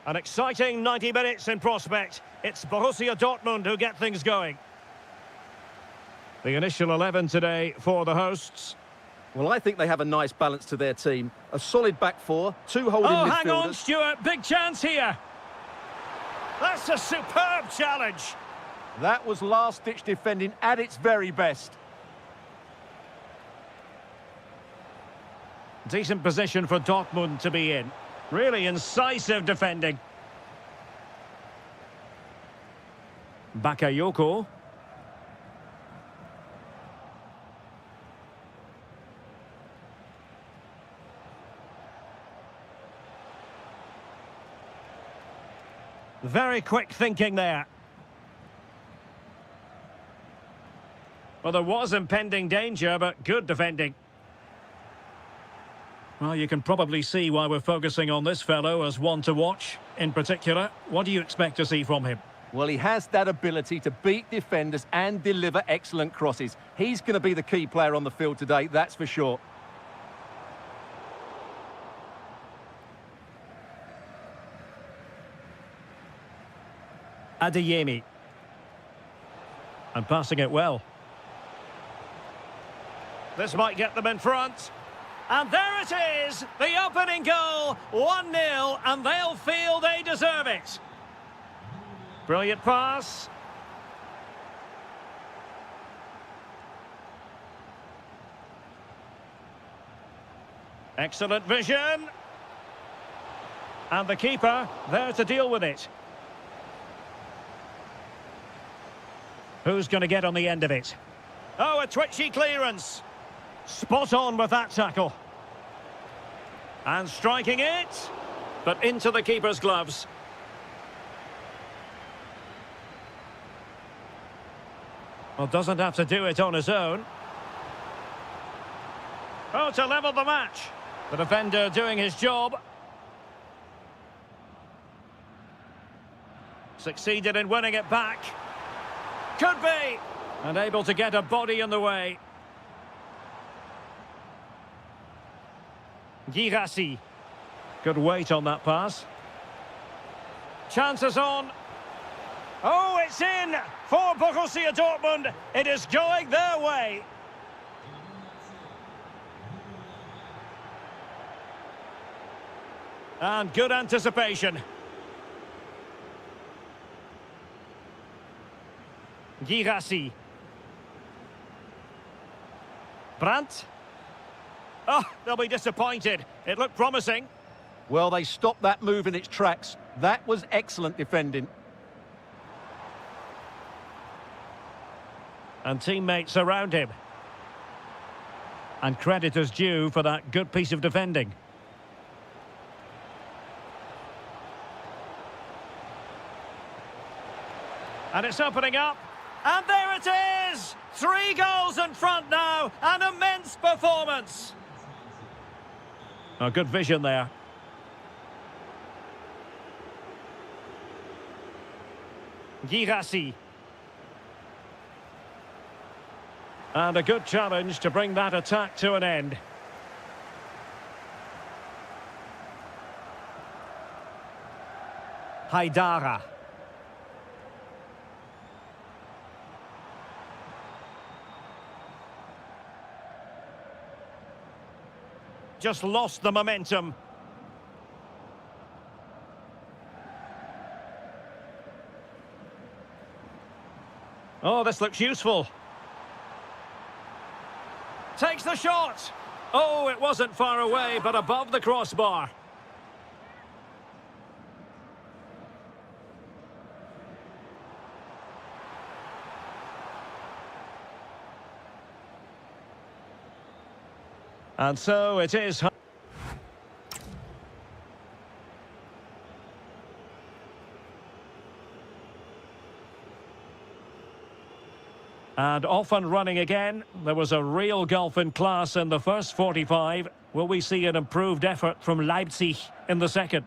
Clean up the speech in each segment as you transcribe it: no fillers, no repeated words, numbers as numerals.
An exciting 90 minutes in prospect. It's Borussia Dortmund who get things going. The initial 11 today for the hosts. Well, I think they have a nice balance to their team. A solid back four, two holding midfielders. Hang on, Stuart. Big chance here. That's a superb challenge. That was last-ditch defending at its very best. Decent position for Dortmund to be in. Really incisive defending. Bakayoko. Very quick thinking there. Well, there was impending danger, but good defending. Well, you can probably see why we're focusing on this fellow as one to watch. In particular, what do you expect to see from him? Well, he has that ability to beat defenders and deliver excellent crosses. He's going to be the key player on the field today, that's for sure. Adeyemi. And passing it well. This might get them in front. And there it is, the opening goal, 1-0, and they'll feel they deserve it. Brilliant pass. Excellent vision. And the keeper there to deal with it. Who's going to get on the end of it? Oh, a twitchy clearance. Spot on with that tackle. And striking it, but into the keeper's gloves. Well, doesn't have to do it on his own. Oh, to level the match. The defender doing his job. Succeeded in winning it back. Could be. And able to get a body in the way. Girassi. Good weight on that pass. Chances on. Oh, it's in for Borussia Dortmund. It is going their way. And good anticipation. Girassi. Brandt. Oh, they'll be disappointed. It looked promising. Well, they stopped that move in its tracks. That was excellent defending. And teammates around him. And credit is due for that good piece of defending. And it's opening up. And there it is! 3 goals in front now. An immense performance. Oh, good vision there. Girassi. And a good challenge to bring that attack to an end. Haidara. Just lost the momentum. Oh, this looks useful. Takes the shot. Oh, it wasn't far away, but above the crossbar. And so it is. And off and running again. There was a real gulf in class in the first 45. Will we see an improved effort from Leipzig in the second?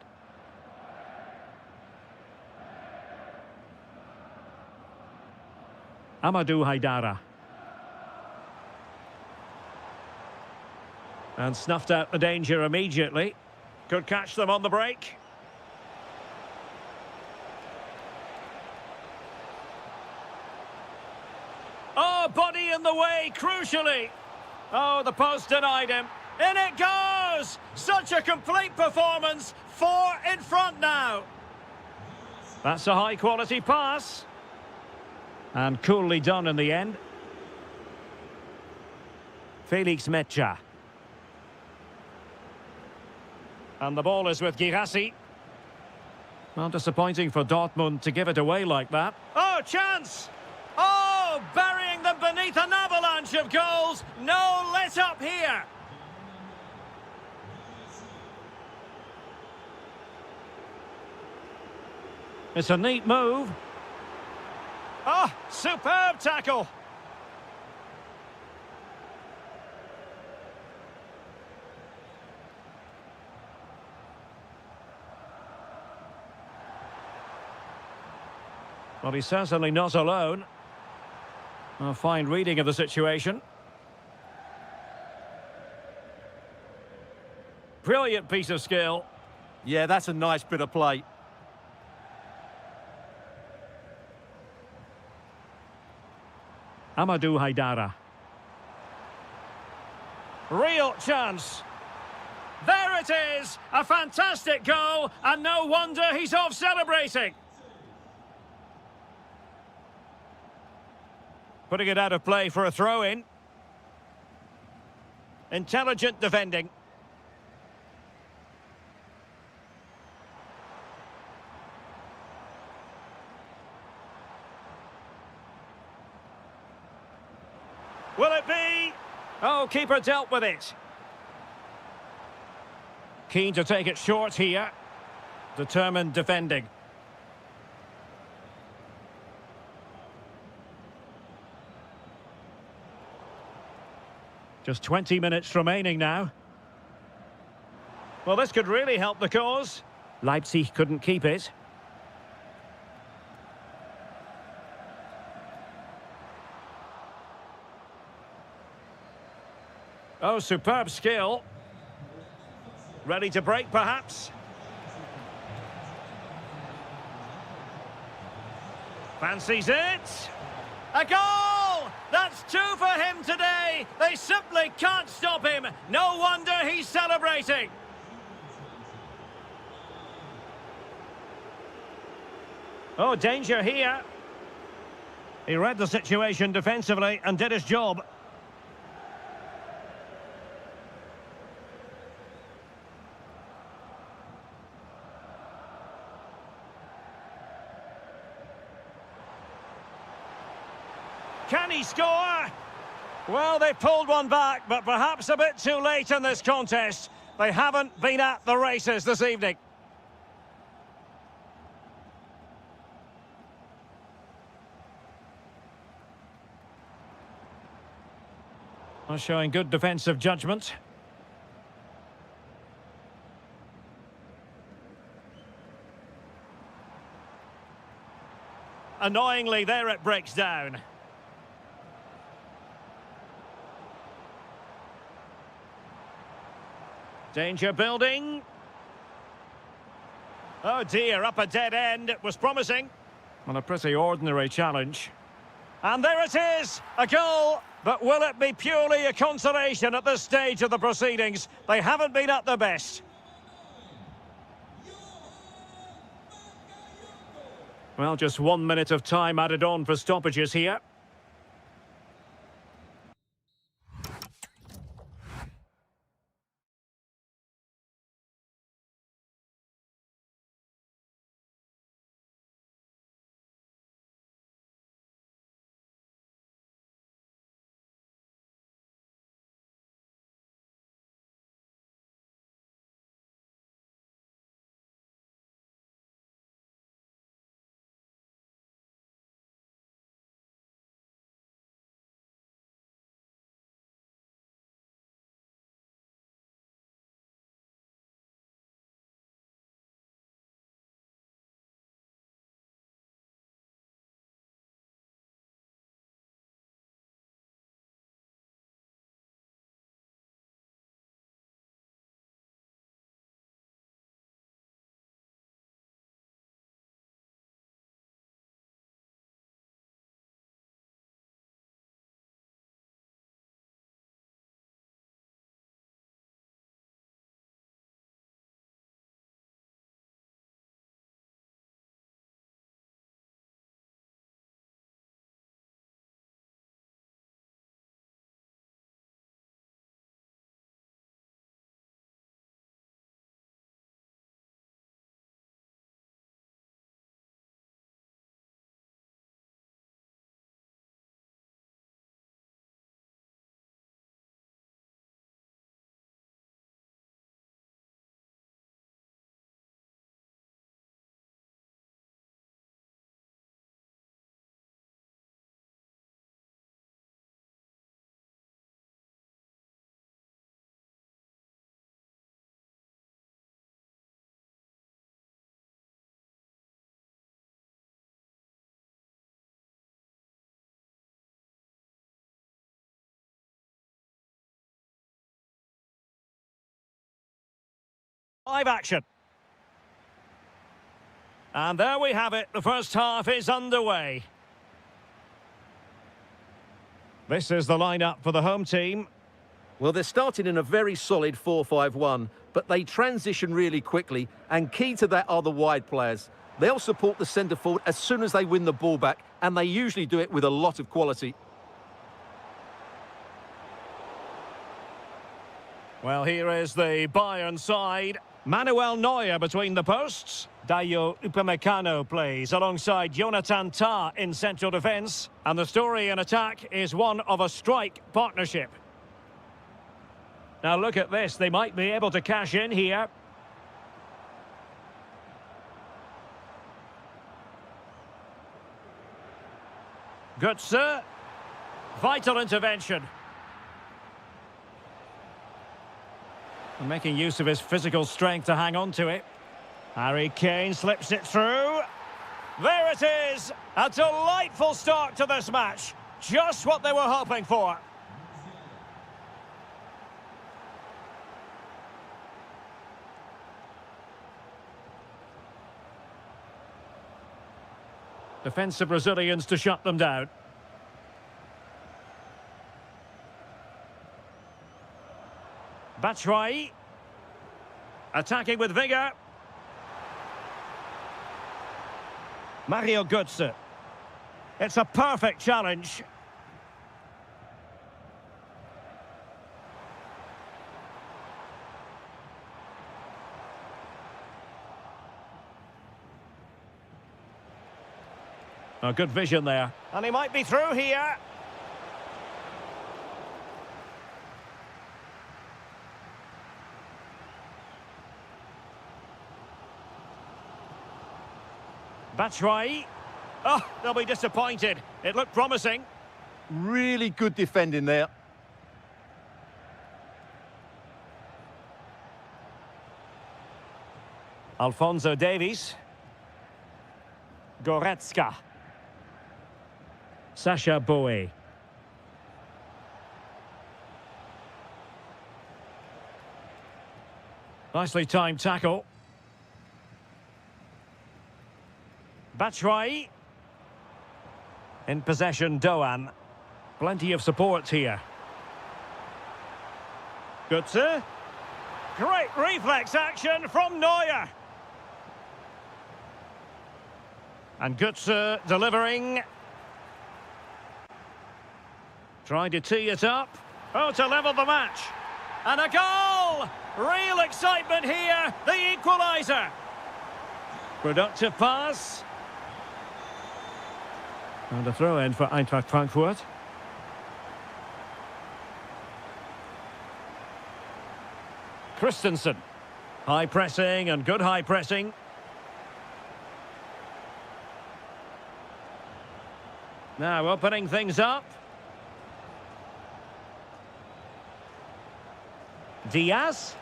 Amadou Haidara. And snuffed out the danger immediately. Could catch them on the break. Oh, body in the way, crucially. Oh, the post denied him. In it goes! Such a complete performance. 4 in front now. That's a high-quality pass. And coolly done in the end. Felix Metja. And the ball is with Girassi. Well, disappointing for Dortmund to give it away like that. Oh, chance! Oh, burying them beneath an avalanche of goals. No let up here. It's a neat move. Oh, superb tackle. Well, he's certainly not alone. A fine reading of the situation. Brilliant piece of skill. Yeah, that's a nice bit of play. Amadou Haidara. Real chance. There it is! A fantastic goal, and no wonder he's off celebrating. Putting it out of play for a throw-in. Intelligent defending. Will it be? Oh, keeper dealt with it. Keen to take it short here. Determined defending. Just 20 minutes remaining now. Well, this could really help the cause. Leipzig couldn't keep it. Oh, superb skill. Ready to break, perhaps? Fancies it. A goal! That's 2 for him today. They simply can't stop him. No wonder he's celebrating. Oh, danger here. He read the situation defensively and did his job. Can he score? Well, they pulled one back, but perhaps a bit too late in this contest. They haven't been at the races this evening. Well, showing good defensive judgment. Annoyingly, there it breaks down. Danger building. Oh dear, up a dead end. It was promising. Well, a pretty ordinary challenge. And there it is, a goal. But will it be purely a consolation at this stage of the proceedings? They haven't been at their best. Well, just 1 minute of time added on for stoppages here. Live action. And there we have it. The first half is underway. This is the lineup for the home team. Well, they're starting in a very solid 4-5-1, but they transition really quickly, and key to that are the wide players. They'll support the centre forward as soon as they win the ball back, and they usually do it with a lot of quality. Well, here is the Bayern side. Manuel Neuer between the posts. Dayo Upamecano plays alongside Jonathan Tah in central defence. And the story in attack is one of a strike partnership. Now look at this, they might be able to cash in here. Götze. Vital intervention. And making use of his physical strength to hang on to it. Harry Kane slips it through. There it is! A delightful start to this match. Just what they were hoping for. Defensive Brazilians to shut them down. Batshuayi. Attacking with vigour. Mario Götze. It's a perfect challenge. Oh, good vision there. And he might be through here. Batshuayi. Oh, they'll be disappointed. It looked promising. Really good defending there. Alphonso Davies. Goretzka. Sasha Bowie. Nicely timed tackle. Batshuayi. In possession, Doan. Plenty of support here. Götze. Great reflex action from Neuer. And Götze delivering. Trying to tee it up. Oh, to level the match. And a goal! Real excitement here. The equaliser. Productive pass. And a throw-in for Eintracht Frankfurt. Christensen. High pressing and good high pressing. Now opening things up. Diaz.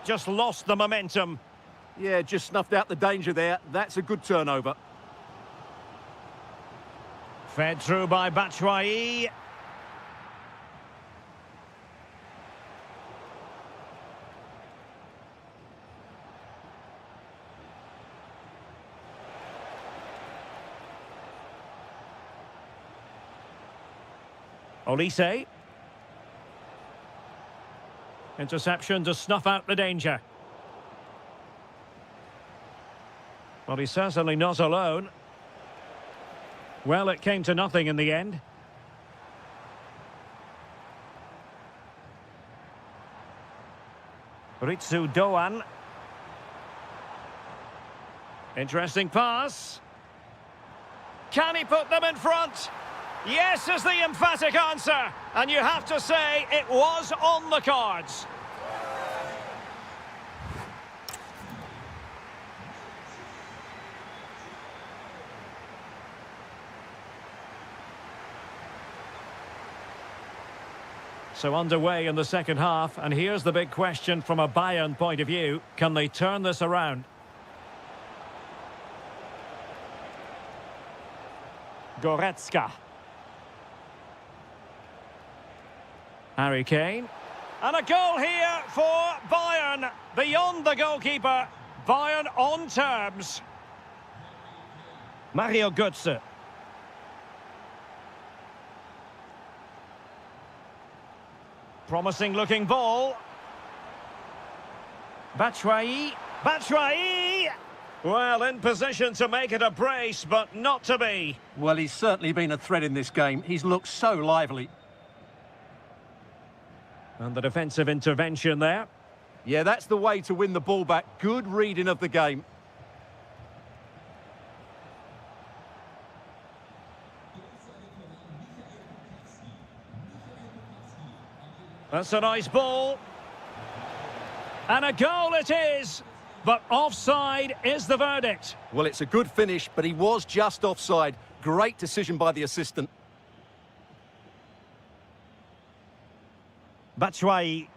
Just lost the momentum. Yeah, just snuffed out the danger there. That's a good turnover. Fed through by Batshuayi. Olise. Interception to snuff out the danger. Well, he's certainly not alone. Well, it came to nothing in the end. Ritsu Doan. Interesting pass. Can he put them in front? Yes is the emphatic answer. And you have to say it was on the cards. So underway in the second half, and here's the big question from a Bayern point of view. Can they turn this around? Goretzka. Harry Kane. And a goal here for Bayern. Beyond the goalkeeper. Bayern on terms. Mario Götze. Promising looking ball. Batshuayi. Batshuayi! Well, in position to make it a brace, but not to be. Well, he's certainly been a threat in this game. He's looked so lively. And the defensive intervention there. Yeah, that's the way to win the ball back. Good reading of the game. That's a nice ball. And a goal it is. But offside is the verdict. Well, it's a good finish, but he was just offside. Great decision by the assistant. Batshuayi.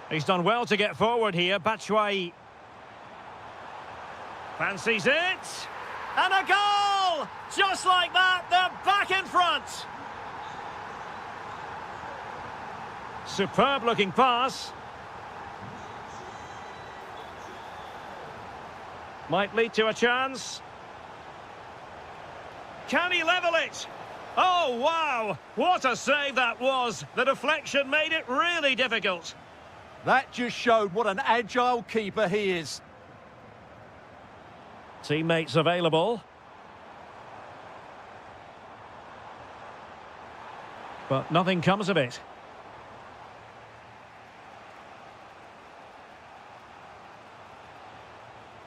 He's done well to get forward here. Batshuayi. Fancies it. And a goal! Just like that, they're back in front. Superb looking pass. Might lead to a chance. Can he level it? Oh, wow! What a save that was. The deflection made it really difficult. That just showed what an agile keeper he is. Teammates available. But nothing comes of it.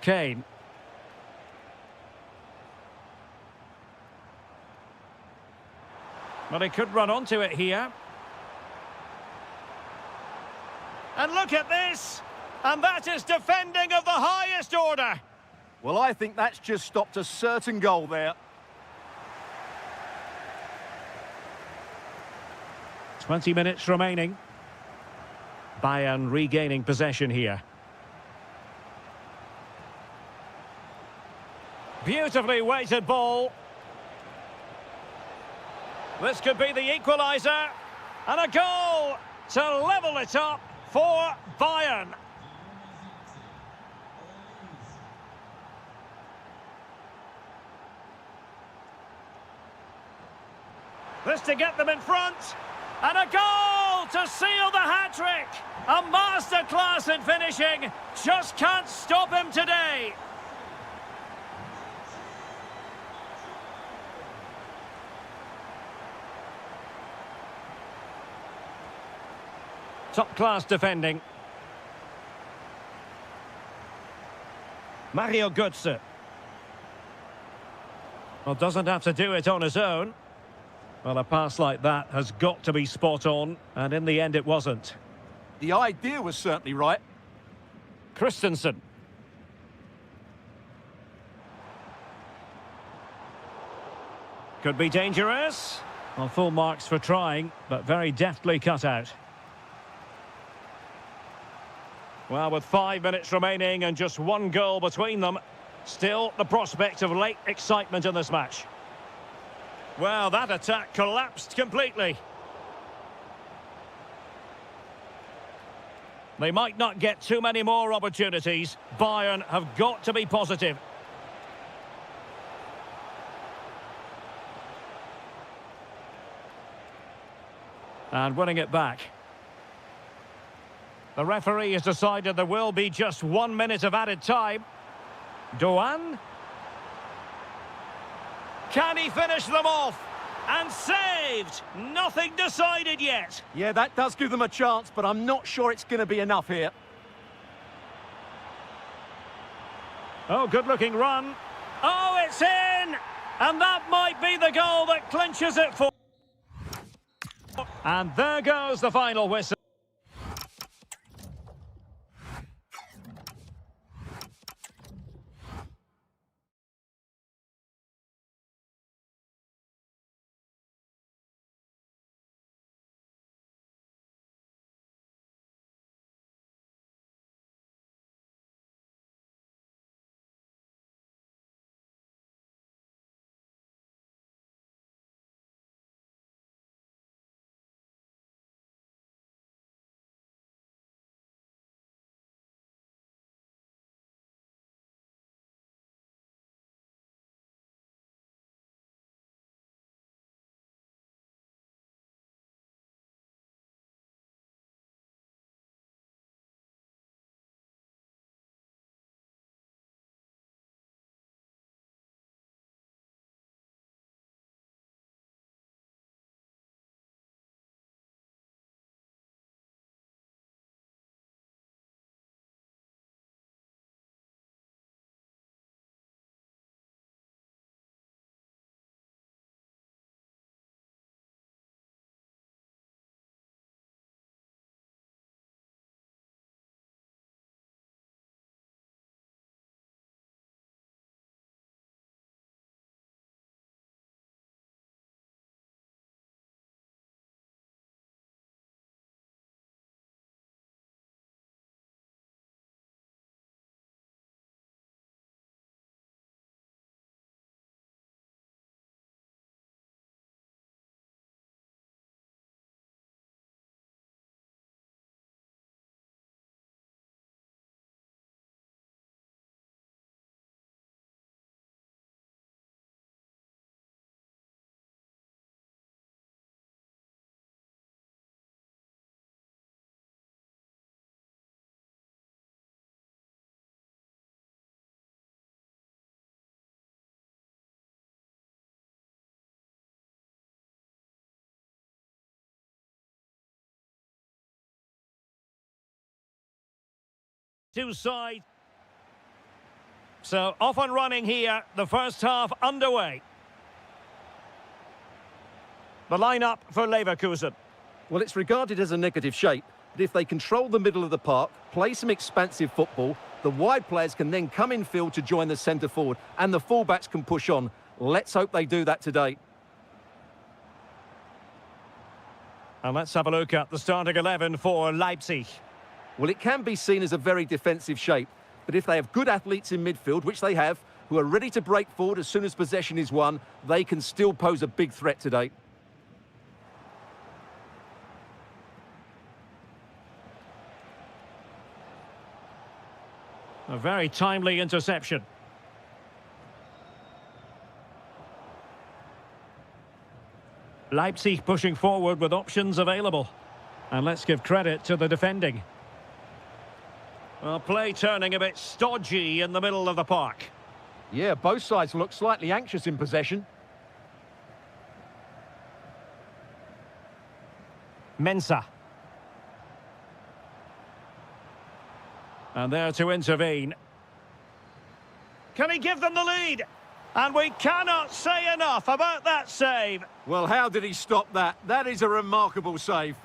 Kane. But he could run onto it here. And look at this! And that is defending of the highest order. Well, I think that's just stopped a certain goal there. 20 minutes remaining. Bayern regaining possession here. Beautifully weighted ball. This could be the equaliser. And a goal to level it up for Bayern. This to get them in front. And a goal to seal the hat-trick. A masterclass in finishing. Just can't stop him today. Top-class defending. Mario Götze. Well, doesn't have to do it on his own. Well, a pass like that has got to be spot on, and in the end it wasn't. The idea was certainly right. Christensen. Could be dangerous. Well, full marks for trying, but very deftly cut out. Well, with 5 minutes remaining and just one goal between them, still the prospect of late excitement in this match. Well, that attack collapsed completely. They might not get too many more opportunities. Bayern have got to be positive. And winning it back. The referee has decided there will be just 1 minute of added time. Doan. Can he finish them off? And saved! Nothing decided yet. Yeah, that does give them a chance, but I'm not sure it's going to be enough here. Oh, good-looking run. Oh, it's in! And that might be the goal that clinches it for... And there goes the final whistle. Two sides. So off and running here, the first half underway. The lineup for Leverkusen. Well, it's regarded as a negative shape, but if they control the middle of the park, play some expansive football, the wide players can then come in field to join the centre forward, and the fullbacks can push on. Let's hope they do that today. And let's have a look at the starting 11 for Leipzig. Well, it can be seen as a very defensive shape, but if they have good athletes in midfield, which they have, who are ready to break forward as soon as possession is won, they can still pose a big threat today. A very timely interception. Leipzig pushing forward with options available. And let's give credit to the defending. Well, play turning a bit stodgy in the middle of the park. Yeah, both sides look slightly anxious in possession. Mensah. And there to intervene. Can he give them the lead? And we cannot say enough about that save. Well, how did he stop that? That is a remarkable save.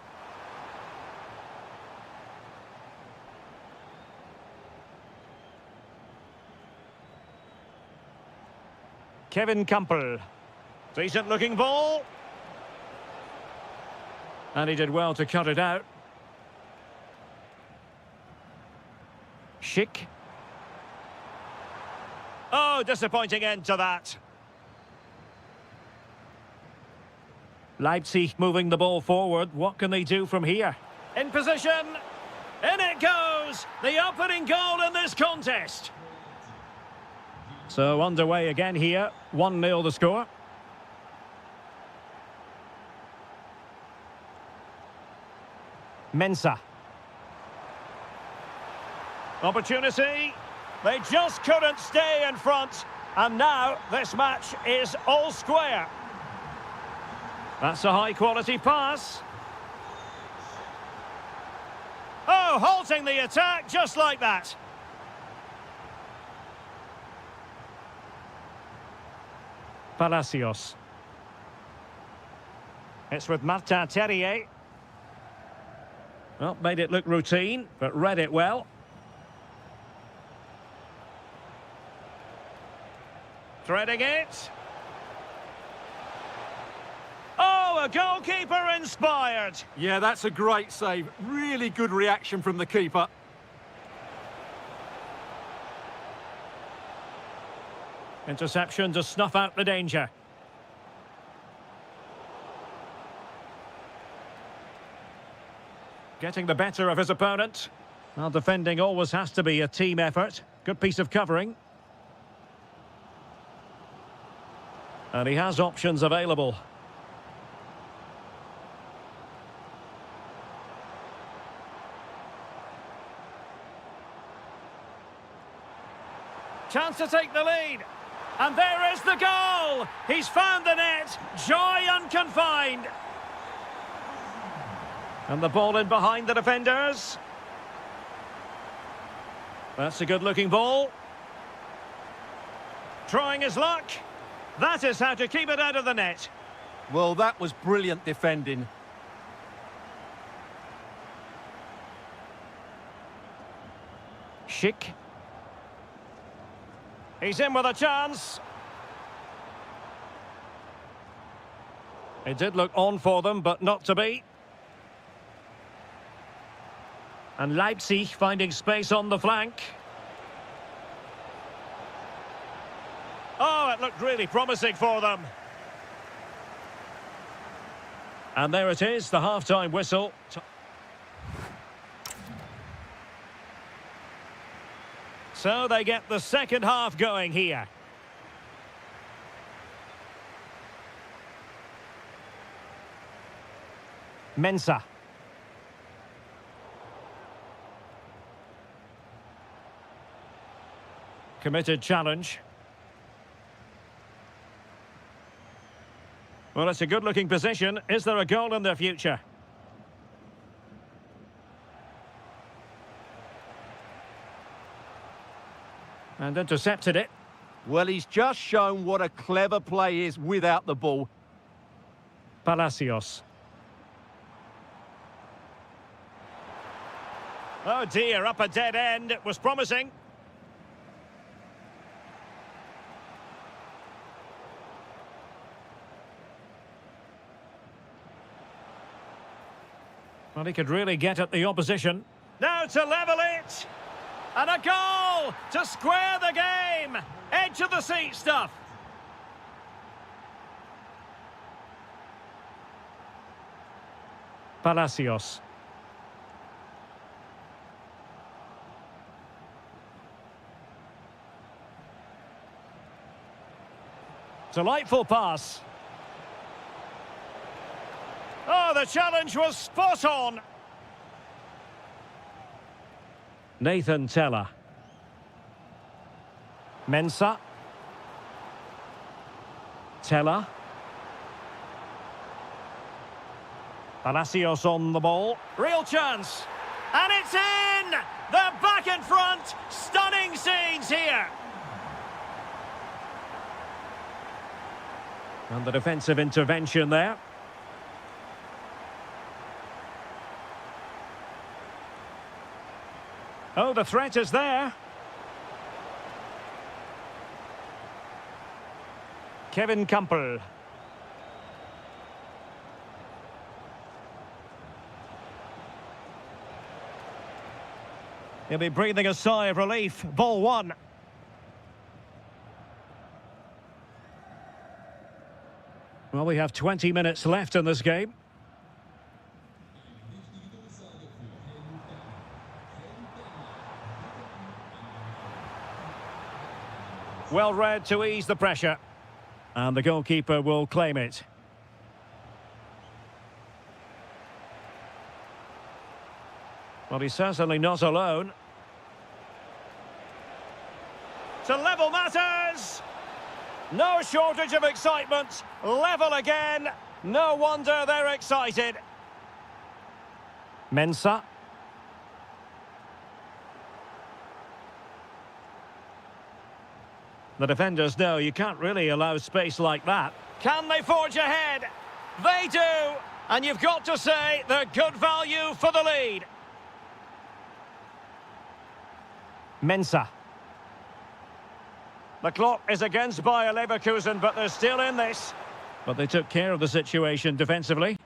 Kevin Campbell. Decent looking ball. And he did well to cut it out. Schick. Oh, disappointing end to that. Leipzig moving the ball forward. What can they do from here? In position. In it goes. The opening goal in this contest. So underway again here. 1-0 the score. Mensah. Opportunity. They just couldn't stay in front. And now this match is all square. That's a high-quality pass. Oh, halting the attack just like that. Palacios. It's with Martin Terrier. Well, made it look routine, but read it well. Threading it. Oh, a goalkeeper inspired. Yeah, that's a great save. Really good reaction from the keeper. Interception to snuff out the danger. Getting the better of his opponent. Well, defending always has to be a team effort. Good piece of covering. And he has options available. Chance to take the lead. And there is the goal! He's found the net. Joy unconfined. And the ball in behind the defenders. That's a good-looking ball. Trying his luck. That is how to keep it out of the net. Well, that was brilliant defending. Schick. He's in with a chance. It did look on for them, but not to be. And Leipzig finding space on the flank. Oh, it looked really promising for them. And there it is, the half-time whistle. So they get the second half going here. Mensah. Committed challenge. Well, it's a good-looking position. Is there a goal in the future? And intercepted it. Well, he's just shown what a clever play is without the ball. Palacios. Oh dear, up a dead end. It was promising. Well, he could really get at the opposition. Now to level it! And a goal to square the game! Edge of the seat stuff. Palacios. Delightful pass. Oh, the challenge was spot on. Nathan Teller. Mensah. Teller. Palacios on the ball. Real chance. And it's in! They're back in front. Stunning scenes here. And the defensive intervention there. Oh, the threat is there. Kevin Campbell. He'll be breathing a sigh of relief. Ball one. Well, we have 20 minutes left in this game. Well read to ease the pressure. And the goalkeeper will claim it. Well, he's certainly not alone. To level matters! No shortage of excitement. Level again. No wonder they're excited. Mensah. The defenders know you can't really allow space like that. Can they forge ahead? They do! And you've got to say they're good value for the lead. Mensah. The clock is against Bayer Leverkusen, but they're still in this. But they took care of the situation defensively.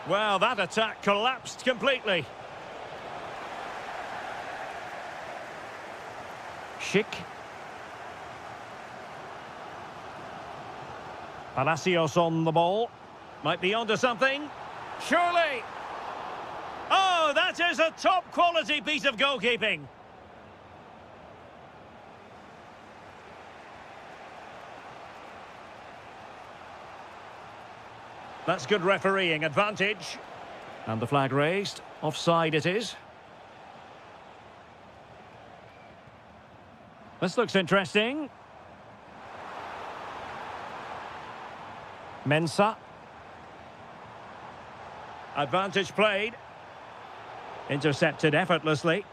Well, that attack collapsed completely. Schick. Palacios on the ball. Might be onto something. Surely. Oh, that is a top-quality piece of goalkeeping. That's good refereeing advantage. And the flag raised. Offside it is. This looks interesting. Mensah. Advantage played. Intercepted effortlessly.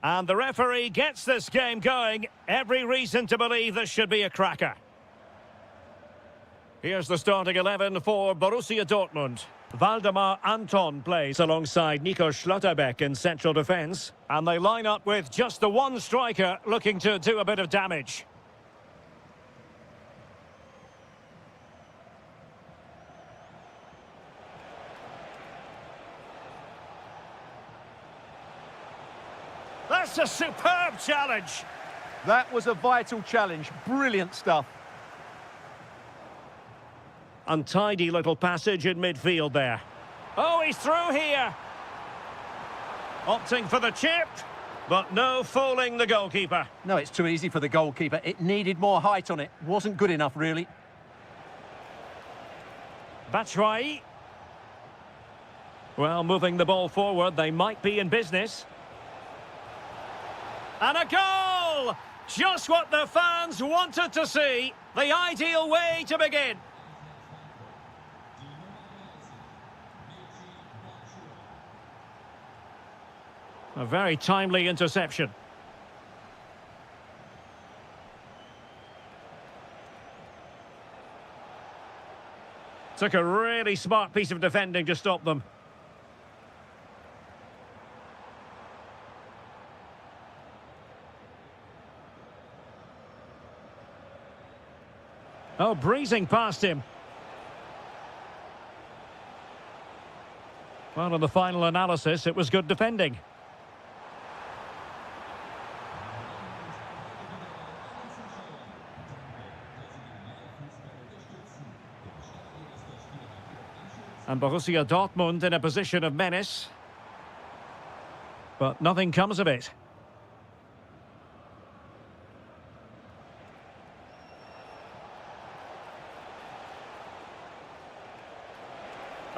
And the referee gets this game going. Every reason to believe this should be a cracker. Here's the starting 11 for Borussia Dortmund. Waldemar Anton plays alongside Nico Schlotterbeck in central defence. And they line up with just the one striker looking to do a bit of damage. That's a superb challenge. That was a vital challenge. Brilliant stuff. Untidy little passage in midfield there. Oh, he's through here. Opting for the chip, but no fooling the goalkeeper. No, it's too easy for the goalkeeper. It needed more height on it. Wasn't good enough, really. Batshuayi. Well, moving the ball forward, they might be in business. And a goal! Just what the fans wanted to see. The ideal way to begin. A very timely interception. Took a really smart piece of defending to stop them. Oh, breezing past him. Well, in the final analysis, it was good defending. And Borussia Dortmund in a position of menace. But nothing comes of it.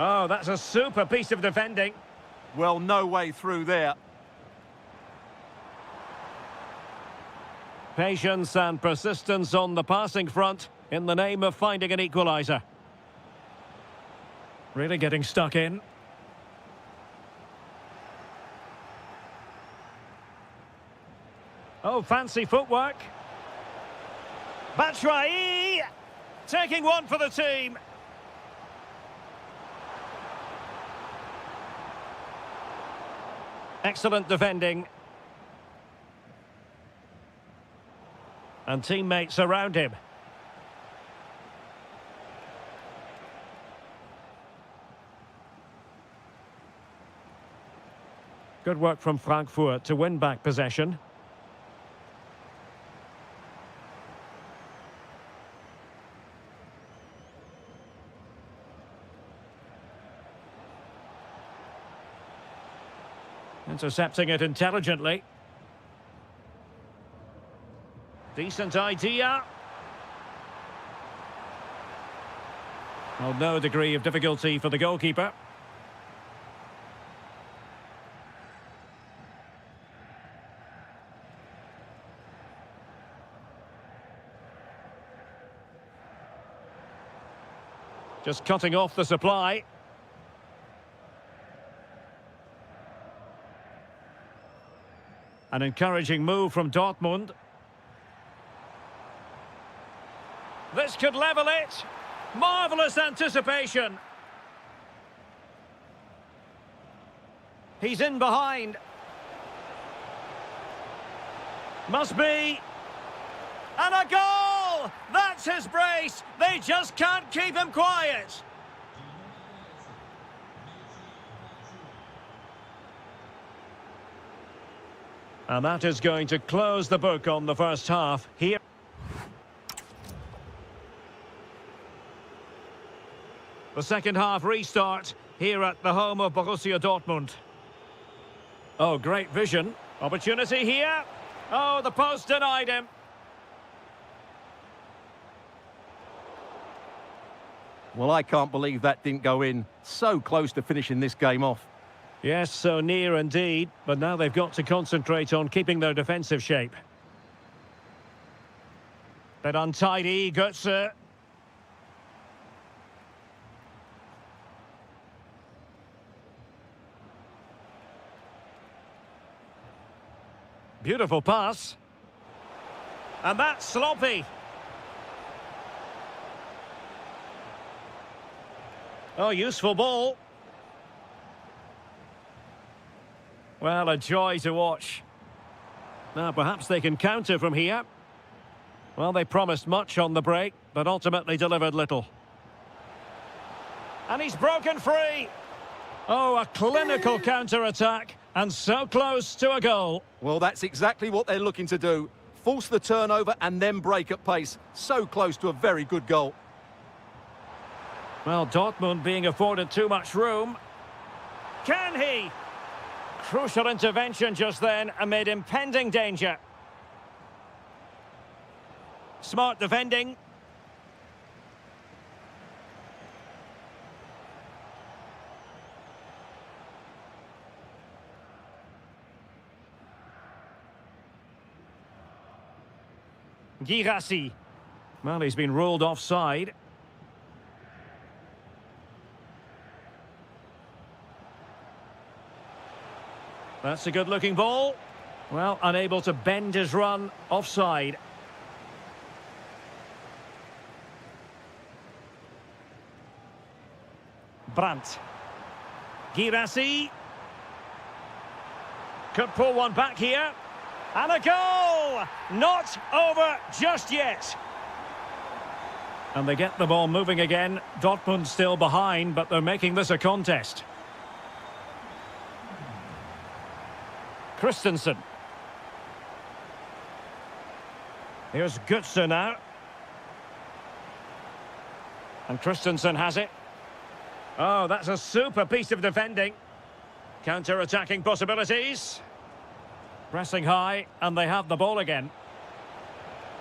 Oh, that's a super piece of defending. Well, no way through there. Patience and persistence on the passing front in the name of finding an equaliser. Really getting stuck in. Oh, fancy footwork. Batshuayi taking one for the team. Excellent defending. And teammates around him. Good work from Frankfurt to win back possession. Intercepting it intelligently. Decent idea. Well, no degree of difficulty for the goalkeeper. Just cutting off the supply. An encouraging move from Dortmund. This could level it. Marvellous anticipation. He's in behind. Must be. And a goal! That's his brace. They just can't keep him quiet. And that is going to close the book on the first half here. The second half restart here at the home of Borussia Dortmund. Oh, great vision. Opportunity here. Oh, the post denied him. Well, I can't believe that didn't go in. So close to finishing this game off. Yes, so near indeed, but now they've got to concentrate on keeping their defensive shape. Bit untidy, Götze. Beautiful pass. And that's sloppy. Oh, useful ball. Well, a joy to watch. Now, perhaps they can counter from here. Well, they promised much on the break, but ultimately delivered little. And he's broken free. Oh, a clinical counter-attack, and so close to a goal. Well, that's exactly what they're looking to do. Force the turnover and then break at pace. So close to a very good goal. Well, Dortmund being afforded too much room. Can he? Crucial intervention just then amid impending danger. Smart defending. Girassi. Well, he's been ruled offside. That's a good-looking ball. Well, unable to bend his run, offside. Brandt. Girassi. Could pull one back here. And a goal! Not over just yet. And they get the ball moving again. Dortmund still behind, but they're making this a contest. Christensen. Here's Götze now. And Christensen has it. Oh, that's a super piece of defending. Counter-attacking possibilities. Pressing high, and they have the ball again.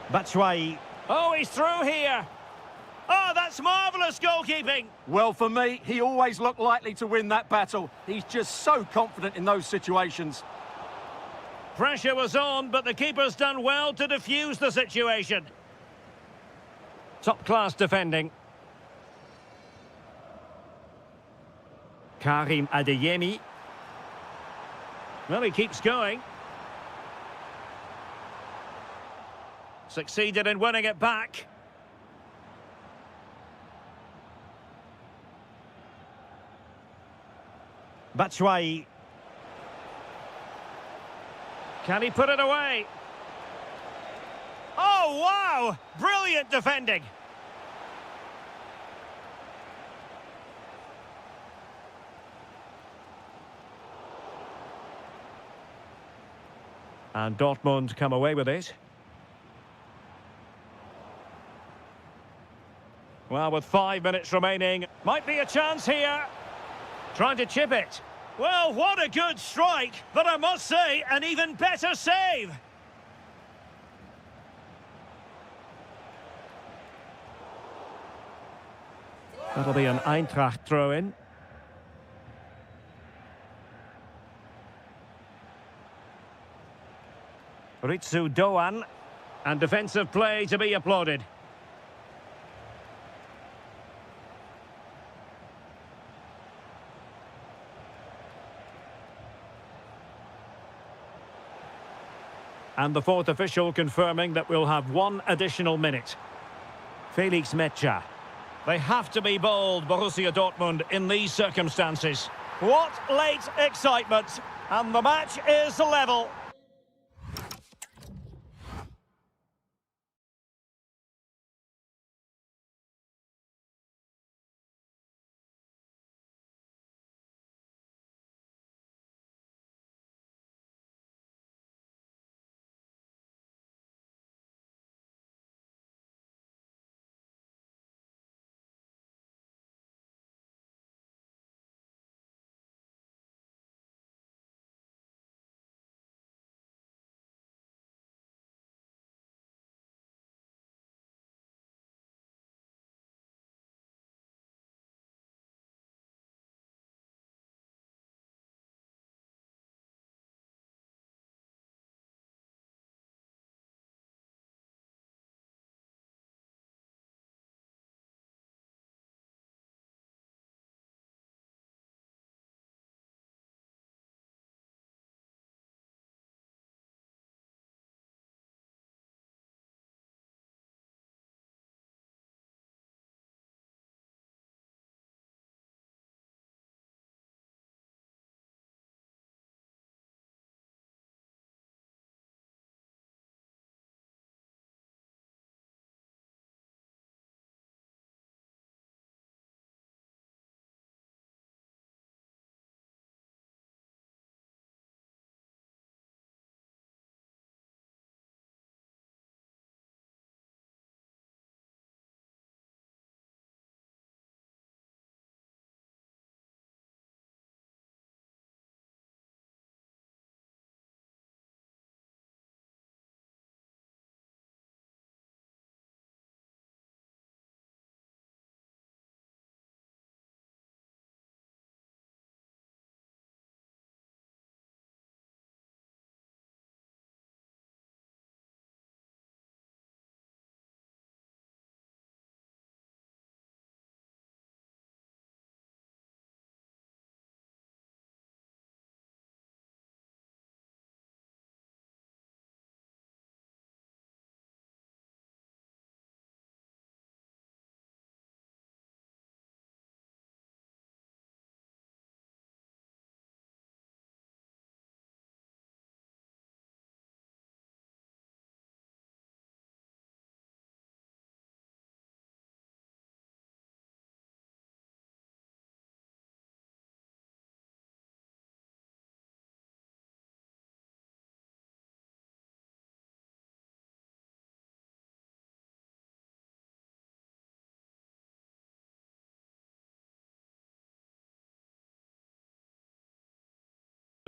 Batshuayi. Oh, he's through here. Oh, that's marvellous goalkeeping. Well, for me, he always looked likely to win that battle. He's just so confident in those situations. Pressure was on, but the keeper's done well to defuse the situation. Top-class defending. Karim Adeyemi. Well, he keeps going. Succeeded in winning it back. Batshuayi. Can he put it away? Oh, wow! Brilliant defending. And Dortmund come away with it. Well, with 5 minutes remaining, might be a chance here. Trying to chip it. Well, what a good strike, but I must say, an even better save. That'll be an Eintracht throw-in. Ritsu Doan, and defensive play to be applauded. And the fourth official confirming that we'll have 1 additional minute. Felix Metscher. They have to be bold, Borussia Dortmund, in these circumstances. What late excitement! And the match is level.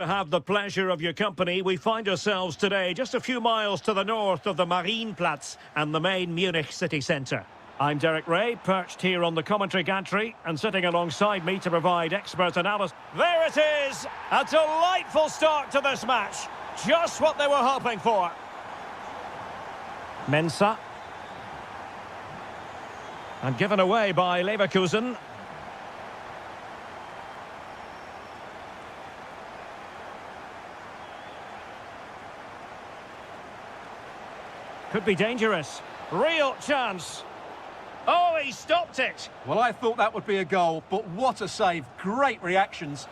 To have the pleasure of your company, we find ourselves today just a few miles to the north of the Marienplatz and the main Munich city centre. I'm Derek Ray, perched here on the commentary gantry, and sitting alongside me to provide expert analysis. There it is! A delightful start to this match. Just what they were hoping for. Mensah. And given away by Leverkusen. Could be dangerous. Real chance. Oh, he stopped it. Well, I thought that would be a goal, but what a save. Great reactions.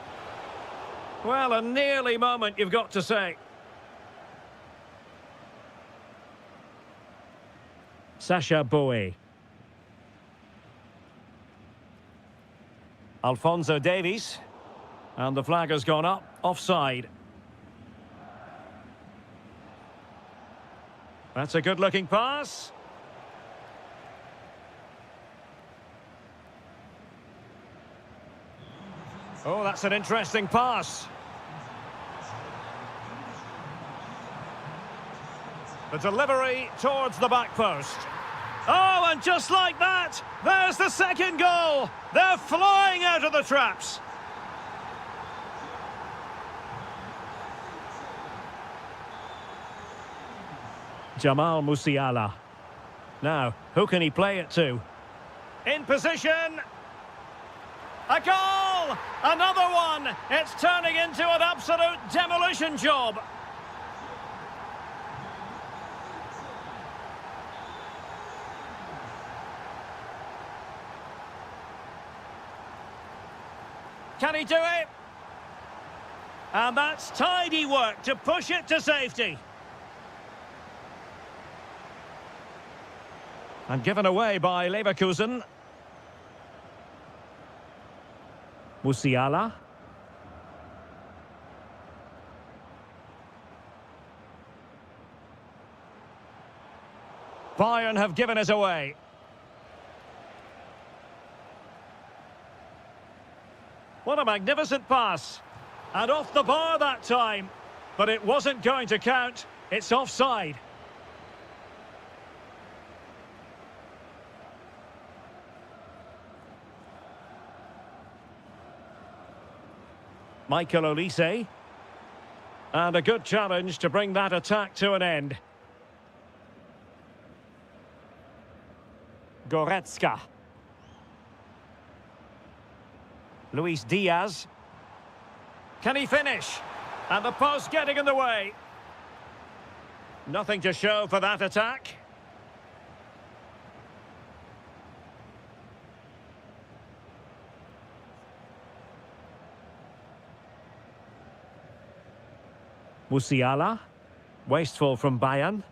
Well, a nearly moment, you've got to say. Sacha Boey. Alphonso Davies. And the flag has gone up. Offside. That's a good-looking pass. Oh, that's an interesting pass. The delivery towards the back post. Oh, and just like that, there's the second goal. They're flying out of the traps. Jamal Musiala. Now, who can he play it to? In position. A goal! Another one! It's turning into an absolute demolition job. Can he do it? And that's tidy work to push it to safety. And given away by Leverkusen. Musiala. Bayern have given it away. What a magnificent pass. And off the bar that time. But it wasn't going to count. It's offside. Michael Olise. And a good challenge to bring that attack to an end. Goretzka. Luis Diaz. Can he finish? And the post getting in the way. Nothing to show for that attack. Musiala. Wasteful from Bayern.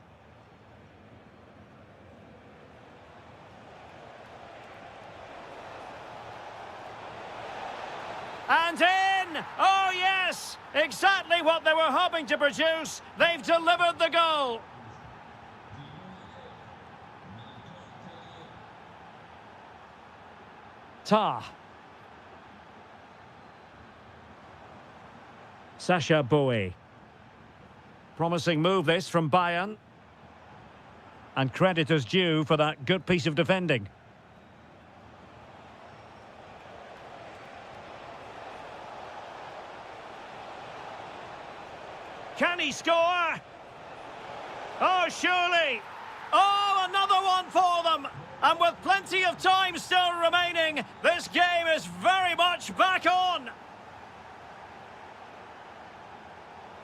And in! Oh, yes! Exactly what they were hoping to produce. They've delivered the goal. Tah. Sacha Boey. Promising move this from Bayern. And credit is due for that good piece of defending. Can he score? Oh, surely. Oh, another one for them. And with plenty of time still remaining, this game is very much back on.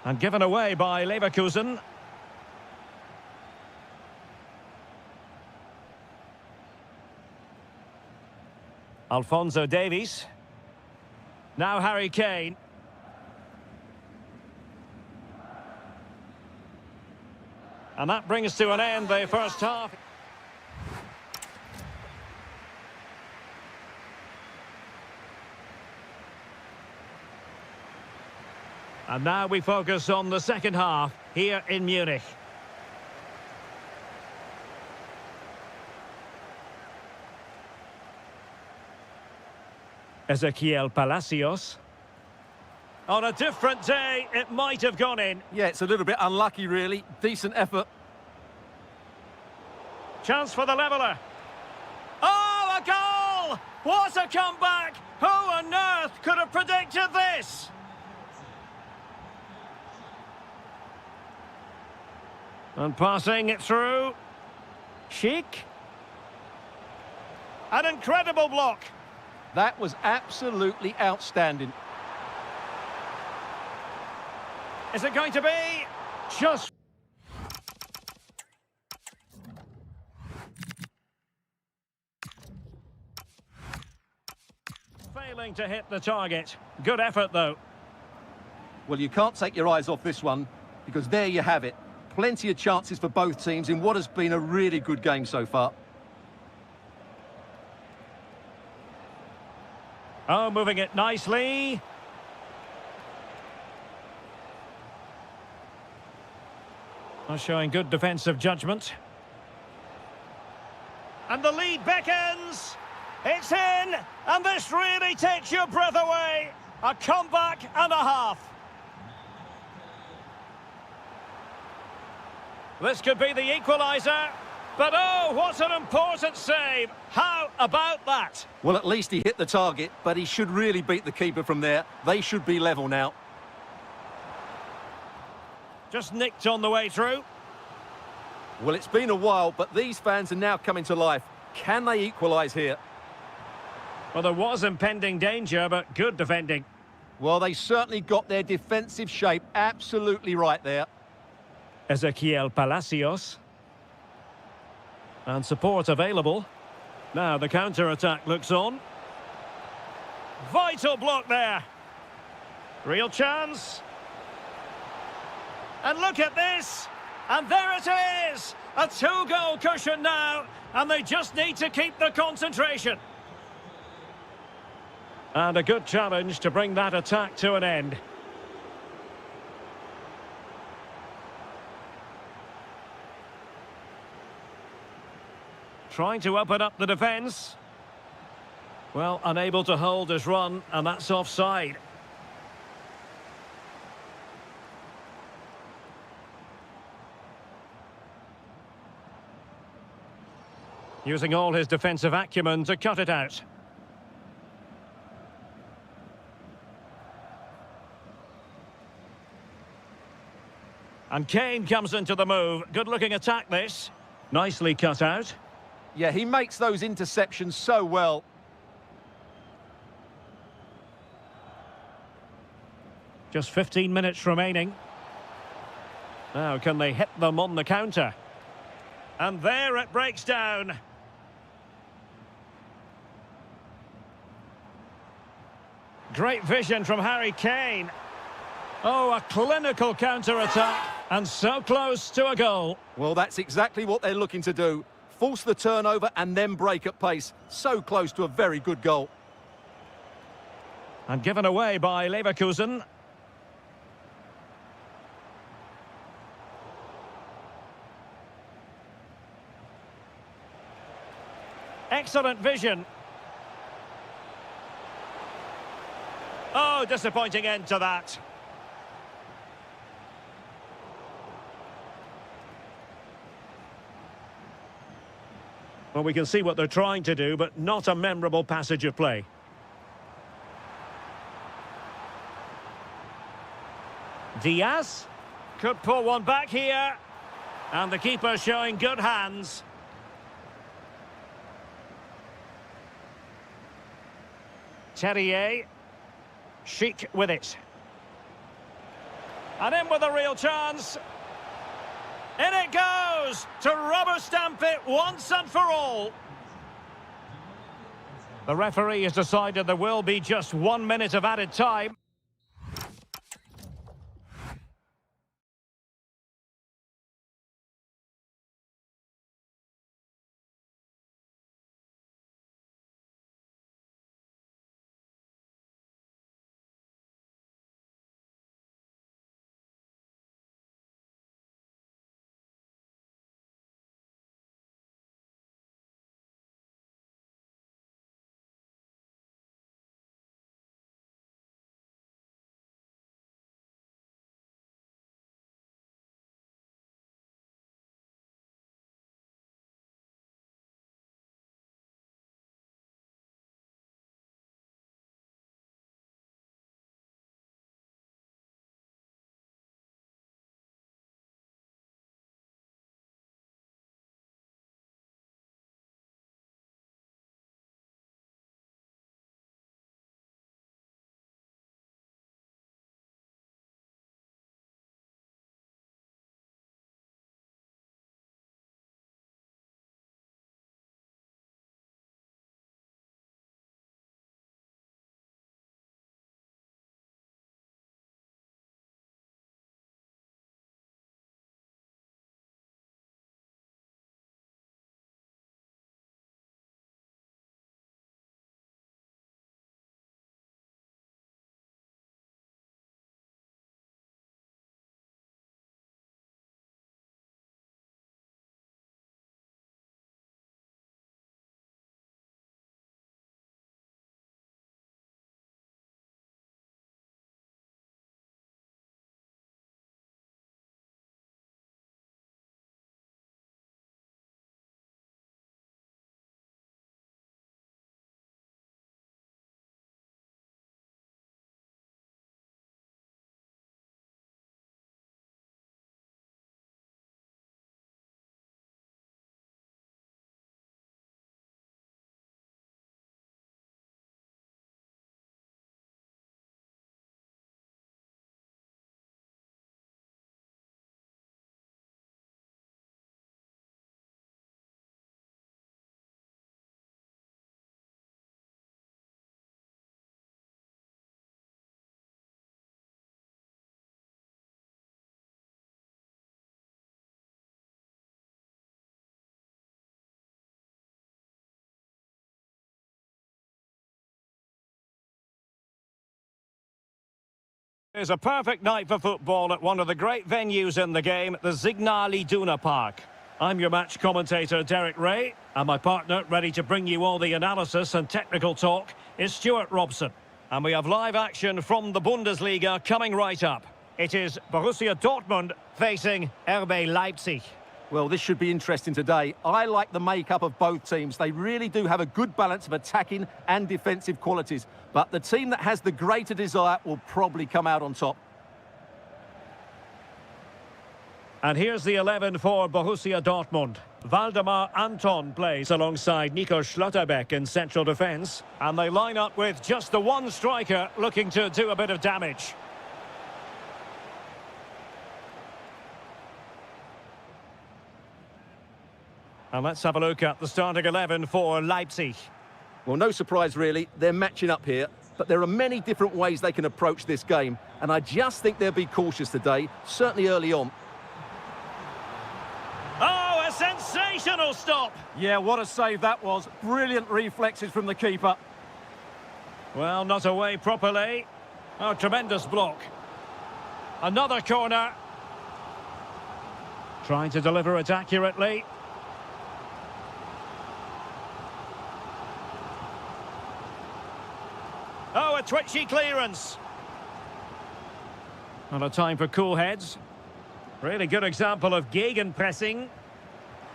And given away by Leverkusen. Alphonso Davies. Now Harry Kane. And that brings to an end the first half. And now we focus on the second half here in Munich. Ezequiel Palacios. On a different day, it might have gone in. Yeah, it's a little bit unlucky, really. Decent effort. Chance for the leveller. Oh, a goal! What a comeback! Who on earth could have predicted this? And passing it through. Chic. An incredible block. That was absolutely outstanding. Is it going to be? Just... failing to hit the target. Good effort, though. Well, you can't take your eyes off this one, because there you have it. Plenty of chances for both teams in what has been a really good game so far. Oh, moving it nicely. Oh, showing good defensive judgment. And the lead beckons. It's in, and this really takes your breath away. A comeback and a half. This could be the equaliser. But oh, what an important save. How about that? Well, at least he hit the target, but he should really beat the keeper from there. They should be level now. Just nicked on the way through. Well, it's been a while, but these fans are now coming to life. Can they equalise here? Well, there was impending danger, but good defending. Well, they certainly got their defensive shape absolutely right there. Ezequiel Palacios. And support available. Now the counter-attack looks on. Vital block there. Real chance. And look at this. And there it is. A two-goal cushion now. And they just need to keep the concentration. And a good challenge to bring that attack to an end. Trying to open up the defence. Well, unable to hold his run, and that's offside. Using all his defensive acumen to cut it out. And Kane comes into the move. Good-looking attack, this. Nicely cut out. Yeah, he makes those interceptions so well. Just 15 minutes remaining. Now, can they hit them on the counter? And there it breaks down. Great vision from Harry Kane. Oh, a clinical counter-attack, and so close to a goal. Well, that's exactly what they're looking to do. Force the turnover and then break at pace. So close to a very good goal. And given away by Leverkusen. Excellent vision. Oh, disappointing end to that. Well, we can see what they're trying to do, but not a memorable passage of play. Diaz could pull one back here. And the keeper showing good hands. Terrier. Chic with it. And in with a real chance. In it goes to rubber stamp it once and for all. The referee has decided there will be just 1 minute of added time. It's a perfect night for football at one of the great venues in the game, the Signal Iduna Park. I'm your match commentator, Derek Ray, and my partner, ready to bring you all the analysis and technical talk, is Stuart Robson. And we have live action from the Bundesliga coming right up. It is Borussia Dortmund facing RB Leipzig. Well, this should be interesting today. I like the makeup of both teams. They really do have a good balance of attacking and defensive qualities. But the team that has the greater desire will probably come out on top. And here's the 11 for Borussia Dortmund. Waldemar Anton plays alongside Nico Schlotterbeck in central defence. And they line up with just the one striker looking to do a bit of damage. And let's have a look at the starting 11 for Leipzig. Well, no surprise really, they're matching up here, but there are many different ways they can approach this game, and I just think they'll be cautious today, certainly early on. Oh, a sensational stop! Yeah, what a save that was. Brilliant reflexes from the keeper. Well, not away properly. Oh, tremendous block. Another corner. Trying to deliver it accurately. Oh, a twitchy clearance. Not a time for cool heads. Really good example of gegenpressing.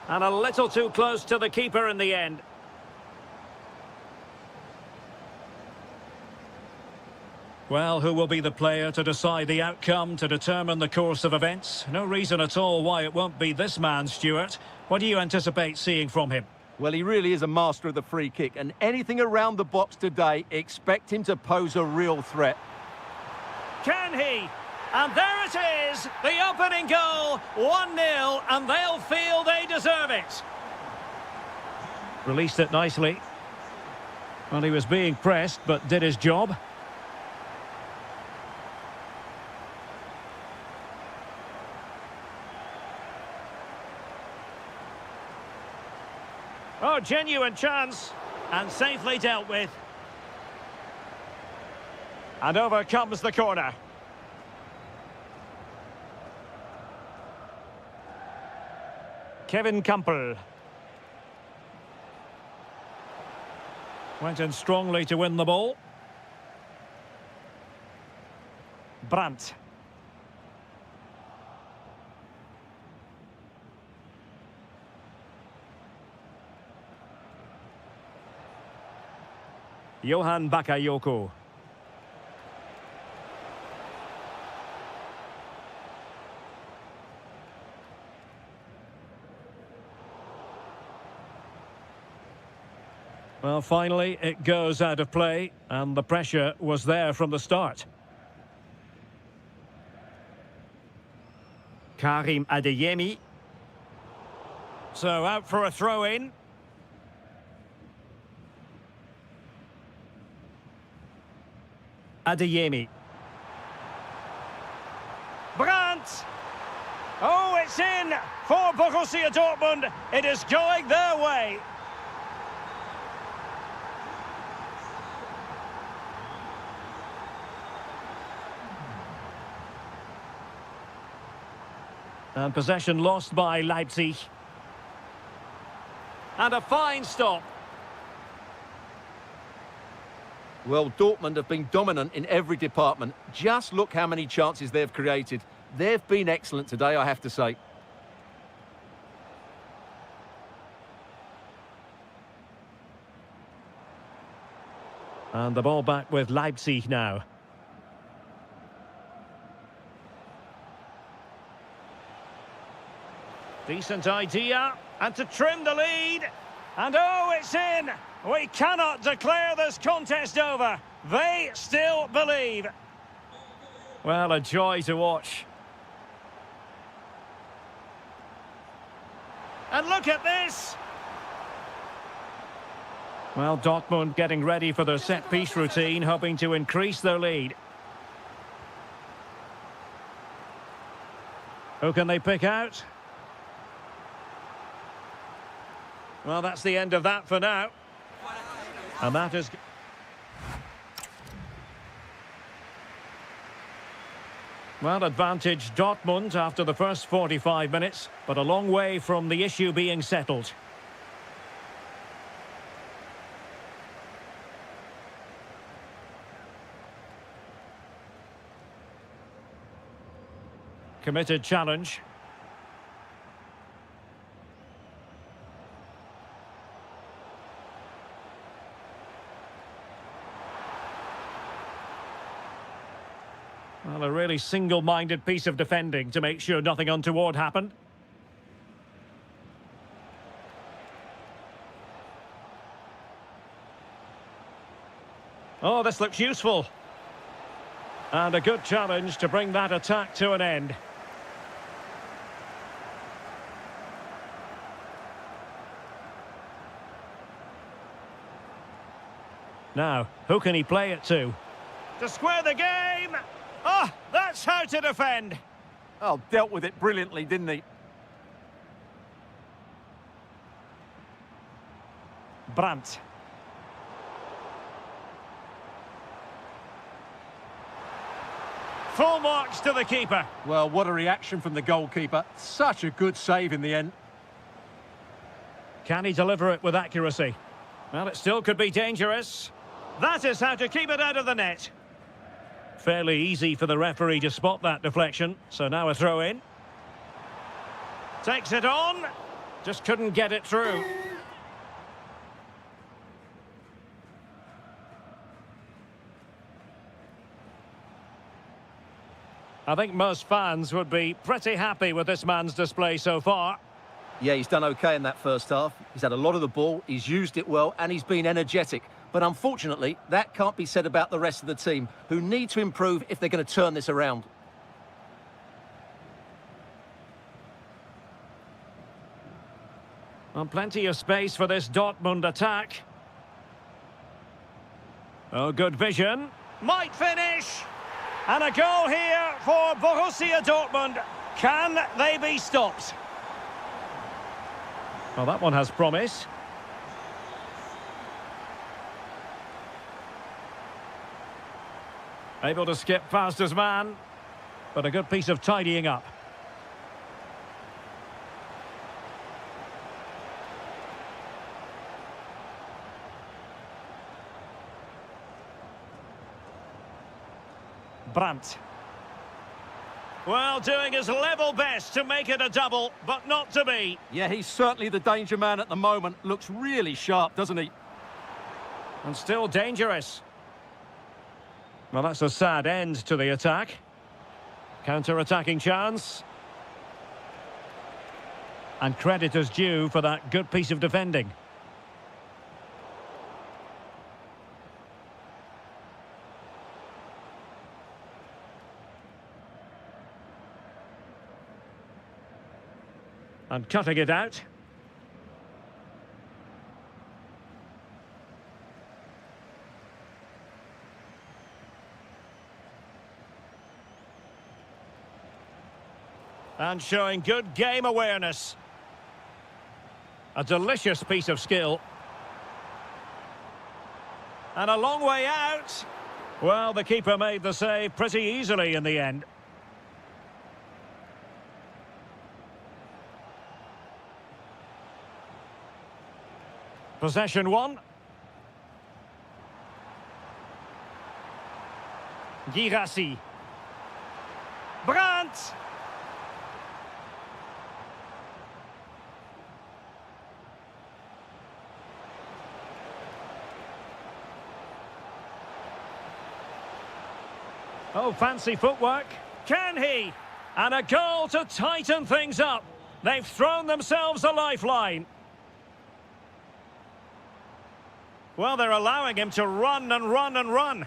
And a little too close to the keeper in the end. Well, who will be the player to decide the outcome, to determine the course of events? No reason at all why it won't be this man, Stuart. What do you anticipate seeing from him? Well, he really is a master of the free kick, and anything around the box today, expect him to pose a real threat. Can he? And there it is, the opening goal, 1-0, and they'll feel they deserve it. Released it nicely. Well, he was being pressed, but did his job. Oh, genuine chance, and safely dealt with. And over comes the corner. Kevin Campbell. Went in strongly to win the ball. Brandt. Johan Bakayoko. Well, finally, it goes out of play, and the pressure was there from the start. Karim Adeyemi. So out for a throw-in. Adeyemi. Brandt! Oh, it's in for Borussia Dortmund. It is going their way. And possession lost by Leipzig. And a fine stop. Well, Dortmund have been dominant in every department. Just look how many chances they've created. They've been excellent today, I have to say. And the ball back with Leipzig now. Decent idea, and to trim the lead. And oh, it's in! We cannot declare this contest over. They still believe. Well, a joy to watch. And look at this! Well, Dortmund getting ready for their set-piece routine, hoping to increase their lead. Who can they pick out? Well, that's the end of that for now. And that is... Well, advantage Dortmund after the first 45 minutes, but a long way from the issue being settled. Committed challenge. Well, a really single-minded piece of defending to make sure nothing untoward happened. Oh, this looks useful. And a good challenge to bring that attack to an end. Now, who can he play it to? To square the game! Oh, that's how to defend! Oh, dealt with it brilliantly, didn't he? Brandt. Full marks to the keeper. Well, what a reaction from the goalkeeper. Such a good save in the end. Can he deliver it with accuracy? Well, it still could be dangerous. That is how to keep it out of the net. Fairly easy for the referee to spot that deflection, so now a throw in. Takes it on. Just couldn't get it through. I think most fans would be pretty happy with this man's display so far. Yeah, he's done okay in that first half. He's had a lot of the ball, he's used it well, and he's been energetic. But unfortunately, that can't be said about the rest of the team, who need to improve if they're going to turn this around. Well, plenty of space for this Dortmund attack. Oh, good vision. Might finish. And a goal here for Borussia Dortmund. Can they be stopped? Well, that one has promise. Able to skip past his man, but a good piece of tidying up. Brandt. Well, doing his level best to make it a double, but not to be. Yeah, he's certainly the danger man at the moment. Looks really sharp, doesn't he? And still dangerous. Well, that's a sad end to the attack. Counter-attacking chance. And credit is due for that good piece of defending. And cutting it out. And showing good game awareness. A delicious piece of skill. And a long way out. Well, the keeper made the save pretty easily in the end. Possession one. Girassi. Brandt. Oh, fancy footwork. Can he? And a goal to tighten things up. They've thrown themselves a lifeline. Well, they're allowing him to run and run and run.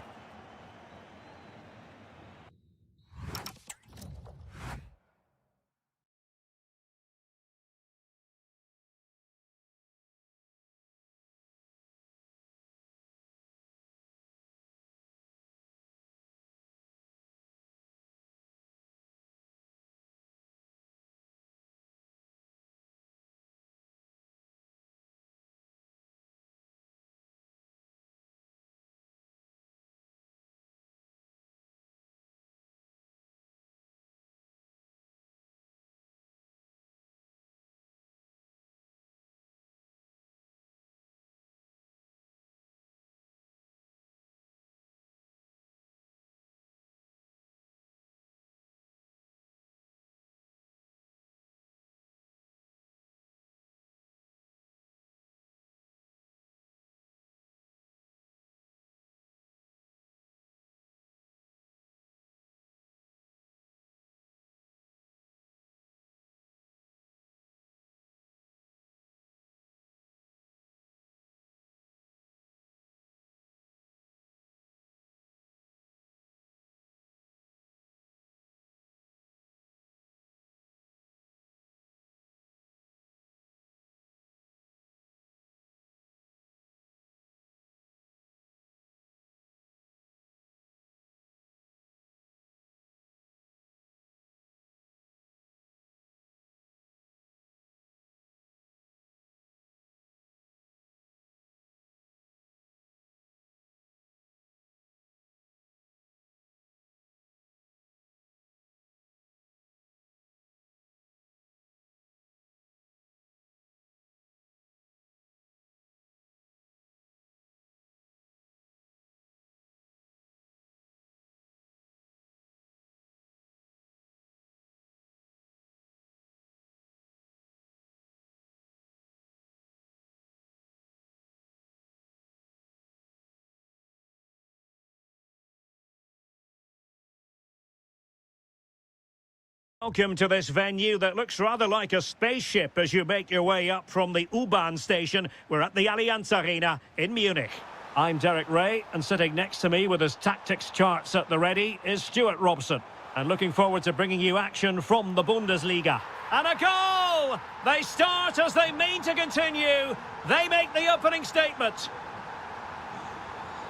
Welcome to this venue that looks rather like a spaceship as you make your way up from the U-Bahn station. We're at the Allianz Arena in Munich. I'm Derek Ray, and sitting next to me with his tactics charts at the ready is Stuart Robson. And looking forward to bringing you action from the Bundesliga. And a goal! They start as they mean to continue. They make the opening statement.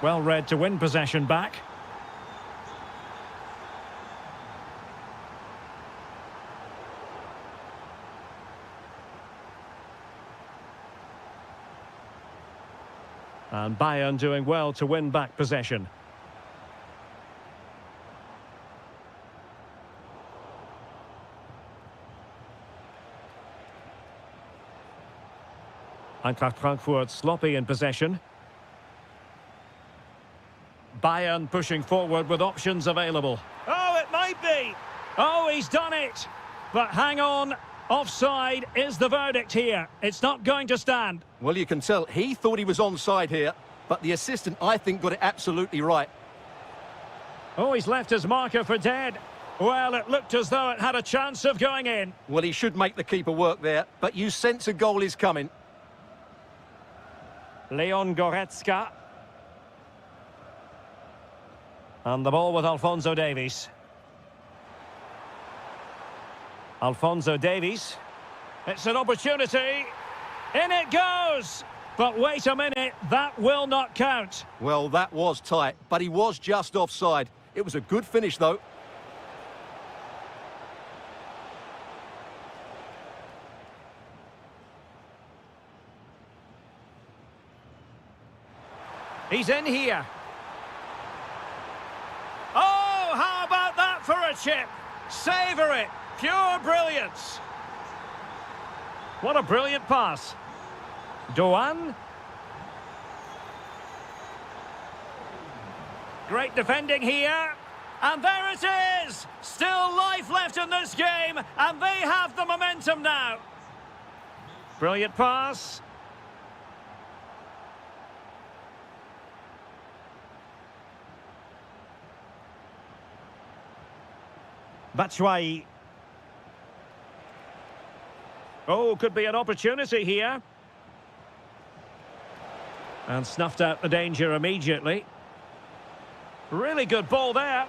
Well read to win possession back. And Bayern doing well to win back possession. Eintracht Frankfurt sloppy in possession. Bayern pushing forward with options available. Oh, it might be! Oh, he's done it! But hang on. Offside is the verdict here. It's not going to stand. Well, you can tell he thought he was onside here, but the assistant, I think, got it absolutely right. Oh, he's left his marker for dead. Well, it looked as though it had a chance of going in. Well, he should make the keeper work there, but you sense a goal is coming. Leon Goretzka. And the ball with Alphonso Davies. Alphonso Davies. It's an opportunity. In it goes! But wait a minute, that will not count. Well, that was tight, but he was just offside. It was a good finish, though. He's in here. Oh, how about that for a chip? Savour it. Pure brilliance. What a brilliant pass. Doan. Great defending here. And there it is. Still life left in this game. And they have the momentum now. Brilliant pass. Batshuayi. Oh, could be an opportunity here. And snuffed out the danger immediately. Really good ball there.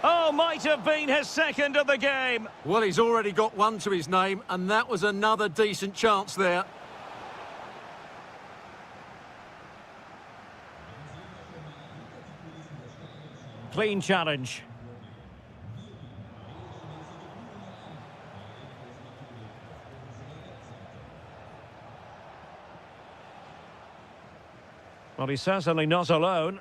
Oh, might have been his second of the game. Well, he's already got one to his name, and that was another decent chance there. Clean challenge. Well, he's certainly not alone.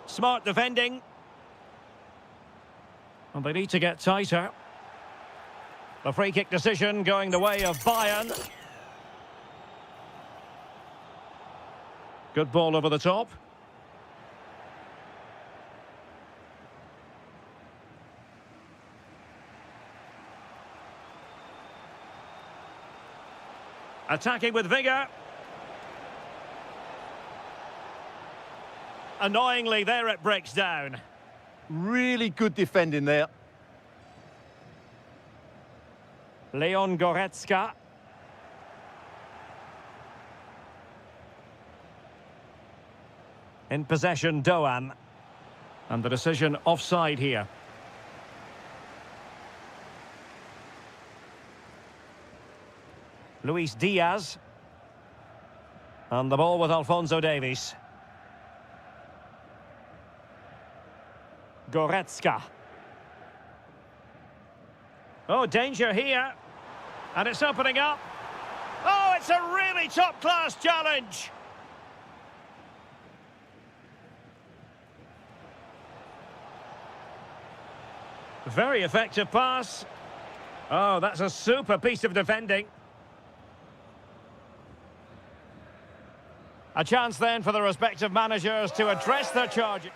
Smart defending. And they need to get tighter. The free kick decision going the way of Bayern. Good ball over the top. Attacking with vigour. Annoyingly, there it breaks down. Really good defending there. Leon Goretzka. In possession, Doan. And the decision offside here. Luis Diaz. And the ball with Alphonso Davies. Goretzka. Oh, danger here. And it's opening up. Oh, it's a really top-class challenge. Very effective pass. Oh, that's a super piece of defending. A chance then for the respective managers to address their charges.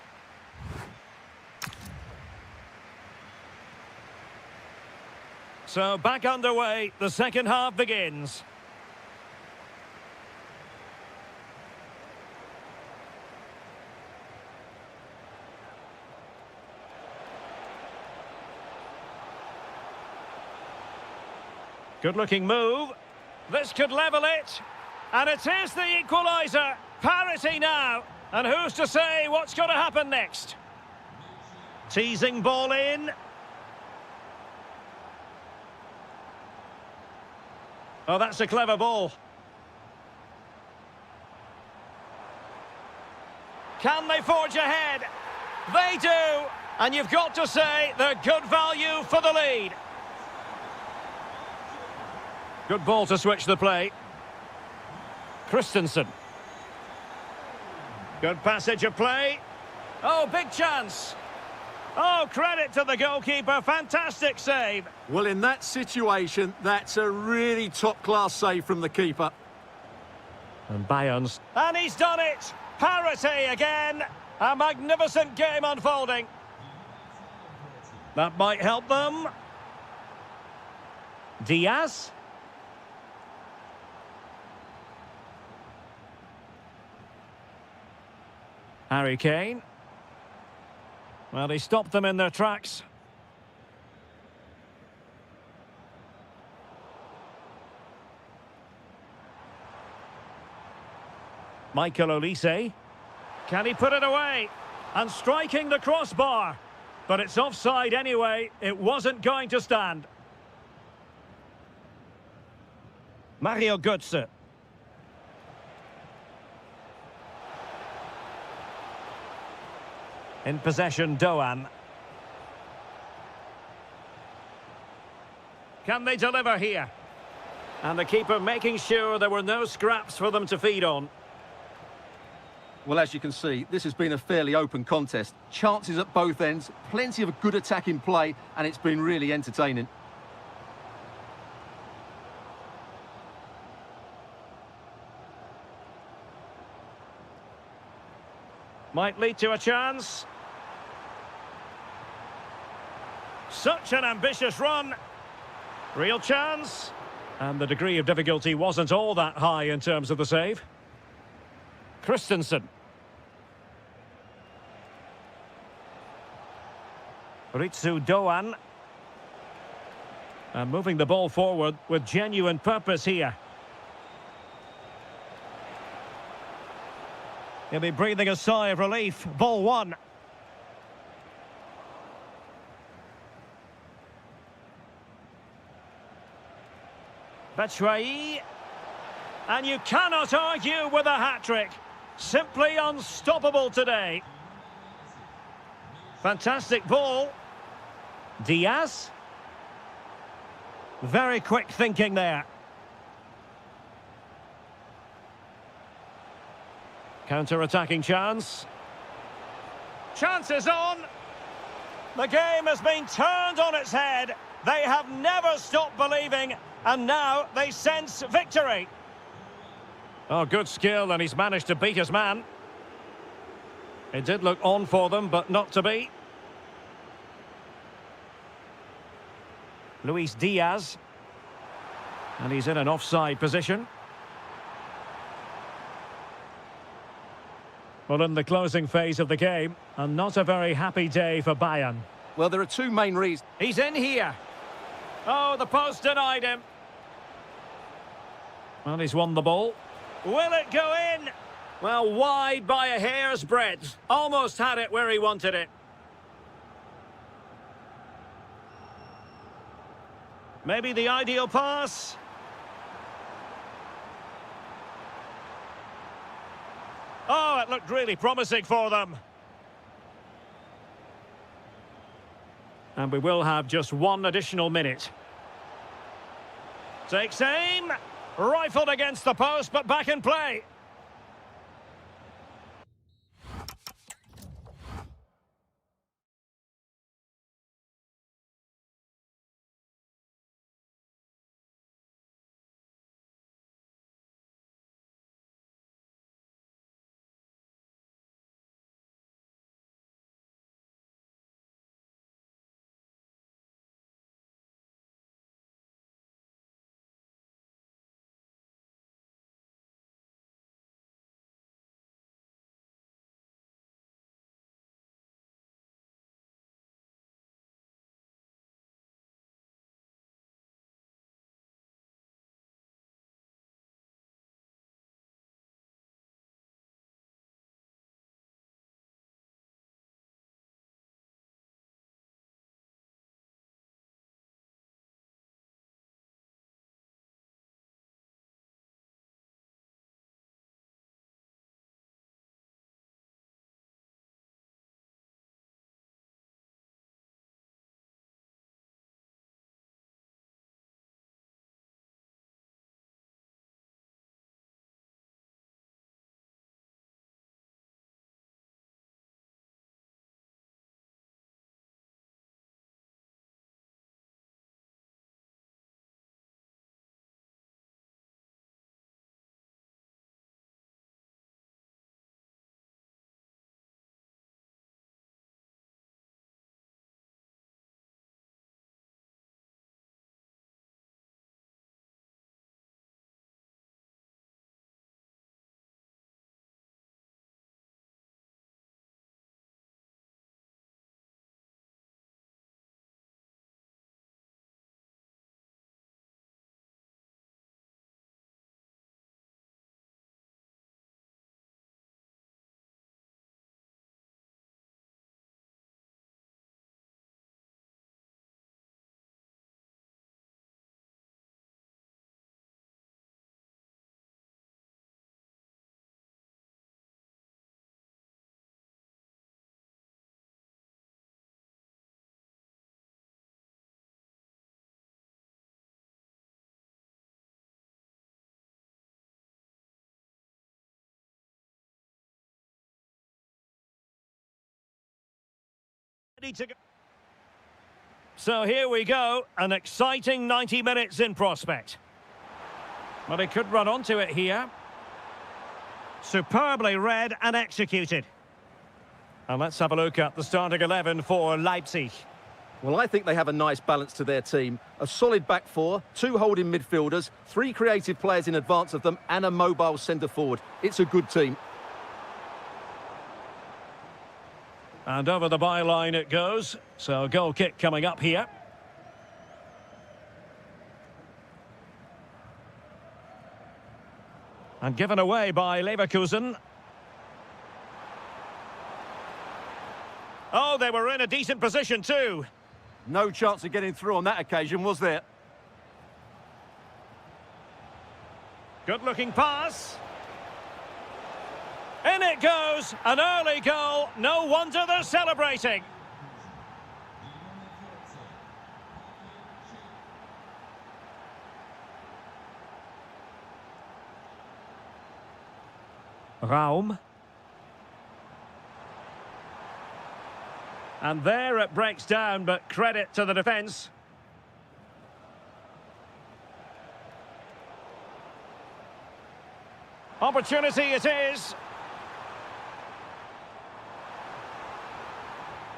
So back underway, the second half begins. Good-looking move. This could level it. And it is the equaliser. Parity now. And who's to say what's going to happen next? Teasing ball in. Oh, that's a clever ball. Can they forge ahead? They do. And you've got to say they're good value for the lead. Good ball to switch the play. Christensen. Good passage of play. Oh, big chance. Oh, credit to the goalkeeper. Fantastic save. Well, in that situation, that's a really top-class save from the keeper. And Bayern's. And he's done it. Parity again. A magnificent game unfolding. That might help them. Diaz. Harry Kane. Well, he stopped them in their tracks. Michael Olise. Can he put it away? And striking the crossbar. But it's offside anyway. It wasn't going to stand. Mario Götze. In possession, Doan. Can they deliver here? And the keeper making sure there were no scraps for them to feed on. Well, as you can see, this has been a fairly open contest. Chances at both ends, plenty of good attacking play, and it's been really entertaining. Might lead to a chance. Such an ambitious run. Real chance. And the degree of difficulty wasn't all that high in terms of the save. Christensen. Ritsu Doan. And moving the ball forward with genuine purpose here. He'll be breathing a sigh of relief. Ball one. Batshuayi. And you cannot argue with a hat-trick. Simply unstoppable today. Fantastic ball. Diaz. Very quick thinking there. Counter-attacking chance. Chance is on. The game has been turned on its head. They have never stopped believing, and now they sense victory. Oh, good skill, and he's managed to beat his man. It did look on for them, but not to be. Luis Diaz. And he's in an offside position. Well, in the closing phase of the game, and not a very happy day for Bayern. Well, there are two main reasons. He's in here. Oh, the post denied him. Well, he's won the ball. Will it go in? Well, wide by a hair's breadth. Almost had it where he wanted it. Maybe the ideal pass. Oh, it looked really promising for them. And we will have just one additional minute. Takes aim. Rifled against the post, but back in play. Need to go. So here we go, an exciting 90 minutes in prospect. Well, he could run onto it here. Superbly read and executed. And let's have a look at the starting 11 for Leipzig. Well, I think they have a nice balance to their team. A solid back four, two holding midfielders, three creative players in advance of them, and a mobile centre-forward. It's a good team. And over the byline it goes. So goal kick coming up here. And given away by Leverkusen. Oh, they were in a decent position too. No chance of getting through on that occasion, was there? Good-looking pass. In it goes, an early goal. No wonder they're celebrating. Raum. And there it breaks down, but credit to the defence. Opportunity it is.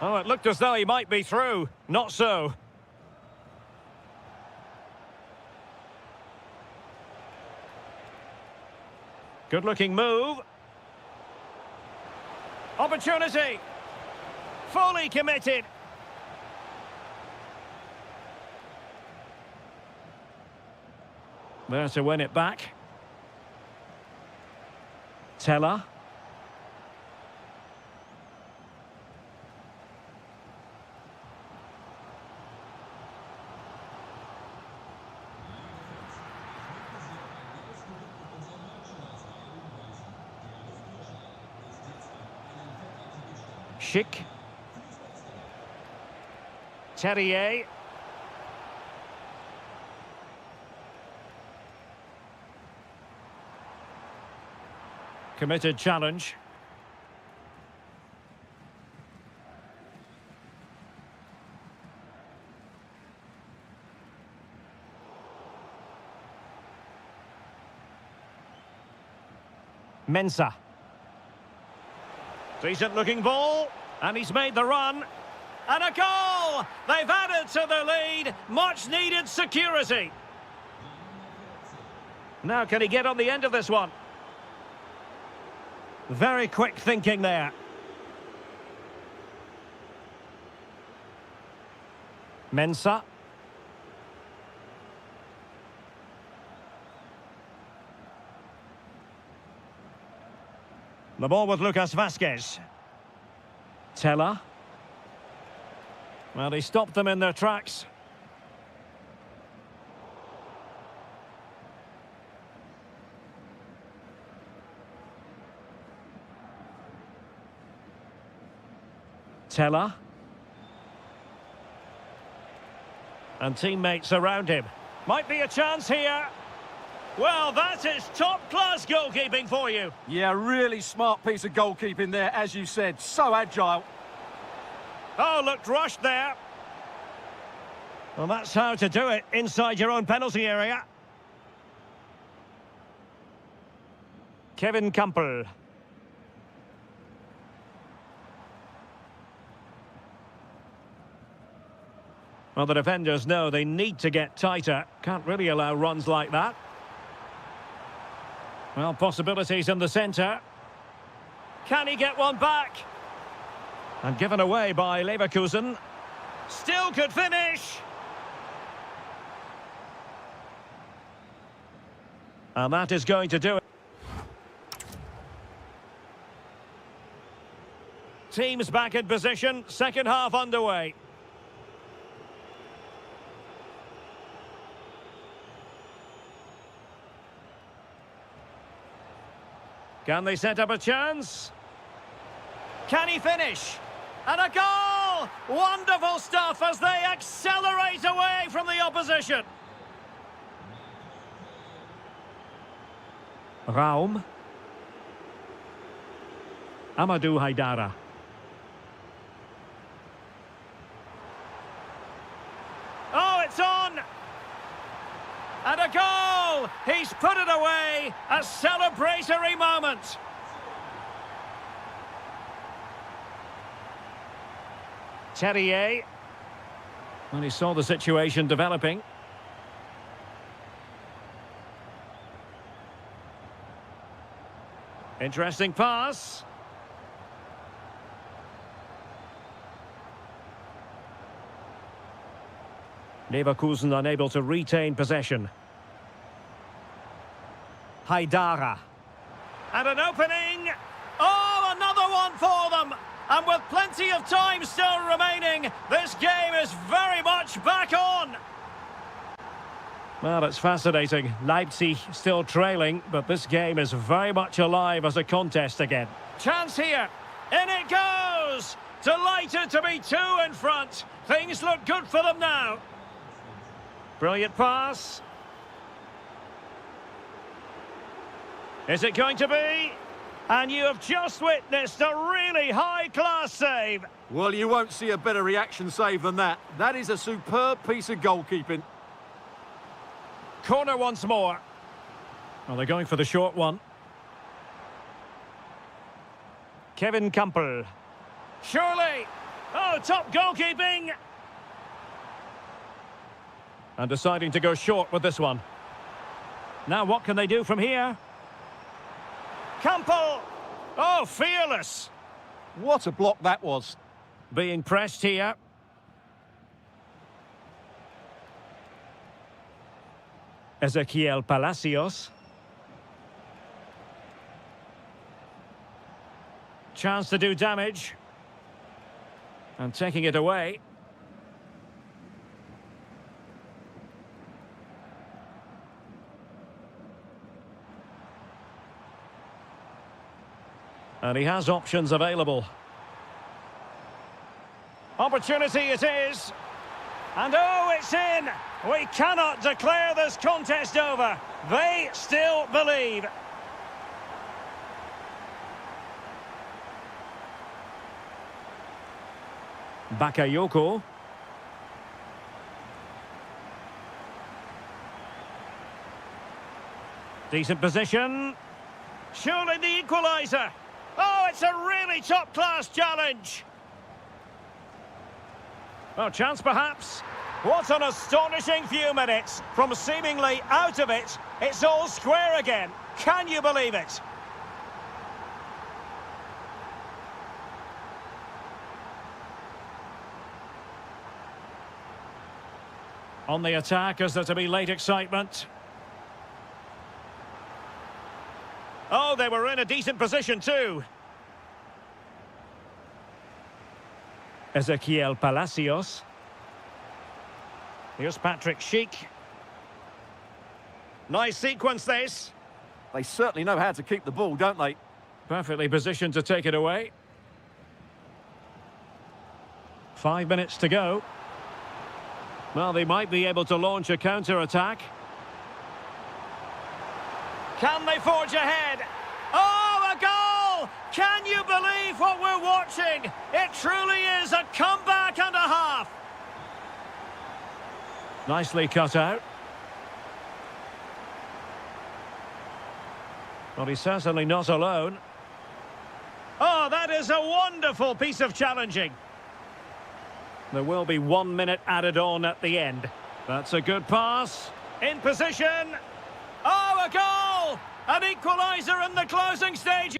Oh, it looked as though he might be through. Not so. Good-looking move. Opportunity. Fully committed. There to win it back. Teller. Schick. Terrier. Committed challenge. Mensah. Decent looking ball. And he's made the run. And a goal! They've added to the lead. Much needed security. Now can he get on the end of this one? Very quick thinking there. Mensah. The ball with Lucas Vazquez. Teller. Well, he stopped them in their tracks. Teller. And teammates around him. Might be a chance here. Well, that is top-class goalkeeping for you. Yeah, really smart piece of goalkeeping there, as you said. So agile. Oh, looked rushed there. Well, that's how to do it inside your own penalty area. Kevin Campbell. Well, the defenders know they need to get tighter. Can't really allow runs like that. Well, possibilities in the centre. Can he get one back? And given away by Leverkusen. Still could finish. And that is going to do it. Teams back in position. Second half underway. Can they set up a chance? Can he finish? And a goal! Wonderful stuff as they accelerate away from the opposition. Raum. Amadou Haidara. And a goal! He's put it away! A celebratory moment! Terrier. When he saw the situation developing. Interesting pass. Leverkusen unable to retain possession. Haidara. And an opening. Oh, another one for them. And with plenty of time still remaining, this game is very much back on. Well, it's fascinating. Leipzig still trailing, but this game is very much alive as a contest again. Chance here. In it goes. Delighted to be two in front. Things look good for them now. Brilliant pass. Is it going to be? And you have just witnessed a really high-class save. Well, you won't see a better reaction save than that. That is a superb piece of goalkeeping. Corner once more. Well, they're going for the short one. Kevin Campbell. Surely. Oh, top goalkeeping. And deciding to go short with this one. Now what can they do from here? Campbell. Oh, fearless. What a block that was. Being pressed here. Ezequiel Palacios. Chance to do damage. And taking it away. And he has options available. Opportunity it is. And oh, it's in! We cannot declare this contest over. They still believe. Bakayoko. Decent position. Surely the equaliser. Oh, it's a really top-class challenge. Well, chance perhaps. What an astonishing few minutes. From seemingly out of it, it's all square again. Can you believe it? On the attack, is there to be late excitement? Oh, they were in a decent position too. Ezequiel Palacios. Here's Patrick Schick. Nice sequence this. They certainly know how to keep the ball, don't they? Perfectly positioned to take it away. 5 minutes to go. Well, they might be able to launch a counter-attack. Can they forge ahead? Oh, a goal! Can you believe what we're watching? It truly is a comeback and a half. Nicely cut out. Well, he's certainly not alone. Oh, that is a wonderful piece of challenging. There will be 1 minute added on at the end. That's a good pass. In position. Oh, a goal! An equaliser in the closing stage.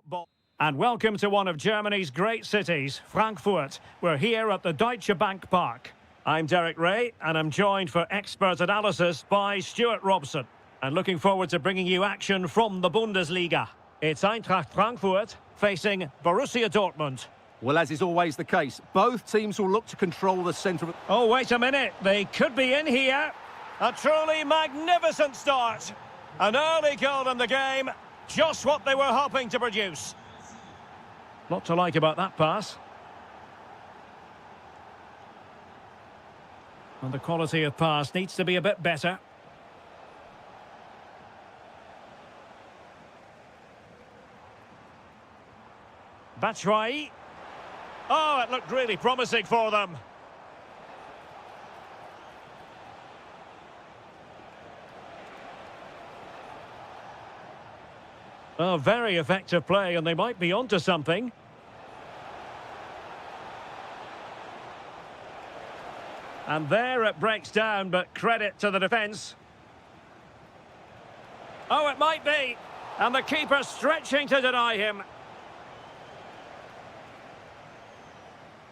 Ball. And welcome to one of Germany's great cities, Frankfurt. We're here at the Deutsche Bank Park. I'm Derek Ray, and I'm joined for expert analysis by Stuart Robson. And looking forward to bringing you action from the Bundesliga. It's Eintracht Frankfurt facing Borussia Dortmund. Well, as is always the case, both teams will look to control the centre. Oh, wait a minute. They could be in here. A truly magnificent start. An early goal in the game. Just what they were hoping to produce. Lot to like about that pass. And the quality of pass needs to be a bit better. Batshuayi. Oh, it looked really promising for them. Oh, very effective play, and they might be onto something. And there it breaks down, but credit to the defence. Oh, it might be. And the keeper stretching to deny him.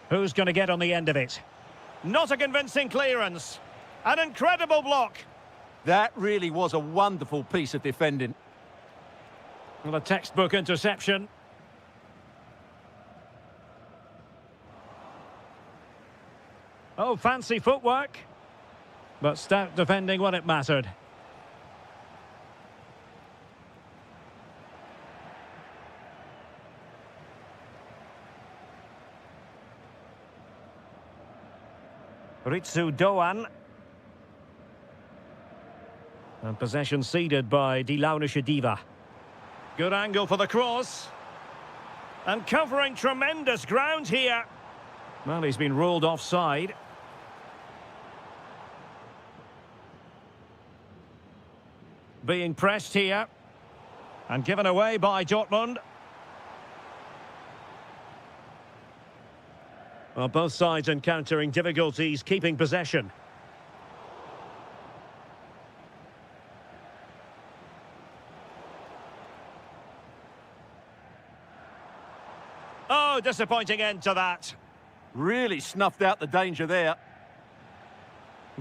Who's going to get on the end of it? Not a convincing clearance. An incredible block. That really was a wonderful piece of defending. Well, a textbook interception. Oh, fancy footwork. But stout defending when it mattered. Ritsu Doan. And possession ceded by Die Launische Diva. Good angle for the cross. And covering tremendous ground here. Well, he's been ruled offside. Being pressed here. And given away by Dortmund. Well, both sides encountering difficulties keeping possession. Oh, disappointing end to that. Really snuffed out the danger there.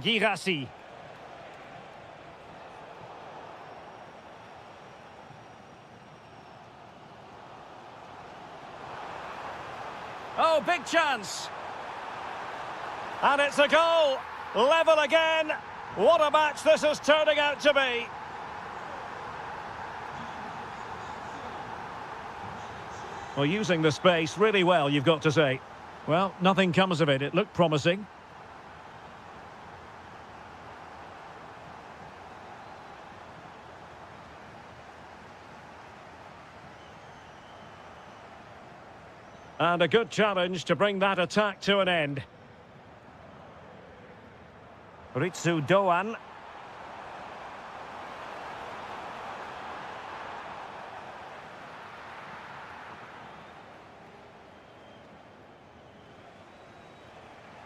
Girassi. Oh, big chance. And it's a goal. Level again. What a match this is turning out to be. Well, using the space really well, you've got to say. Well, nothing comes of it. It looked promising. And a good challenge to bring that attack to an end. Ritsu Doan.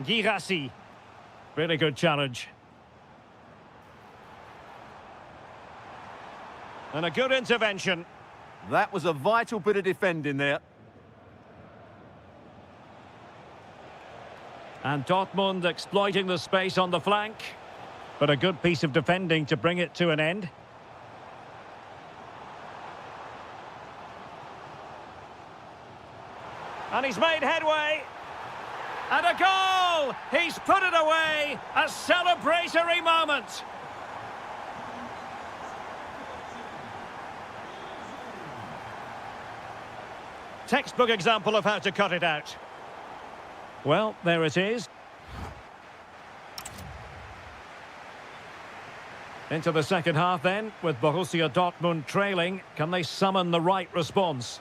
Girassi. Really good challenge. And a good intervention. That was a vital bit of defending there. And Dortmund exploiting the space on the flank. But a good piece of defending to bring it to an end. And he's made headway. And a goal! He's put it away! A celebratory moment! Textbook example of how to cut it out. Well, there it is. Into the second half then, with Borussia Dortmund trailing. Can they summon the right response?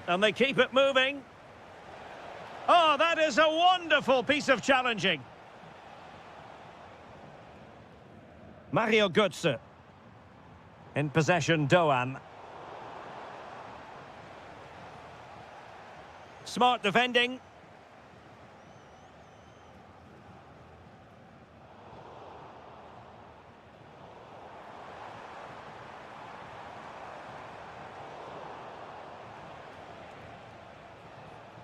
And they keep it moving. Oh, that is a wonderful piece of challenging. Mario Götze. In possession, Doan. Smart defending.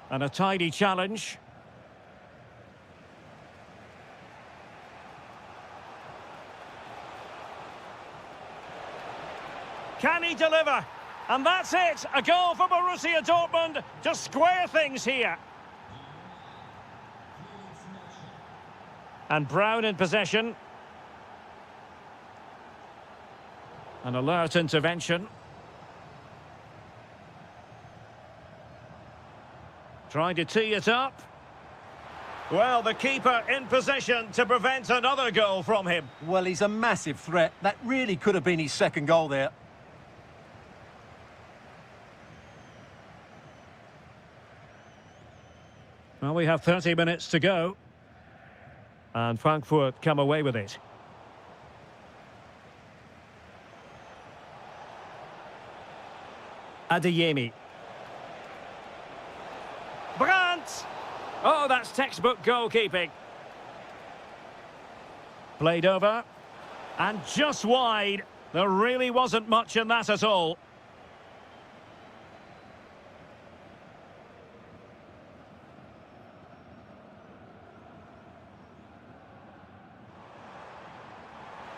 And a tidy challenge. Can he deliver? And that's it. A goal for Borussia Dortmund to square things here. And Brown in possession. An alert intervention. Trying to tee it up. Well, the keeper in position to prevent another goal from him. Well, he's a massive threat. That really could have been his second goal there. Well, we have 30 minutes to go. And Frankfurt come away with it. Adeyemi. Brandt! Oh, that's textbook goalkeeping. Played over. And just wide. There really wasn't much in that at all.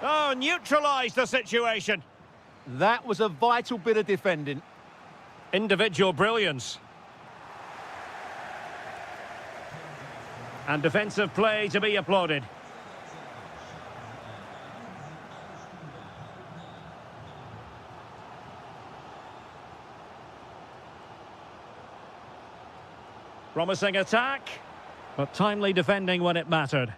Oh, neutralised the situation. That was a vital bit of defending. Individual brilliance. And defensive play to be applauded. Promising attack, but timely defending when it mattered.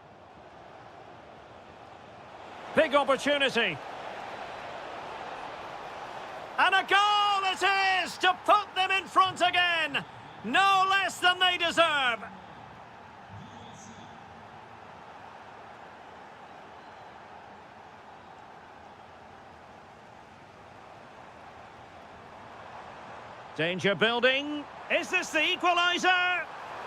Big opportunity. And a goal it is to put them in front again. No less than they deserve. Danger building. Is this the equaliser?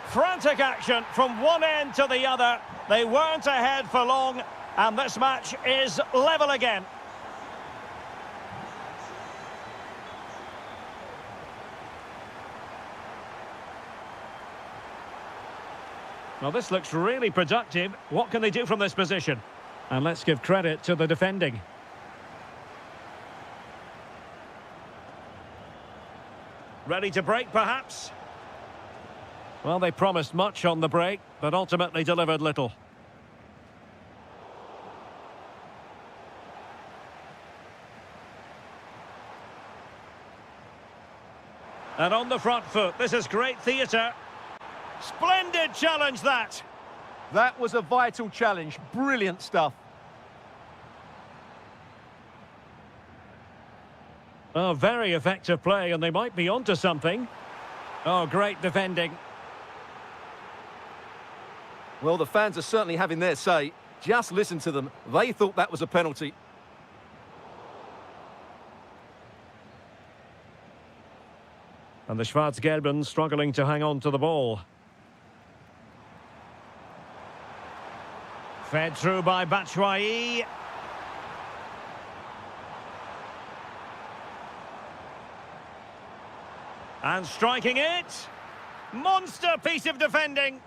Frantic action from one end to the other. They weren't ahead for long, and this match is level again. Well, this looks really productive. What can they do from this position? And let's give credit to the defending. Ready to break, perhaps? Well, they promised much on the break, but ultimately delivered little. And on the front foot, this is great theatre. Splendid challenge, that. That was a vital challenge. Brilliant stuff. Oh, very effective play, and they might be onto something. Oh, great defending. Well, the fans are certainly having their say. Just listen to them. They thought that was a penalty. And the Schwarz-Gelben struggling to hang on to the ball. Fed through by Batshuayi. And striking it. Monster piece of defending.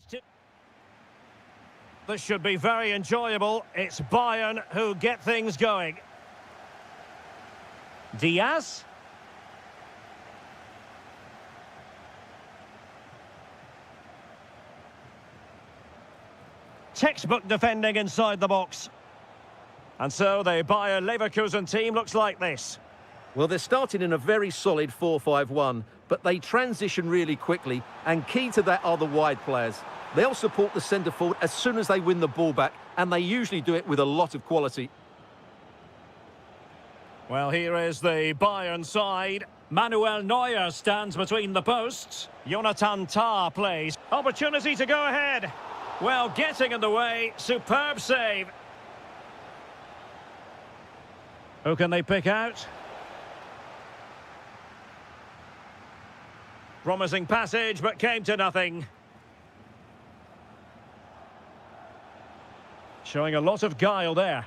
to... This should be very enjoyable. It's Bayern who get things going. Diaz. Textbook defending inside the box. And so the Bayer Leverkusen team looks like this. Well, they're starting in a very solid 4-5-1, but they transition really quickly, and key to that are the wide players. They'll support the centre forward as soon as they win the ball back, and they usually do it with a lot of quality. Well, here is the Bayern side. Manuel Neuer stands between the posts. Jonathan Tah plays. Opportunity to go ahead. Well, getting in the way. Superb save. Who can they pick out? Promising passage, but came to nothing. Showing a lot of guile there.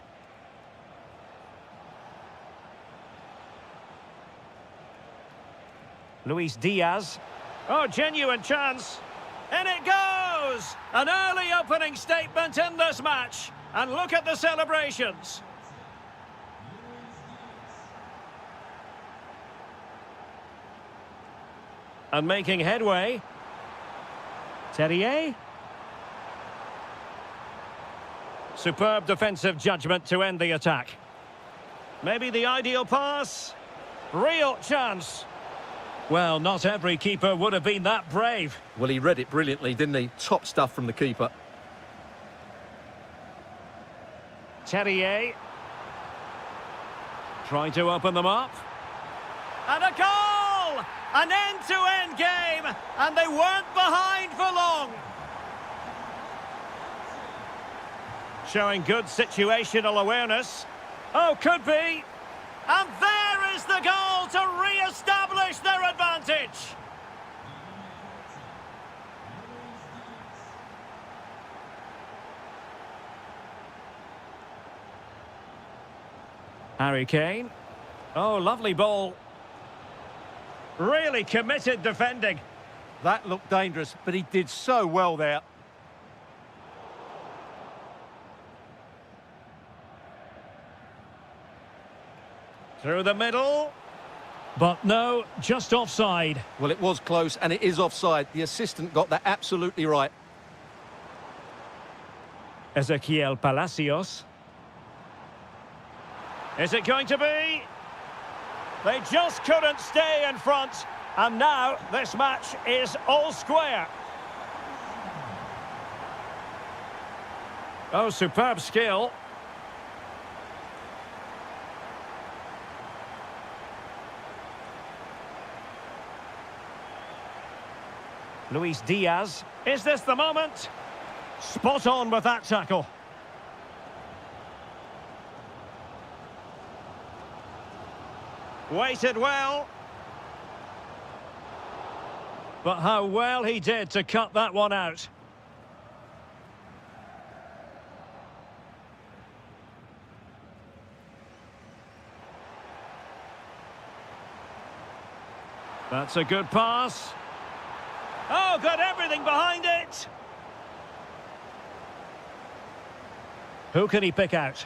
Luis Diaz. Oh, genuine chance. In it goes! An early opening statement in this match. And look at the celebrations. And making headway. Terrier. Superb defensive judgment to end the attack. Maybe the ideal pass. Real chance. Well, not every keeper would have been that brave. Well, he read it brilliantly, didn't he? Top stuff from the keeper. Terrier. Trying to open them up. And a goal! An end-to-end game, and they weren't behind for long. Showing good situational awareness. Oh, could be. And there is the goal to re-establish their advantage. Harry Kane. Oh, lovely ball. Really committed defending. That looked dangerous, but he did so well there. Through the middle. But no, just offside. Well, it was close, and it is offside. The assistant got that absolutely right. Ezequiel Palacios. Is it going to be? They just couldn't stay in front. And now this match is all square. Oh, superb skill. Luis Diaz. Is this the moment? Spot on with that tackle. Waited well. But how well he did to cut that one out. That's a good pass. Oh, got everything behind it. Who can he pick out?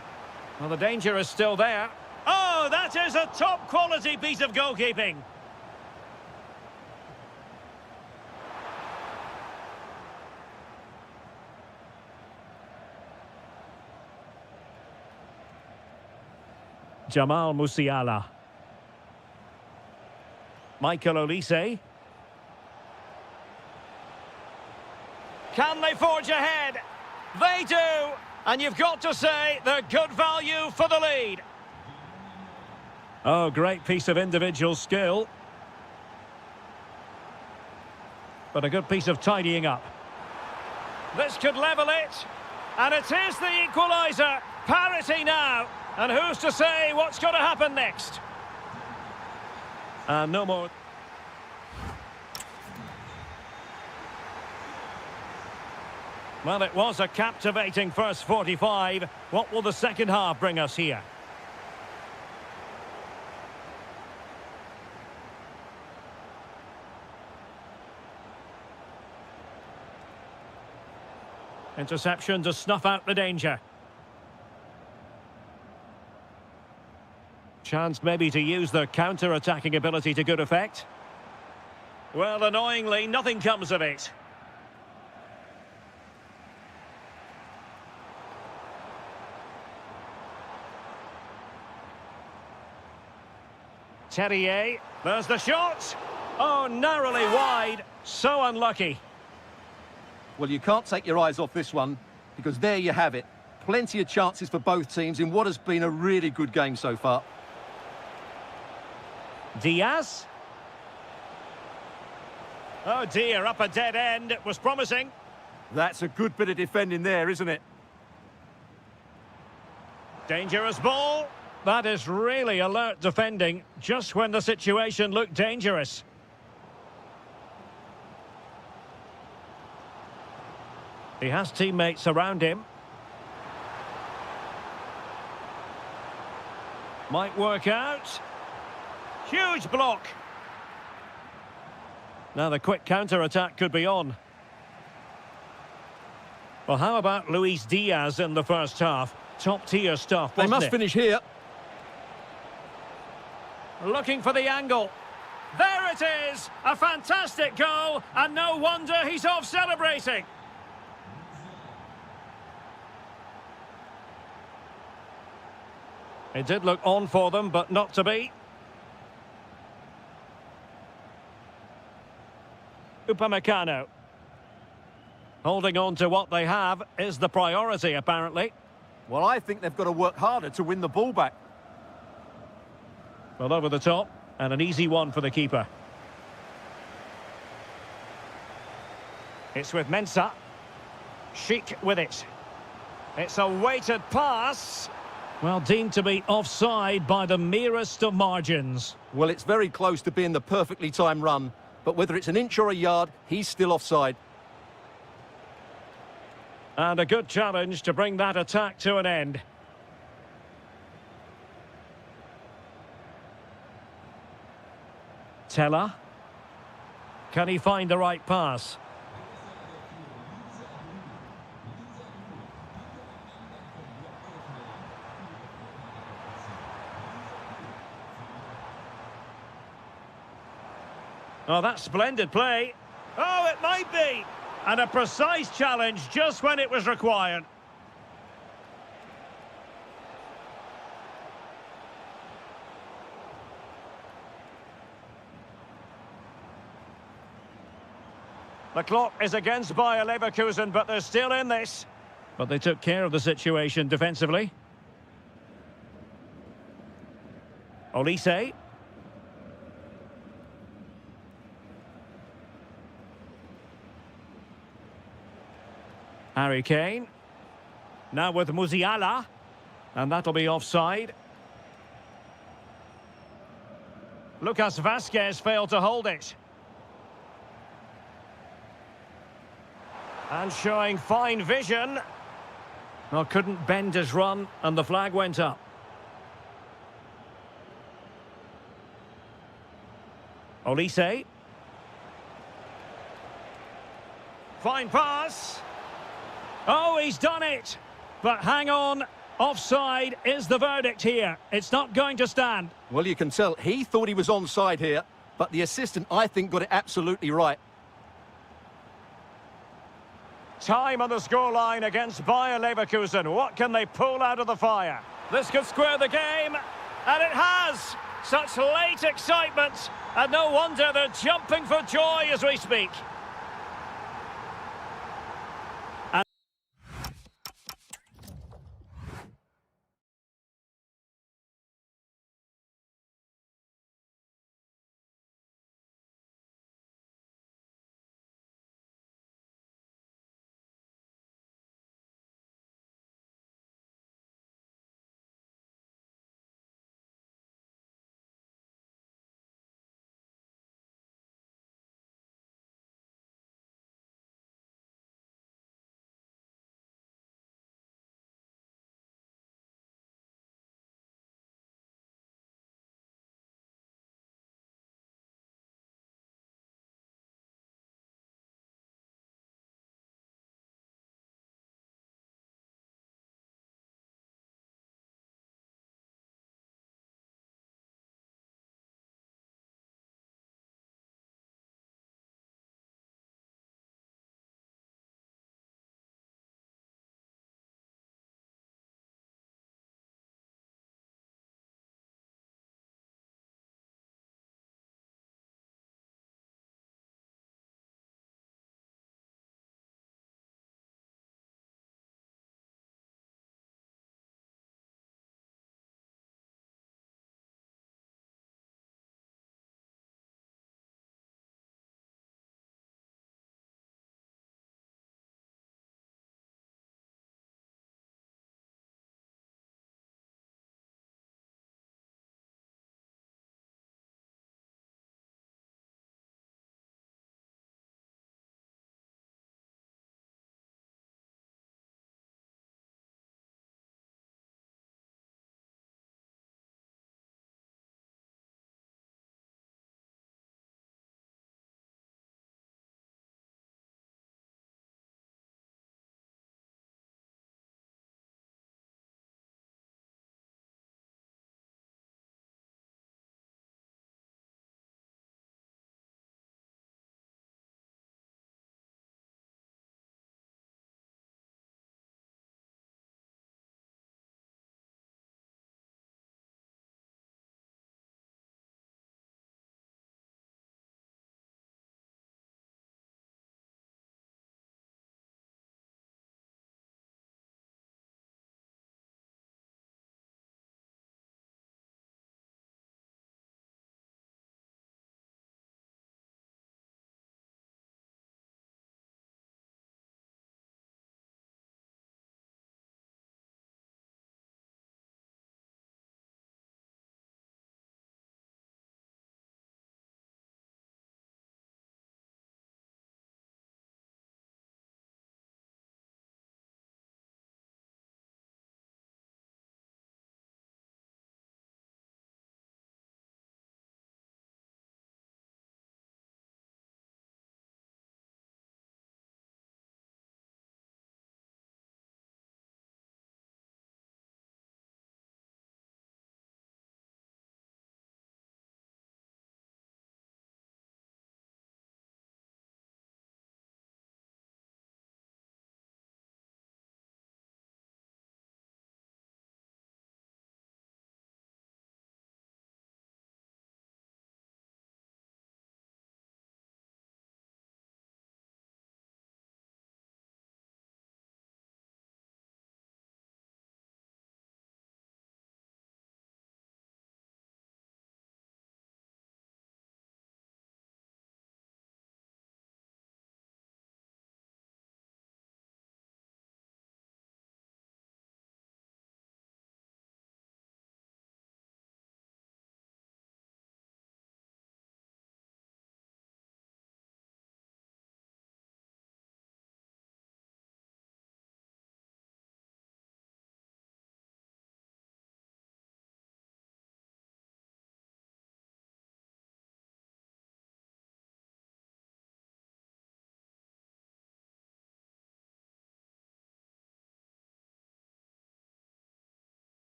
Well, the danger is still there. Oh, that is a top-quality piece of goalkeeping. Jamal Musiala. Michael Olise. Can they forge ahead? They do. And you've got to say they're good value for the lead. Oh, great piece of individual skill. But a good piece of tidying up. This could level it. And it is the equaliser. Parity now. And who's to say what's going to happen next? No more. Well, it was a captivating first 45. What will the second half bring us here? Interception to snuff out the danger. Chance maybe to use their counter-attacking ability to good effect. Well, annoyingly, nothing comes of it. Terrier, there's the shot. Oh, narrowly wide. So unlucky. Well, you can't take your eyes off this one, because there you have it. Plenty of chances for both teams in what has been a really good game so far. Diaz. Oh dear, up a dead end. It was promising. That's a good bit of defending there, isn't it? Dangerous ball. That is really alert defending, just when the situation looked dangerous. He has teammates around him. Might work out. Huge block. Now the quick counter-attack could be on. Well, how about Luis Diaz in the first half? Top-tier stuff, They wasn't must it? finish here. Looking for the angle. There it is! A fantastic goal, and no wonder he's off celebrating. It did look on for them, but not to be. Upamecano. Holding on to what they have is the priority, apparently. Well, I think they've got to work harder to win the ball back. Well, over the top, and an easy one for the keeper. It's with Mensah. Chic with it. It's a weighted pass. Well, deemed to be offside by the merest of margins. Well, it's very close to being the perfectly timed run, but whether it's an inch or a yard, he's still offside. And a good challenge to bring that attack to an end. Teller. Can he find the right pass? Oh, that's splendid play. Oh, it might be. And a precise challenge just when it was required. The clock is against Bayer Leverkusen, but they're still in this. But they took care of the situation defensively. Olise. Harry Kane. Now with Musiala. And that'll be offside. Lucas Vazquez failed to hold it. And showing fine vision. Well, couldn't bend his run, and the flag went up. Olise. Fine pass. Oh, he's done it. But hang on. Offside is the verdict here. It's not going to stand. Well, you can tell he thought he was onside here, but the assistant, I think, got it absolutely right. Time on the scoreline against Bayer Leverkusen. What can they pull out of the fire? This could square the game, and it has. Such late excitement, and no wonder they're jumping for joy as we speak.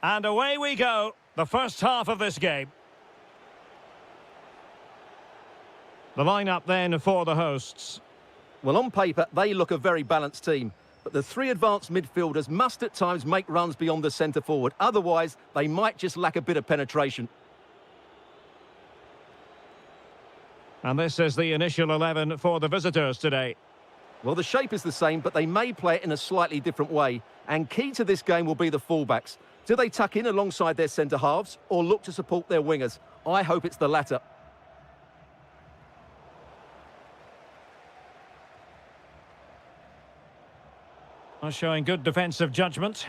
And away we go, the first half of this game. The lineup then for the hosts. Well, on paper, they look a very balanced team. But the three advanced midfielders must at times make runs beyond the centre forward. Otherwise, they might just lack a bit of penetration. And this is the initial 11 for the visitors today. Well, the shape is the same, but they may play it in a slightly different way. And key to this game will be the fullbacks. Do they tuck in alongside their centre halves or look to support their wingers? I hope it's the latter. Showing good defensive judgment.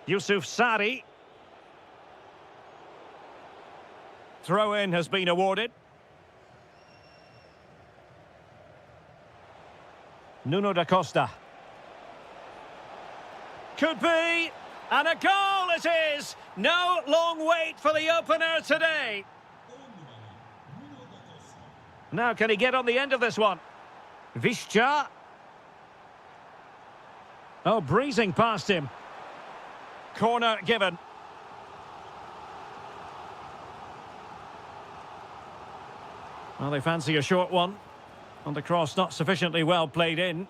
Yusuf Sari. Throw-in has been awarded. Nuno da Costa. Could be. And a goal it is. No long wait for the opener today. Now can he get on the end of this one? Vishcha. Oh, breezing past him. Corner given. Well, they fancy a short one. And the cross not sufficiently well played in.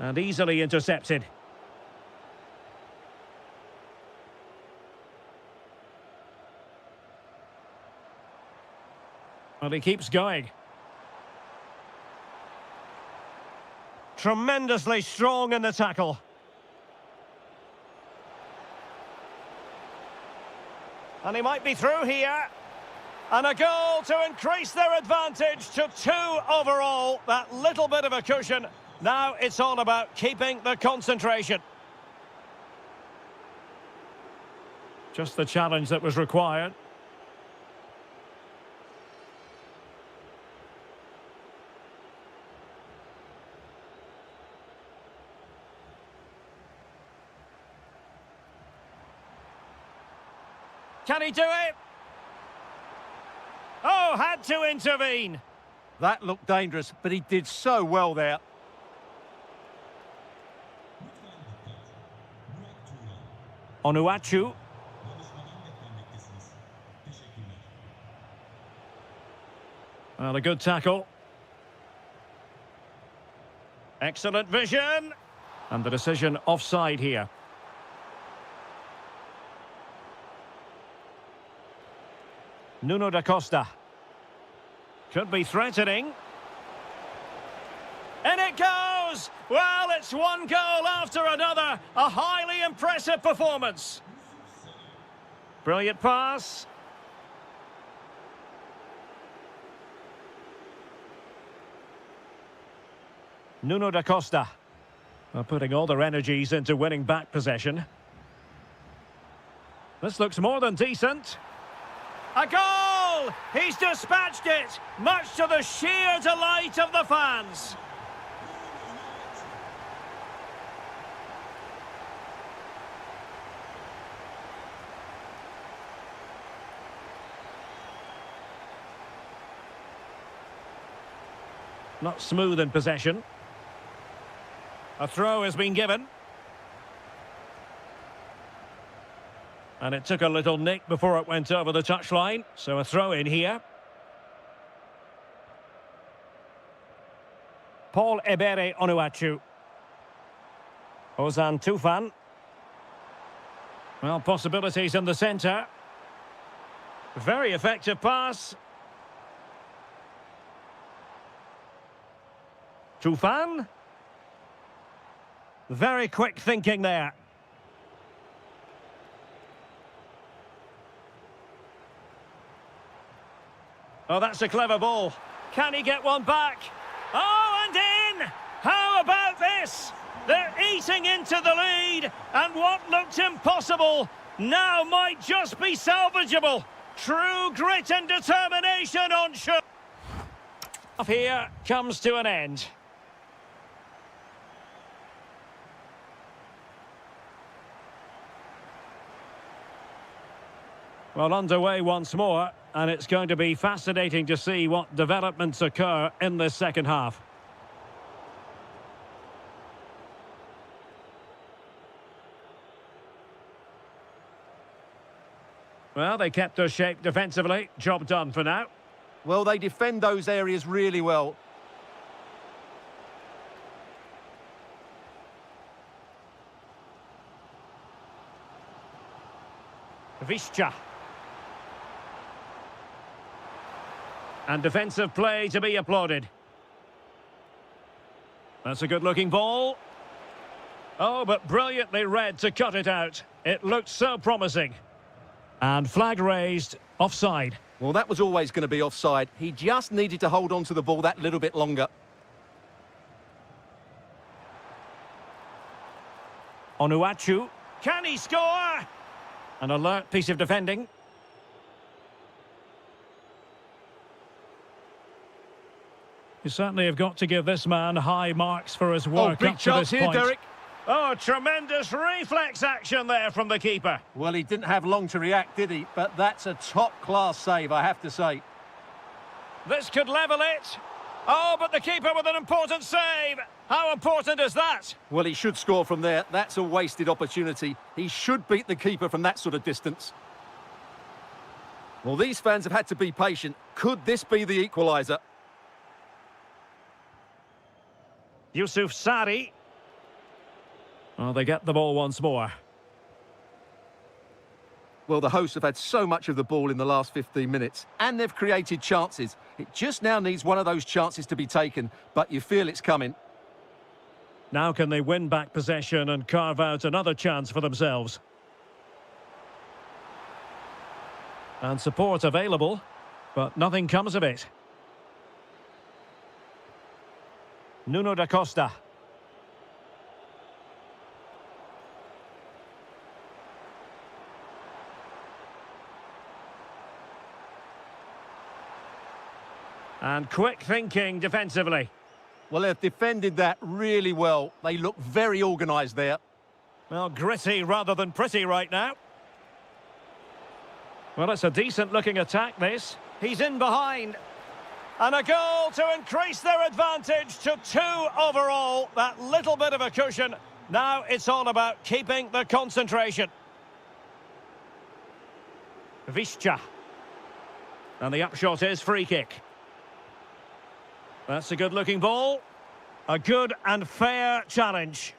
And easily intercepted. Well, he keeps going. Tremendously strong in the tackle. And he might be through here. And a goal to increase their advantage to 2 overall. That little bit of a cushion. Now it's all about keeping the concentration. Just the challenge that was required. Can he do it? Oh, had to intervene. That looked dangerous, but he did so well there. Onuachu. Well, a good tackle. Excellent vision. And the decision offside here. Nuno da Costa. Could be threatening. And it goes! Well, it's one goal after another. A highly impressive performance. Brilliant pass. Nuno da Costa. Well, putting all their energies into winning back possession. This looks more than decent. A goal! He's dispatched it, much to the sheer delight of the fans. Not smooth in possession. A throw has been given. And it took a little nick before it went over the touchline. So a throw in here. Paul Ebere Onuachu. Ozan Tufan. Well, possibilities in the centre. Very effective pass. Tufan. Very quick thinking there. Oh, that's a clever ball. Can he get one back? Oh, and in! How about this? They're eating into the lead, and what looked impossible now might just be salvageable. True grit and determination on show. Here comes to an end. Well, underway once more, and it's going to be fascinating to see what developments occur in this second half. Well, they kept their shape defensively. Job done for now. Well, they defend those areas really well. Bільше. And defensive play to be applauded. That's a good-looking ball. Oh, but brilliantly read to cut it out. It looked so promising. And flag raised, offside. Well, that was always going to be offside. He just needed to hold on to the ball that little bit longer. Onuachu. Can he score? An alert piece of defending. You certainly have got to give this man high marks for his work big up to chance this here, point. Derek. Oh, tremendous reflex action there from the keeper. Well, he didn't have long to react, did he? But that's a top-class save, I have to say. This could level it. Oh, but the keeper with an important save. How important is that? Well, he should score from there. That's a wasted opportunity. He should beat the keeper from that sort of distance. Well, these fans have had to be patient. Could this be the equaliser? Yusuf Sari. Oh, they get the ball once more. Well, the hosts have had so much of the ball in the last 15 minutes, and they've created chances. It just now needs one of those chances to be taken, but you feel it's coming. Now can they win back possession and carve out another chance for themselves? And support available, but nothing comes of it. Nuno da Costa. And quick thinking defensively. Well, they've defended that really well. They look very organised there. Well, gritty rather than pretty right now. Well, it's a decent-looking attack, this. He's in behind. And a goal to increase their advantage to 2 overall. That little bit of a cushion. Now it's all about keeping the concentration. Bільше. And the upshot is free kick. That's a good-looking ball. A good and fair challenge.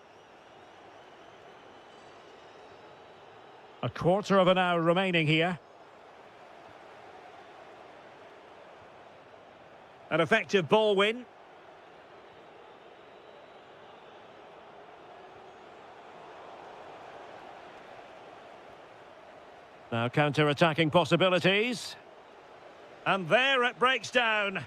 A quarter of an hour remaining here. An effective ball win. Now counter-attacking possibilities. And there it breaks down.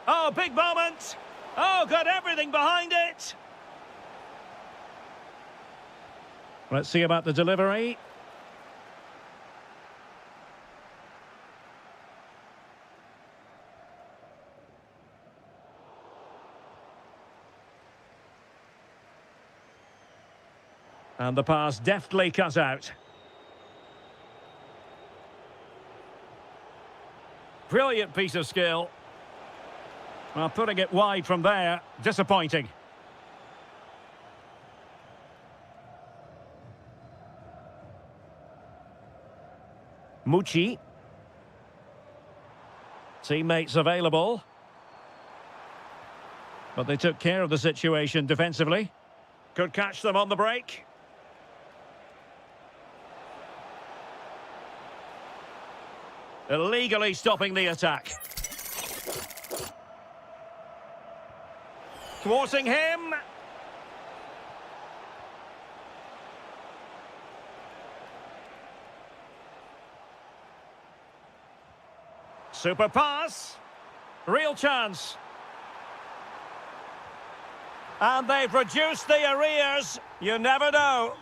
Oh, big moment. Oh, got everything behind it. Let's see about the delivery. And the pass deftly cut out. Brilliant piece of skill. Well, putting it wide from there, disappointing. Mucci. Teammates available. But they took care of the situation defensively. Could catch them on the break. Illegally stopping the attack. Thwarting him. Super pass. Real chance. And they've reduced the arrears. You never know.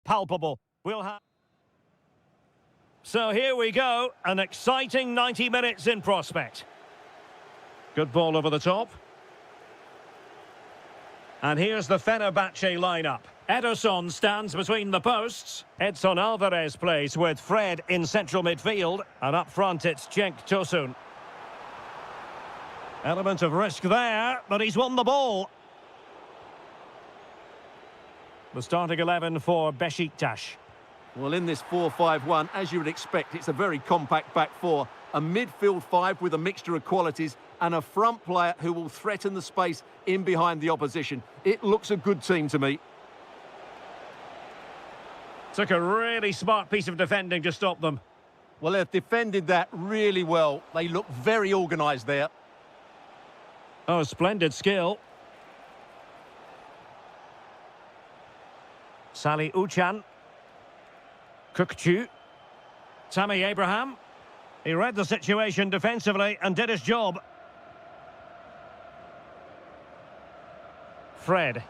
palpable. We'll have... So here we go, an exciting 90 minutes in prospect. Good ball over the top. And here's the Fenerbahce lineup. Ederson stands between the posts. Edson Alvarez plays with Fred in central midfield. And up front it's Cenk Tosun. Element of risk there, but he's won the ball. The starting 11 for Besiktas. Well, in this 4-5-1, as you would expect, it's a very compact back four. A midfield five with a mixture of qualities and a front player who will threaten the space in behind the opposition. It looks a good team to me. Took a really smart piece of defending to stop them. Well, they've defended that really well. They look very organised there. Oh, splendid skill. Salih Uçan. Kukçu. Tammy Abraham. He read the situation defensively and did his job. Fred.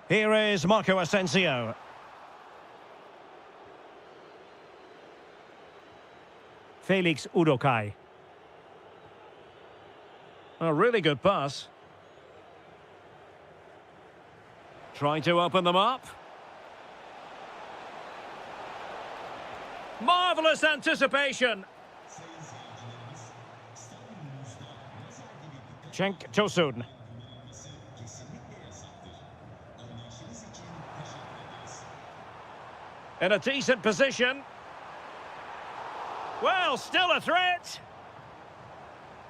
Here is Marco Asensio. Felix Udokai. A really good pass. Trying to open them up. Marvellous anticipation. Cenk Tosun. In a decent position. Well, still a threat.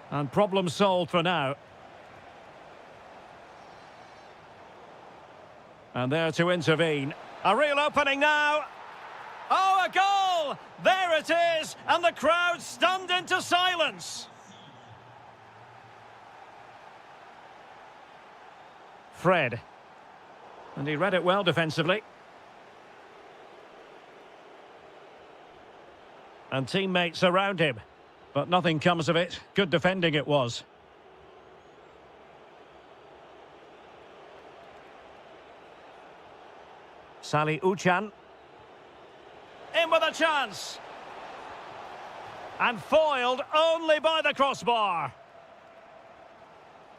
And problem solved for now. And there to intervene. A real opening now. Oh, a goal! There it is! And the crowd stunned into silence. Fred. And he read it well defensively. And teammates around him. But nothing comes of it. Good defending it was. Salih Uçan. In with a chance. And foiled only by the crossbar.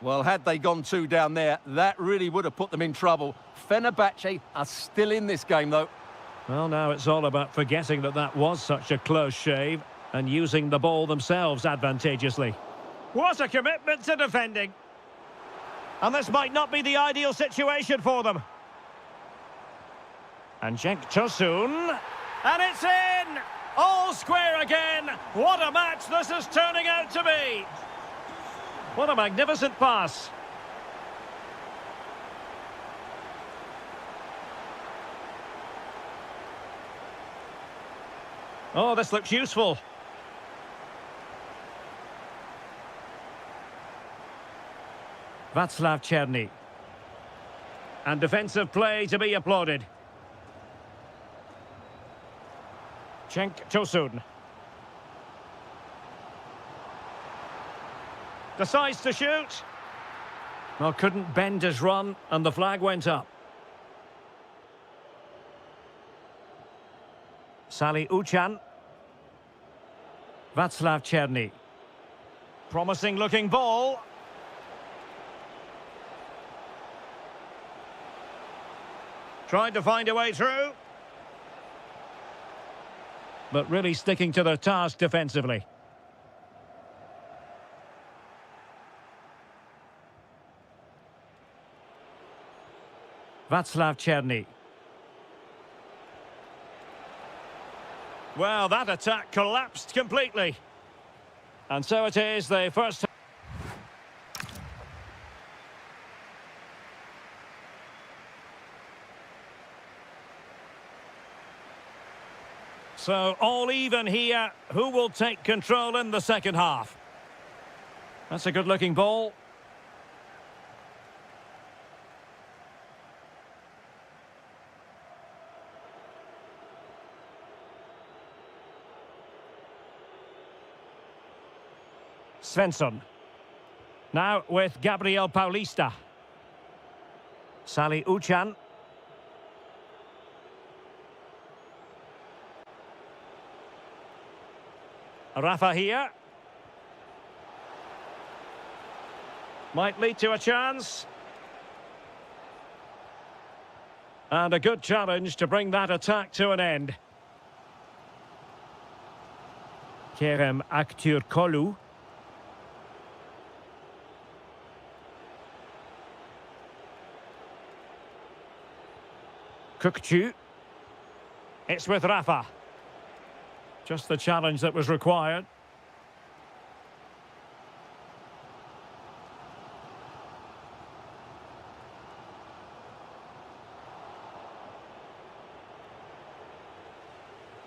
Well, had they gone two down there, that really would have put them in trouble. Fenerbahce are still in this game, though. Well, now it's all about forgetting that that was such a close shave and using the ball themselves advantageously. What a commitment to defending. And this might not be the ideal situation for them. And Cenk Tosun. And it's in! All square again. What a match this is turning out to be. What a magnificent pass. Oh, this looks useful. Václav Černý. And defensive play to be applauded. Cenk Tosun. Decides to shoot. Well, couldn't bend his run, and the flag went up. Salih Uçan. Václav Černý. Promising looking ball. Tried to find a way through. But really sticking to their task defensively. Václav Černý. Well, that attack collapsed completely. And so it is, the first... So, all even here. Who will take control in the second half? That's a good-looking ball. Svensson. Now with Gabriel Paulista. Salih Uçan. Rafa here. Might lead to a chance. And a good challenge to bring that attack to an end. Kerem Aktürkoğlu. Kukçu. It's with Rafa. Just the challenge that was required.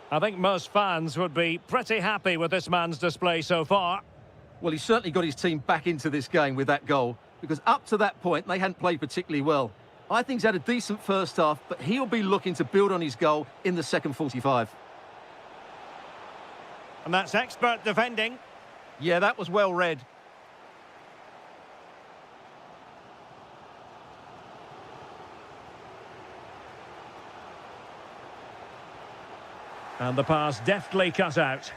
I think most fans would be pretty happy with this man's display so far. Well, he certainly got his team back into this game with that goal, because up to that point, they hadn't played particularly well. I think he's had a decent first half, but he'll be looking to build on his goal in the second 45. And that's expert defending. Yeah, that was well read. And the pass deftly cut out.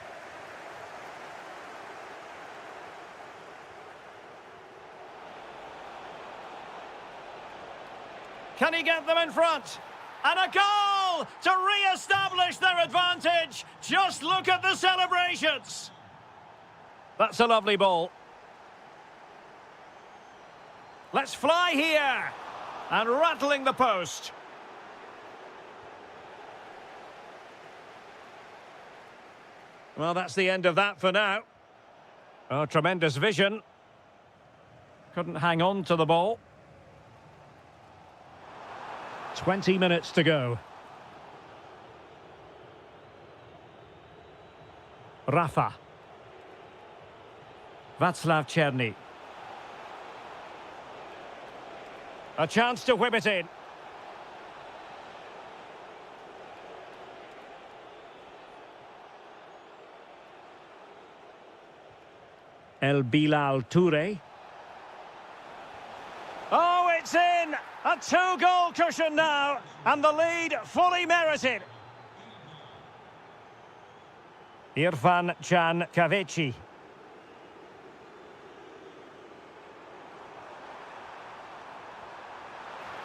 Can he get them in front? And a goal to re-establish their advantage. Just look at the celebrations. That's a lovely ball. Let's fly here. And rattling the post. Well, that's the end of that for now. Oh, tremendous vision. Couldn't hang on to the ball. 20 minutes to go. Rafa. Václav Černý. A chance to whip it in. El Bilal Touré. Oh, it's in! A two-goal cushion now, and the lead fully merited. Irfan Can Kavici.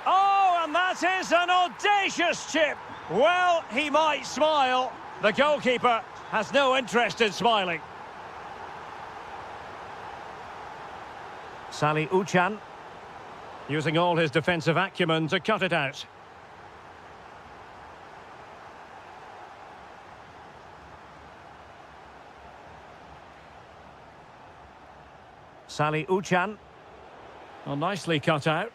Oh, and that is an audacious chip. Well, he might smile. The goalkeeper has no interest in smiling. Salih Uçan, using all his defensive acumen to cut it out. Salih Uçan. Well, nicely cut out.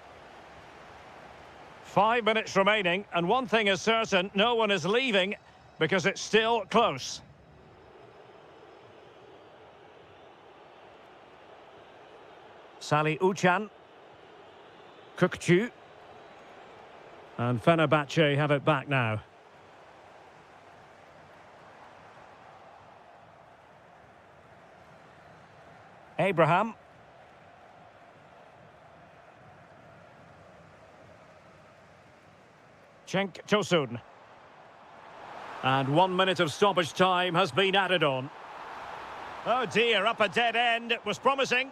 5 minutes remaining, and one thing is certain, no one is leaving because it's still close. Salih Uçan. Kukçu. And Fenerbahce have it back now. Abraham. Cenk Tosun. And 1 minute of stoppage time has been added on. Oh dear, up a dead end. It was promising.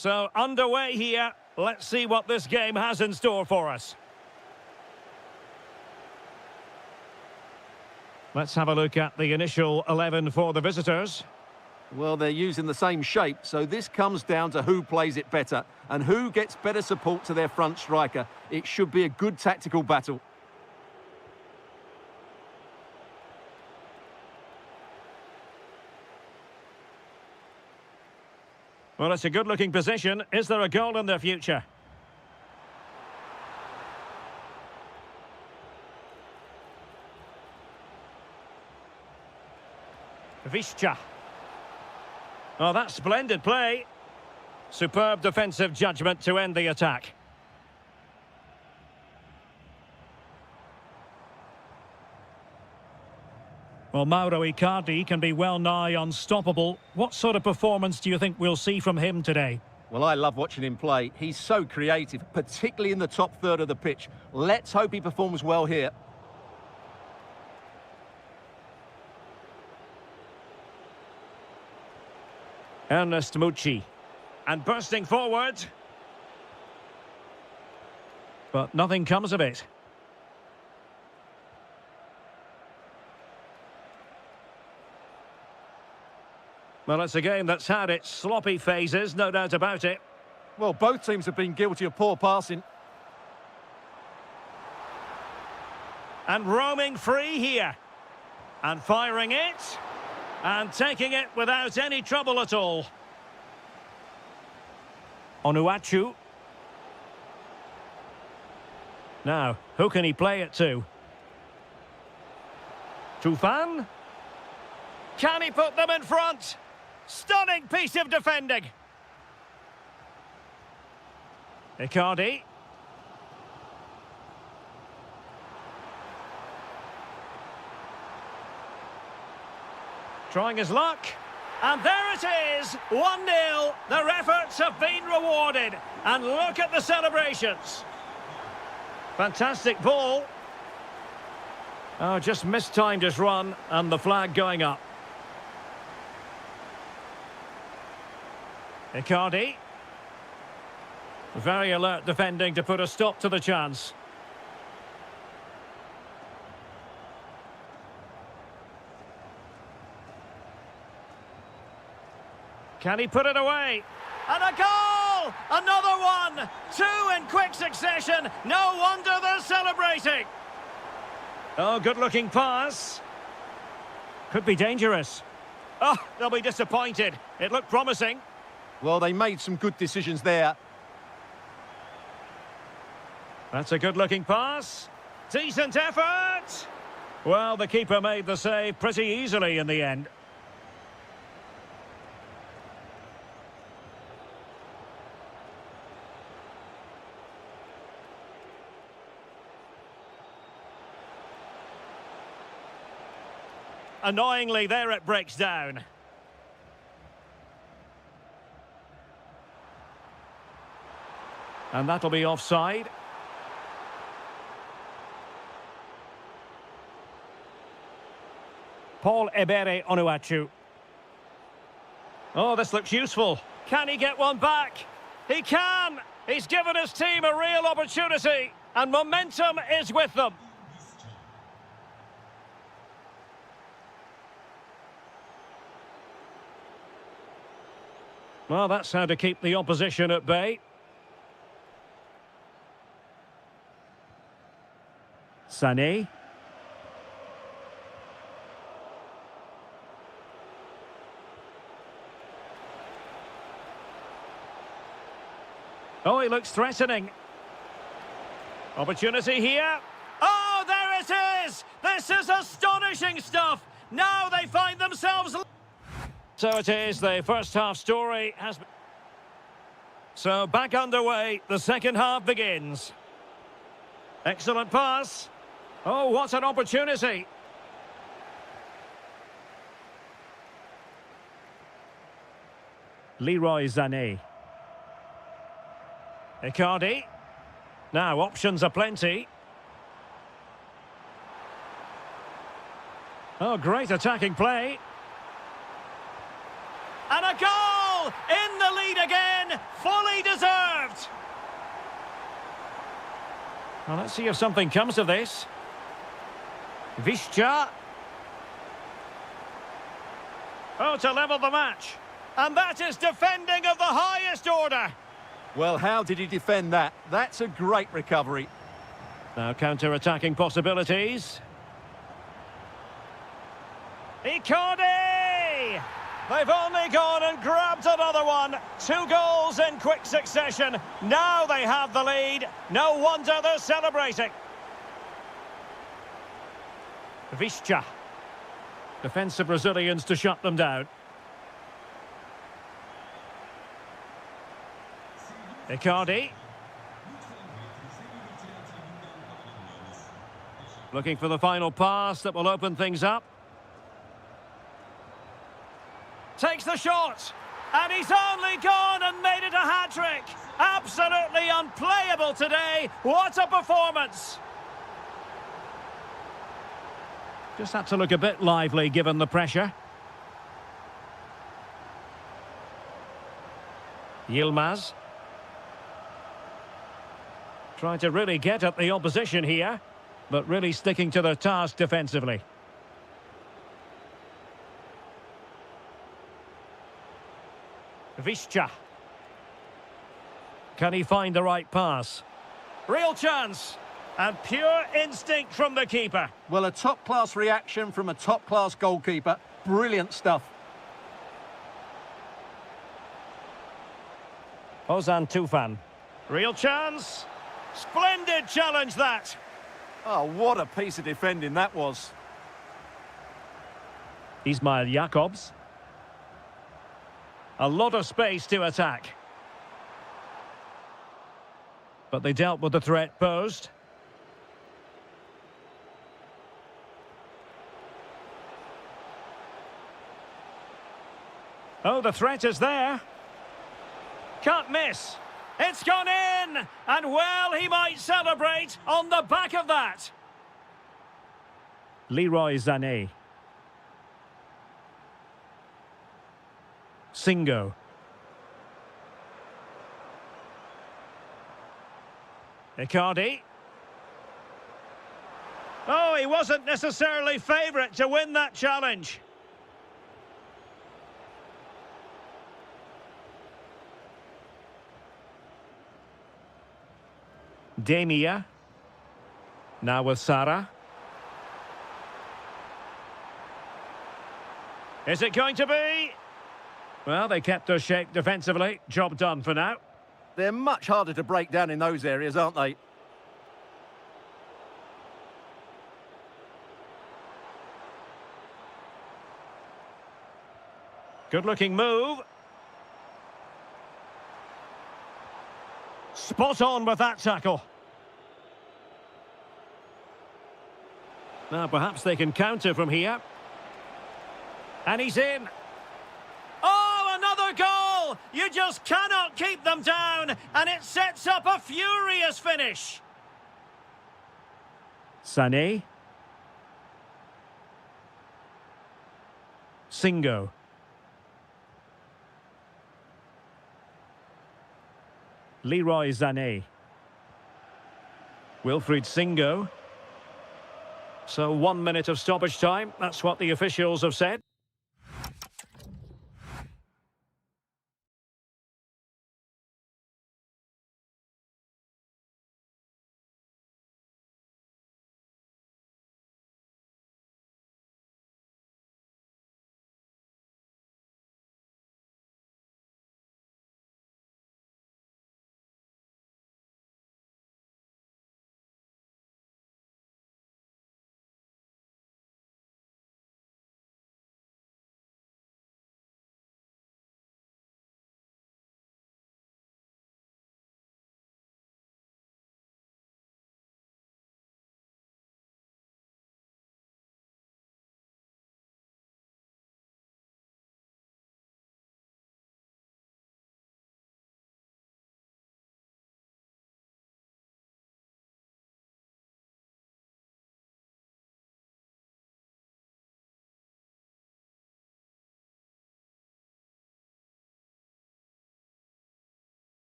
So, underway here. Let's see what this game has in store for us. Let's have a look at the initial 11 for the visitors. Well, they're using the same shape, so this comes down to who plays it better and who gets better support to their front striker. It should be a good tactical battle. Well, it's a good-looking position. Is there a goal in their future? Bільше. Oh, that's splendid play. Superb defensive judgment to end the attack. Well, Mauro Icardi can be well nigh unstoppable. What sort of performance do you think we'll see from him today? Well, I love watching him play. He's so creative, particularly in the top third of the pitch. Let's hope he performs well here. Ernest Mucci. And bursting forward. But nothing comes of it. Well, it's a game that's had its sloppy phases, no doubt about it. Well, both teams have been guilty of poor passing. And roaming free here. And firing it. And taking it without any trouble at all. Onuachu. Now, who can he play it to? Tufan? Can he put them in front? Stunning piece of defending. Icardi. Trying his luck. And there it is, 1-0. Their efforts have been rewarded. And look at the celebrations. Fantastic ball. Oh, just mistimed his run and the flag going up. Icardi. Very alert defending to put a stop to the chance. Can he put it away? And a goal! Another one! Two in quick succession. No wonder they're celebrating. Oh, good-looking pass. Could be dangerous. Oh, they'll be disappointed. It looked promising. Well, they made some good decisions there. That's a good-looking pass. Decent effort. Well, the keeper made the save pretty easily in the end. Annoyingly, there it breaks down. And that'll be offside. Paul Ebere Onuachu. Oh, this looks useful. Can he get one back? He can! He's given his team a real opportunity. And momentum is with them. Well, that's how to keep the opposition at bay. Sané. Oh, he looks threatening. Opportunity here. Oh, there it is! This is astonishing stuff! Now they find themselves... So it is, the first half story has been... So back underway, the second half begins. Excellent pass. Oh, what an opportunity. Leroy Sané. Icardi. Now, options are plenty. Oh, great attacking play. And a goal! In the lead again! win, fully deserved. Well, let's see if something comes of this. Bільше. Oh, to level the match. And that is defending of the highest order. Well, how did he defend that? That's a great recovery. Now counter-attacking possibilities. Icardi! They've only gone and grabbed another one. 2 goals in quick succession. Now they have the lead. No wonder they're celebrating. Bільше. Defensive Brazilians to shut them down. Icardi. Looking for the final pass that will open things up. Takes the shot. And he's only gone and made it a hat-trick. Absolutely unplayable today. What a performance. Just had to look a bit lively given the pressure. Yilmaz. Trying to really get at the opposition here, but really sticking to their task defensively. Bільше. Can he find the right pass? Real chance. And pure instinct from the keeper. Well, a top-class reaction from a top-class goalkeeper. Brilliant stuff. Ozan Tufan. Real chance. Splendid challenge that. Oh, what a piece of defending that was. Ismail Jakobs. A lot of space to attack. But they dealt with the threat posed. Oh, the threat is there. Can't miss. It's gone in! And well, he might celebrate on the back of that. Leroy Sané. Singo. Icardi. Oh, he wasn't necessarily favourite to win that challenge. Demia. Now with Sara. Is it going to be? Well, they kept their shape defensively. Job done for now. They're much harder to break down in those areas, aren't they? Good-looking move. Spot on with that tackle. Now, perhaps they can counter from here. And he's in. Oh, another goal! You just cannot keep them down, and it sets up a furious finish. Sané. Singo. Leroy Sané. Wilfried Singo. So 1 minute of stoppage time. That's what the officials have said.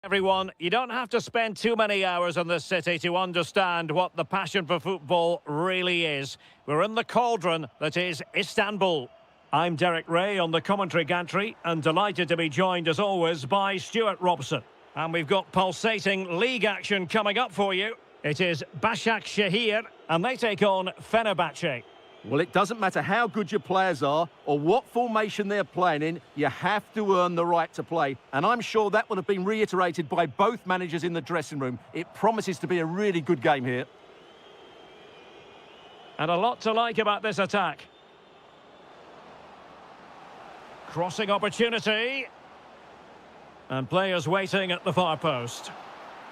Everyone, you don't have to spend too many hours in this city to understand what the passion for football really is. We're in the cauldron that is Istanbul. I'm Derek Ray on the commentary gantry and delighted to be joined as always by Stuart Robson. And we've got pulsating league action coming up for you. It is Başakşehir and they take on Fenerbahce. Well, it doesn't matter how good your players are or what formation they're playing in, you have to earn the right to play. And I'm sure that would have been reiterated by both managers in the dressing room. It promises to be a really good game here. And a lot to like about this attack. Crossing opportunity. And players waiting at the far post.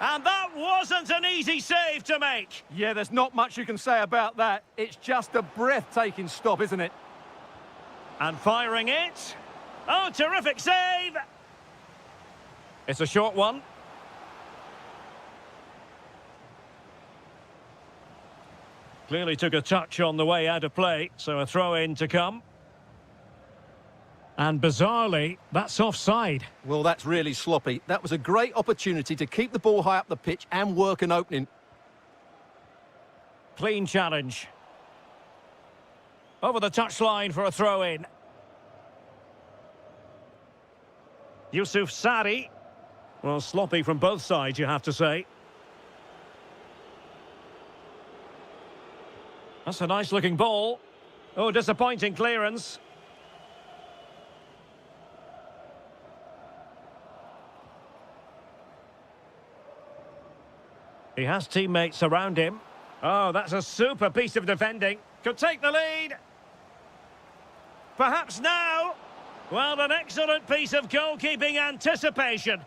And that wasn't an easy save to make. Yeah, there's not much you can say about that. It's just a breathtaking stop, isn't it? And firing it. Oh, terrific save. It's a short one. Clearly took a touch on the way out of play, so a throw-in to come. And bizarrely, that's offside. Well, that's really sloppy. That was a great opportunity to keep the ball high up the pitch and work an opening. Clean challenge. Over the touchline for a throw-in. Yusuf Sari. Well, sloppy from both sides, you have to say. That's a nice-looking ball. Oh, disappointing clearance. He has teammates around him. Oh, that's a super piece of defending. Could take the lead. Perhaps now. Well, an excellent piece of goalkeeping anticipation.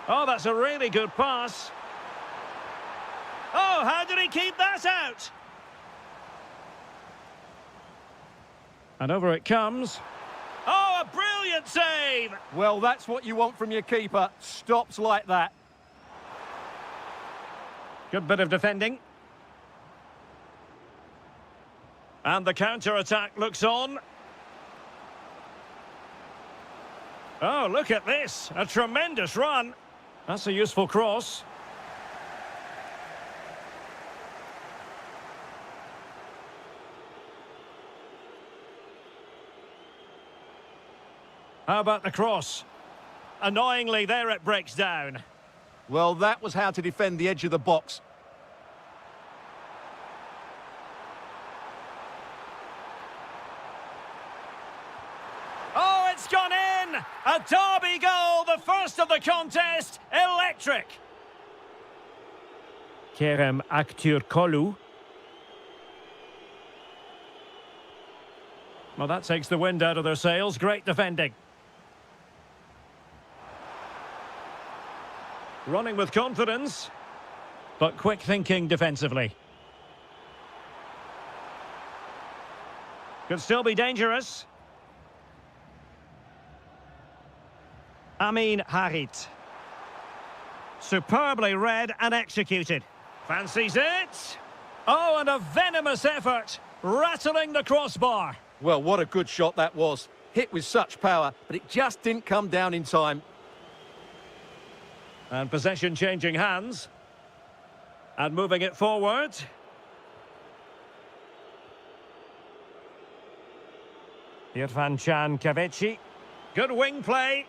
Oh, that's a really good pass. Oh, how did he keep that out? And over it comes. Oh, a brilliant save! Well, that's what you want from your keeper. Stops like that. Good bit of defending. And the counter-attack looks on. Oh, look at this. A tremendous run. That's a useful cross. How about the cross? Annoyingly, there it breaks down. Well, that was how to defend the edge of the box. Oh, it's gone in! A derby goal, the first of the contest. Electric. Kerem Aktürkoğlu. Well, that takes the wind out of their sails. Great defending. Running with confidence, but quick thinking defensively. Could still be dangerous. Amin Harit. Superbly read and executed. Fancies it. Oh, and a venomous effort. Rattling the crossbar. Well, what a good shot that was. Hit with such power, but it just didn't come down in time. And possession changing hands. And moving it forward. Irfan Can Kahveci. Good wing play.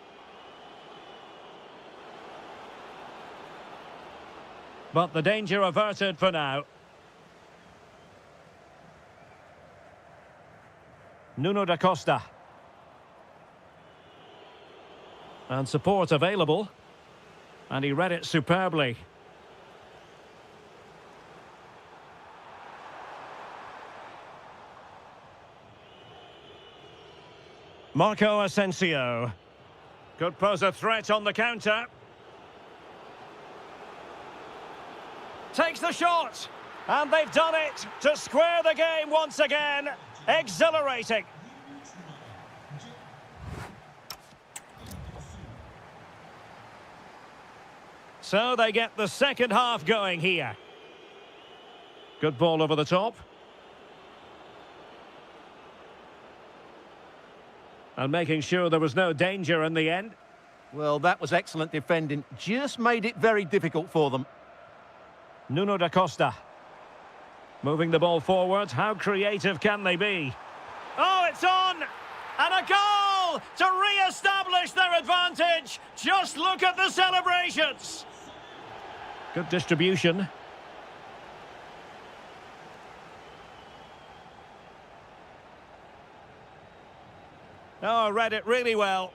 But the danger averted for now. Nuno da Costa. And support available. And he read it superbly. Marco Asensio. Could pose a threat on the counter. Takes the shot. And they've done it to square the game once again. Exhilarating. So they get the second half going here. Good ball over the top. And making sure there was no danger in the end. Well, that was excellent defending. Just made it very difficult for them. Nuno da Costa. Moving the ball forward. How creative can they be? Oh, it's on! And a goal to re-establish their advantage. Just look at the celebrations. Good distribution. Oh, read it really well.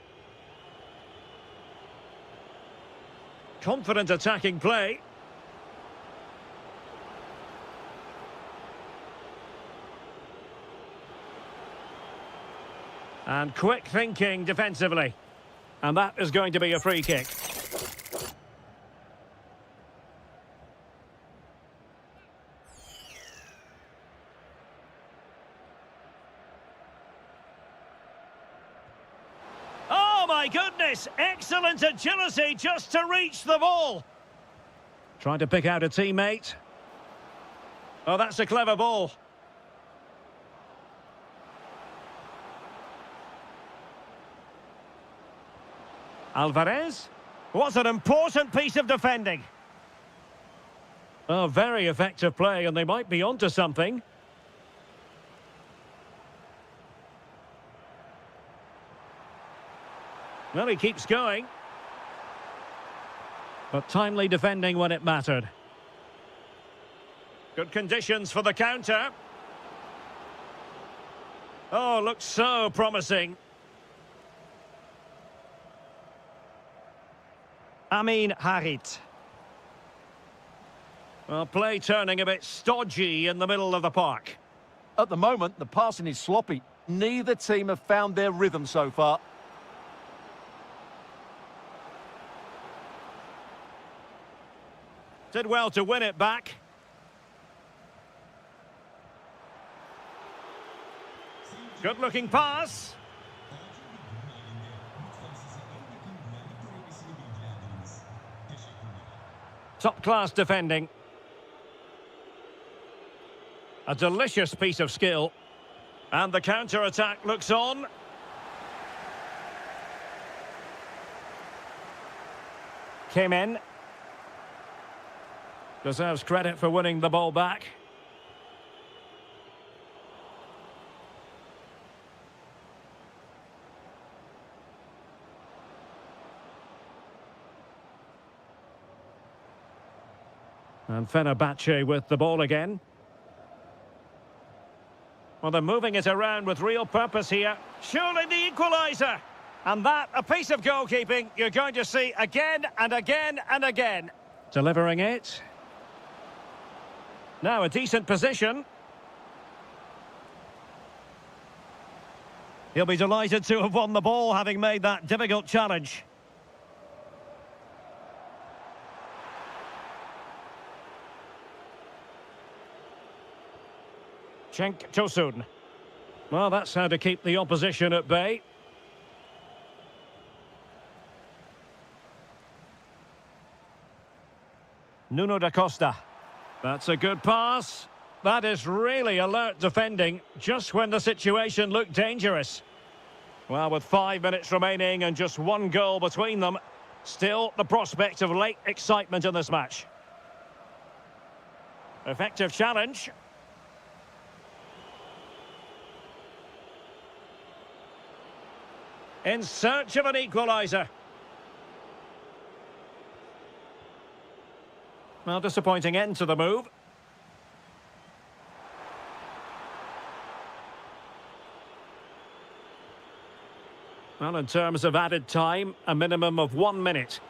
Confident attacking play. And quick thinking defensively. And that is going to be a free kick. Oh my goodness! Excellent agility just to reach the ball. Trying to pick out a teammate. Oh, that's a clever ball. Alvarez. What an important piece of defending. Oh, very effective play, and they might be onto something. Well, he keeps going. But timely defending when it mattered. Good conditions for the counter. Oh, looks so promising. Amin Harit. Well, play turning a bit stodgy in the middle of the park. At the moment, the passing is sloppy. Neither team have found their rhythm so far. Did well to win it back. Good-looking pass. Top-class defending. A delicious piece of skill. And the counter-attack looks on. Came in. Deserves credit for winning the ball back. And Fenerbahce with the ball again. Well, they're moving it around with real purpose here. Surely the equaliser. And that, a piece of goalkeeping you're going to see again and again and again. Delivering it. Now a decent position. He'll be delighted to have won the ball, having made that difficult challenge. Cenk Tosun. Well, that's how to keep the opposition at bay. Nuno da Costa. That's a good pass. That is really alert defending, just when the situation looked dangerous. Well, with 5 minutes remaining and just one goal between them, still the prospect of late excitement in this match. Effective challenge. In search of an equaliser. Well, disappointing end to the move. Well, in terms of added time, a minimum of 1 minute.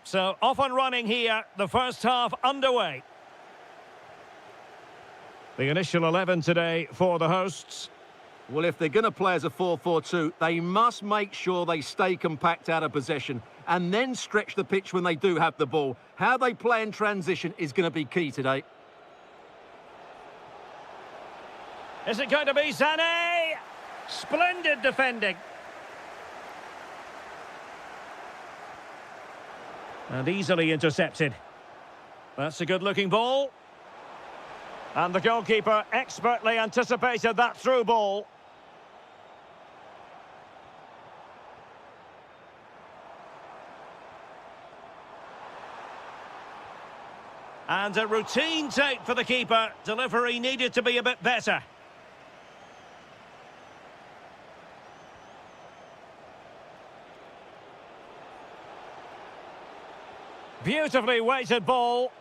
So off and running here, the first half underway. The initial 11 today for the hosts. Well, if they're going to play as a 4-4-2, they must make sure they stay compact out of possession and then stretch the pitch when they do have the ball. How they play in transition is going to be key today. Is it going to be Sané? Splendid defending. And easily intercepted. That's a good-looking ball. And the goalkeeper expertly anticipated that through ball. And a routine take for the keeper. Delivery needed to be a bit better. Beautifully weighted ball.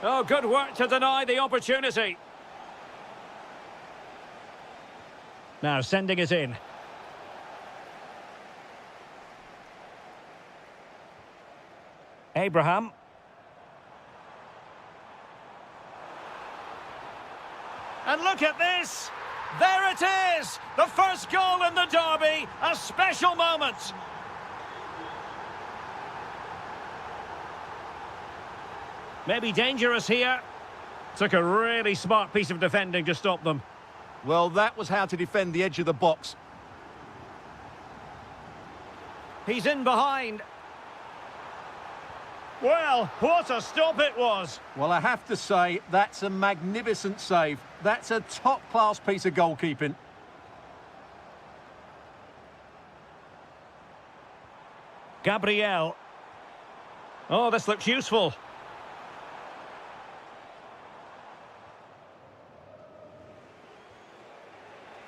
Oh, good work to deny the opportunity. Now sending it in. Abraham. And look at this. There it is. The first goal in the derby. A special moment. Maybe dangerous here. Took a really smart piece of defending to stop them. Well, that was how to defend the edge of the box. He's in behind. Well, what a stop it was. Well, I have to say, that's a magnificent save. That's a top-class piece of goalkeeping. Gabriel. Oh, this looks useful.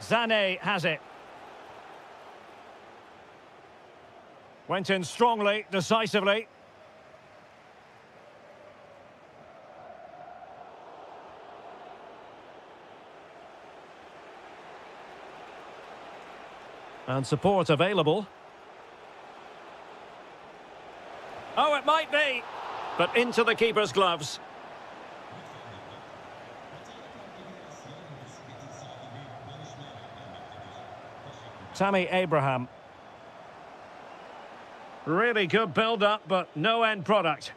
Sané has it. Went in strongly, decisively. And support available. Oh, it might be. But into the keeper's gloves. Tammy Abraham. Really good build-up, but no end product.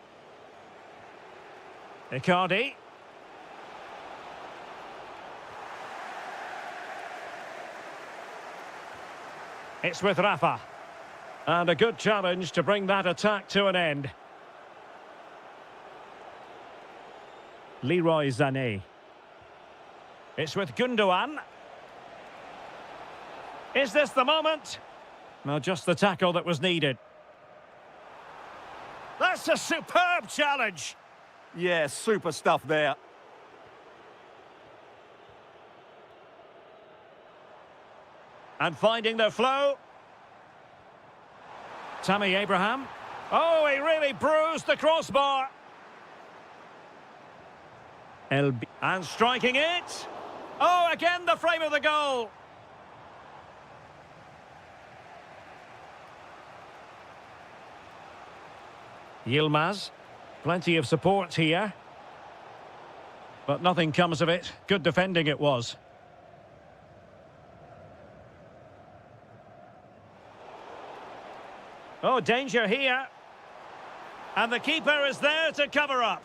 Icardi. It's with Rafa. And a good challenge to bring that attack to an end. Leroy Sané. It's with Gundogan. Is this the moment? No, just the tackle that was needed. That's a superb challenge. Yeah, super stuff there. And finding the flow. Tammy Abraham. Oh, he really bruised the crossbar. And striking it. Oh, again the frame of the goal. Yilmaz. Plenty of support here. But nothing comes of it. Good defending it was. Oh, danger here. And the keeper is there to cover up.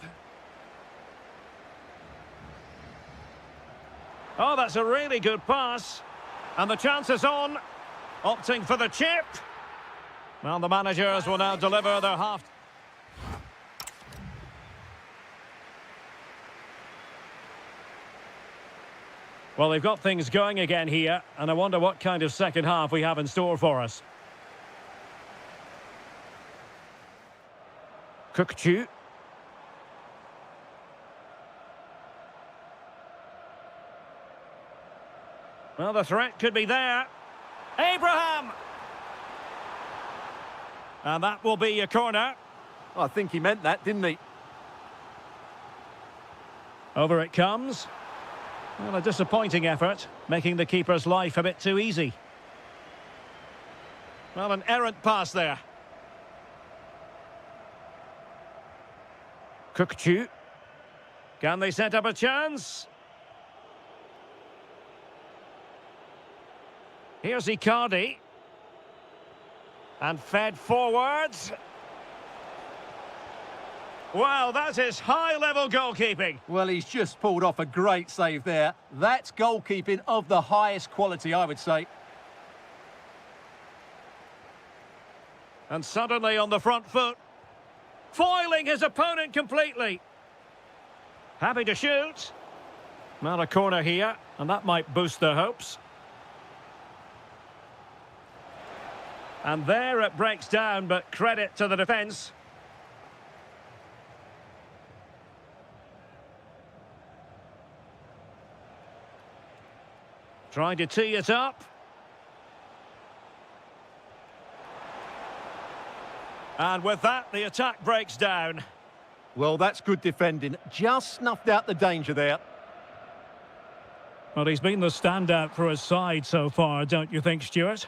Oh, that's a really good pass. And the chance is on. Opting for the chip. Well, the managers will now deliver their half. Well, they've got things going again here, and I wonder what kind of second half we have in store for us. Kukçu. Well, the threat could be there. Abraham! And that will be a corner. I think he meant that, didn't he? Over it comes. Well, a disappointing effort, making the keeper's life a bit too easy. Well, an errant pass there. Kukchu. Can they set up a chance? Here's Icardi. And fed forwards. Well, that is high-level goalkeeping. Well, he's just pulled off a great save there. That's goalkeeping of the highest quality, I would say. And suddenly on the front foot. Foiling his opponent completely. Happy to shoot. Not a corner here, and that might boost their hopes. And there it breaks down, but credit to the defence. Trying to tee it up. And with that, the attack breaks down. Well, that's good defending. Just snuffed out the danger there. Well, he's been the standout for his side so far, don't you think, Stuart?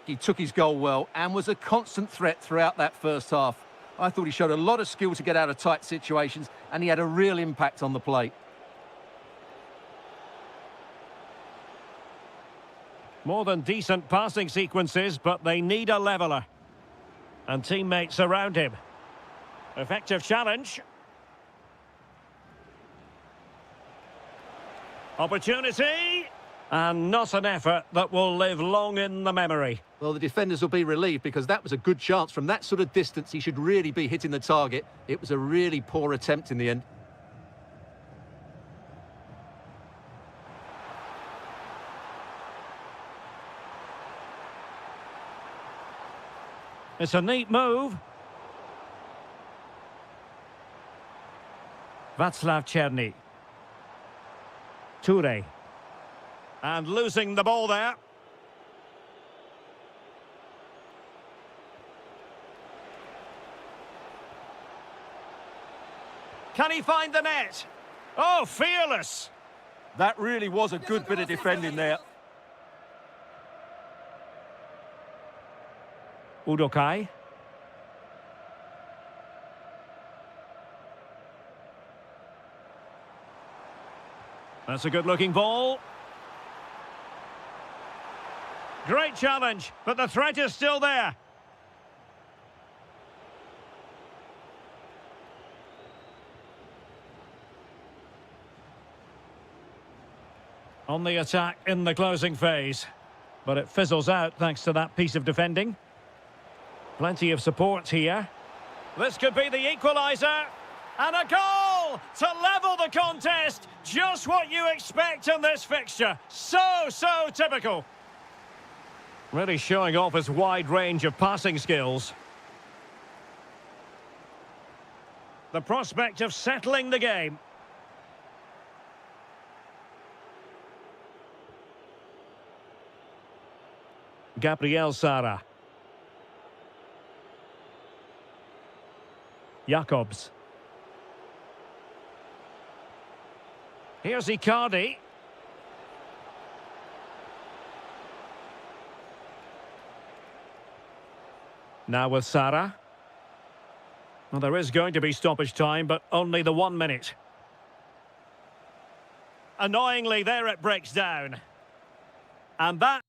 He took his goal well and was a constant threat throughout that first half. I thought he showed a lot of skill to get out of tight situations, and he had a real impact on the play. More than decent passing sequences, but they need a leveller. And teammates around him. Effective challenge. Opportunity. And not an effort that will live long in the memory. Well, the defenders will be relieved because that was a good chance. From that sort of distance, he should really be hitting the target. It was a really poor attempt in the end. It's a neat move. Václav Černý. Toure. And losing the ball there. Can he find the net? Oh, fearless. That really was a good bit of defending there. Udokai. That's a good-looking ball. Great challenge, but the threat is still there. On the attack in the closing phase. But it fizzles out thanks to that piece of defending. Plenty of support here. This could be the equaliser. And a goal to level the contest. Just what you expect in this fixture. So typical. Really showing off his wide range of passing skills. The prospect of settling the game. Gabriel Sara. Jakobs. Here's Icardi. Now with Sara. Well, there is going to be stoppage time, but only the 1 minute. Annoyingly, there it breaks down. And that...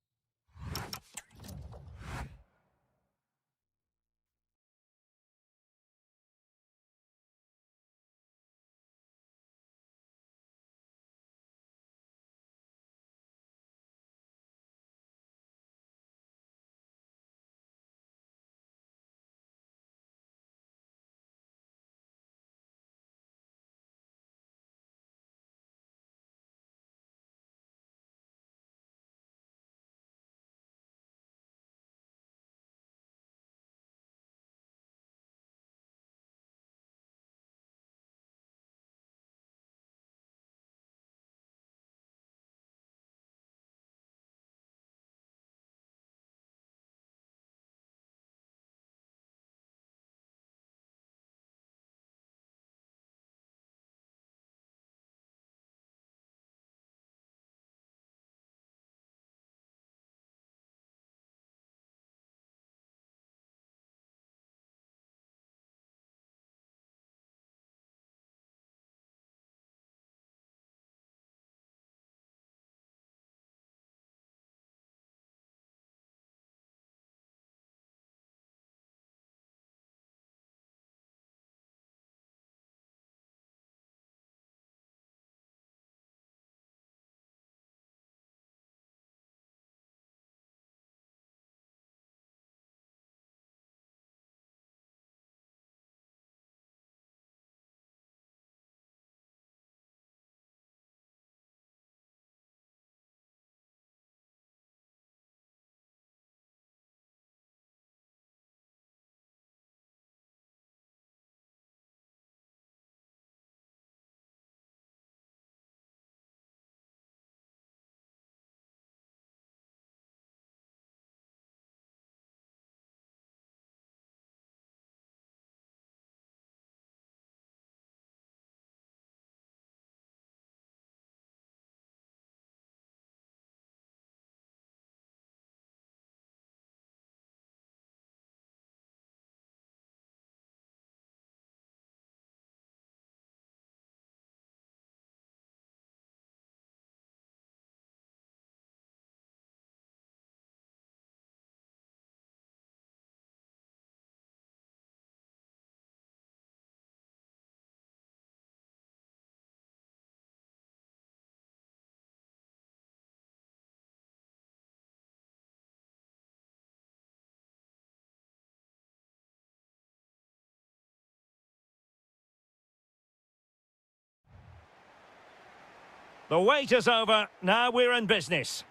The wait is over. Now we're in business.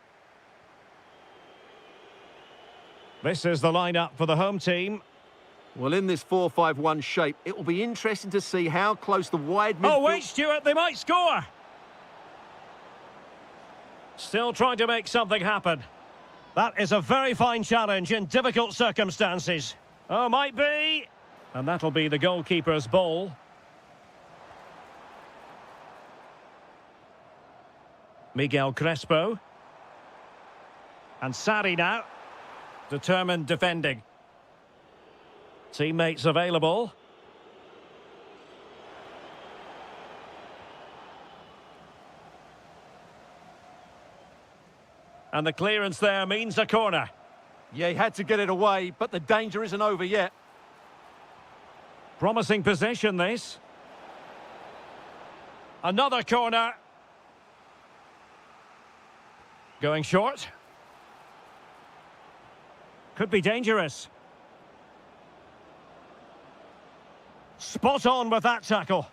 This is the lineup for the home team. Well, in this 4-5-1 shape, it will be interesting to see how close the wide midfield... Oh, wait, Stuart, they might score. Still trying to make something happen. That is a very fine challenge in difficult circumstances. Oh, might be. And that'll be the goalkeeper's ball. Miguel Crespo. And Sarri now. Determined defending. Teammates available. And the clearance there means a corner. Yeah, he had to get it away, but the danger isn't over yet. Promising possession, this. Another corner. Going short. Could be dangerous. Spot on with that tackle.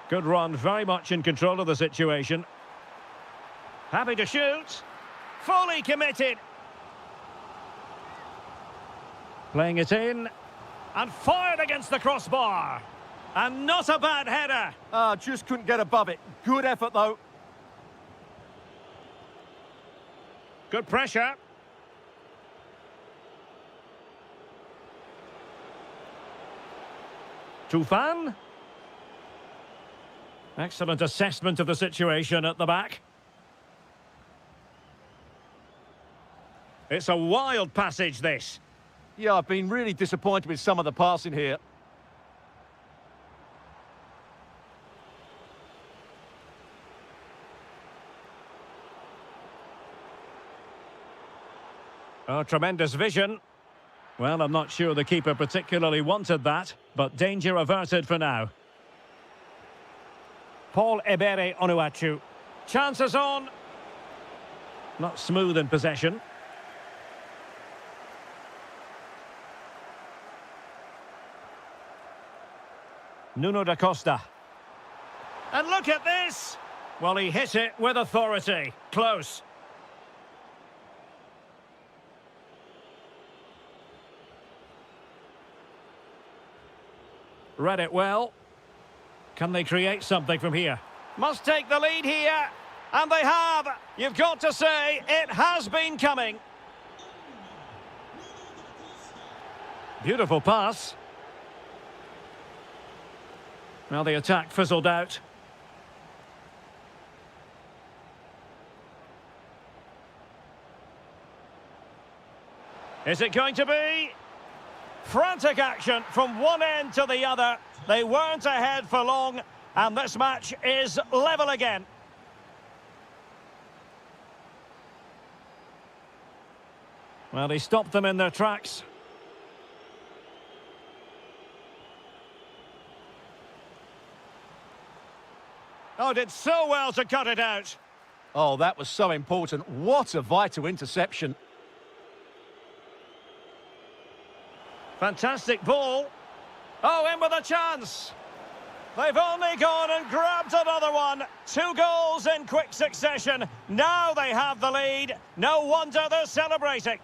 Good run, very much in control of the situation. Happy to shoot. Fully committed. Playing it in. And fired against the crossbar. And not a bad header. Just couldn't get above it. Good effort, though. Good pressure. Tufan. Excellent assessment of the situation at the back. It's a wild passage, this. Yeah, I've been really disappointed with some of the passing here. Oh, tremendous vision. Well, I'm not sure the keeper particularly wanted that, but danger averted for now. Paul Ebere Onuachu. Chances on. Not smooth in possession. Nuno da Costa. And look at this! Well, he hit it with authority. Close. Read it well. Can they create something from here? Must take the lead here. And they have. You've got to say, it has been coming. Beautiful pass. Well, the attack fizzled out. Is it going to be? Frantic action from one end to the other. They weren't ahead for long, and this match is level again. Well, he stopped them in their tracks. Oh, did so well to cut it out. Oh, that was so important. What a vital interception. Fantastic ball. Oh, in with a chance. They've only gone and grabbed another one. 2 goals in quick succession. Now they have the lead. No wonder they're celebrating.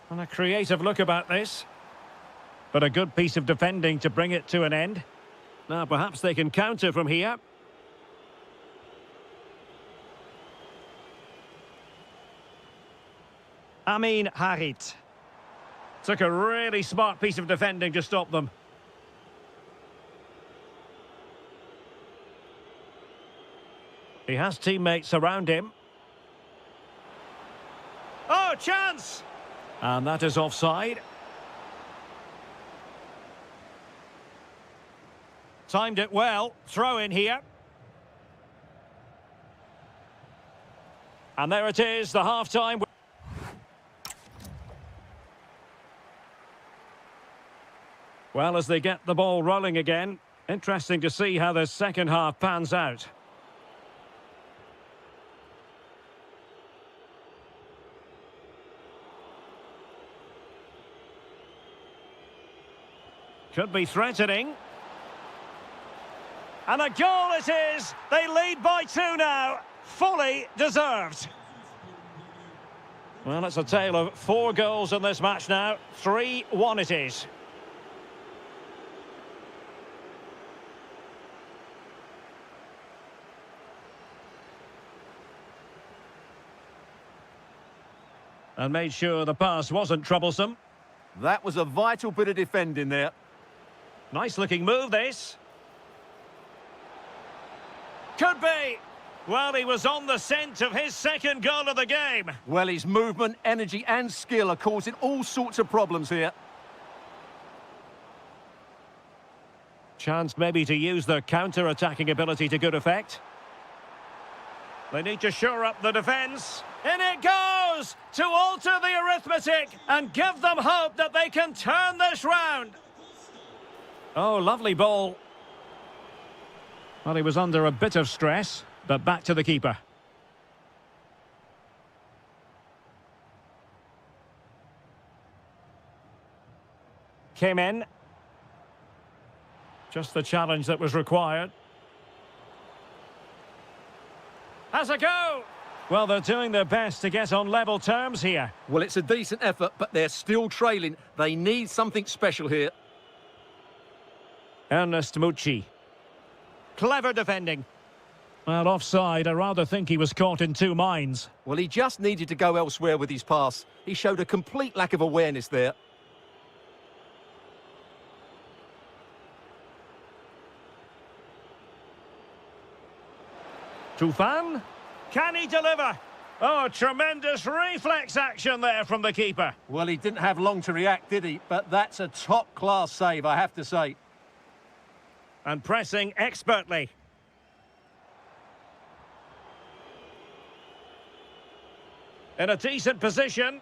And a creative look about this. But a good piece of defending to bring it to an end. Now perhaps they can counter from here. Amin Harit. Took a really smart piece of defending to stop them. He has teammates around him. Oh, chance! And that is offside. Timed it well. Throw in here. And there it is, the half-time. Well, as they get the ball rolling again, interesting to see how the second half pans out. Could be threatening. And a goal it is! They lead by 2 now. Fully deserved. Well, it's a tale of 4 goals in this match now. 3-1 it is. And made sure the pass wasn't troublesome. That was a vital bit of defending there. Nice looking move, this. Could be. Well, he was on the scent of his second goal of the game. Well, his movement, energy and skill are causing all sorts of problems here. Chance maybe to use their counter-attacking ability to good effect. They need to shore up the defence. In it goes! To alter the arithmetic and give them hope that they can turn this round. Oh, lovely ball. Well, he was under a bit of stress, but back to the keeper. Came in. Just the challenge that was required. Has a go! Well, they're doing their best to get on level terms here. Well, it's a decent effort, but they're still trailing. They need something special here. Ernest Mucci. Clever defending. Well, offside. I rather think he was caught in 2 minds. Well, he just needed to go elsewhere with his pass. He showed a complete lack of awareness there. Tufan. Can he deliver? Oh, tremendous reflex action there from the keeper. Well, he didn't have long to react, did he? But that's a top-class save, I have to say. And pressing expertly. In a decent position.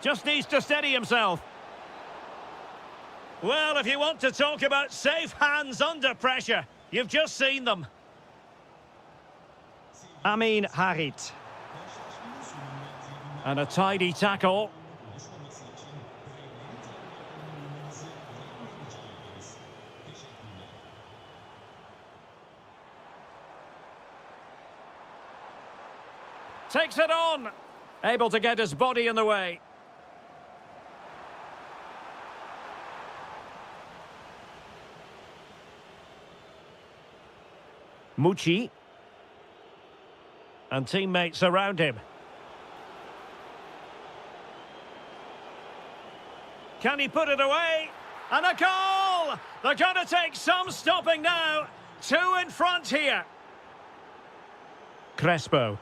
Just needs to steady himself. Well, if you want to talk about safe hands under pressure, you've just seen them. Amin Harit. And a tidy tackle. Takes it on. Able to get his body in the way. Mucci. And teammates around him. Can he put it away? And a goal! They're going to take some stopping now. 2 in front here. Crespo.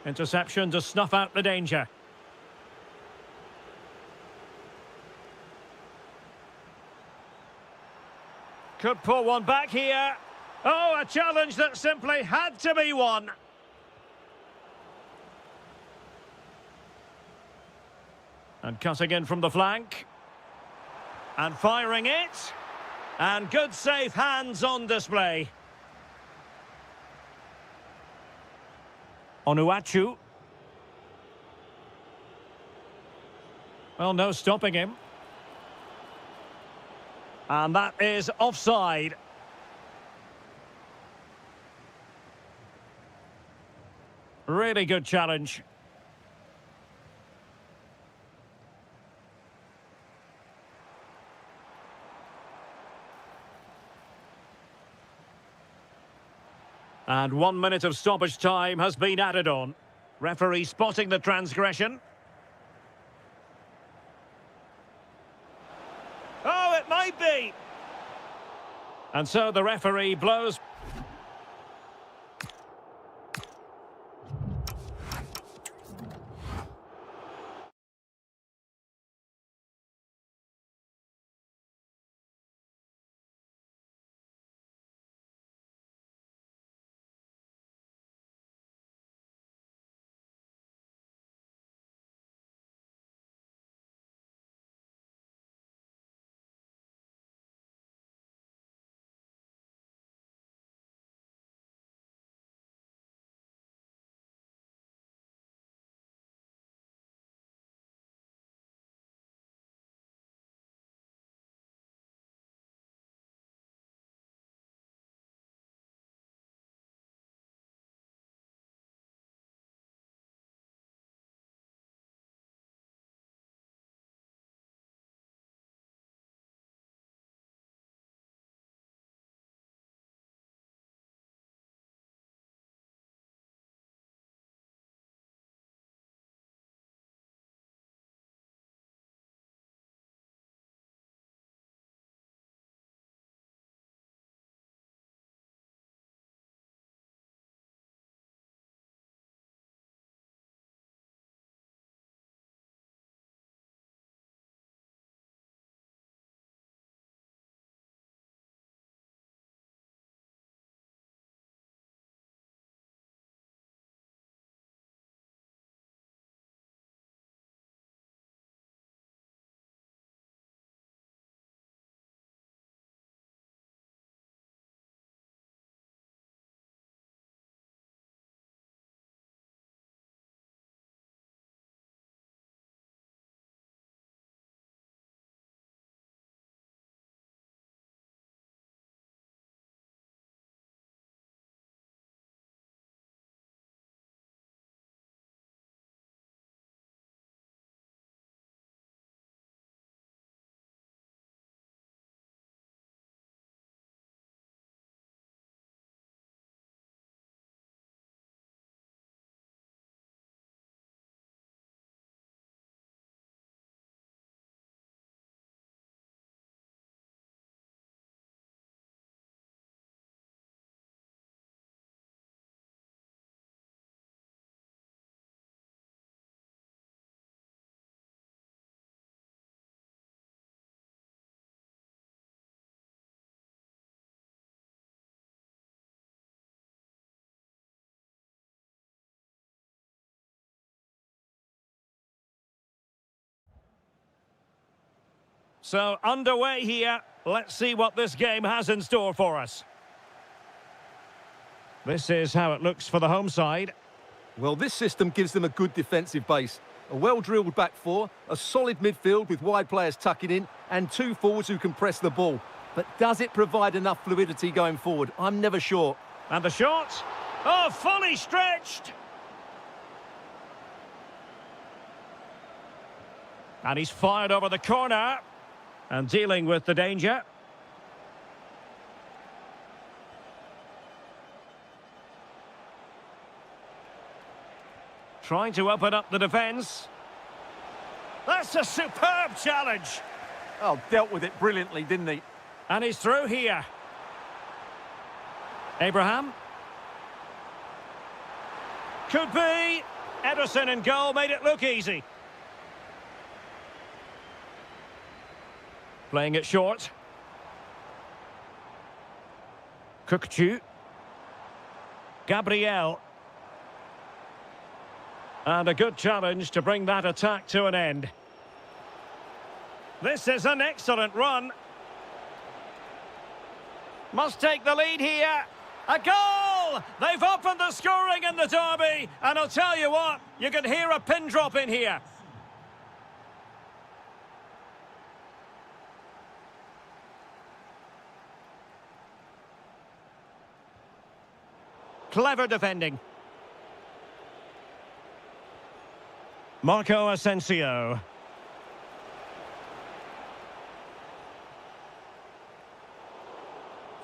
Interception to snuff out the danger. Could pull one back here. Oh, a challenge that simply had to be won. And cutting in from the flank. And firing it. And good safe hands on display. Onuachu. Well, no stopping him. And that is offside. Really good challenge. And 1 minute of stoppage time has been added on. Referee spotting the transgression. Oh, it might be. And so the referee blows. So, underway here. Let's see what this game has in store for us. This is how it looks for the home side. Well, this system gives them a good defensive base. A well-drilled back four, a solid midfield with wide players tucking in, and two forwards who can press the ball. But does it provide enough fluidity going forward? I'm never sure. And the shot. Oh, fully stretched. And he's fired over the corner. And dealing with the danger. Trying to open up the defence. That's a superb challenge. Oh, dealt with it brilliantly, didn't he? And he's through here. Abraham. Could be. Ederson in goal made it look easy. Playing it short. Kukcu. Gabriel. And a good challenge to bring that attack to an end. This is an excellent run. Must take the lead here. A goal! They've opened the scoring in the derby. And I'll tell you what, you can hear a pin drop in here. Clever defending. Marco Asensio.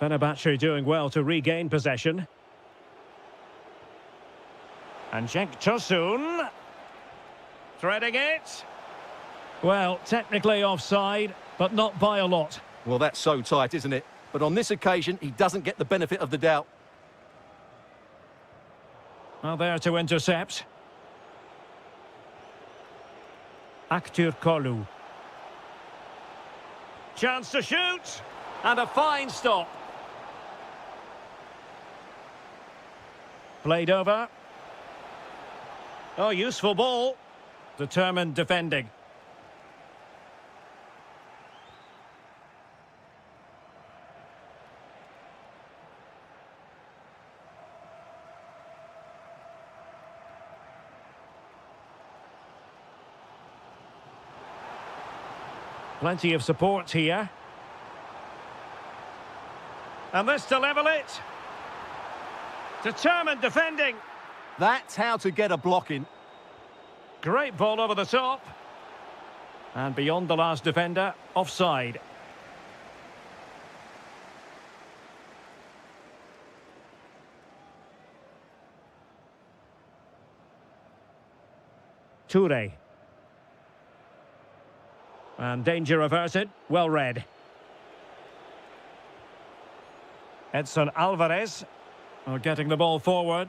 Fenerbahce doing well to regain possession. And Cenk Tosun. Threading it. Well, technically offside, but not by a lot. Well, that's so tight, isn't it? But on this occasion, he doesn't get the benefit of the doubt. Well, there to intercept. Aktür Kolu. Chance to shoot. And a fine stop. Played over. Oh, useful ball. Determined defending. Plenty of support here. And this to level it. Determined defending. That's how to get a block in. Great ball over the top. And beyond the last defender, offside. Toure. And danger averted, well read. Edson Alvarez are getting the ball forward.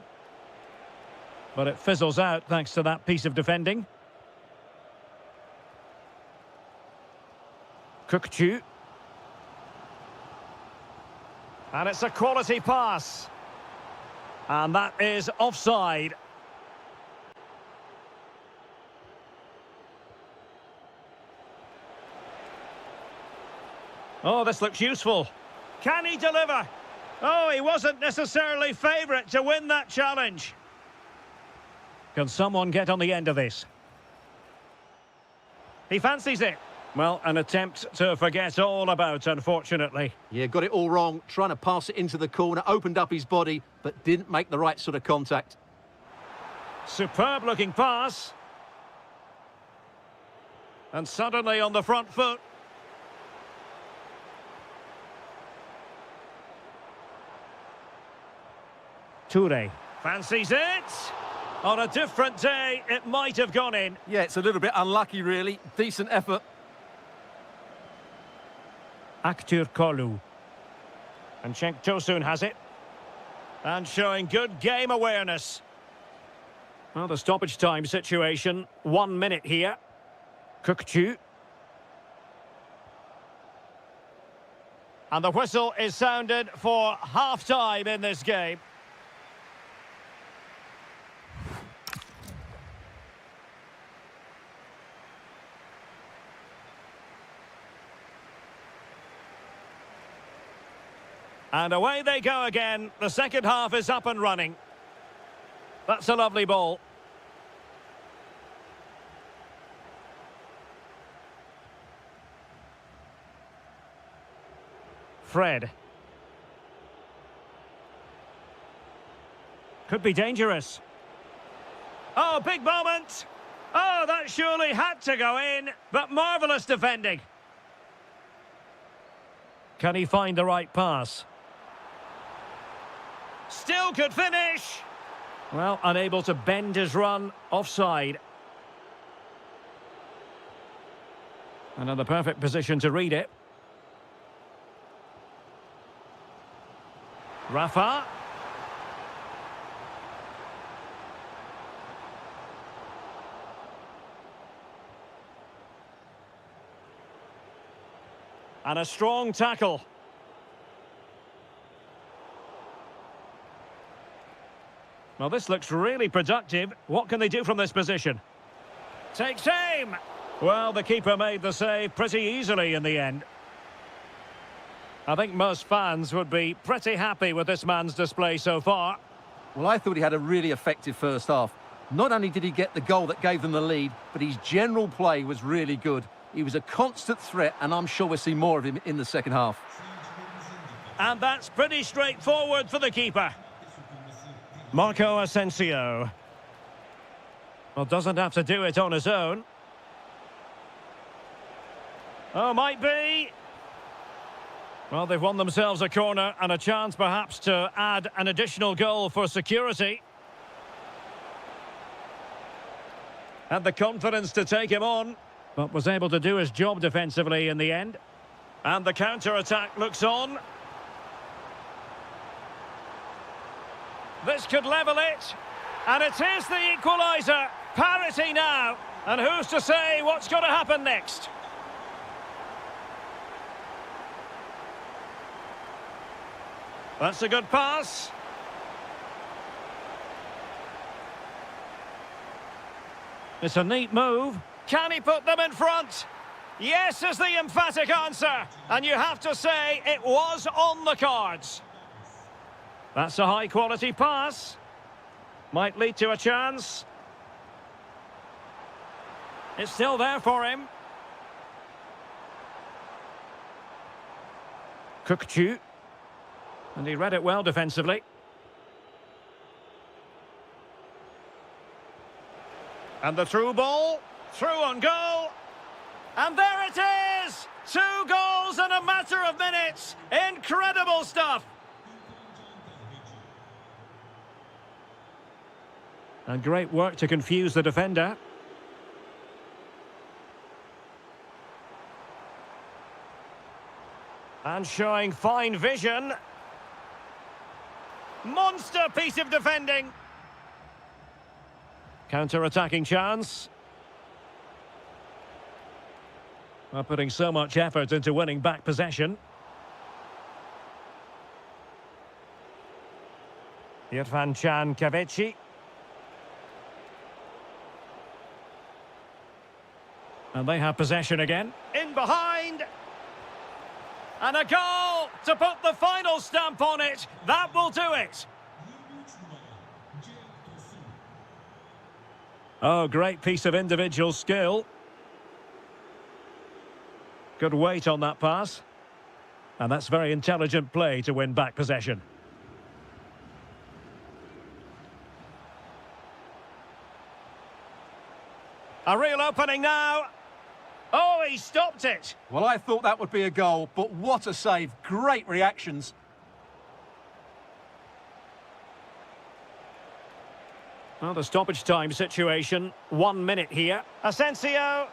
But it fizzles out thanks to that piece of defending. Kukcu. And it's a quality pass. And that is offside. Oh, this looks useful. Can he deliver? Oh, he wasn't necessarily favourite to win that challenge. Can someone get on the end of this? He fancies it. Well, an attempt to forget all about, unfortunately. Yeah, got it all wrong. Trying to pass it into the corner, opened up his body, but didn't make the right sort of contact. Superb looking pass. And suddenly on the front foot. Toure fancies it. On a different day, it might have gone in. Yeah, it's a little bit unlucky, really. Decent effort. Aktür Kolu. And Cenk Tosun has it. And showing good game awareness. Well, the stoppage time situation. 1 minute here. Kukcu. And the whistle is sounded for half-time in this game. And away they go again. The second half is up and running. That's a lovely ball. Fred. Could be dangerous. Oh, big moment. Oh, that surely had to go in, but marvellous defending. Can he find the right pass? Still could finish. Well, unable to bend his run, offside. And in the perfect position to read it. Rafa. And a strong tackle. Well, this looks really productive. What can they do from this position? Takes aim! Well, the keeper made the save pretty easily in the end. I think most fans would be pretty happy with this man's display so far. Well, I thought he had a really effective first half. Not only did he get the goal that gave them the lead, but his general play was really good. He was a constant threat, and I'm sure we'll see more of him in the second half. And that's pretty straightforward for the keeper. Marco Asensio. Well, doesn't have to do it on his own. Oh, might be. Well, they've won themselves a corner and a chance perhaps to add an additional goal for security. Had the confidence to take him on, but was able to do his job defensively in the end. And the counter-attack looks on. This could level it. And it is the equaliser. Parity now. And who's to say what's going to happen next? That's a good pass. It's a neat move. Can he put them in front? Yes is the emphatic answer. And you have to say it was on the cards. That's a high-quality pass. Might lead to a chance. It's still there for him. Kukçu. And he read it well defensively. And the through ball. Through on goal. And there it is! 2 goals in a matter of minutes. Incredible stuff. And great work to confuse the defender. And showing fine vision. Monster piece of defending. Counter-attacking chance. Well, putting so much effort into winning back possession. Irfan Can Kavechi. And they have possession again. In behind. And a goal to put the final stamp on it. That will do it. Oh, great piece of individual skill. Good weight on that pass. And that's very intelligent play to win back possession. A real opening now. Oh, he stopped it. Well, I thought that would be a goal, but what a save. Great reactions. Well, the stoppage time situation. 1 minute here. Asensio.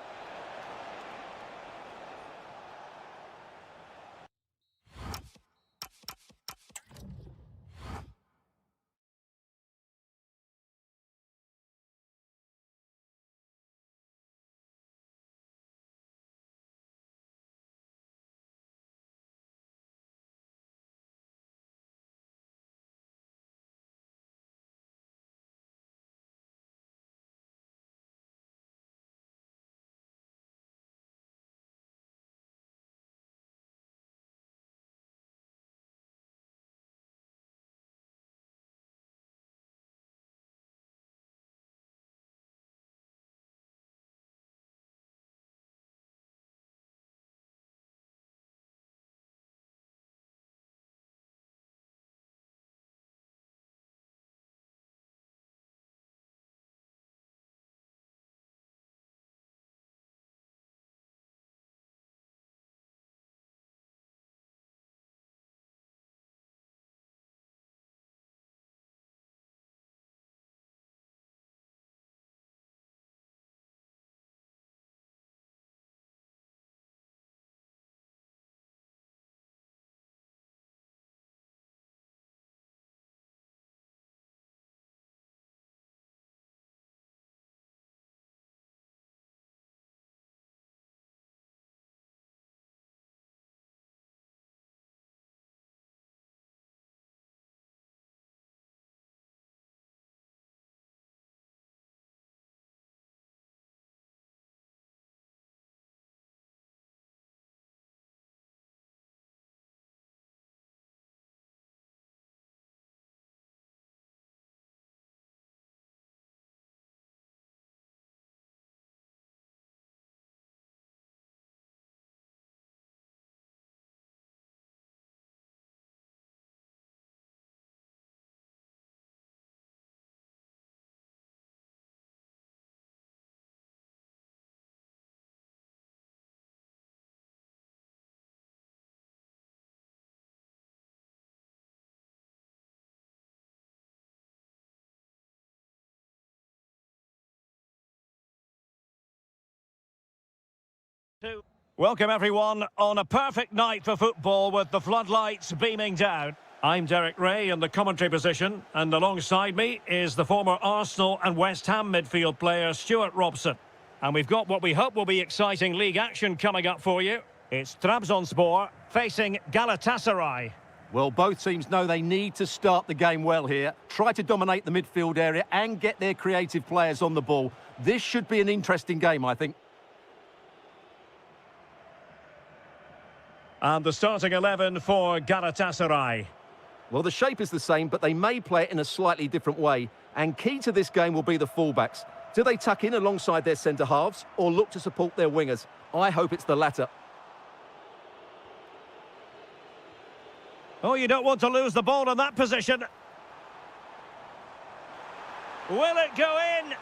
Welcome everyone on a perfect night for football with the floodlights beaming down. I'm Derek Ray in the commentary position, and alongside me is the former Arsenal and West Ham midfield player Stuart Robson. And we've got what we hope will be exciting league action coming up for you. It's Trabzonspor facing Galatasaray. Well, both teams know they need to start the game well here, try to dominate the midfield area and get their creative players on the ball. This should be an interesting game, I think. And the starting 11 for Galatasaray. Well, the shape is the same, but they may play it in a slightly different way. And key to this game will be the fullbacks. Do they tuck in alongside their centre-halves or look to support their wingers? I hope it's the latter. Oh, you don't want to lose the ball in that position. Will it go in?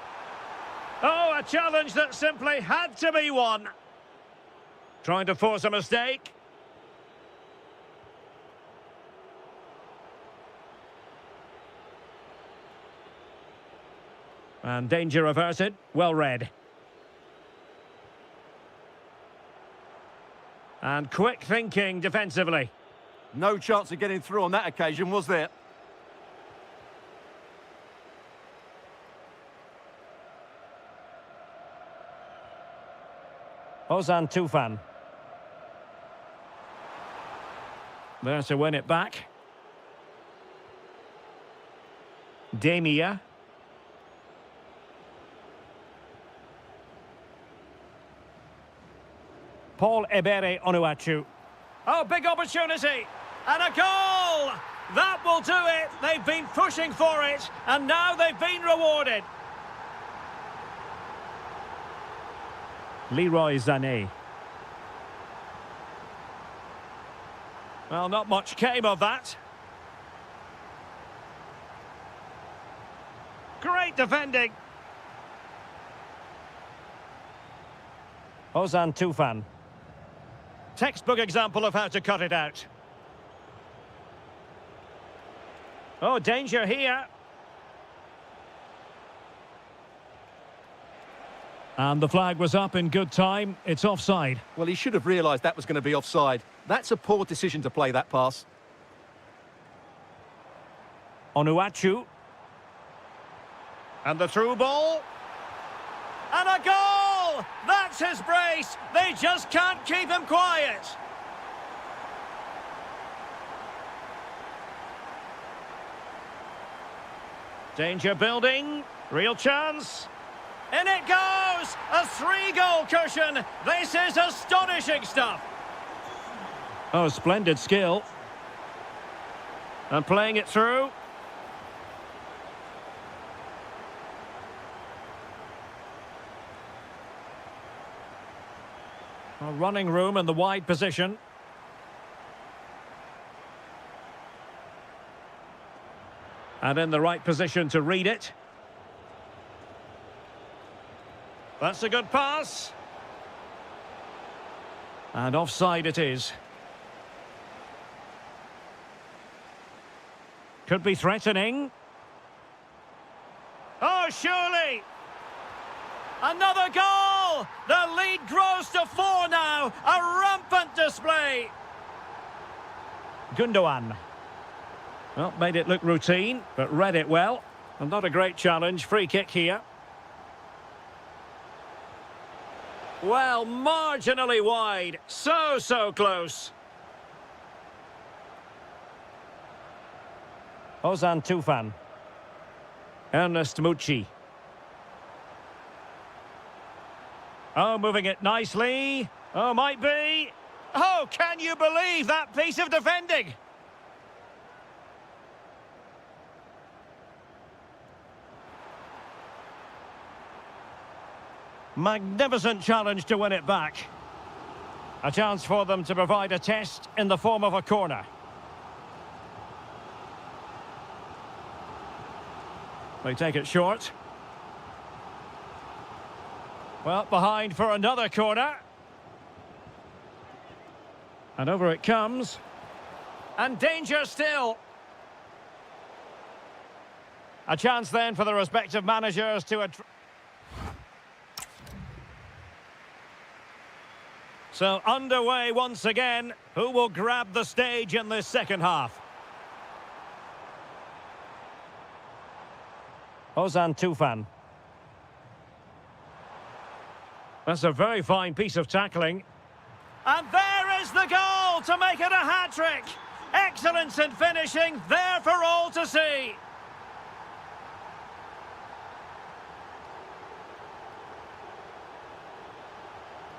Oh, a challenge that simply had to be won. Trying to force a mistake. And danger averted. Well read. And quick thinking defensively. No chance of getting through on that occasion, was there? Ozan Tufan. There to win it back. Demia. Paul Ebere Onuachu. Oh, big opportunity. And a goal! That will do it. They've been pushing for it, and now they've been rewarded. Leroy Sané. Well, not much came of that. Great defending. Ozan Tufan. Textbook example of how to cut it out. Oh, danger here. And the flag was up in good time. It's offside. Well, he should have realised that was going to be offside. That's a poor decision to play that pass. Onuachu. And the through ball. And a goal! That's his brace. They just can't keep him quiet. Danger building. Real chance. In it goes! A 3-goal cushion. This is astonishing stuff. Oh, splendid skill. And playing it through. A running room in the wide position. And in the right position to read it. That's a good pass. And offside it is. Could be threatening. Oh, surely! Another goal! The lead grows to 4 now. A rampant display. Gundogan. Well, made it look routine, but read it well. And not a great challenge. Free kick here. Well, marginally wide. So close. Ozan Tufan. Ernest Mucci. Oh, moving it nicely. Oh, might be. Oh, can you believe that piece of defending? Magnificent challenge to win it back. A chance for them to provide a test in the form of a corner. They take it short. Well, behind for another corner. And over it comes. And danger still. A chance then for the respective managers to... So underway once again. Who will grab the stage in this second half? Ozan Tufan. That's a very fine piece of tackling. And there is the goal to make it a hat-trick. Excellence in finishing, there for all to see.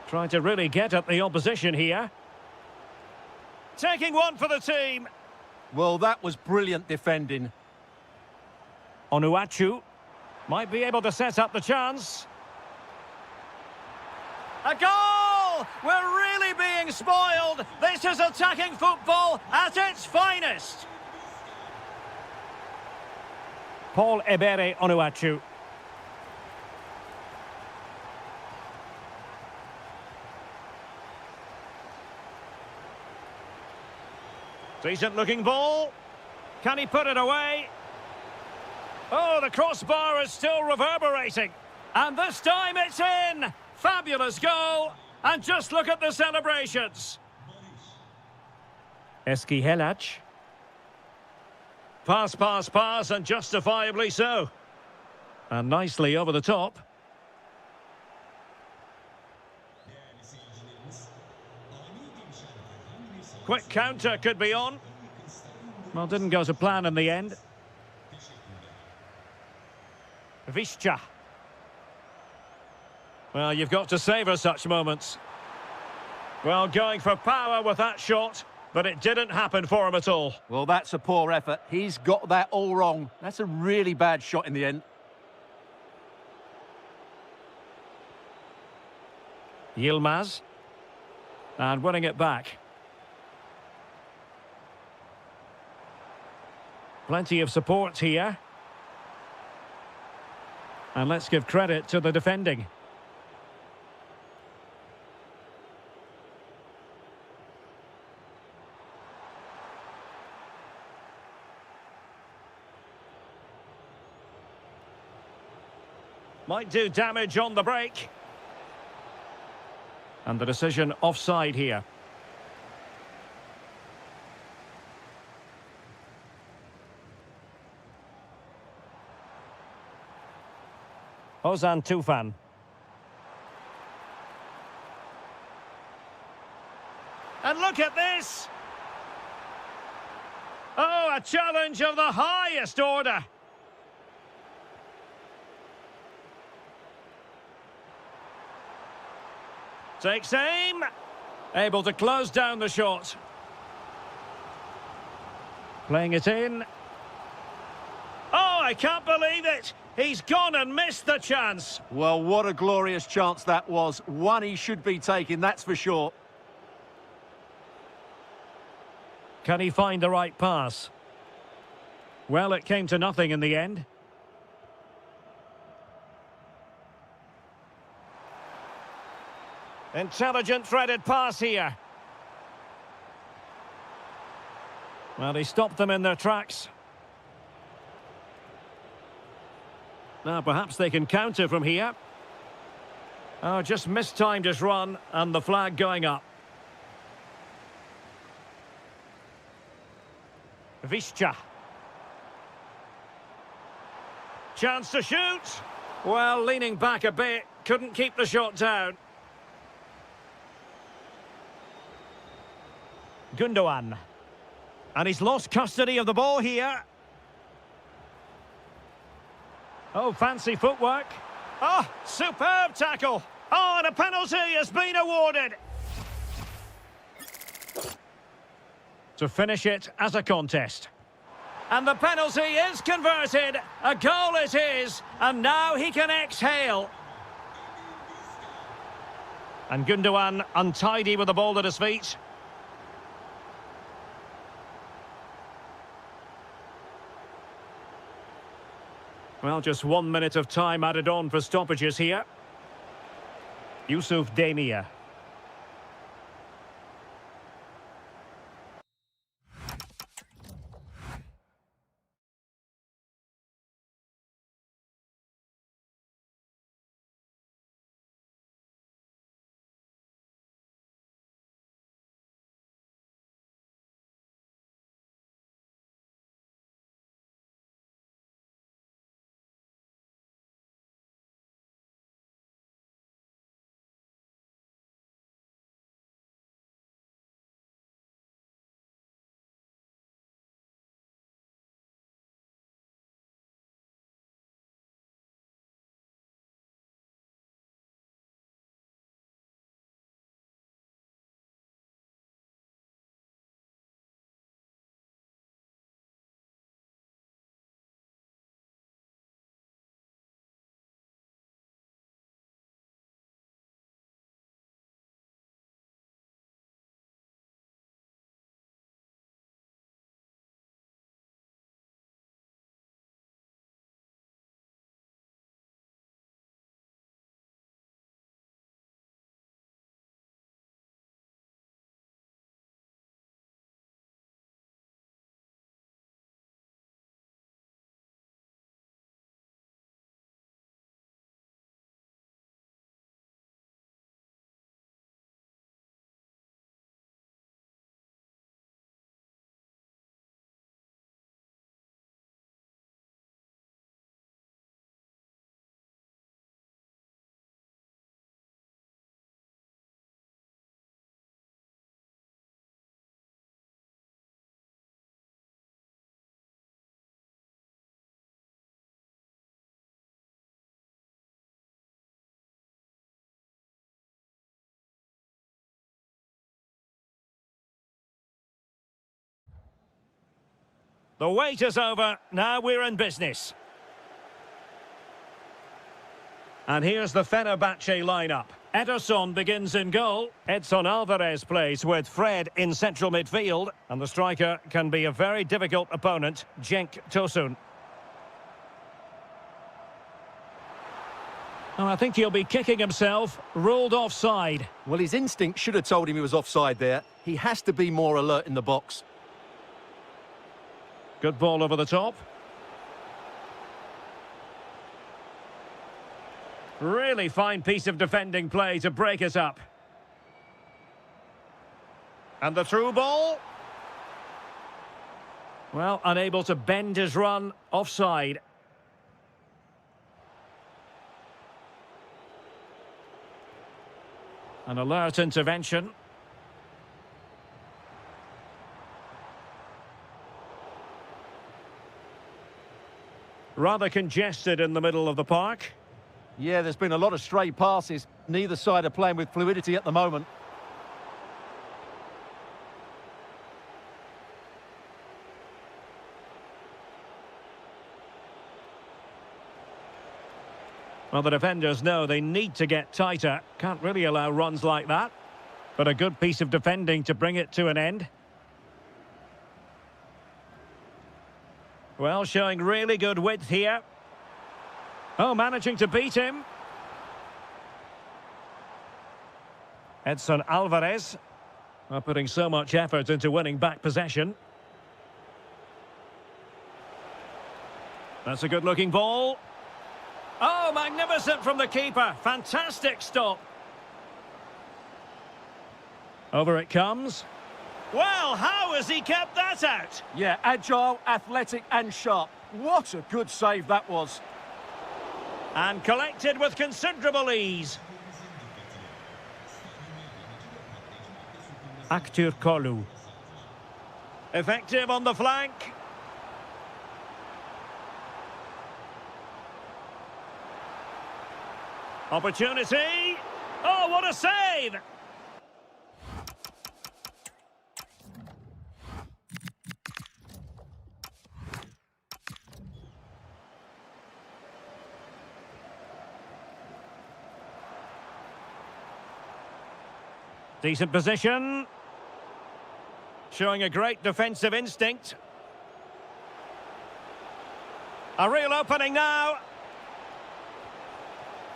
Trying to really get at the opposition here. Taking one for the team. Well, that was brilliant defending. Onuachu might be able to set up the chance. A goal! We're really being spoiled. This is attacking football at its finest. Paul Ebere Onuachu. Decent looking ball. Can he put it away? Oh, the crossbar is still reverberating. And this time it's in. Fabulous goal. And just look at the celebrations. Eski Helac. Pass, pass, pass, and justifiably so. And nicely over the top. Quick counter could be on. Well, didn't go to plan in the end. Visca. Well, you've got to savour such moments. Well, going for power with that shot, but it didn't happen for him at all. Well, that's a poor effort. He's got that all wrong. That's a really bad shot in the end. Yilmaz. And winning it back. Plenty of support here. And let's give credit to the defending. Might do damage on the break. And the decision offside here. Ozan Tufan. And look at this! Oh, a challenge of the highest order! Takes aim. Able to close down the shot. Playing it in. Oh, I can't believe it! He's gone and missed the chance. Well, what a glorious chance that was. One he should be taking, that's for sure. Can he find the right pass? Well, it came to nothing in the end. Intelligent threaded pass here. Well, he stopped them in their tracks. Now, perhaps they can counter from here. Oh, just mistimed his run, and the flag going up. Visca. Chance to shoot. Well, leaning back a bit, couldn't keep the shot down. Gundogan. And he's lost custody of the ball here. Oh, fancy footwork. Oh, superb tackle. Oh, and a penalty has been awarded. To finish it as a contest. And the penalty is converted. A goal it is. And now he can exhale. And Gundogan untidy with the ball at his feet. Well, just 1 minute of time added on for stoppages here. Yusuf Demir. The wait is over. Now we're in business. And here's the Fenerbahce lineup. Ederson begins in goal. Edson Alvarez plays with Fred in central midfield. And the striker can be a very difficult opponent, Cenk Tosun. And I think he'll be kicking himself, ruled offside. Well, his instinct should have told him he was offside there. He has to be more alert in the box. Good ball over the top. Really fine piece of defending play to break us up. And the through ball. Well, unable to bend his run, offside. An alert intervention. Rather congested in the middle of the park. Yeah, there's been a lot of stray passes. Neither side are playing with fluidity at the moment. Well, the defenders know they need to get tighter. Can't really allow runs like that. But a good piece of defending to bring it to an end. Well, showing really good width here. Oh, managing to beat him. Edson Alvarez. Well, putting so much effort into winning back possession. That's a good-looking ball. Oh, magnificent from the keeper. Fantastic stop. Over it comes. Well, how has he kept that out? Yeah, agile, athletic and sharp. What a good save that was. And collected with considerable ease. Aktür Kolu. Effective on the flank. Opportunity. Oh, what a save! Decent position. Showing a great defensive instinct. A real opening now.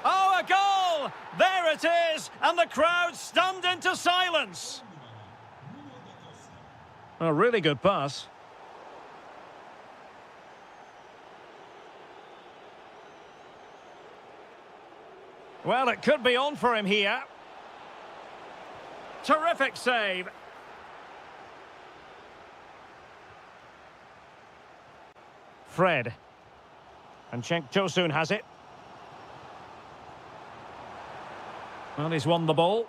Oh, a goal! There it is, and the crowd stunned into silence. A really good pass. Well, it could be on for him here. Terrific save. Fred. And Cenk Tosun has it. Well, he's won the ball.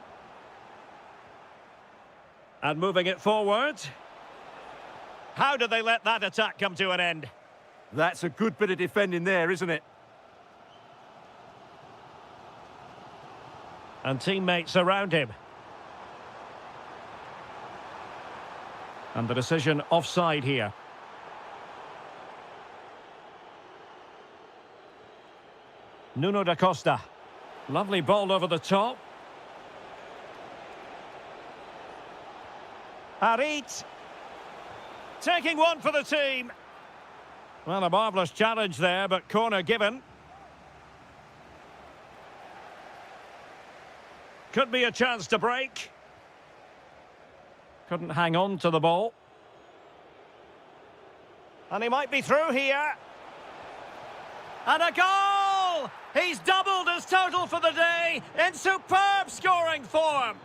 And moving it forward. How did they let that attack come to an end? That's a good bit of defending there, isn't it? And teammates around him. And the decision offside here. Nuno da Costa. Lovely ball over the top. Harit. Taking one for the team. Well, a marvellous challenge there, but corner given. Could be a chance to break. Couldn't hang on to the ball. And he might be through here. And a goal! He's doubled his total for the day in superb scoring form.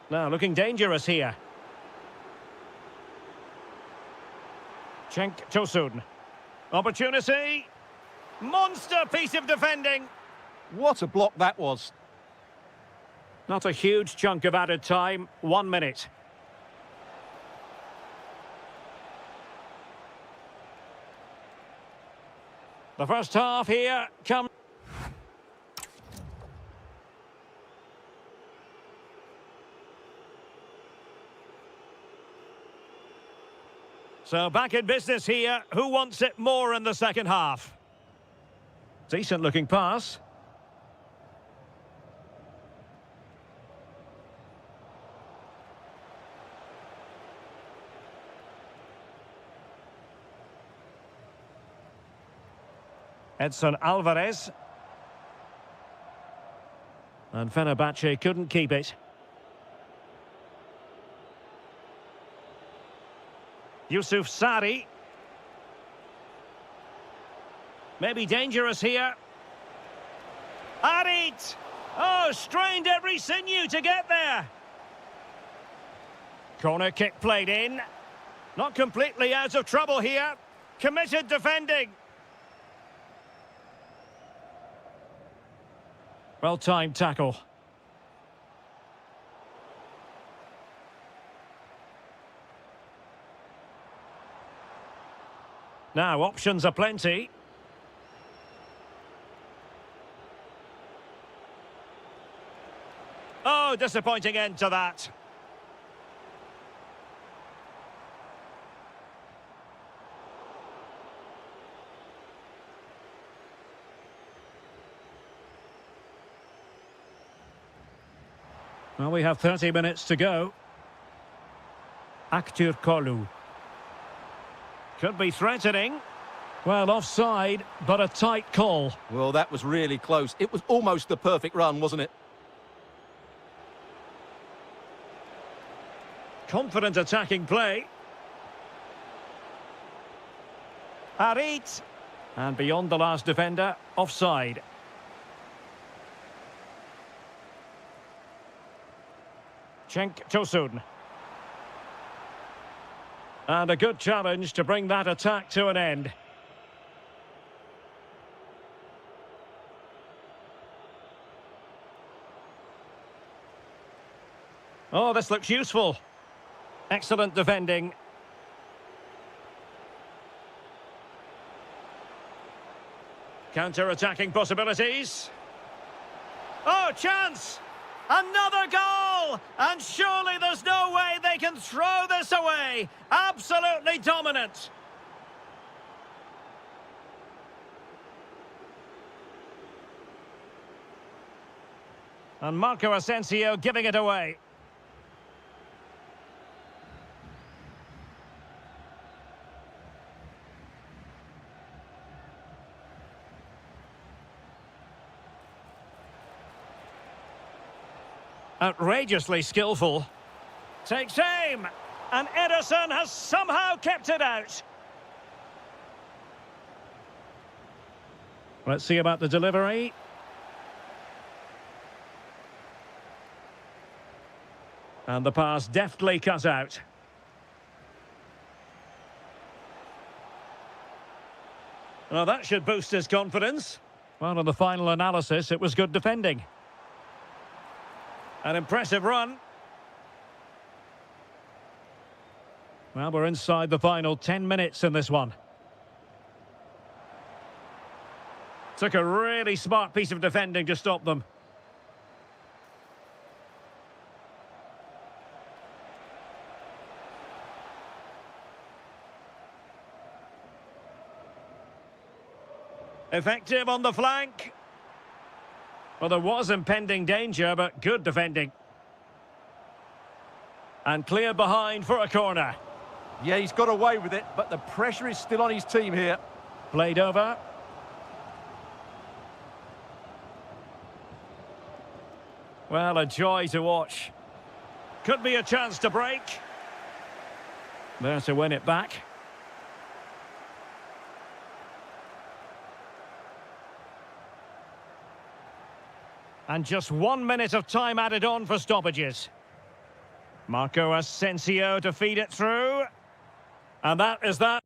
Now looking dangerous here. Cenk Tosun. Opportunity. Monster piece of defending. What a block that was. Not a huge chunk of added time. 1 minute. The first half here comes. So back in business here. Who wants it more in the second half? Decent looking pass. Edson Alvarez. And Fenerbahce couldn't keep it. Yusuf Sari. Maybe dangerous here. Harit! Oh, strained every sinew to get there. Corner kick played in. Not completely out of trouble here. Committed defending. Well-timed tackle. Now, options are plenty. Oh, disappointing end to that. Well, we have 30 minutes to go. Aktur Kolu. Could be threatening. Well, offside, but a tight call. Well, that was really close. It was almost the perfect run, wasn't it? Confident attacking play. Harit. And beyond the last defender, offside. Cenk Tosun. And a good challenge to bring that attack to an end. Oh, this looks useful. Excellent defending. Counter-attacking possibilities. Oh, chance! Another goal! And surely there's no way they can throw this away. Absolutely dominant. And Marco Asensio giving it away. Outrageously skillful. Takes aim. And Ederson has somehow kept it out. Let's see about the delivery. And the pass deftly cut out. Well, that should boost his confidence. Well, on the final analysis, it was good defending. An impressive run. Well, we're inside the final 10 minutes in this one. Took a really smart piece of defending to stop them. Effective on the flank. Well, there was impending danger, but good defending. And clear behind for a corner. Yeah, he's got away with it, but the pressure is still on his team here. Played over. Well, a joy to watch. Could be a chance to break. There to win it back. And just 1 minute of time added on for stoppages. Marco Asensio to feed it through. And that is that.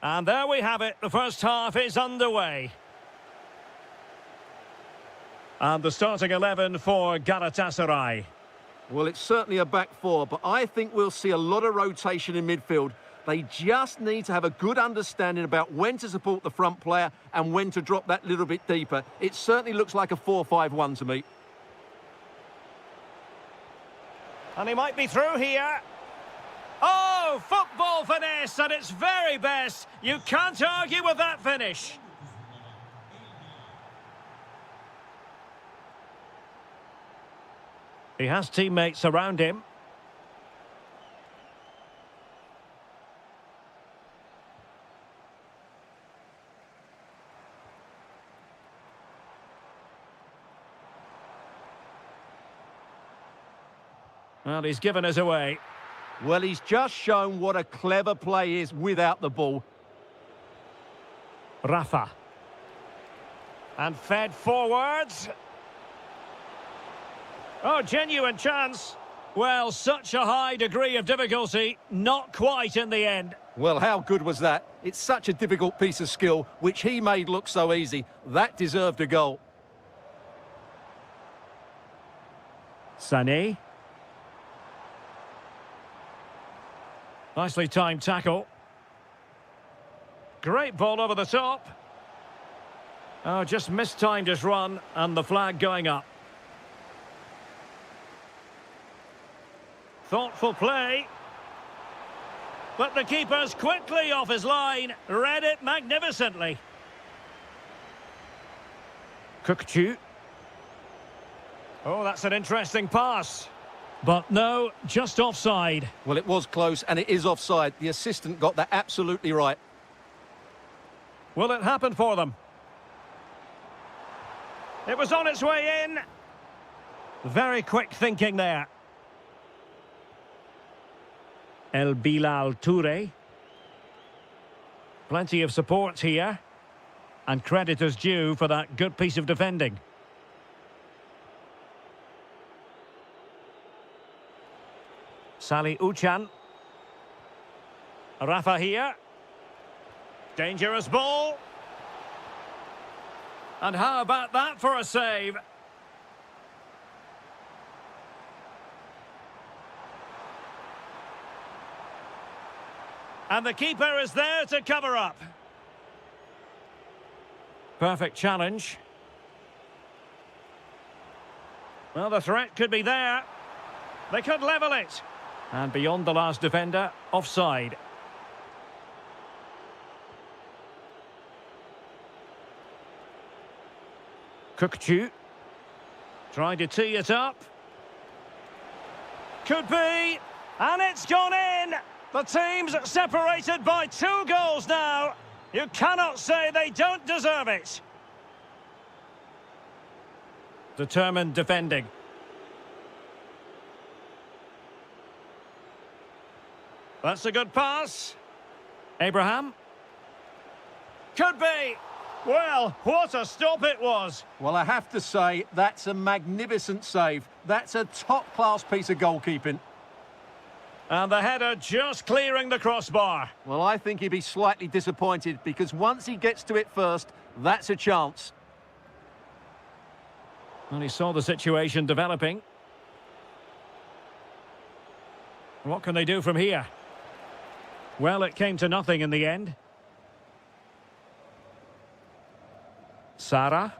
And there we have it. The first half is underway. And the starting 11 for Galatasaray. Well, it's certainly a back four, but I think we'll see a lot of rotation in midfield. They just need to have a good understanding about when to support the front player and when to drop that little bit deeper. It certainly looks like a 4-5-1 to me. And he might be through here. Oh, football finesse at its very best. You can't argue with that finish. He has teammates around him. Well, he's given us away. Well, he's just shown what a clever play is without the ball. Rafa. And fed forwards. Oh, genuine chance. Well, such a high degree of difficulty, not quite in the end. Well, how good was that? It's such a difficult piece of skill, which he made look so easy. That deserved a goal. Sané. Nicely timed tackle. Great ball over the top. Oh, just mistimed his run, and the flag going up. Thoughtful play. But the keeper's quickly off his line. Read it magnificently. Kökçü. Oh, that's an interesting pass. But no, just offside. Well, it was close, and it is offside. The assistant got that absolutely right. Will it happen for them? It was on its way in. Very quick thinking there. El Bilal Toure. Plenty of support here. And credit is due for that good piece of defending. Salih Uçan. Rafa here. Dangerous ball. And how about that for a save? And the keeper is there to cover up. Perfect challenge. Well, the threat could be there. They could level it. And beyond the last defender, offside. Kökçü. Trying to tee it up. Could be. And it's gone in. The team's separated by 2 goals now. You cannot say they don't deserve it. Determined defending. That's a good pass. Abraham. Could be. Well, what a stop it was. Well, I have to say, that's a magnificent save. That's a top-class piece of goalkeeping. And the header just clearing the crossbar. Well, I think he'd be slightly disappointed because once he gets to it first, that's a chance. And he saw the situation developing. What can they do from here? Well, it came to nothing in the end. Sara.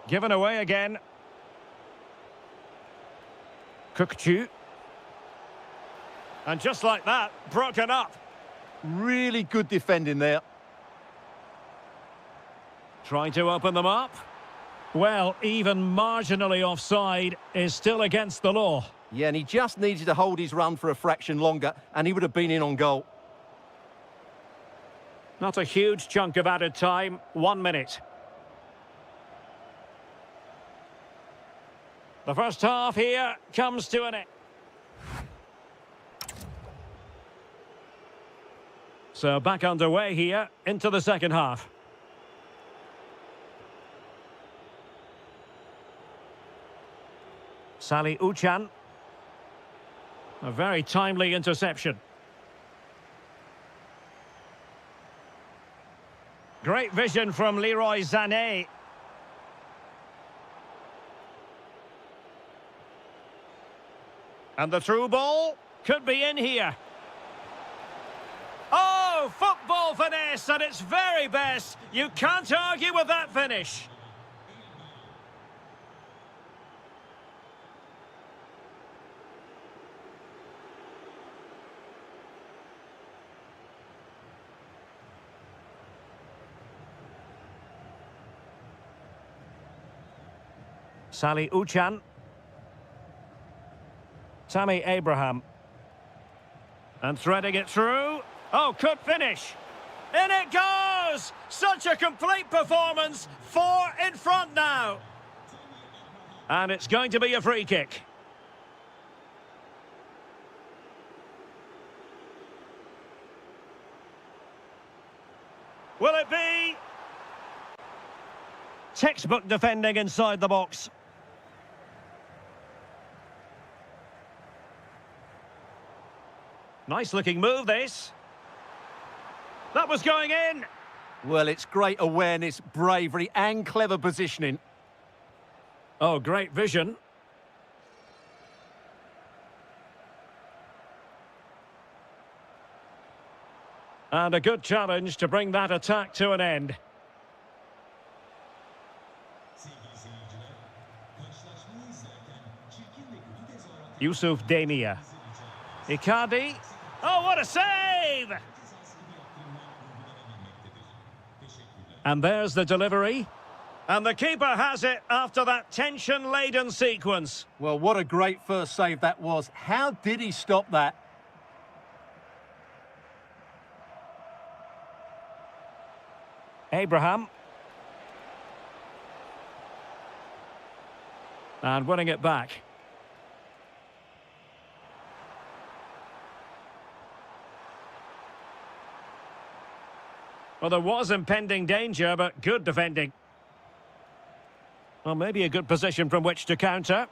Given away again. Kökçü. And just like that, broken up. Really good defending there. Trying to open them up. Well, even marginally offside is still against the law. Yeah, and he just needed to hold his run for a fraction longer, and he would have been in on goal. Not a huge chunk of added time, 1 minute. The first half here comes to an end. So back underway here into the second half. Salih Uçan. A very timely interception. Great vision from Leroy Sané. And the through ball could be in here. Oh, football finesse at its very best. You can't argue with that finish. Sally Uchan. Tammy Abraham. And threading it through. Oh, could finish. In it goes! Such a complete performance. 4 in front now. And it's going to be a free kick. Will it be? Textbook defending inside the box. Nice looking move, this. That was going in. Well, it's great awareness, bravery and clever positioning. Oh, great vision. And a good challenge to bring that attack to an end. Yusuf Demir. Icardi. Oh, what a save! And there's the delivery. And the keeper has it after that tension-laden sequence. Well, what a great first save that was. How did he stop that? Abraham. And winning it back. Well, there was impending danger, but good defending. Well, maybe a good position from which to counter.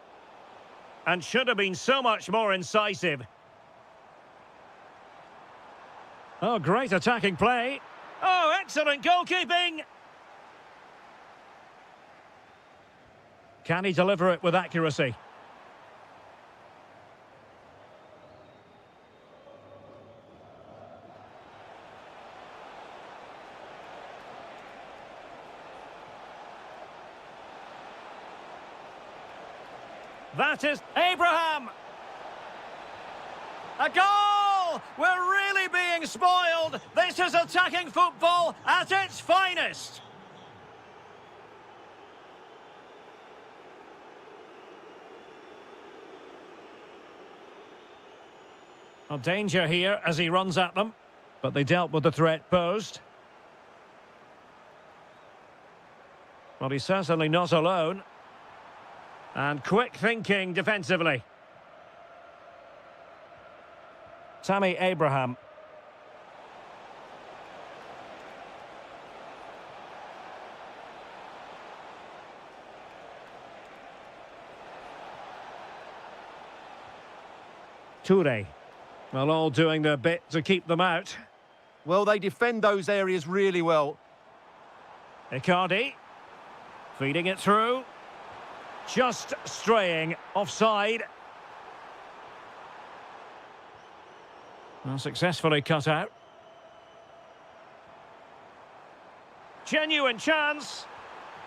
And should have been so much more incisive. Oh, great attacking play. Oh, excellent goalkeeping. Can he deliver it with accuracy? That is Abraham! A goal! We're really being spoiled! This is attacking football at its finest! Well, danger here as he runs at them, but they dealt with the threat posed. Well, he's certainly not alone. And quick thinking defensively. Tammy Abraham. Toure. Well, all doing their bit to keep them out. Well, they defend those areas really well. Icardi. Feeding it through. Just straying offside. Well, successfully cut out. Genuine chance.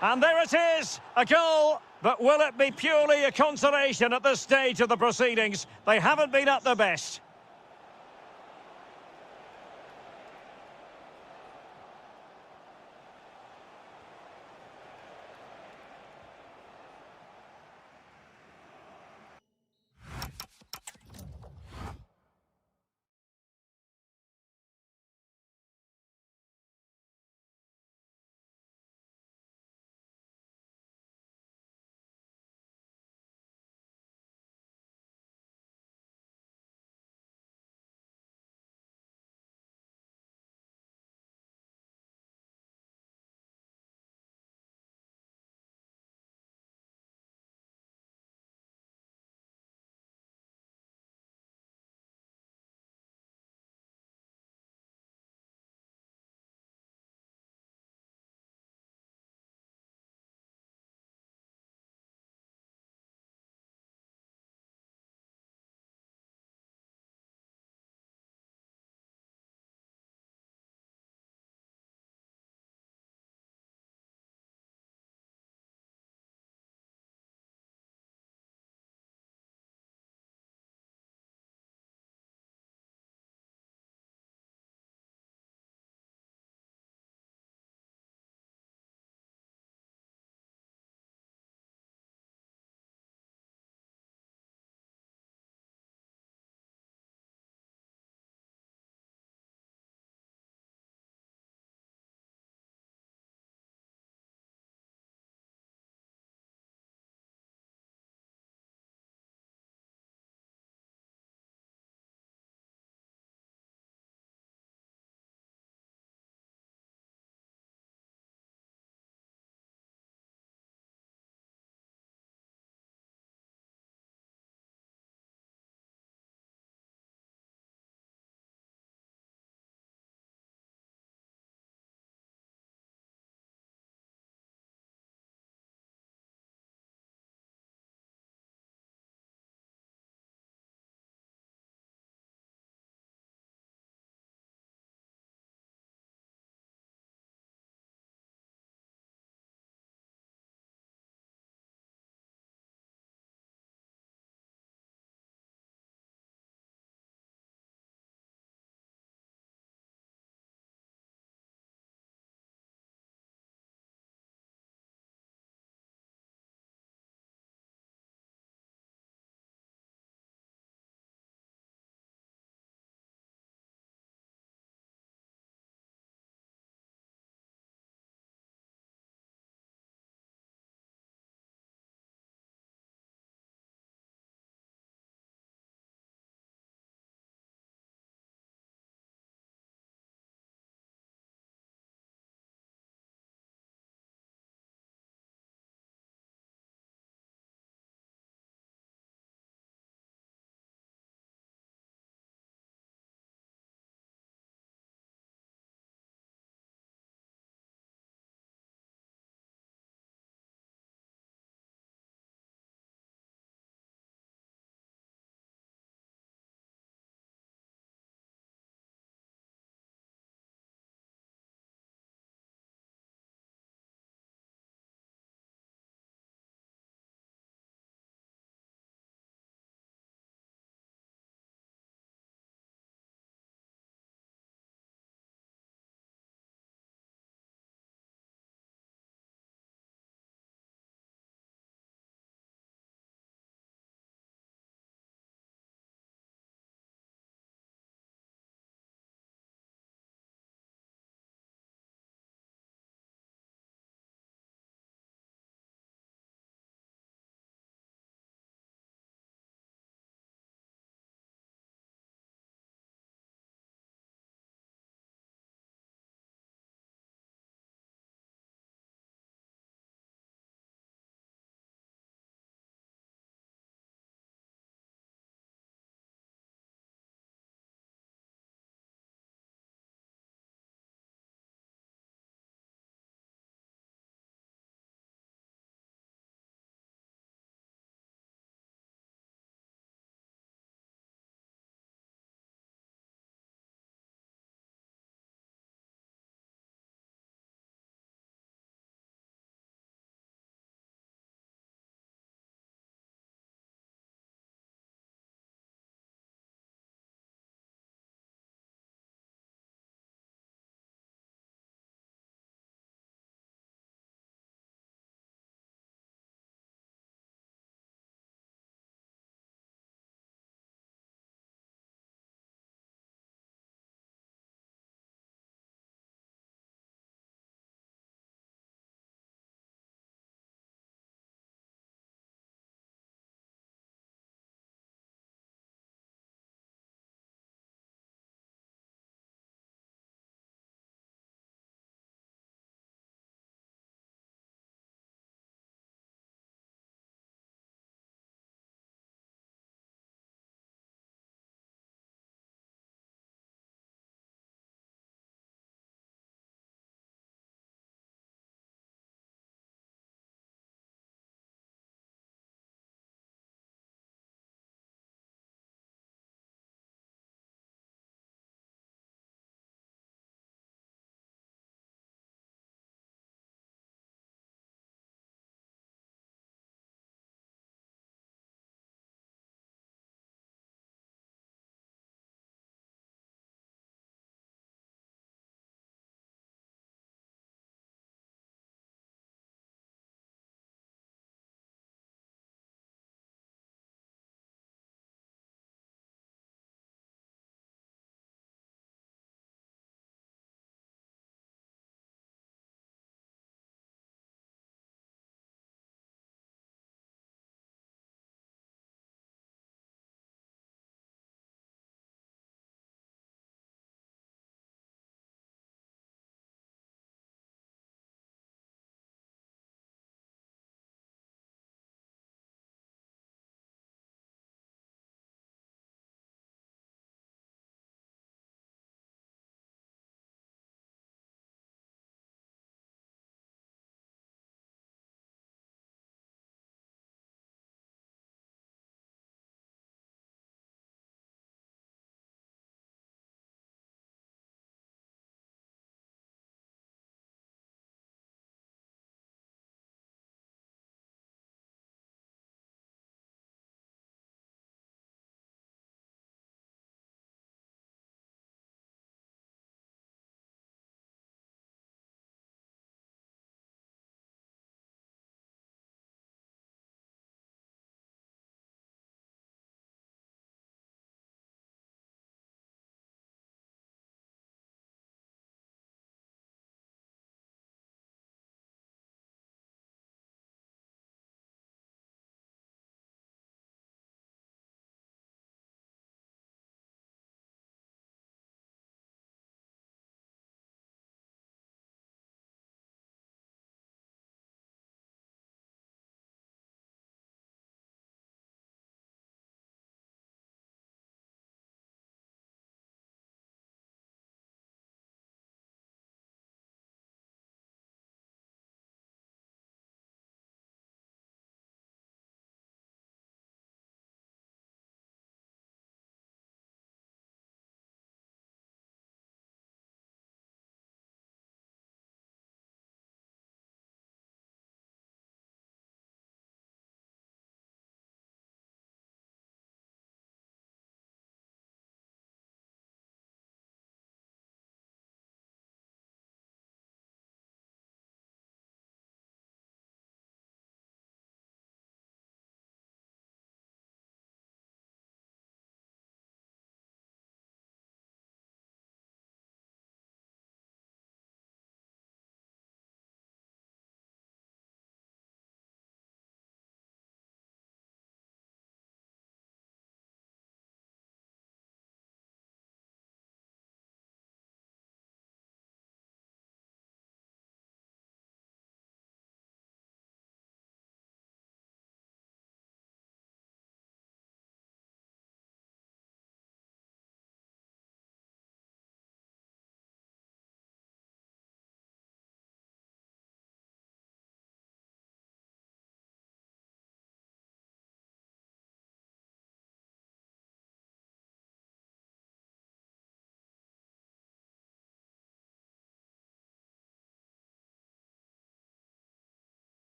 And there it is, a goal. But will it be purely a consolation at this stage of the proceedings? They haven't been at their best.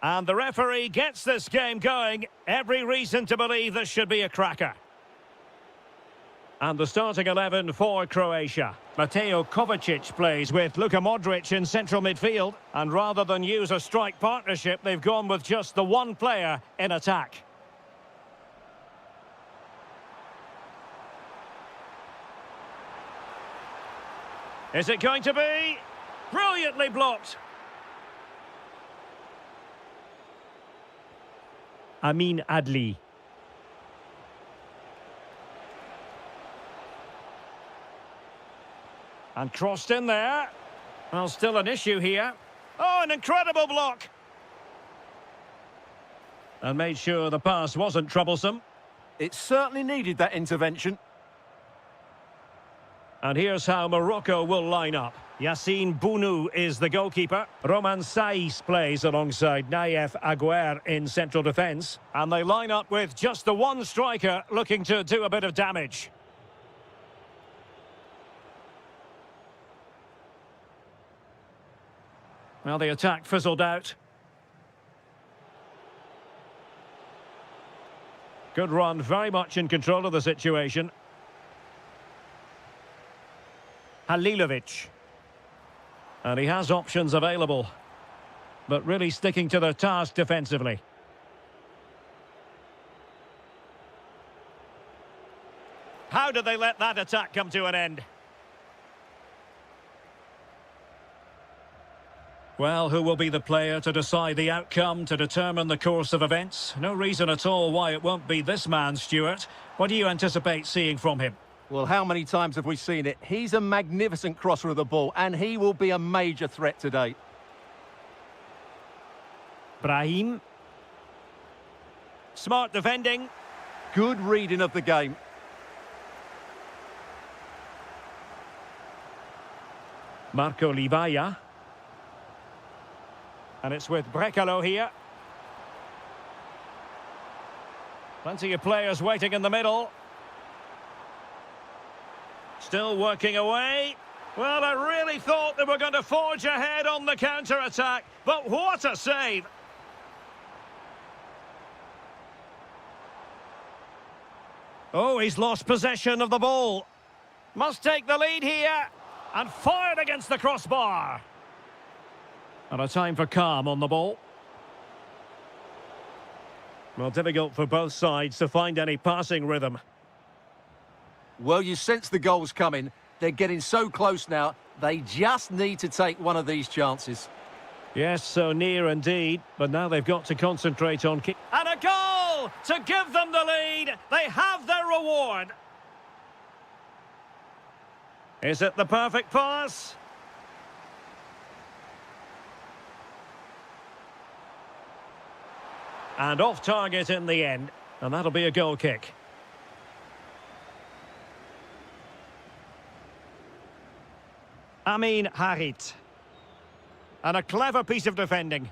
And the referee gets this game going. Every reason to believe this should be a cracker. And the starting 11 for Croatia. Mateo Kovacic plays with Luka Modric in central midfield. And rather than use a strike partnership, they've gone with just the one player in attack. Is it going to be? Brilliantly blocked. Amin Adli. And crossed in there. Well, still an issue here. Oh, an incredible block. And made sure the pass wasn't troublesome. It certainly needed that intervention. And here's how Morocco will line up. Yassine Bounou is the goalkeeper. Roman Saiz plays alongside Naif Aguer in central defence. And they line up with just the one striker looking to do a bit of damage. Well, the attack fizzled out. Good run, very much in control of the situation. Halilovic. And he has options available, but really sticking to their task defensively. How did they let that attack come to an end? Well, who will be the player to decide the outcome, to determine the course of events? No reason at all why it won't be this man, Stuart. What do you anticipate seeing from him? Well, how many times have we seen it? He's a magnificent crosser of the ball, and he will be a major threat today. Brahim. Smart defending. Good reading of the game. Marco Livaya. And it's with Brekalo here. Plenty of players waiting in the middle. Still working away. Well, I really thought they were going to forge ahead on the counter-attack, but what a save! Oh, he's lost possession of the ball. Must take the lead here. And fired against the crossbar. And a time for calm on the ball. Well, difficult for both sides to find any passing rhythm. Well, you sense the goals coming. They're getting so close now. They just need to take one of these chances. Yes, so near indeed. But now they've got to concentrate on kick. And a goal to give them the lead. They have their reward. Is it the perfect pass? And off target in the end. And that'll be a goal kick. Amin Harit. And a clever piece of defending.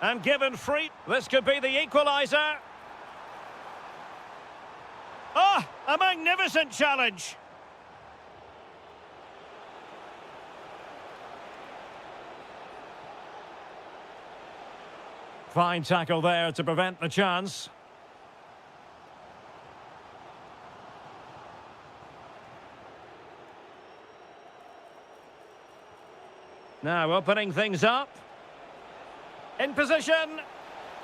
And given free, this could be the equaliser. Oh, a magnificent challenge. Fine tackle there to prevent the chance. Now opening things up. In position.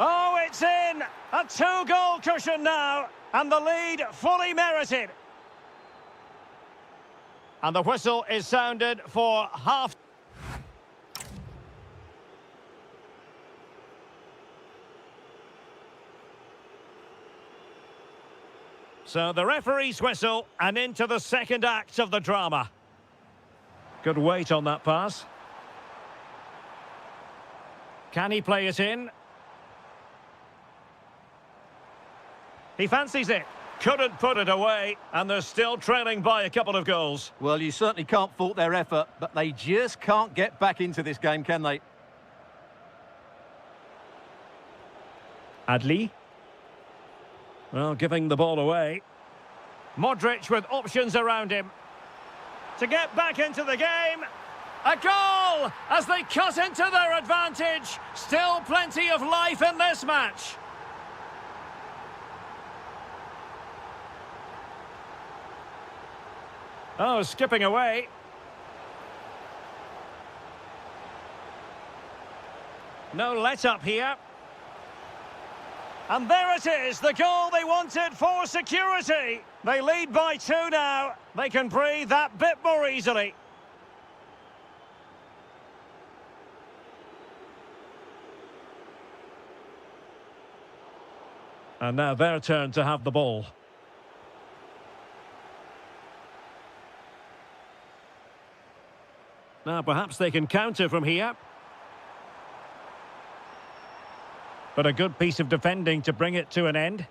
Oh, it's in! A two-goal cushion now. And the lead fully merited. And the whistle is sounded for half. So the referee's whistle and into the second act of the drama. Good weight on that pass. Can he play it in? He fancies it. Couldn't put it away. And they're still trailing by a couple of goals. Well, you certainly can't fault their effort, but they just can't get back into this game, can they? Adli. Well, giving the ball away. Modric with options around him. to get back into the game. A goal as they cut into their advantage. Still plenty of life in this match. Oh, skipping away. No let-up here. And there it is, the goal they wanted for security. They lead by 2 now. They can breathe that bit more easily. And now their turn to have the ball. Now perhaps they can counter from here. But a good piece of defending to bring it to an end.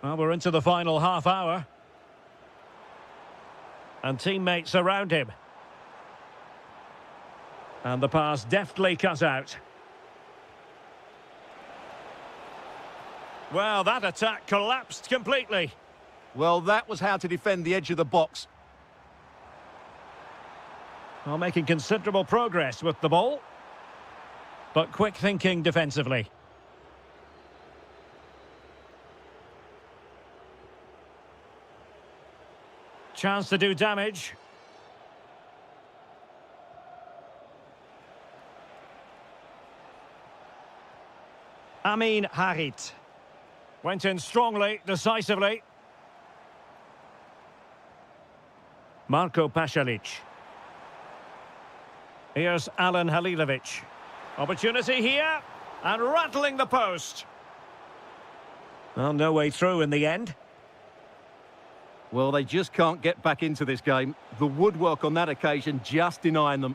Well, we're into the final half hour. And teammates around him. And the pass deftly cut out. Well, that attack collapsed completely. Well, that was how to defend the edge of the box. Well, making considerable progress with the ball. But quick thinking defensively. Chance to do damage. Amin Harit. Went in strongly, decisively. Marko Pasalic. Here's Alan Halilovic. Opportunity here, and rattling the post. Well, no way through in the end. Well, they just can't get back into this game. The woodwork on that occasion just denying them.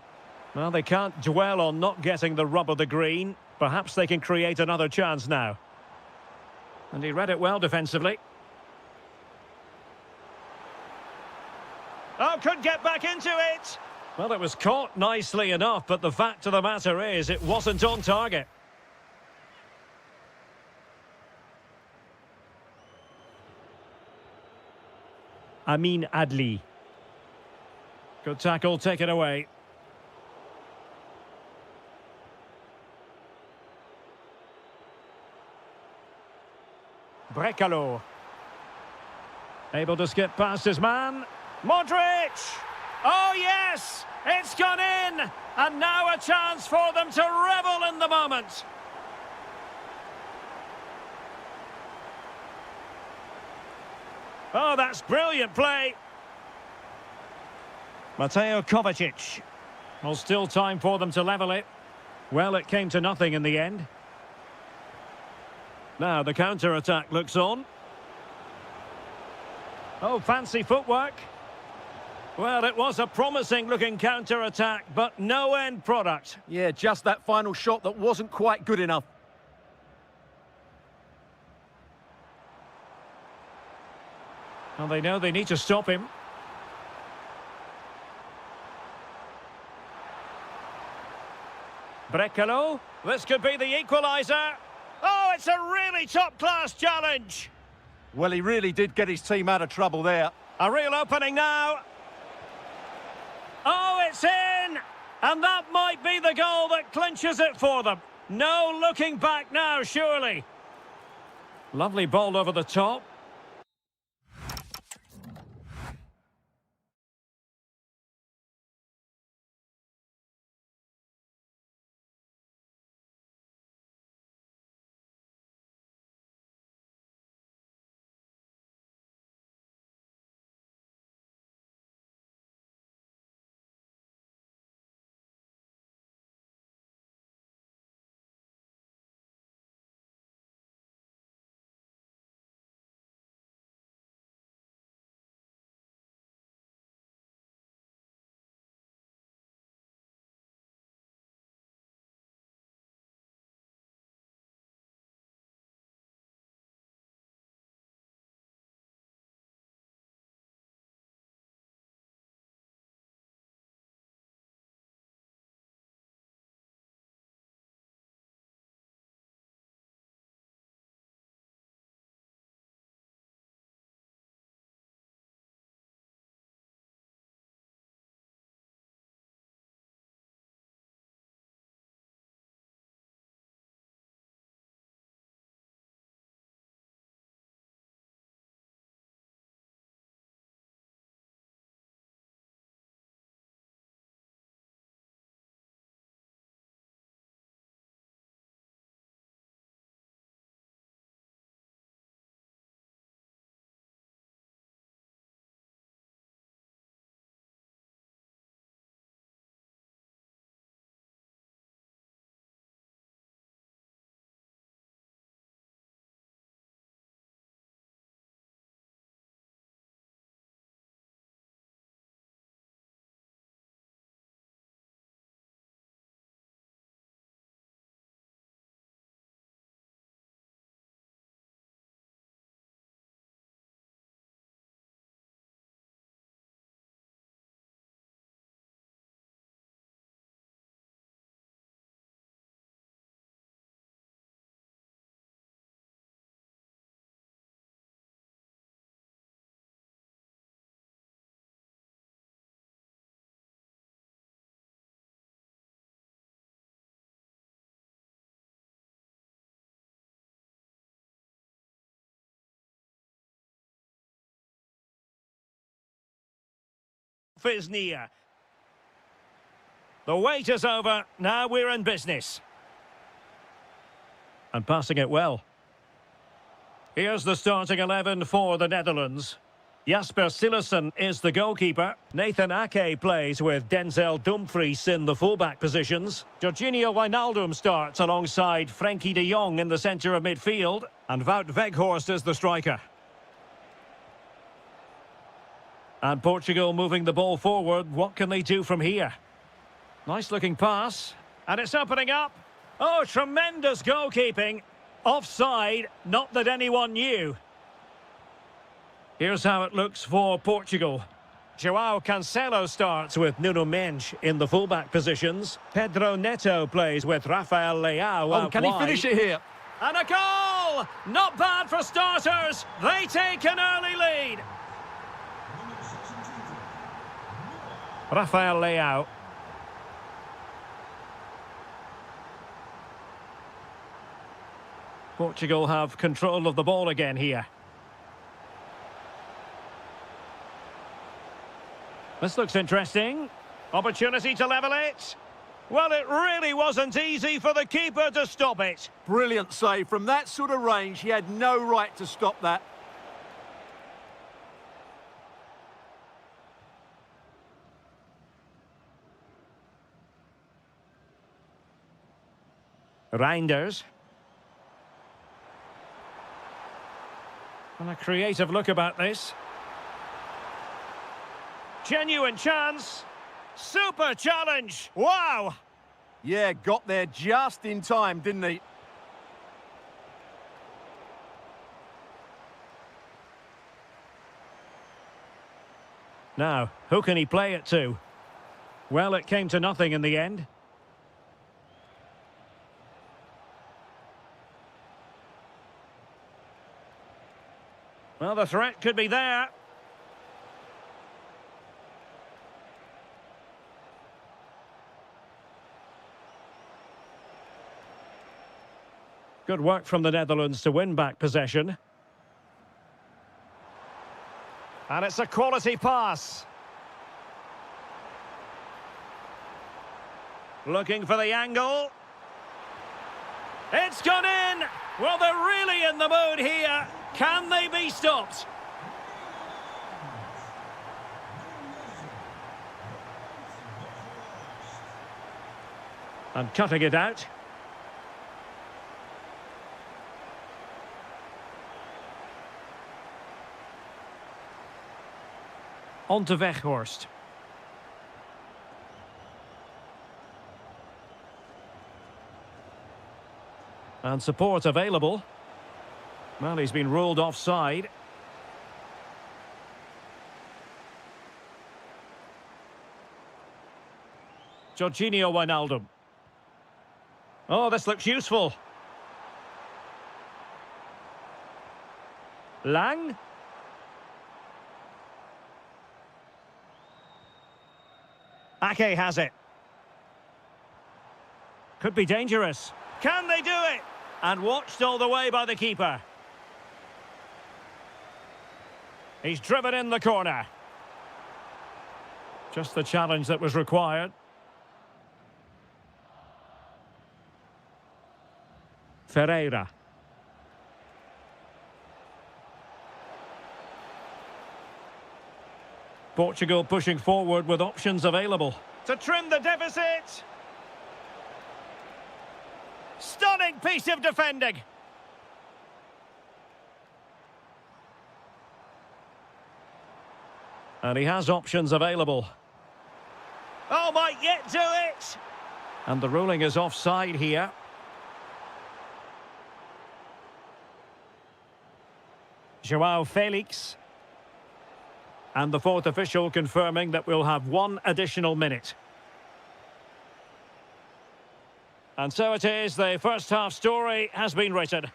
Well, they can't dwell on not getting the rub of the green. Perhaps they can create another chance now. And he read it well defensively. Oh, could get back into it. Well, it was caught nicely enough, but the fact of the matter is it wasn't on target. Amin Adli. Good tackle, taken away. Brekalo. Able to skip past his man. Modric! Oh yes! It's gone in! And now a chance for them to revel in the moment. Oh, that's brilliant play. Mateo Kovacic. Well, still time for them to level it. Well, it came to nothing in the end. Now the counter-attack looks on. Oh, fancy footwork. Well, it was a promising-looking counter-attack, but no end product. Yeah, just that final shot that wasn't quite good enough. Well, they know they need to stop him. Brekalo. This could be the equaliser. Oh, it's a really top-class challenge. Well, he really did get his team out of trouble there. A real opening now. Oh, it's in! And that might be the goal that clinches it for them. No looking back now, surely. Lovely ball over the top. is near. The wait is over. Now we're in business. And passing it well. Here's the starting 11 for the Netherlands. Jasper Cillessen is the goalkeeper. Nathan Ake plays with Denzel Dumfries in the fullback positions. Jorginho Wijnaldum starts alongside Frenkie de Jong in the centre of midfield. And Wout Weghorst is the striker. And Portugal moving the ball forward. What can they do from here? Nice looking pass. And it's opening up. Oh, tremendous goalkeeping. Offside, not that anyone knew. Here's how it looks for Portugal. João Cancelo starts with Nuno Mendes in the fullback positions. Pedro Neto plays with Rafael Leao out Can wide. he finish it here? And a goal! Not bad for starters. They take an early lead. Rafael Leao. Portugal have control of the ball again here. This looks interesting. Opportunity to level it. Well, it really wasn't easy for the keeper to stop it. Brilliant save. From that sort of range, he had no right to stop that. Reinders. And a creative look about this. Genuine chance. Super challenge. Wow. Yeah, got there just in time, didn't he? Now, who can he play it to? Well, it came to nothing in the end. Well, the threat could be there. Good work from the Netherlands to win back possession. And it's a quality pass. Looking for the angle. It's gone in! Well, they're really in the mood here. Can they be stopped? And cutting it out. On to Weghorst. And support available. Well, he's been ruled offside. Jorginho Wijnaldum. Oh, this looks useful. Lang. Ake has it. Could be dangerous. Can they do it? And watched all the way by the keeper. He's driven in the corner. Just the challenge that was required. Ferreira. Portugal pushing forward with options available. To trim the deficit. Stunning piece of defending. And he has options available. Oh, might yet do it. And the ruling is offside here. João Felix. And the fourth official confirming that we'll have one additional minute. And so it is, the first half story has been written.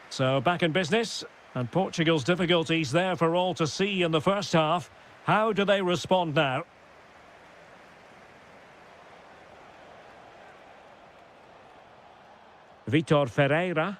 So back in business, and Portugal's difficulties there for all to see in the first half. How do they respond now? Vitor Ferreira.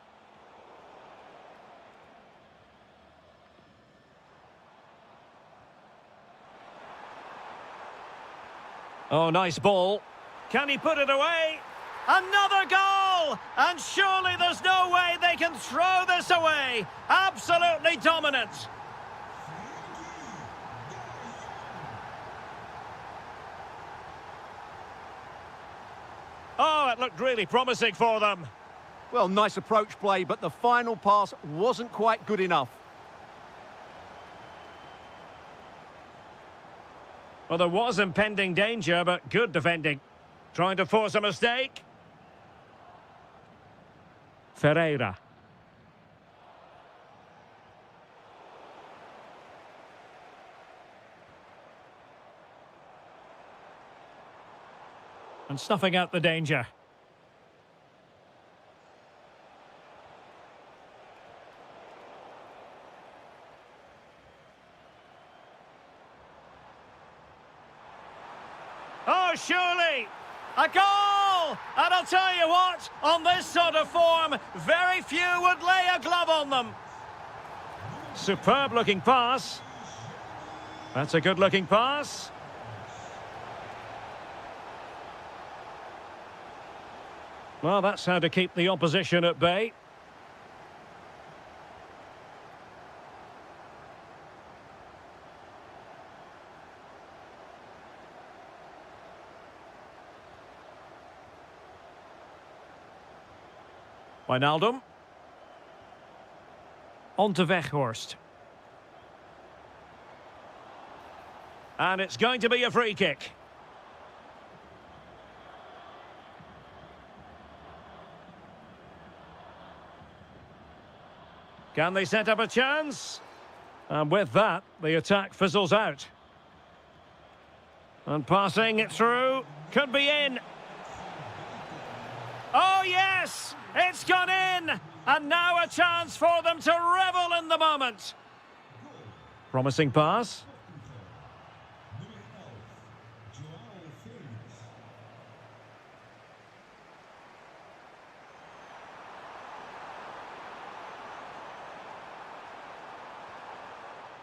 Oh, nice ball. Can he put it away? Another goal! And surely there's no way they can throw this away. Absolutely dominant. Oh, it looked really promising for them. Well, nice approach play, but the final pass wasn't quite good enough. Well, there was impending danger, but good defending. Trying to force a mistake. Ferreira. And snuffing out the danger. Oh, surely! A goal! And I'll tell you what, on this sort of form, very few would lay a glove on them. Superb looking pass. That's a good looking pass. Well, that's how to keep the opposition at bay. Wijnaldum. On to Weghorst. And it's going to be a free kick. Can they set up a chance? And with that, the attack fizzles out. And passing it through, could be in. Oh yes, it's gone in. And now a chance for them to revel in the moment. Promising pass.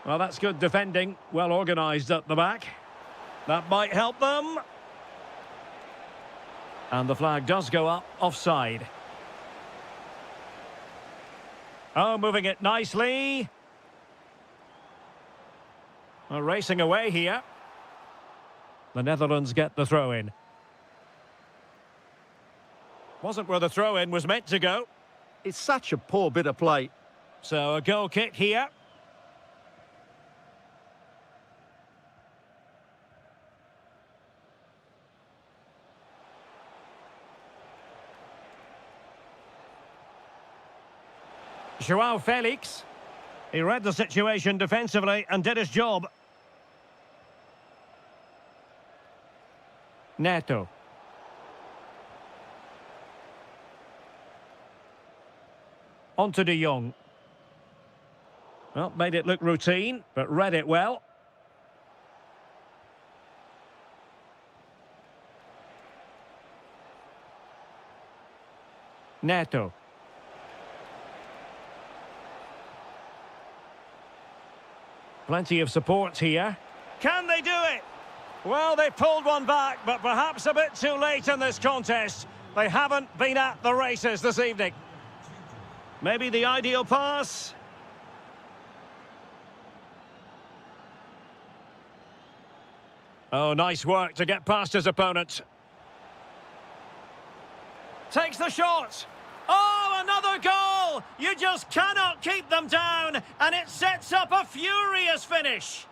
Well, that's good defending, well organised at the back. That might help them. And the flag does go up, offside. Oh, moving it nicely. Well, racing away here. The Netherlands get the throw-in. Wasn't where the throw-in was meant to go. It's such a poor bit of play. So a goal kick here. Joao Felix. He read the situation defensively and did his job. Neto. On to De Jong. Well, made it look routine, but read it well. Neto. Plenty of support here. Can they do it? Well, they pulled one back, but perhaps a bit too late in this contest. They haven't been at the races this evening. Maybe the ideal pass. Oh, nice work to get past his opponent. Takes the shot. Oh, another goal! You just cannot keep them down, and it sets up a furious finish.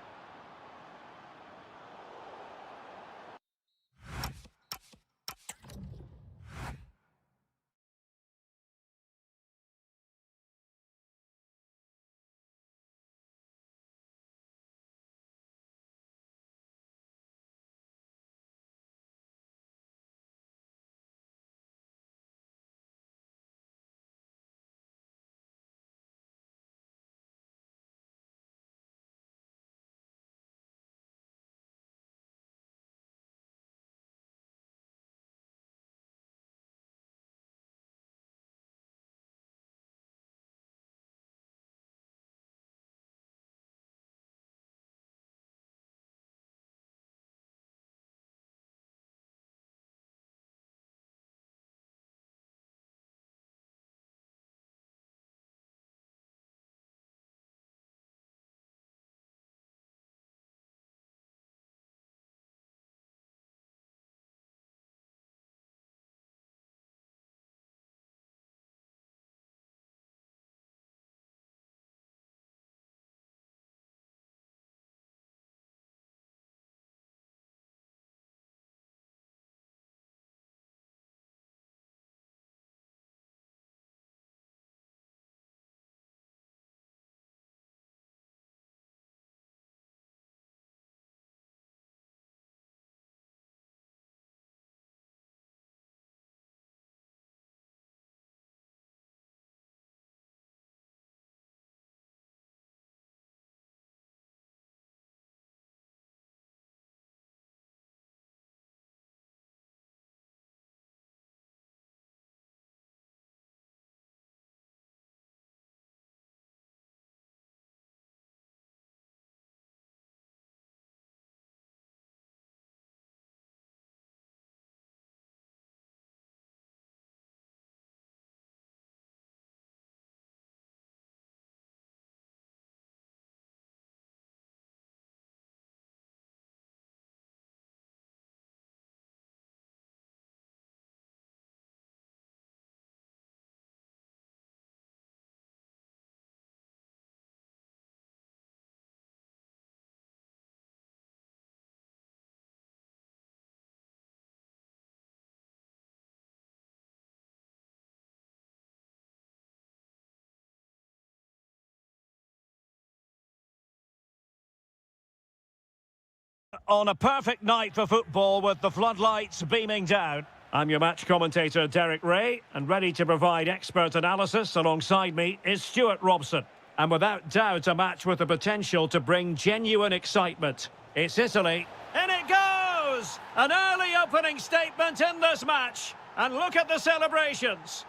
on a perfect night for football with the floodlights beaming down. I'm your match commentator, Derek Ray, and ready to provide expert analysis alongside me is Stuart Robson. And without doubt, a match with the potential to bring genuine excitement. It's Italy. In it goes! An early opening statement in this match. And look at the celebrations.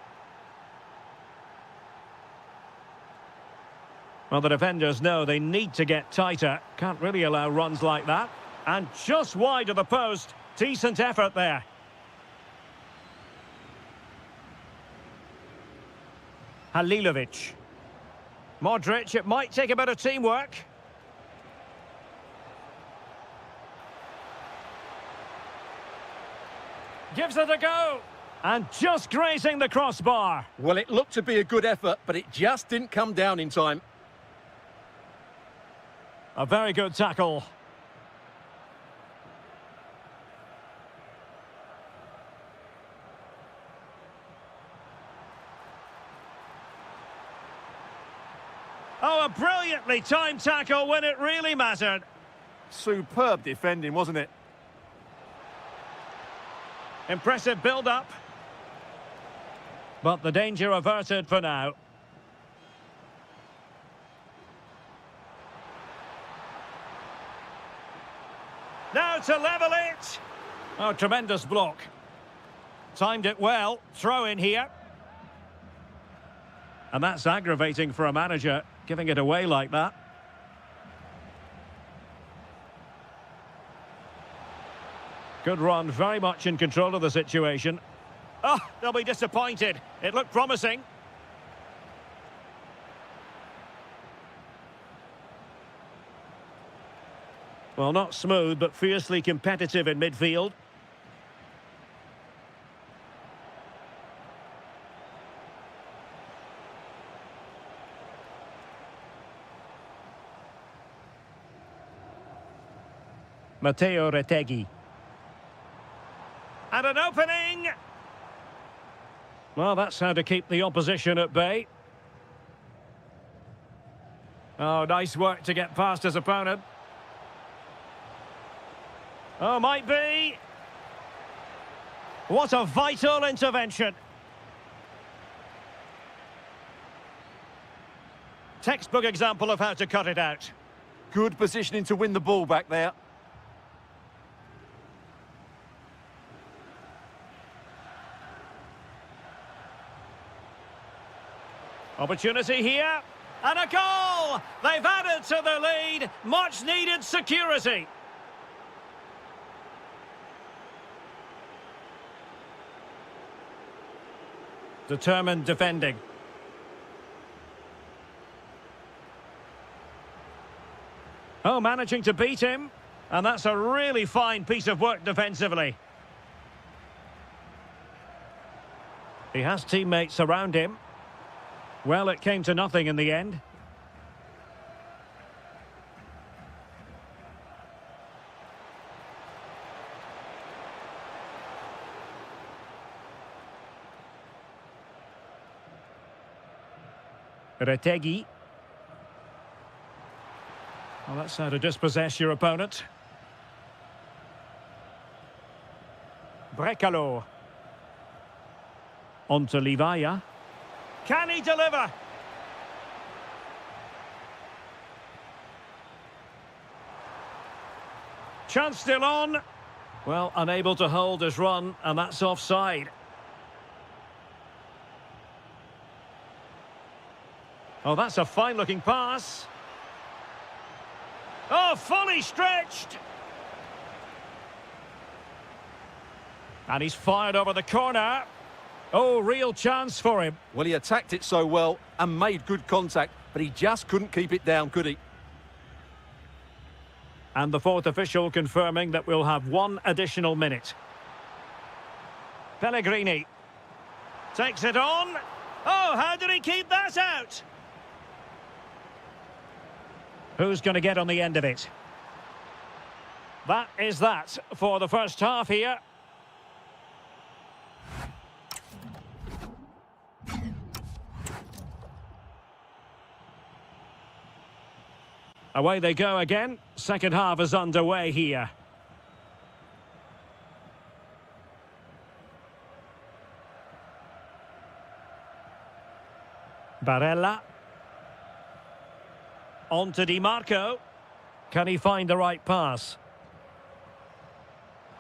Well, the defenders know they need to get tighter. Can't really allow runs like that. And just wide of the post. Decent effort there. Halilovic. Modric, it might take a bit of teamwork. Gives it a go. And just grazing the crossbar. Well, it looked to be a good effort, but it just didn't come down in time. A very good tackle. Oh, a brilliantly timed tackle when it really mattered. Superb defending, wasn't it? Impressive build-up. But the danger averted for now. Now to level it. Oh, tremendous block. Timed it well. Throw in here. And that's aggravating for a manager, giving it away like that. Good run, very much in control of the situation. Oh, they'll be disappointed. It looked promising. Well, not smooth, but fiercely competitive in midfield. Matteo Retegui. And an opening! Well, that's how to keep the opposition at bay. Oh, nice work to get past his opponent. Oh, might be. What a vital intervention. Textbook example of how to cut it out. Good positioning to win the ball back there. Opportunity here. And a goal! They've added to the lead. Much needed security. Determined defending. Oh, managing to beat him. And that's a really fine piece of work defensively. He has teammates around him. Well, it came to nothing in the end. Retegui. Well, that's how to dispossess your opponent. Brecalo. On to Livaya. Can he deliver? Chance still on. Well, unable to hold his run, and that's offside. Oh, that's a fine-looking pass. Oh, fully stretched. And he's fired over the corner. Oh, real chance for him. Well, he attacked it so well and made good contact, but he just couldn't keep it down, could he? And the fourth official confirming that we'll have one additional minute. Pellegrini takes it on. Oh, how did he keep that out? Who's going to get on the end of it? That is that for the first half here. Away they go again. Second half is underway here. Barella. On to Di Marco. Can he find the right pass?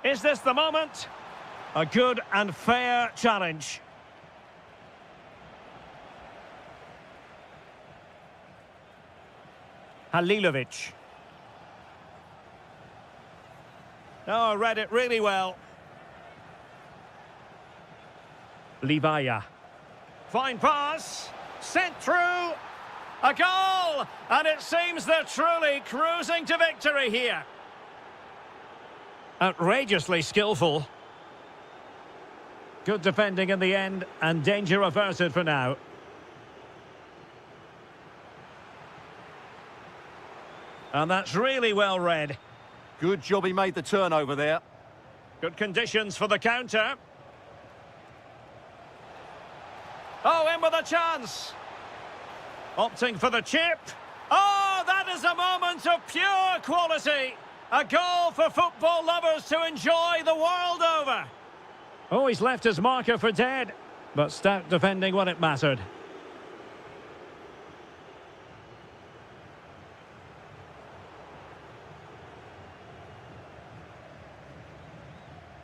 Is this the moment? A good and fair challenge. Halilovic. Oh, read it really well. Livaya. Fine pass. Sent through. A goal! And it seems they're truly cruising to victory here. Outrageously skillful. Good defending in the end, and danger averted for now. And that's really well read. Good job he made the turnover there. Good conditions for the counter. Oh, in with a chance. Opting for the chip. Oh, that is a moment of pure quality. A goal for football lovers to enjoy the world over. Oh, he's left his marker for dead. But stout defending when it mattered.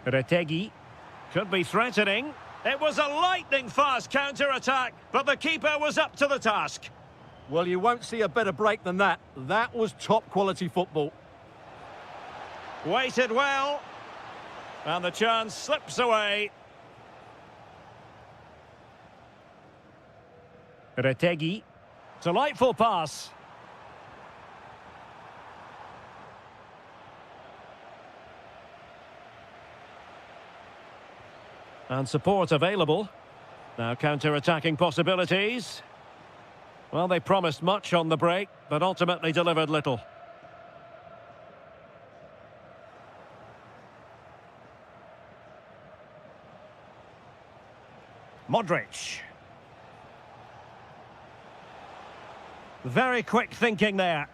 Retegi. Could be threatening. It was a lightning-fast counter-attack, but the keeper was up to the task. Well, you won't see a better break than that. That was top-quality football. Waited well. And the chance slips away. Retegi. Delightful pass. And support available. Now counter-attacking possibilities. Well, they promised much on the break, but ultimately delivered little. Modric. Very quick thinking there.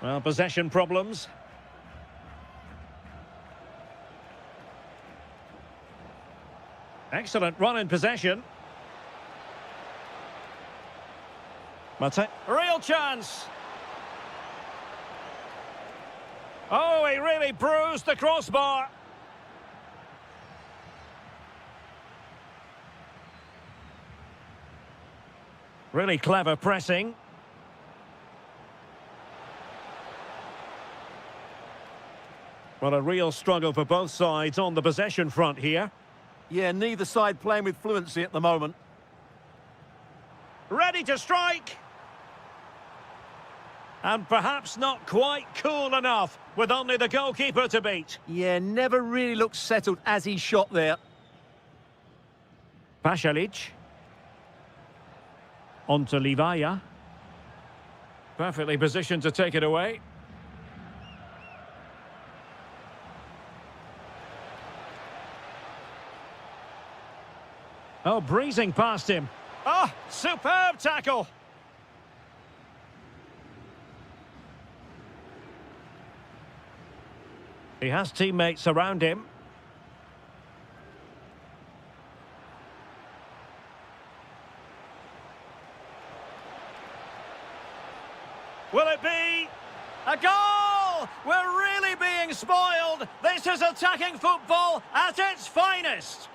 Well, possession problems. Excellent run in possession. Real chance. Oh, he really bruised the crossbar. Really clever pressing. Well, a real struggle for both sides on the possession front here. Yeah, neither side playing with fluency at the moment. Ready to strike. And perhaps not quite cool enough, with only the goalkeeper to beat. Yeah, never really looked settled as he shot there. Pasalic. On to Livaya. Perfectly positioned to take it away. Oh, breezing past him. Oh, superb tackle. He has teammates around him. Will it be a goal? We're really being spoiled. This is attacking football at its finest.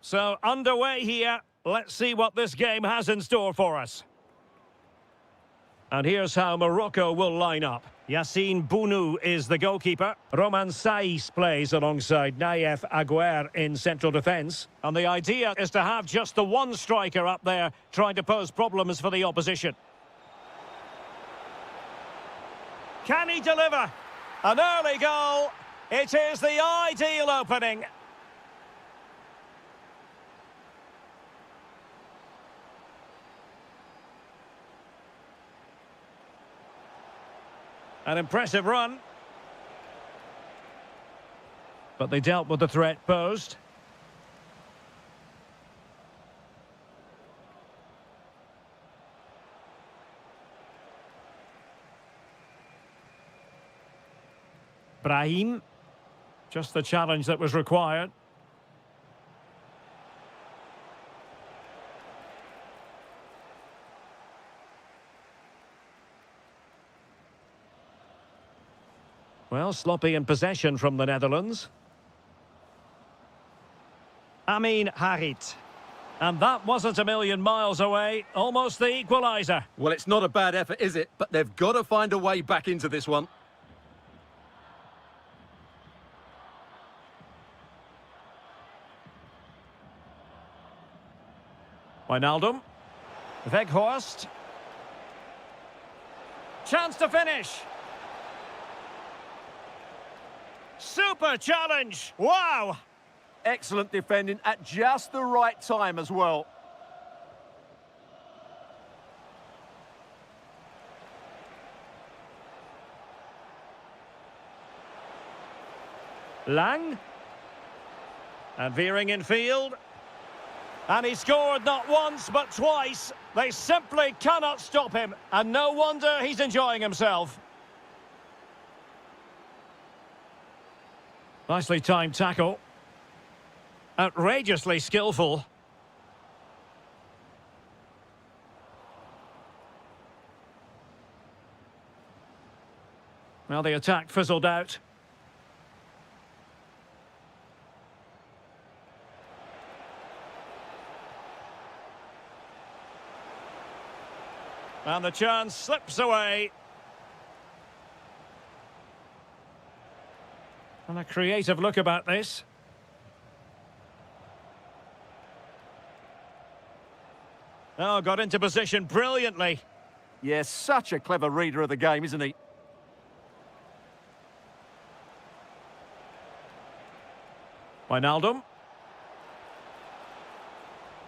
So, underway here. Let's see what this game has in store for us. And here's how Morocco will line up. Yassine Bounou is the goalkeeper. Roman Saiz plays alongside Naïef Aguer in central defence. And the idea is to have just the one striker up there trying to pose problems for the opposition. Can he deliver? An early goal. It is the ideal opening. An impressive run. But they dealt with the threat posed. Brahim. Just the challenge that was required. Well, sloppy in possession from the Netherlands. Amin Harit. And that wasn't a million miles away. Almost the equaliser. Well, it's not a bad effort, is it? But they've got to find a way back into this one. Wijnaldum. Weghorst. Chance to finish. Super challenge! Wow! Excellent defending at just the right time as well. Lang. And veering in field. And he scored not once but twice. They simply cannot stop him. And no wonder he's enjoying himself. Nicely timed tackle. Outrageously skillful. Well, the attack fizzled out. And the chance slips away. And a creative look about this. Oh, got into position brilliantly. Yes, such a clever reader of the game, isn't he? Wijnaldum.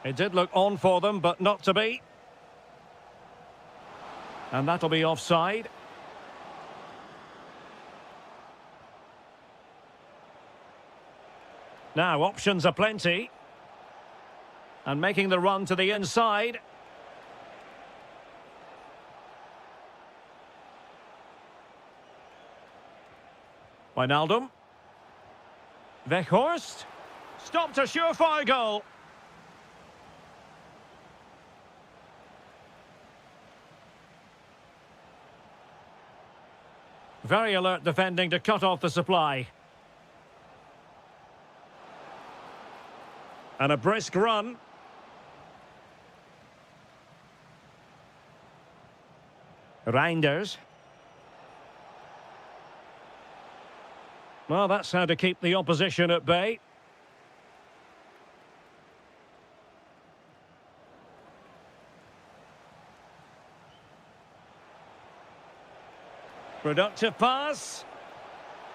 It did look on for them, but not to be. And that'll be offside. Now, options are plenty. And making the run to the inside. Wijnaldum. Weghorst. Stopped a surefire goal. Very alert defending to cut off the supply. And a brisk run. Reinders. Well, that's how to keep the opposition at bay. Productive pass.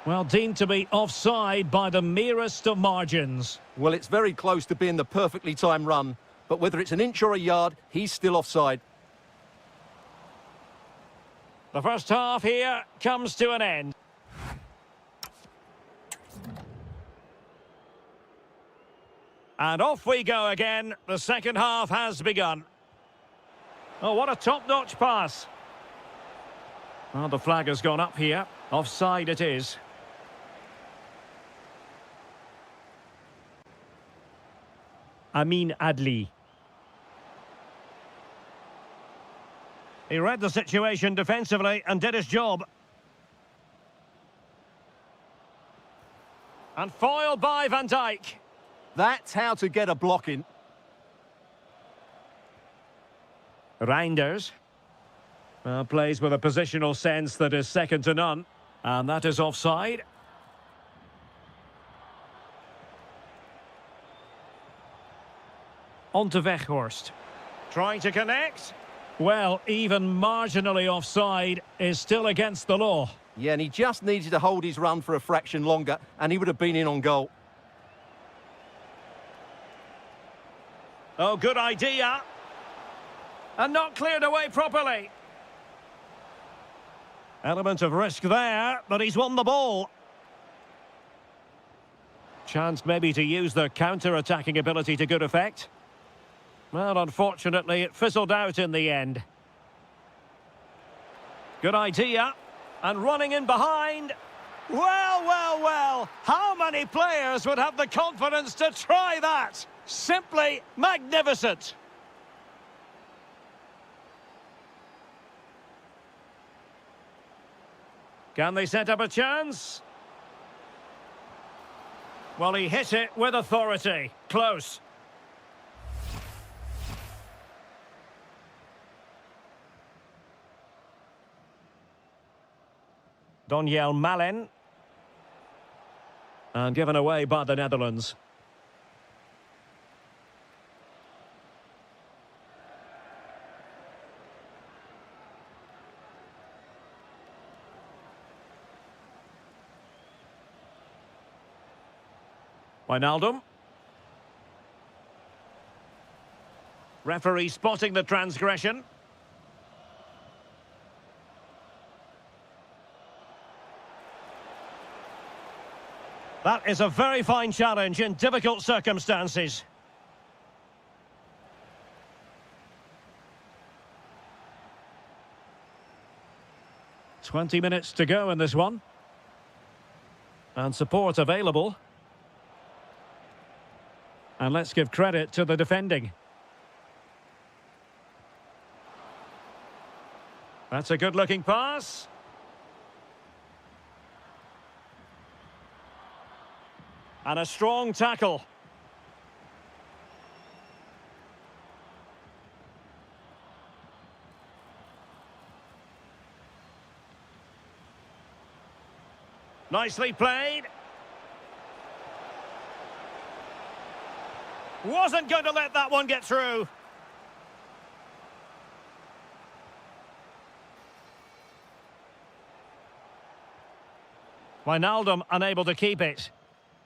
Well, deemed to be offside by the merest of margins. Well, it's very close to being the perfectly timed run, but whether it's an inch or a yard, he's still offside. The first half here comes to an end. And off we go again. The second half has begun. Oh, what a top-notch pass. Well, the flag has gone up here. Offside it is. Amin Adli. He read the situation defensively and did his job. And foiled by Van Dijk. That's how to get a block in. Reinders. Plays with a positional sense that is second to none. And that is offside. On to Weghorst. Trying to connect. Well, even marginally offside is still against the law. Yeah, and he just needed to hold his run for a fraction longer, and he would have been in on goal. Oh, good idea. And not cleared away properly. Element of risk there, but he's won the ball. Chance maybe to use their counter-attacking ability to good effect. Well, unfortunately, it fizzled out in the end. Good idea. And running in behind. Well, well, well. How many players would have the confidence to try that? Simply magnificent. Can they set up a chance? Well, he hit it with authority. Close. Doniel Malen. And given away by the Netherlands. Wijnaldum. Referee spotting the transgression. That is a very fine challenge in difficult circumstances. "20 minutes to go in this one. And support available. And let's give credit to the defending. That's a good-looking pass. And a strong tackle. Nicely played. Wasn't going to let that one get through. Wijnaldum unable to keep it.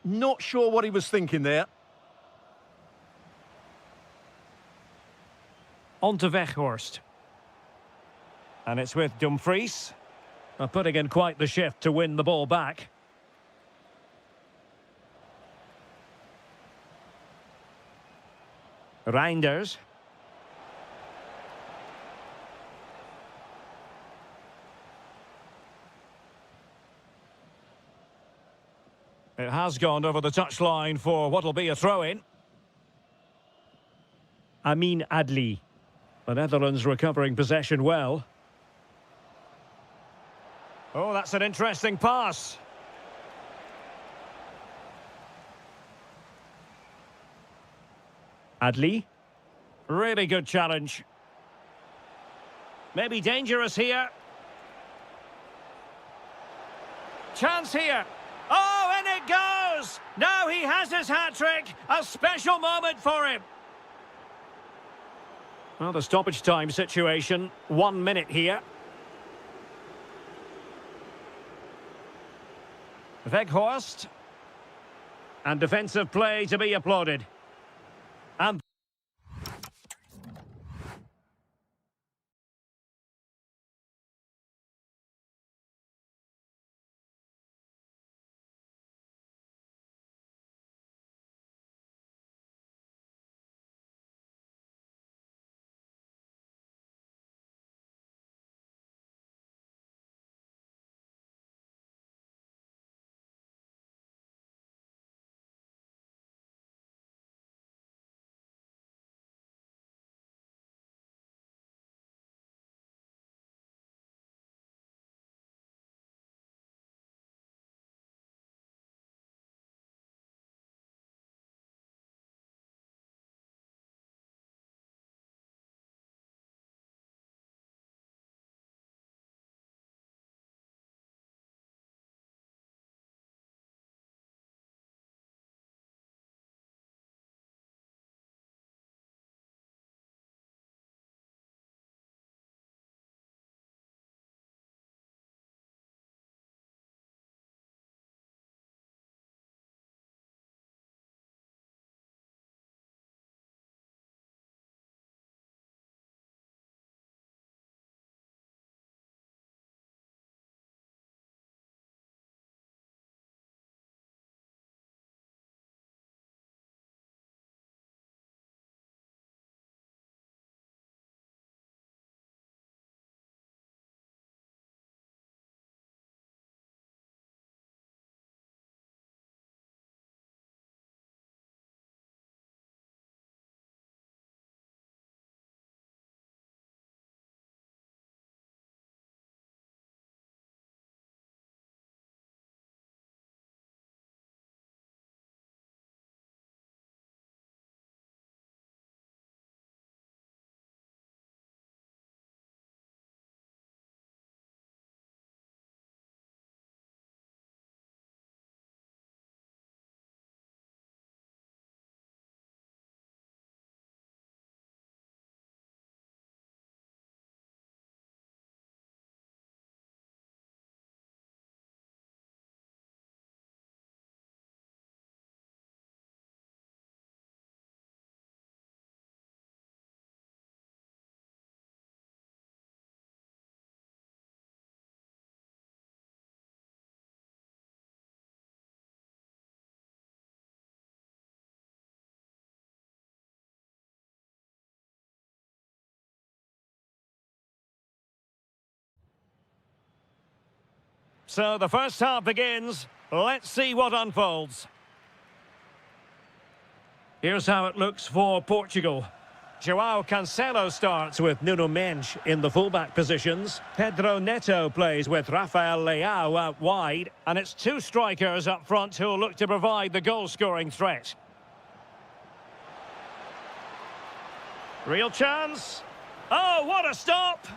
Not sure what he was thinking there. On to Weghorst. And it's with Dumfries. Putting in quite the shift to win the ball back. Reinders. It has gone over the touchline for what will be a throw-in. Amin Adli. The Netherlands recovering possession well. Oh, that's an interesting pass. Adli. Really good challenge. Maybe dangerous here. Chance here. Oh, and it goes! Now he has his hat-trick. A special moment for him. Well, the stoppage time situation. 1 minute here. Weghorst. And defensive play to be applauded. And So the first half begins. Let's see what unfolds. Here's how it looks for Portugal. João Cancelo starts with Nuno Mendes in the fullback positions. Pedro Neto plays with Rafael Leao out wide. And it's two strikers up front who'll look to provide the goal-scoring threat. Real chance. Oh, what a stop!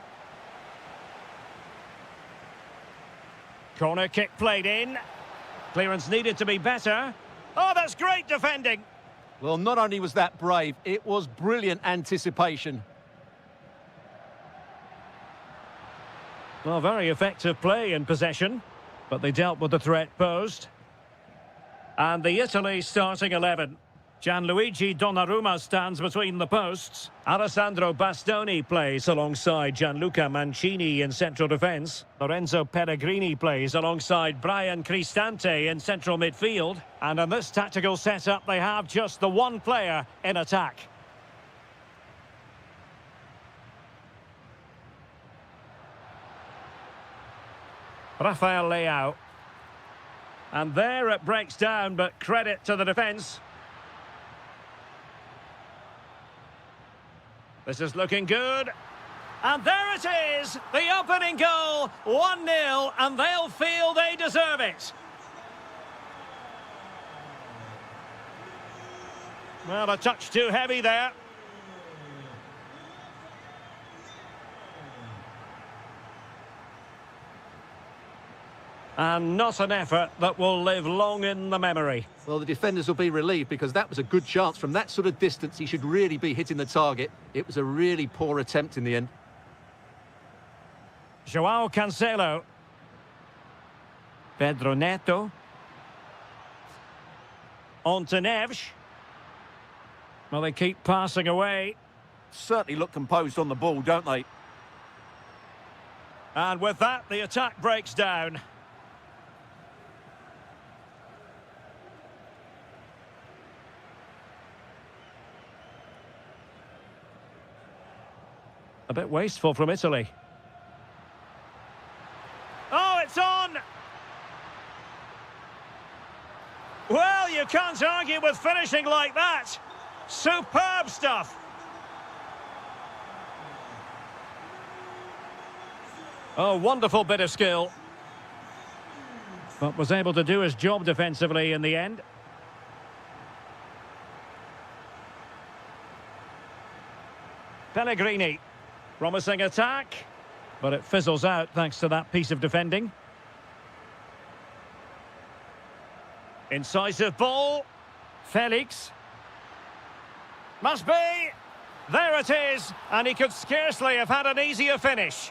Corner kick played in. Clearance needed to be better. Oh, that's great defending. Well, not only was that brave, it was brilliant anticipation. Well, very effective play in possession, but they dealt with the threat posed. And the Italy starting 11. Gianluigi Donnarumma stands between the posts. Alessandro Bastoni plays alongside Gianluca Mancini in central defence. Lorenzo Pellegrini plays alongside Brian Cristante in central midfield. And in this tactical setup, they have just the one player in attack. Rafael Leao. And there it breaks down, but credit to the defence. This is looking good. And there it is, the opening goal, 1-0, and they'll feel they deserve it. Well, a touch too heavy there. And not an effort that will live long in the memory. Well, the defenders will be relieved because that was a good chance. From that sort of distance, he should really be hitting the target. It was a really poor attempt in the end. João Cancelo. Pedro Neto. On to Neves. Well, they keep passing away. Certainly look composed on the ball, don't they? And with that, the attack breaks down. A bit wasteful from Italy. Oh, it's on! Well, you can't argue with finishing like that. Superb stuff. Oh, wonderful bit of skill. But was able to do his job defensively in the end. Pellegrini. Promising attack, but it fizzles out thanks to that piece of defending. Incisive ball. Felix. Must be. There it is, and he could scarcely have had an easier finish.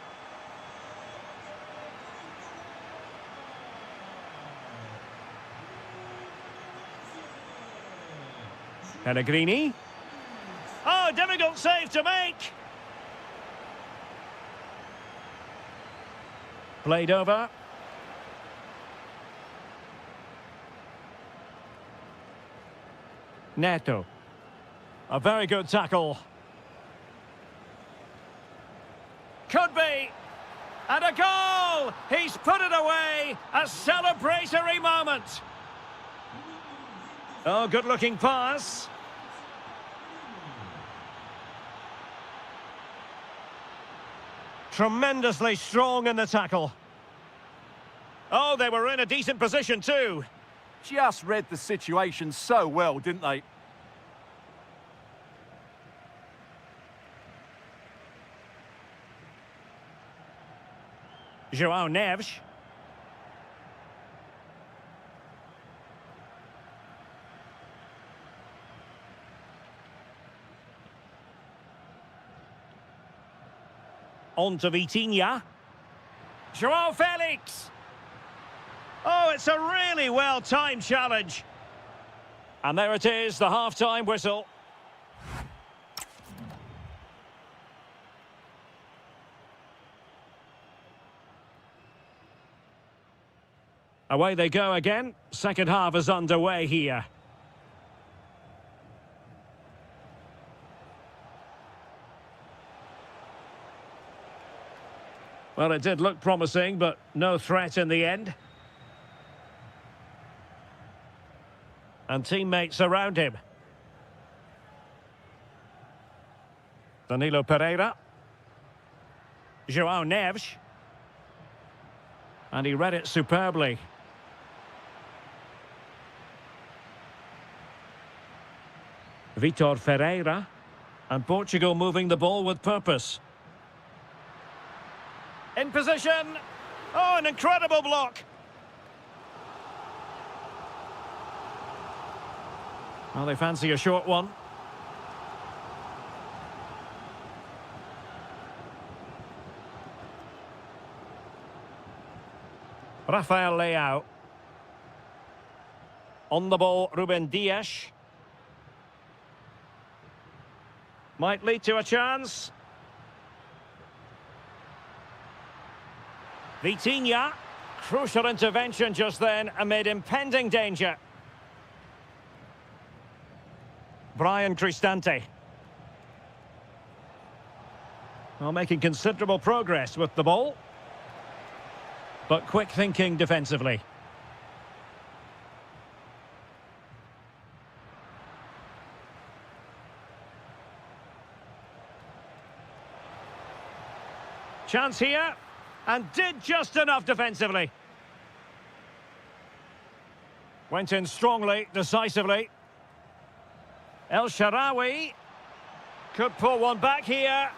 Pellegrini. Oh, difficult save to make. Played over. Neto. A very good tackle. Could be. And a goal! He's put it away. A celebratory moment. Oh, good-looking pass. Tremendously strong in the tackle. Oh, they were in a decent position too. Just read the situation so well, didn't they? João Neves. On to Vitinha. João Felix. Oh, it's a really well-timed challenge. And there it is, the half-time whistle. Away they go again. Second half is underway here. Well, it did look promising, but no threat in the end. And teammates around him. Danilo Pereira. João Neves. And he read it superbly. Vitor Ferreira. And Portugal moving the ball with purpose. In position. Oh, an incredible block. Well, they fancy a short one. Rafael Leao. On the ball, Ruben Dias. Might lead to a chance. Vitinha. Crucial intervention just then amid impending danger. Brian Cristante. Well, making considerable progress with the ball. But quick thinking defensively. Chance here. And did just enough defensively. Went in strongly, decisively. El Shaarawy could pull one back here.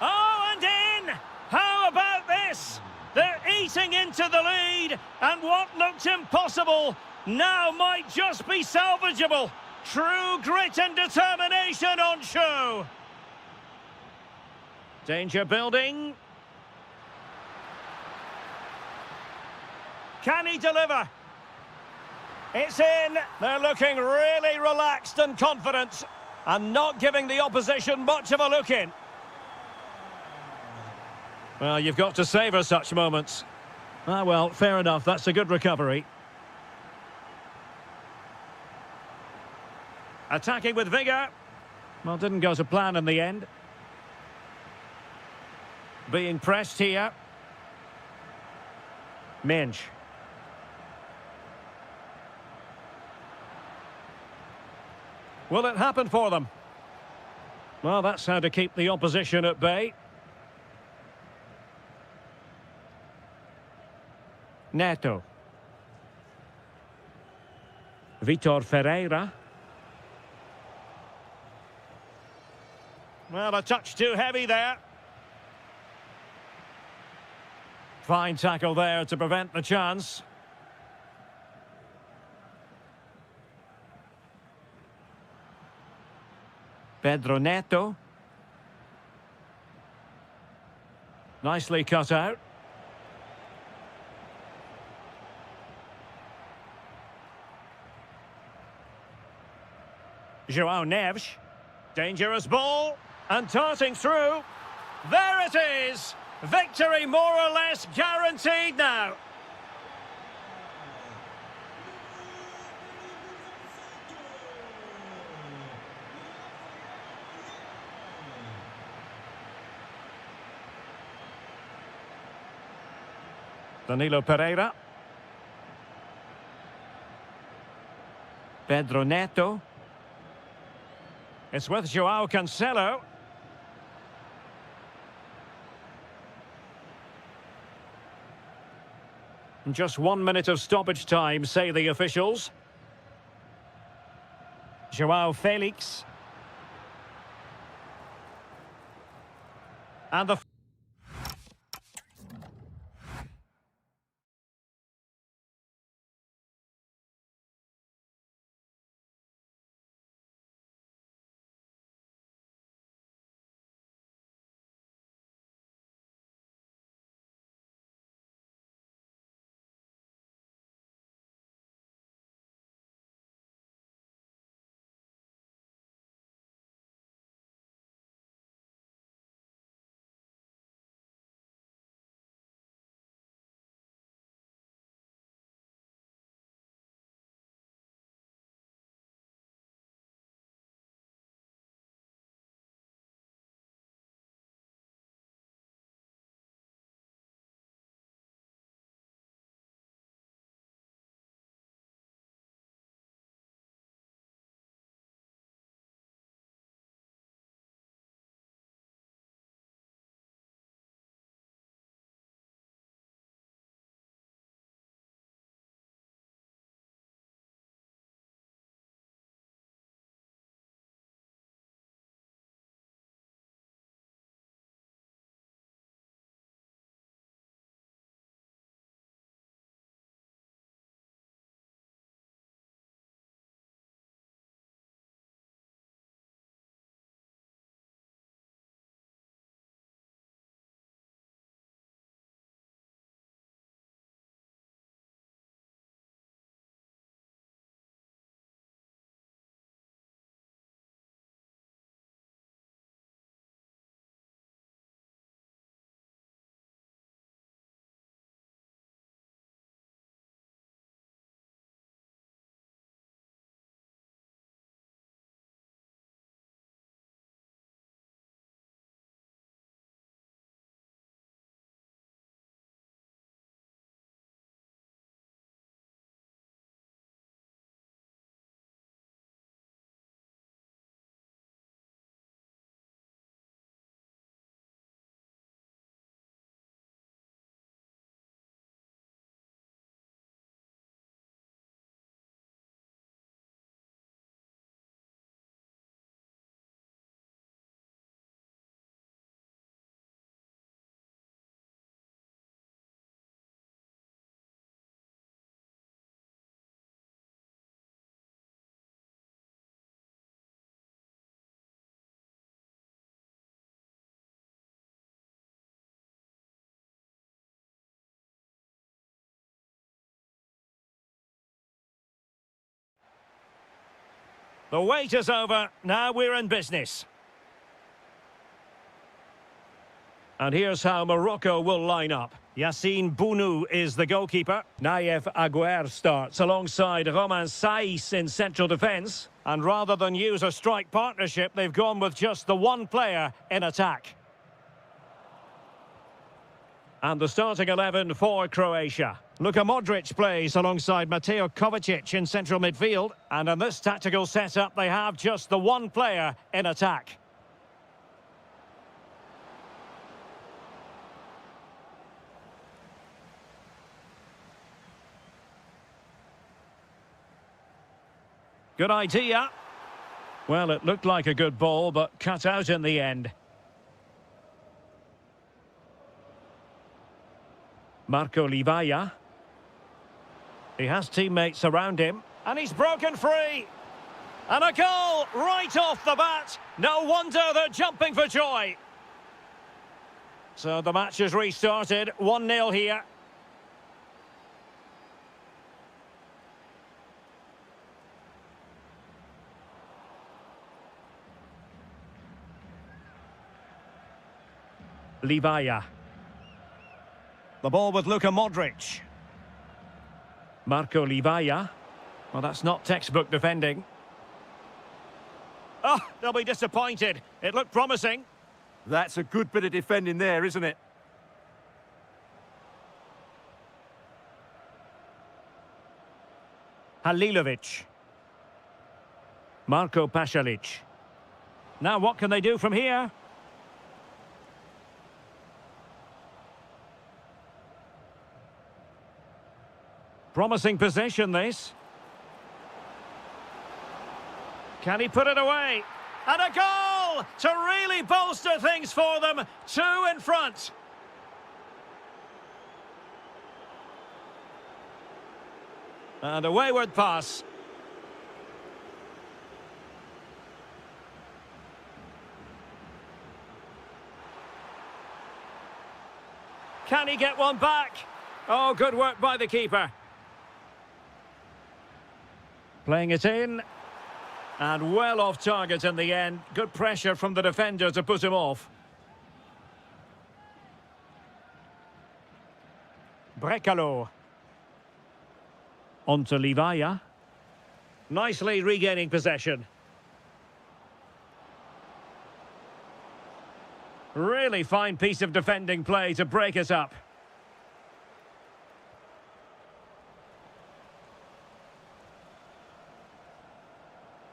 Oh, and in! How about this? They're eating into the lead, and what looked impossible now might just be salvageable. True grit and determination on show. Danger building. Can he deliver? It's in. They're looking really relaxed and confident and not giving the opposition much of a look in. Well, you've got to savour such moments. Ah, well, fair enough. That's a good recovery. Attacking with vigour. Well, didn't go to plan in the end. Being pressed here. Minge. Will it happen for them? Well, that's how to keep the opposition at bay. Neto. Vitor Ferreira. Well, a touch too heavy there. Fine tackle there to prevent the chance. Pedro Neto. Nicely cut out. João Neves. Dangerous ball. And darting through. There it is. Victory more or less guaranteed now. Danilo Pereira. Pedro Neto. It's with João Cancelo. Just 1 minute of stoppage time, say the officials. João Felix. And the The wait is over. Now we're in business. And here's how Morocco will line up. Yassine Bounou is the goalkeeper. Naïef Aguer starts alongside Romain Saïs in central defence. And rather than use a strike partnership, they've gone with just the one player in attack. And the starting 11 for Croatia. Luka Modric plays alongside Mateo Kovacic in central midfield. And in this tactical setup, they have just the one player in attack. Good idea. Well, it looked like a good ball, but cut out in the end. Marco Livaya. He has teammates around him. And he's broken free. And a goal right off the bat. No wonder they're jumping for joy. So the match has restarted. 1-0 here. Livaya. The ball with Luka Modric. Marco Livaya. Well, that's not textbook defending. Oh, they'll be disappointed. It looked promising. That's a good bit of defending there, isn't it? Halilovic. Marko Pasalic. Now what can they do from here? Promising possession, this. Can he put it away? And a goal to really bolster things for them. 2 in front. And a wayward pass. Can he get one back? Oh, good work by the keeper. Playing it in. And well off target in the end. Good pressure from the defender to put him off. Brekalo. On to Livaya. Nicely regaining possession. Really fine piece of defending play to break it up.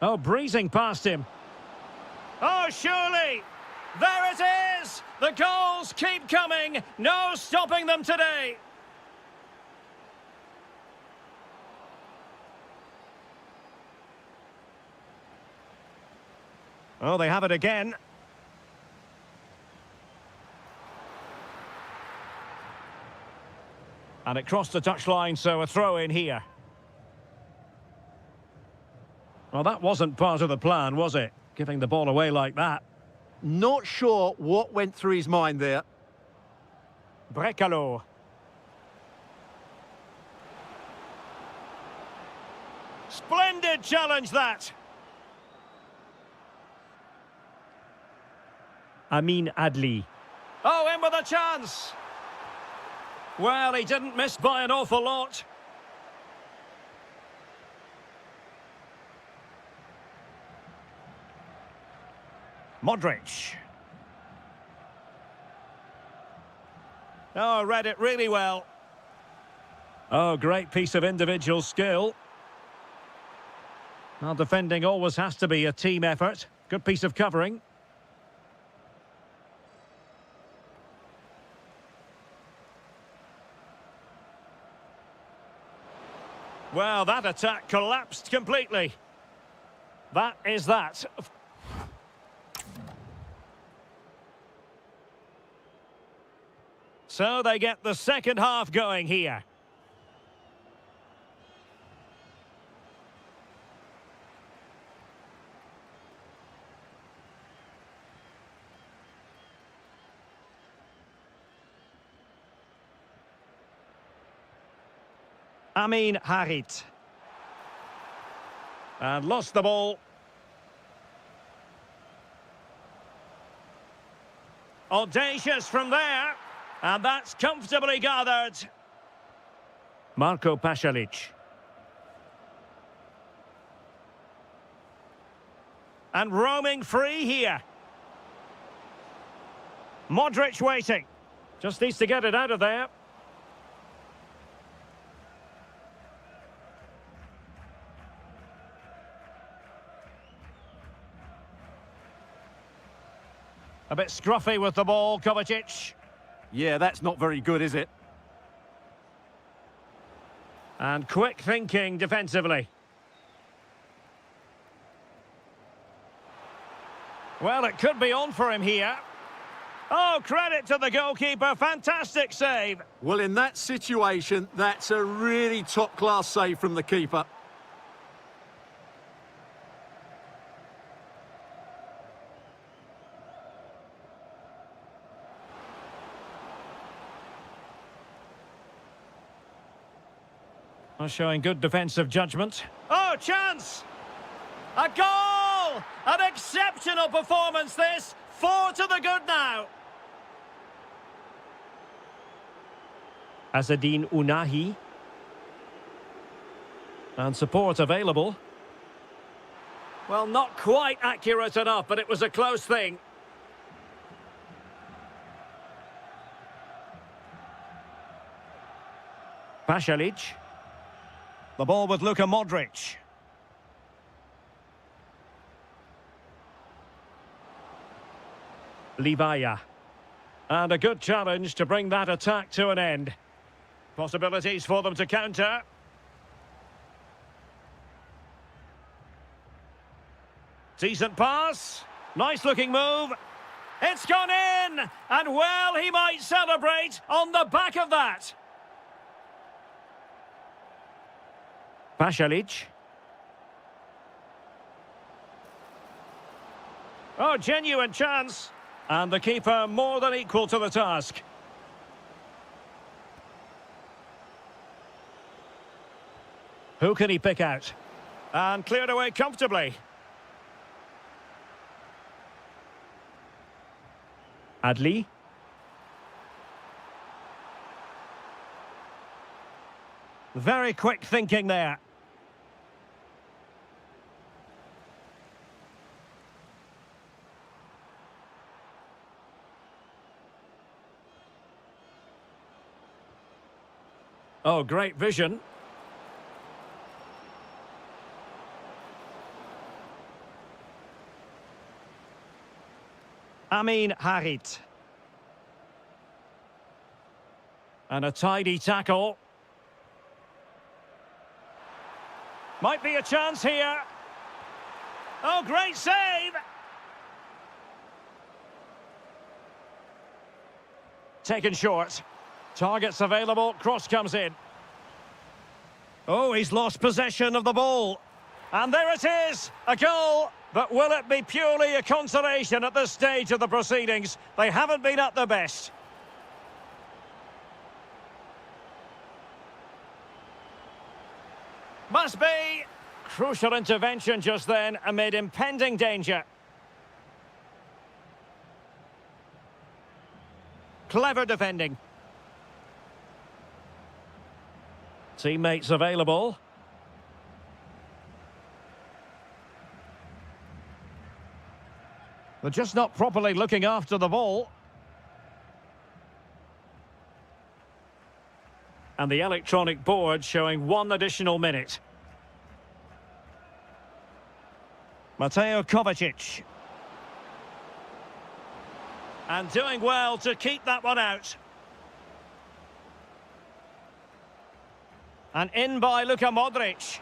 Oh, breezing past him. Oh, surely! There it is! The goals keep coming! No stopping them today! Oh, they have it again. And it crossed the touchline, so a throw in here. Well, that wasn't part of the plan, was it? Giving the ball away like that. Not sure what went through his mind there. Brekalo. Splendid challenge, that. Amin Adli. Oh, in with a chance. Well, he didn't miss by an awful lot. Modric. Oh, read it really well. Oh, great piece of individual skill. Well, defending always has to be a team effort. Good piece of covering. Well, that attack collapsed completely. That is that. So they get the second half going here. Amin Harit. And lost the ball. Audacious from there. And that's comfortably gathered. Marko Pasalic. And roaming free here. Modric waiting. Just needs to get it out of there. A bit scruffy with the ball, Kovacic. Yeah, that's not very good, is it? And quick thinking defensively. Well, it could be on for him here. Oh, credit to the goalkeeper. Fantastic save. Well, in that situation, that's a really top-class save from the keeper. Showing good defensive judgment. Oh, chance! A goal! An exceptional performance, this. 4 to the good now. Azzedine Ounahi. And support available. Well, not quite accurate enough, but it was a close thing. Pasalic. The ball with Luka Modric. Libaya. And a good challenge to bring that attack to an end. Possibilities for them to counter. Decent pass. Nice looking move. It's gone in! And well, he might celebrate on the back of that. Pasalic. Oh, genuine chance. And the keeper more than equal to the task. Who can he pick out? And cleared away comfortably. Adli. Very quick thinking there. Oh, great vision. Amin Harit. And a tidy tackle. Might be a chance here. Oh, great save! Taken short. Targets available, cross comes in. Oh, he's lost possession of the ball. And there it is, a goal. But will it be purely a consolation at this stage of the proceedings? They haven't been at their best. Must be. Crucial intervention just then amid impending danger. Clever defending. Teammates available. They're just not properly looking after the ball. And the electronic board showing 1 additional minute. Mateo Kovacic. And doing well to keep that one out. And in by Luka Modric.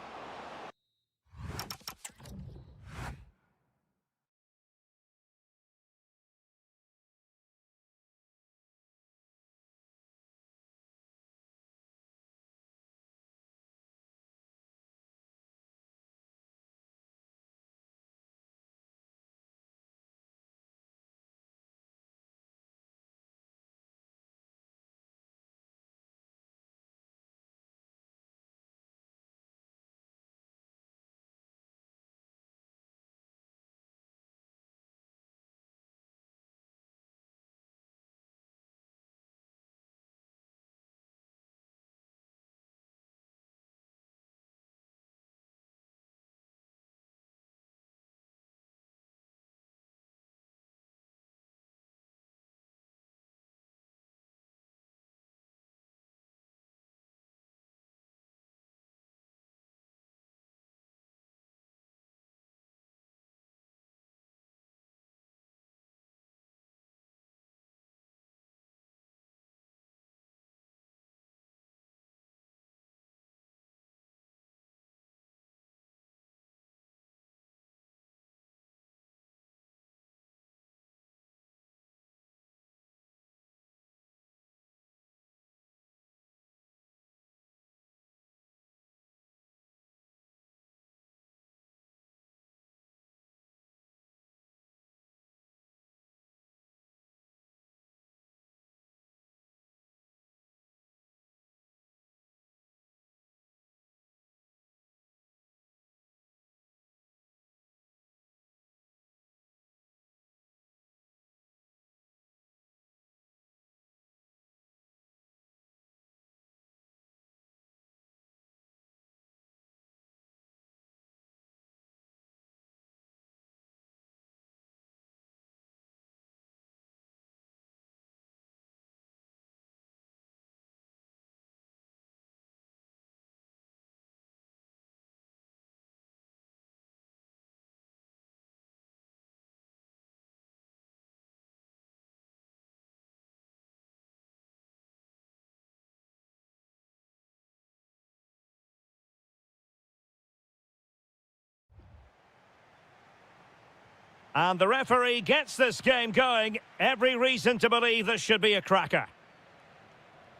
And the referee gets this game going. Every reason to believe this should be a cracker.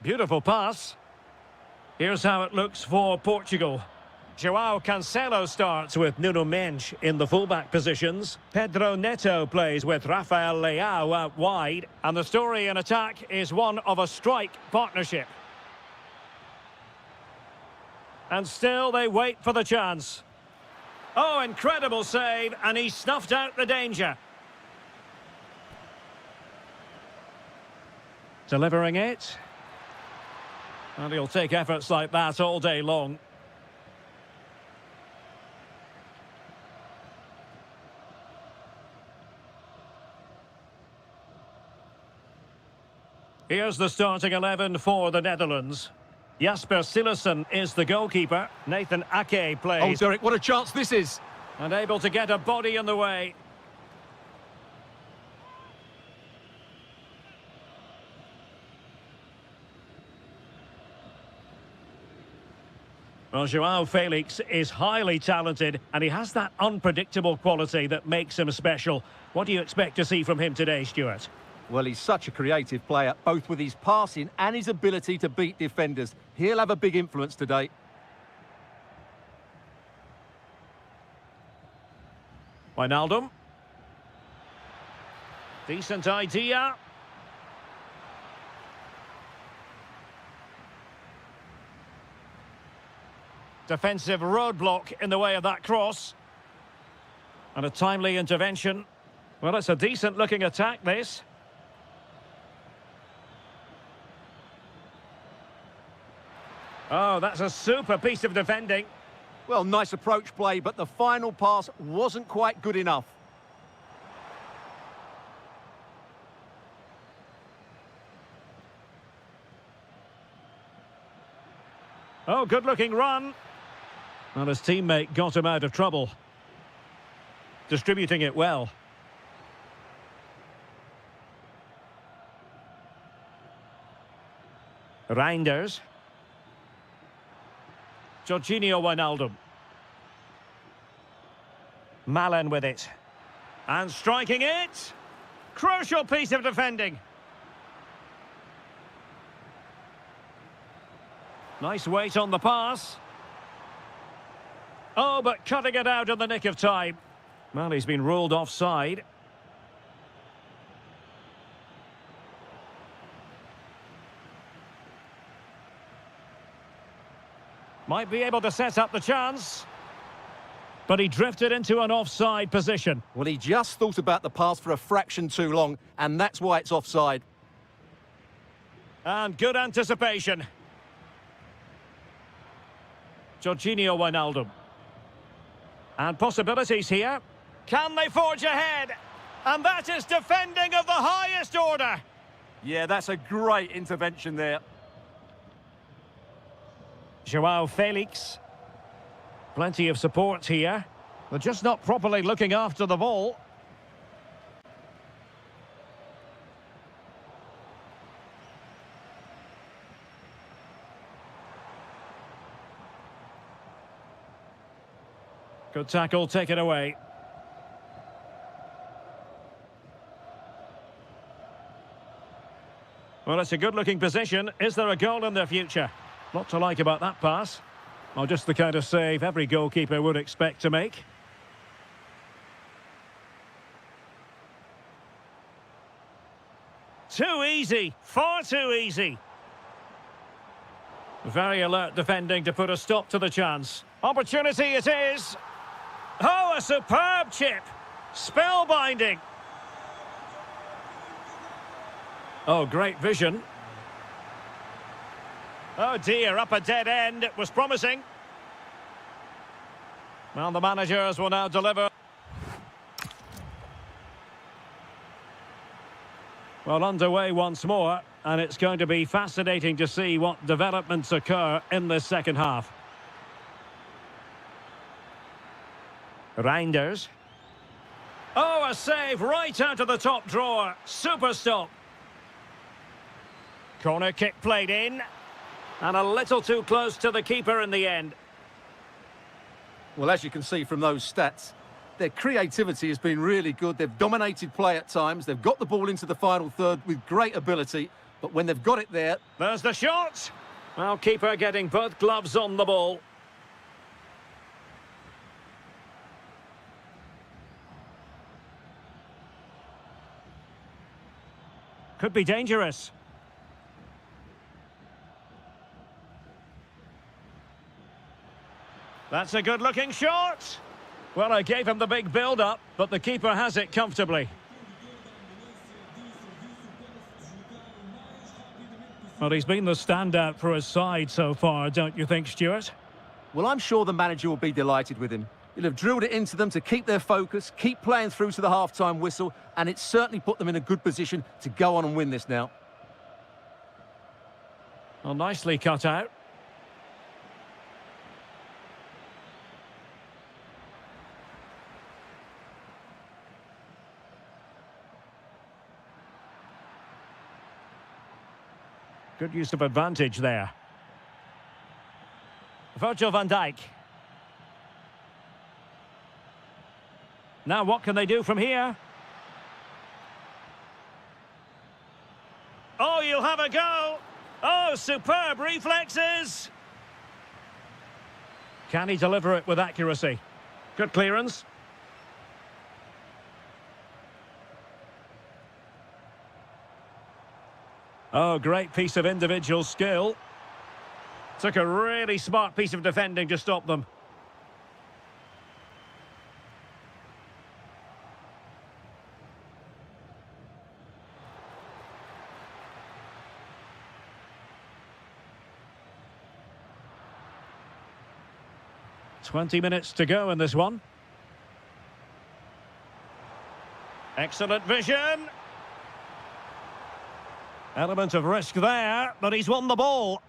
Beautiful pass. Here's how it looks for Portugal. João Cancelo starts with Nuno Mendes in the fullback positions. Pedro Neto plays with Rafael Leao out wide. And the story in attack is one of a strike partnership. And still they wait for the chance. Oh, incredible save, and he snuffed out the danger. Delivering it. And he'll take efforts like that all day long. Here's the starting 11 for the Netherlands. Jasper Cillessen is the goalkeeper. Nathan Ake plays. Oh, Derek, what a chance this is. And able to get a body in the way. Well, João Felix is highly talented, and he has that unpredictable quality that makes him special. What do you expect to see from him today, Stuart? Well, he's such a creative player, both with his passing and his ability to beat defenders. He'll have a big influence today. Wijnaldum. Decent idea. Defensive roadblock in the way of that cross. And a timely intervention. Well, it's a decent-looking attack, this. Oh, that's a super piece of defending. Well, nice approach play, but the final pass wasn't quite good enough. Oh, good-looking run. Well, his teammate got him out of trouble. Distributing it well. Reinders. Jorginho Wijnaldum. Malen with it. And striking it. Crucial piece of defending. Nice weight on the pass. Oh, but cutting it out in the nick of time. Well, he's been ruled offside. Might be able to set up the chance. But he drifted into an offside position. Well, he just thought about the pass for a fraction too long, and that's why it's offside. And good anticipation. Jorginho Wijnaldum. And possibilities here. Can they forge ahead? And that is defending of the highest order. Yeah, that's a great intervention there. João Felix. Plenty of support here. They're just not properly looking after the ball. Good tackle, take it away. Well, it's a good-looking position. Is there a goal in their future? Lot to like about that pass. Well, just the kind of save every goalkeeper would expect to make. Too easy. Far too easy. Very alert defending to put a stop to the chance. Opportunity it is. Oh, a superb chip. Spellbinding. Oh, great vision. Oh dear, up a dead end. It was promising. Well, the managers will now deliver. Well, underway once more, and it's going to be fascinating to see what developments occur in this second half. Reinders. Oh, a save right out of the top drawer. Super stop. Corner kick played in. And a little too close to the keeper in the end. Well, as you can see from those stats, Their creativity has been really good. They've dominated play at times. They've got the ball into the final third with great ability. But when they've got it there... There's the shot! Well, keeper getting both gloves on the ball. Could be dangerous. That's a good-looking shot. Well, I gave him the big build-up, but the keeper has it comfortably. Well, he's been the standout for his side so far, don't you think, Stuart? Well, I'm sure the manager will be delighted with him. He'll have drilled it into them to keep their focus, keep playing through to the half-time whistle, and it's certainly put them in a good position to go on and win this now. Well, nicely cut out. Good use of advantage there. Virgil van Dijk. Now what can they do from here? Oh, you'll have a go. Oh, superb reflexes. Can he deliver it with accuracy? Good clearance. Oh, great piece of individual skill. Took a really smart piece of defending to stop them. "20 minutes to go in this one. Excellent vision. Element of risk there, but he's won the ball.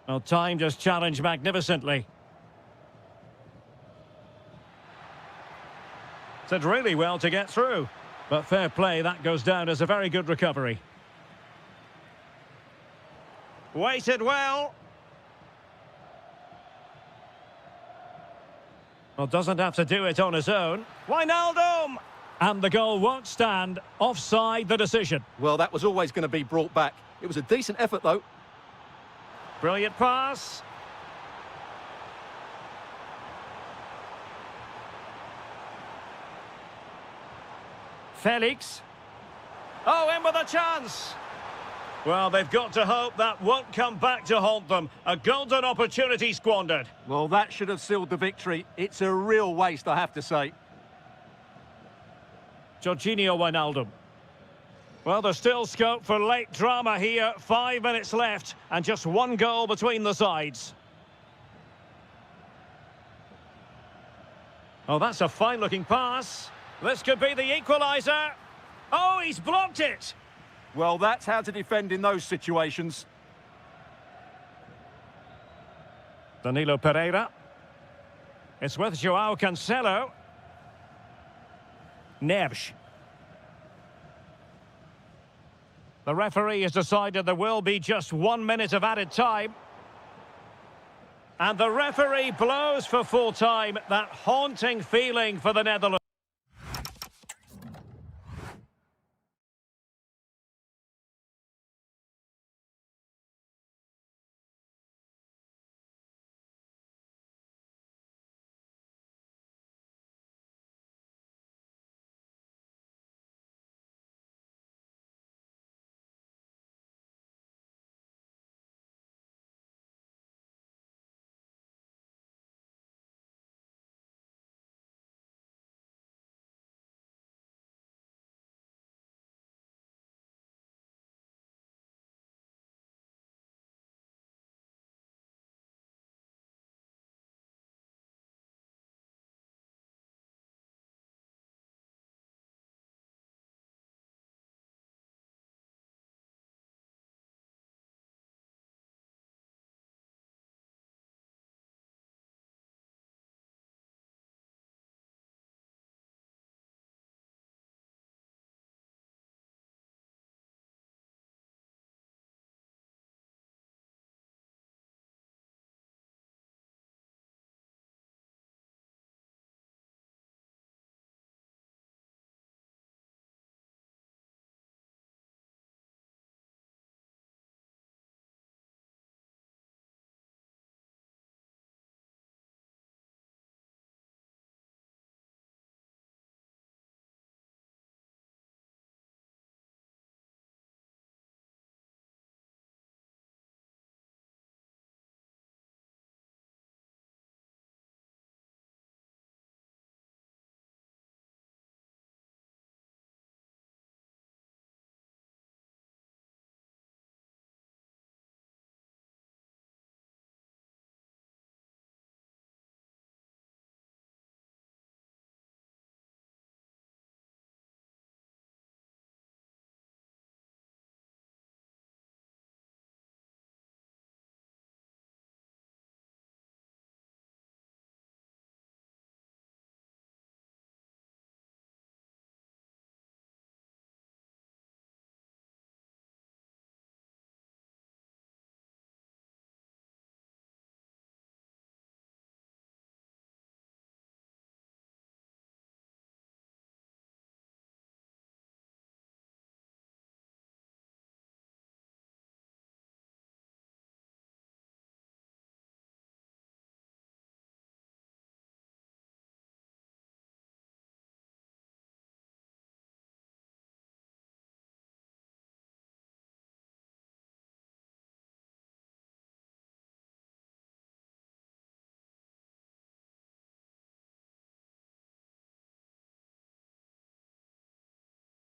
Well, timed his challenge magnificently. Did really well to get through. But fair play, that goes down as a very good recovery. Waited well. Well, doesn't have to do it on his own. Wijnaldum! And the goal won't stand. Offside the decision. Well, that was always going to be brought back. It was a decent effort, though. Brilliant pass. Felix. Oh, in with a chance. Well, they've got to hope that won't come back to haunt them. A golden opportunity squandered. Well, that should have sealed the victory. It's a real waste, I have to say. Jorginho Wijnaldum. Well, there's still scope for late drama here. 5 minutes left and just one goal between the sides. Oh, that's a fine-looking pass. This could be the equaliser. Oh, he's blocked it. Well, that's how to defend in those situations. Danilo Pereira. It's with Joao Cancelo. Neves. The referee has decided there will be just 1 minute of added time. And the referee blows for full time. That haunting feeling for the Netherlands.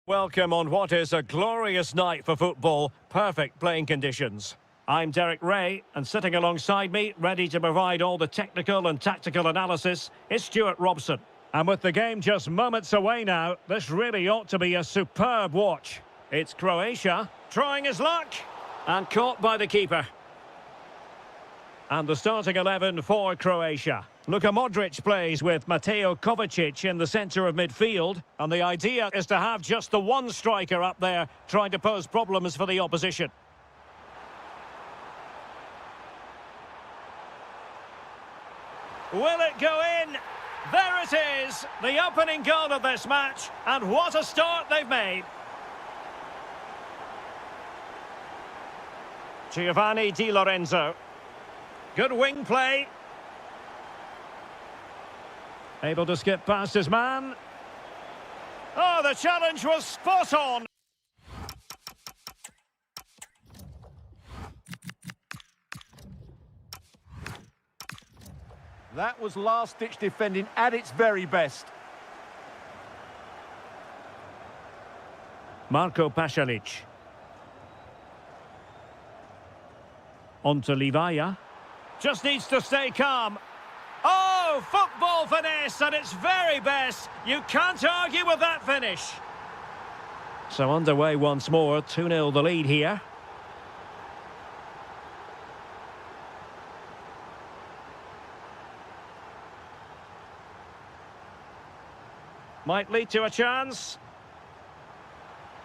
Welcome on what is a glorious night for football, perfect playing conditions. I'm Derek Ray, and sitting alongside me, ready to provide all the technical and tactical analysis, is Stuart Robson. And with the game just moments away now, this really ought to be a superb watch. It's Croatia, trying his luck, and caught by the keeper. And the starting 11 for Croatia. Luka Modric plays with Mateo Kovacic in the centre of midfield, and the idea is to have just the one striker up there trying to pose problems for the opposition. Will it go in? There it is, the opening goal of this match, and what a start they've made. Giovanni Di Lorenzo. Good wing play. Able to skip past his man. Oh, the challenge was spot on. That was last-ditch defending at its very best. Marco Pasalic. On to Livaya. Just needs to stay calm. Oh, football finesse at its very best. You can't argue with that finish. So underway once more, 2-0 the lead here. Might lead to a chance.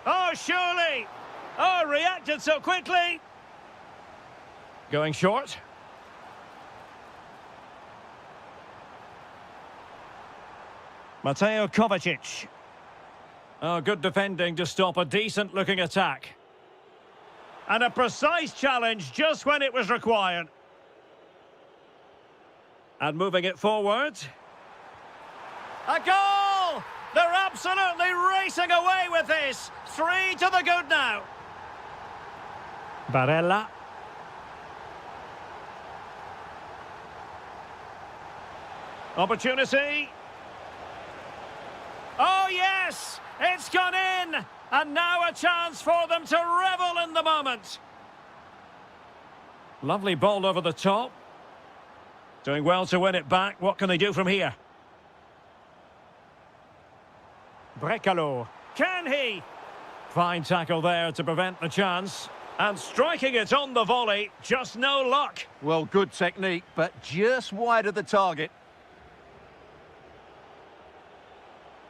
Oh, surely. Oh, reacted so quickly. Going short. Mateo Kovacic. Oh, good defending to stop a decent-looking attack. And a precise challenge just when it was required. And moving it forward. A goal! They're absolutely racing away with this. 3 to the good now. Barella. Opportunity. Oh, yes! It's gone in! And now a chance for them to revel in the moment. Lovely ball over the top. Doing well to win it back. What can they do from here? Brekalo. Can he? Fine tackle there to prevent the chance. And striking it on the volley. Just no luck. Well, good technique, but just wide of the target.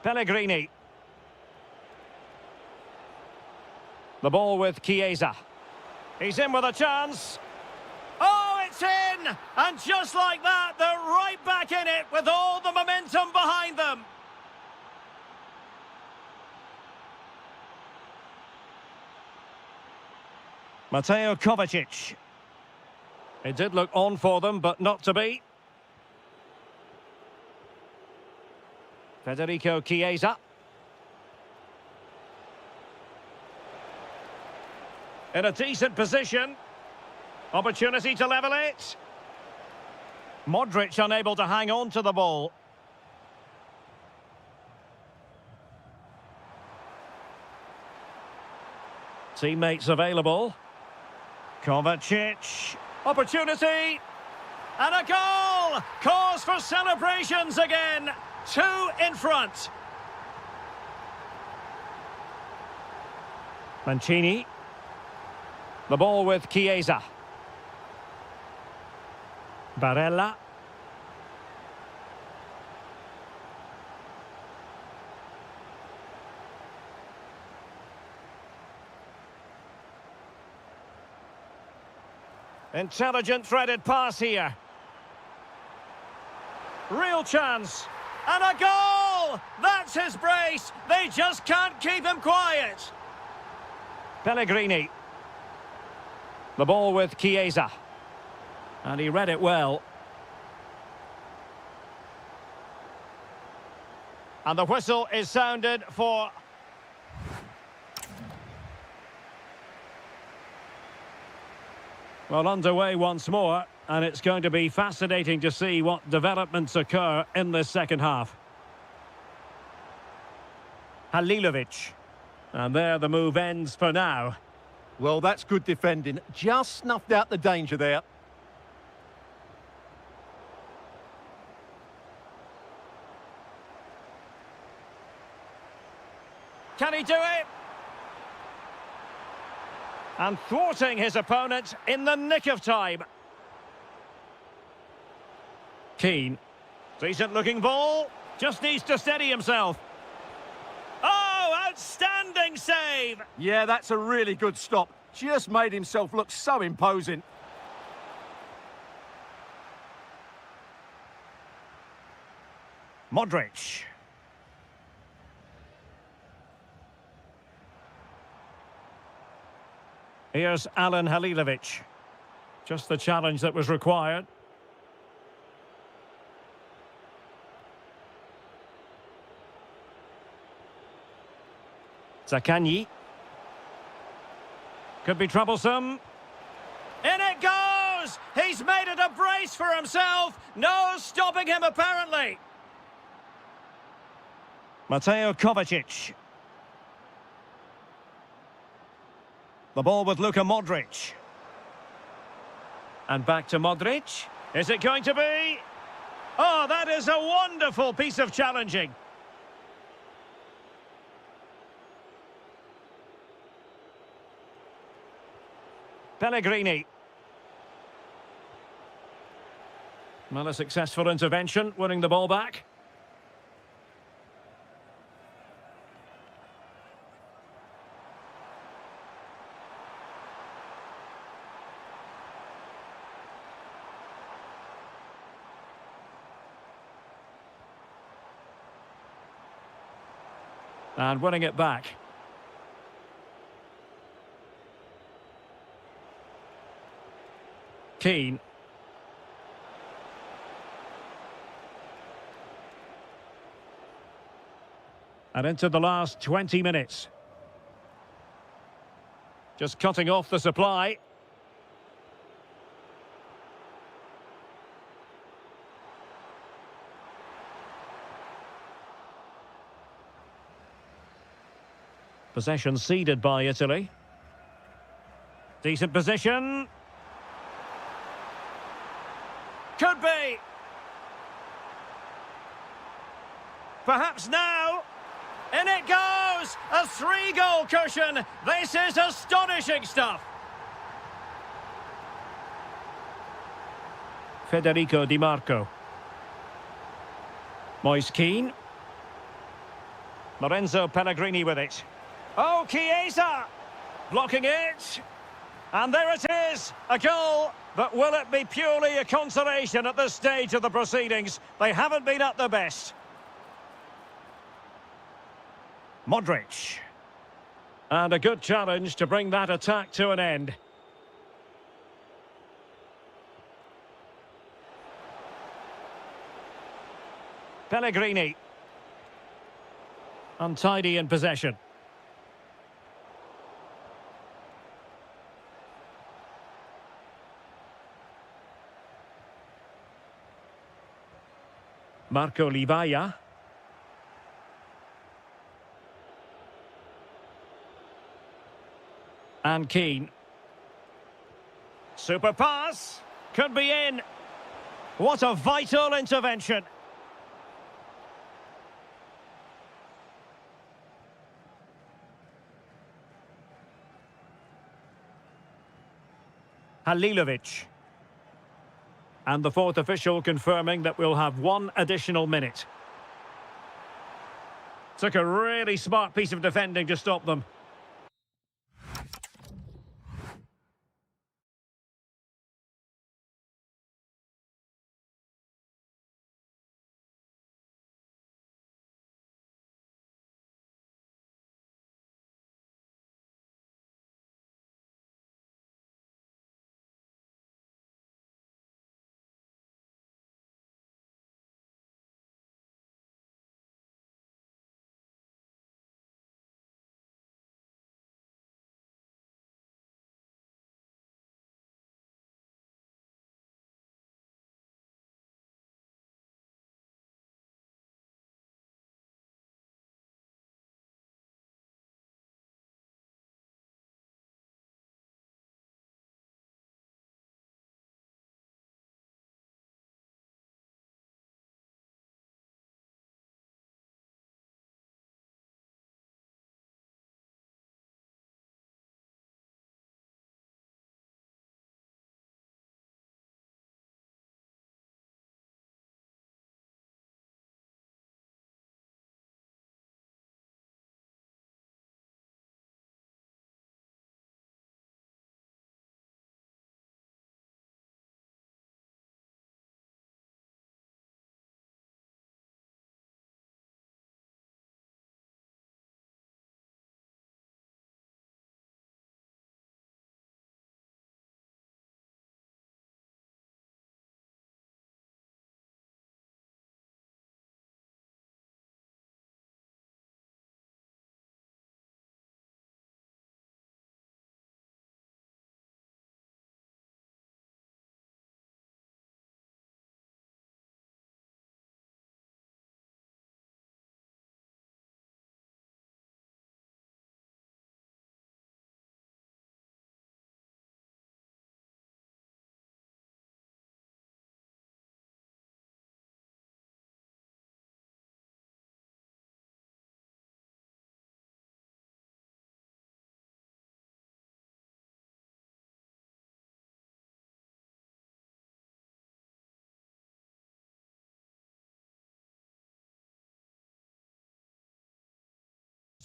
Pellegrini. The ball with Chiesa. He's in with a chance. Oh, it's in! And just like that, they're right back in it with all the momentum behind them. Mateo Kovacic. It did look on for them, but not to be. Federico Chiesa. In a decent position. Opportunity to level it. Modric unable to hang on to the ball. Teammates available. Kovacic. Opportunity. And a goal! Cause for celebrations again. 2 in front. Mancini. The ball with Chiesa. Barella. Intelligent threaded pass here. Real chance. And a goal! That's his brace. They just can't keep him quiet. Pellegrini. The ball with Chiesa. And he read it well. And the whistle is sounded for... Well, underway once more, and it's going to be fascinating to see what developments occur in this second half. Halilovic. And there the move ends for now. Well, that's good defending. Just snuffed out the danger there. Can he do it? And thwarting his opponent in the nick of time. Keane. Decent looking ball. Just needs to steady himself. Oh, outstanding save! Yeah, that's a really good stop. Just made himself look so imposing. Modric. Here's Alan Halilovic. Just the challenge that was required. Zakanyi. Could be troublesome. In it goes! He's made it a brace for himself. No stopping him, apparently. Mateo Kovacic. The ball with Luka Modric. And back to Modric. Is it going to be? Oh, that is a wonderful piece of challenging. Pellegrini. Well, a successful intervention, winning the ball back. And winning it back. Keane. And into the last 20 minutes. Just cutting off the supply. Possession ceded by Italy. Decent position. Could be. Perhaps now. In it goes! A 3-goal cushion. This is astonishing stuff. Federico Di Marco. Moise Keane. Lorenzo Pellegrini with it. Oh, Chiesa! Blocking it. And there it is, a goal. But will it be purely a consolation at this stage of the proceedings? They haven't been at their best. Modric. And a good challenge to bring that attack to an end. Pellegrini. Untidy in possession. Marco Livaya. And Keane. Super pass. Could be in. What a vital intervention. Halilovic. And the fourth official confirming that we'll have one additional minute. Took a really smart piece of defending to stop them.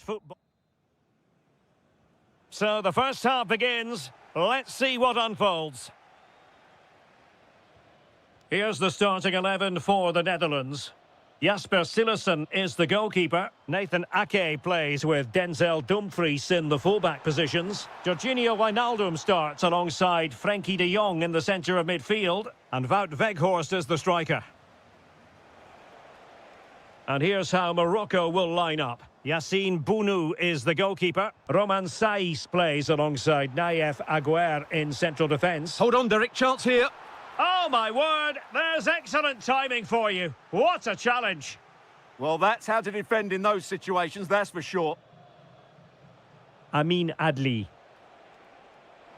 football. So the first half begins. Let's see what unfolds. Here's the starting 11 for the Netherlands. Jasper Cillessen is the goalkeeper. Nathan Ake plays with Denzel Dumfries in the fullback positions. Jorginho Wijnaldum starts alongside Frenkie de Jong in the centre of midfield. And Wout Weghorst is the striker. And here's how Morocco will line up. Yassine Bounou is the goalkeeper. Roman Saiz plays alongside Nayef Aguer in central defence. Hold on, Derek, chance here. Oh, my word! There's excellent timing for you. What a challenge. Well, that's how to defend in those situations, that's for sure. Amin Adli.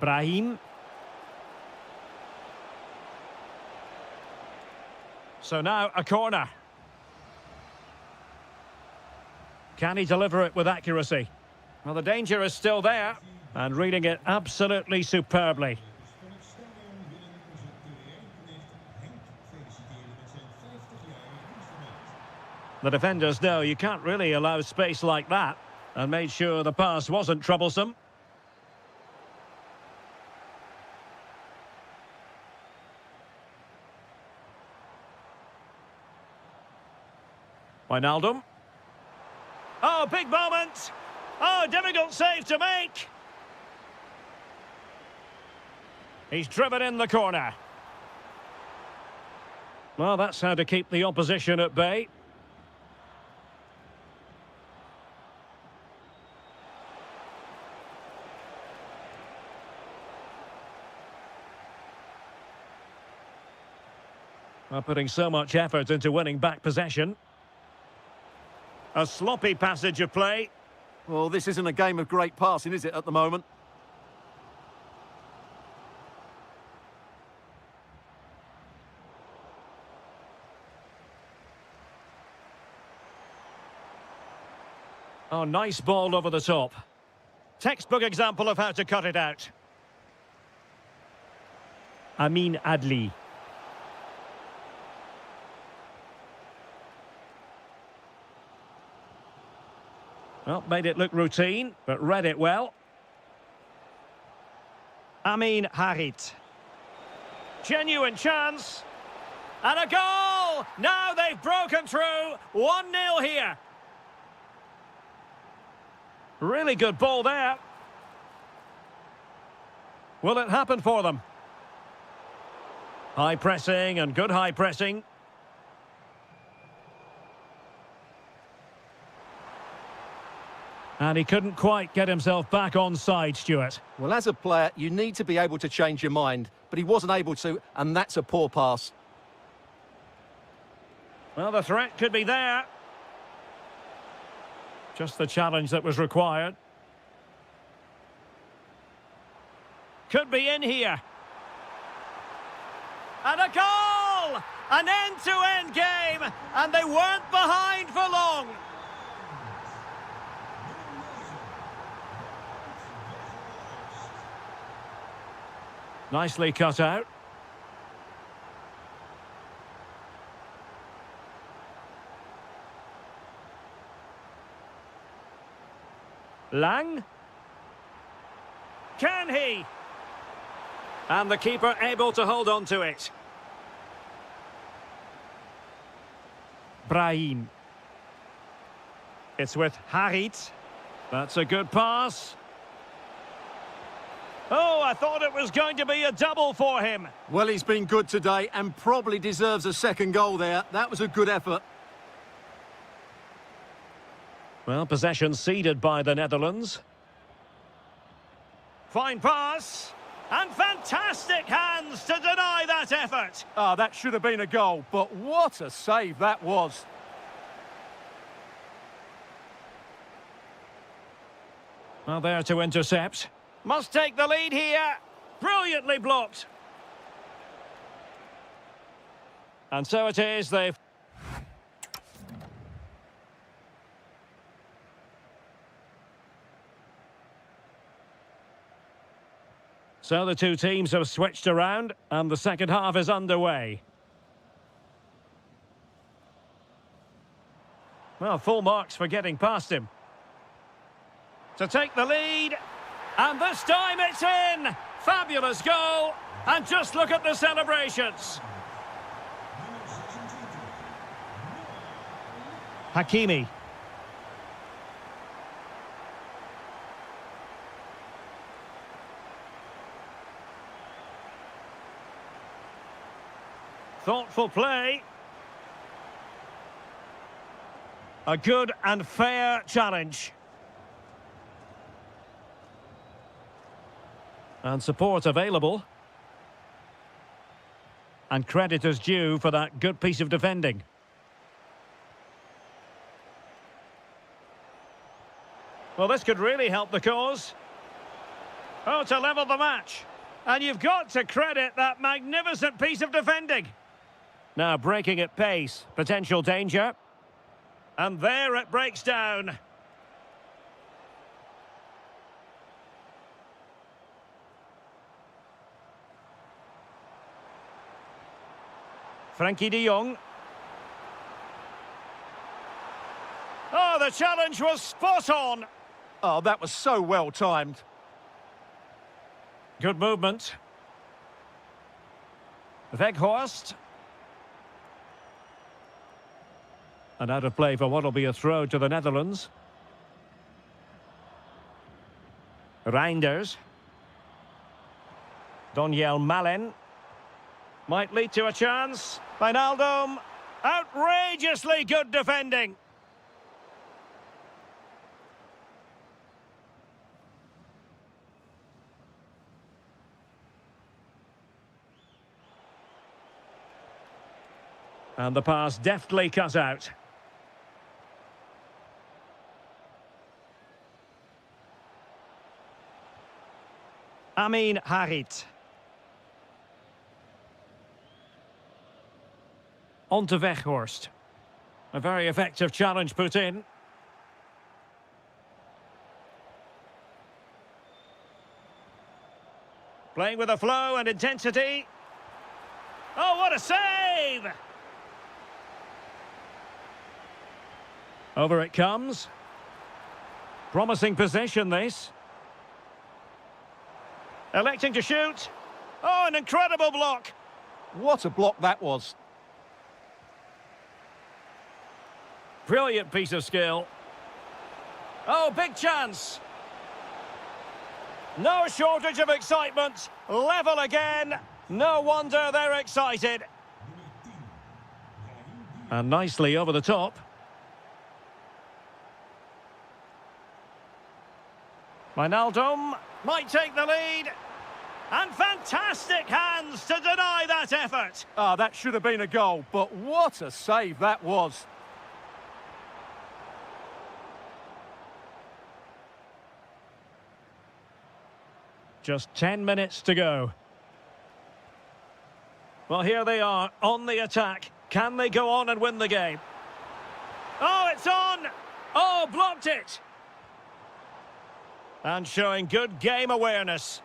Brahim. So now a corner. Can he deliver it with accuracy? Well, the danger is still there. And reading it absolutely superbly. The defenders know you can't really allow space like that, and made sure the pass wasn't troublesome. Wijnaldum. Oh, big moment! Oh, difficult save to make! He's driven in the corner. Well, that's how to keep the opposition at bay. Putting so much effort into winning back possession. A sloppy passage of play. Well, this isn't a game of great passing, is it, at the moment? Oh, nice ball over the top. Textbook example of how to cut it out. Amin Adli. Well, made it look routine, but read it well. Amin Harit. Genuine chance. And a goal! Now they've broken through. 1-0 here. Really good ball there. Will it happen for them? High pressing and good high pressing. And he couldn't quite get himself back on side, Stuart. Well, as a player, you need to be able to change your mind, but he wasn't able to, and that's a poor pass. Well, the threat could be there. Just the challenge that was required. Could be in here. And a goal! An end-to-end game, and they weren't behind for long. Nicely cut out. Lang. Can he? And the keeper able to hold on to it. Brahim. It's with Harit. That's a good pass. Oh, I thought it was going to be a double for him. Well, he's been good today and probably deserves a second goal there. That was a good effort. Well, possession ceded by the Netherlands. Fine pass. And fantastic hands to deny that effort. Ah, that should have been a goal, but what a save that was. Well, there to intercept. Must take the lead here. Brilliantly blocked. And so it is, they've... So the two teams have switched around, and the second half is underway. Well, full marks for getting past him. to take the lead. And this time it's in. Fabulous goal. And just look at the celebrations. Hakimi. Thoughtful play. A good and fair challenge. And support available. And credit is due for that good piece of defending. Well, this could really help the cause. Oh, to level the match. And you've got to credit that magnificent piece of defending. Now breaking at pace, potential danger. And there it breaks down. Frankie de Jong. Oh, the challenge was spot on. Oh, that was so well timed. Good movement. Weghorst. And out of play for what will be a throw to the Netherlands. Reinders. Doniel Malen. Might lead to a chance. Wijnaldum. Outrageously good defending. And the pass deftly cut out. Amin Harit. On to Weghorst. A very effective challenge put in. Playing with a flow and intensity. Oh, what a save! Over it comes. Promising position, this. Electing to shoot. Oh, an incredible block. What a block that was. Brilliant piece of skill. Oh, big chance. No shortage of excitement. Level again. No wonder they're excited. And nicely over the top. Wijnaldum might take the lead. And fantastic hands to deny that effort. Ah, that should have been a goal, but what a save that was. Just 10 minutes to go. Well, here they are on the attack. Can they go on and win the game? Oh, it's on! Oh, blocked it! And showing good game awareness.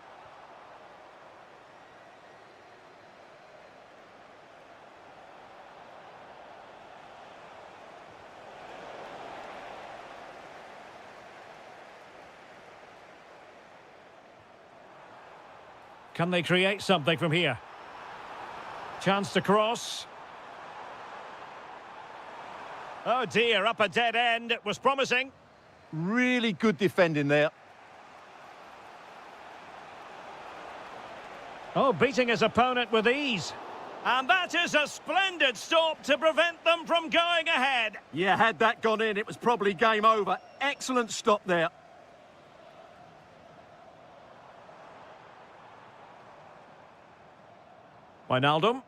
Can they create something from here? Chance to cross. Oh dear, up a dead end. It was promising. Really good defending there. Oh, beating his opponent with ease. And that is a splendid stop to prevent them from going ahead. Yeah, had that gone in, it was probably game over. Excellent stop there. Wijnaldum.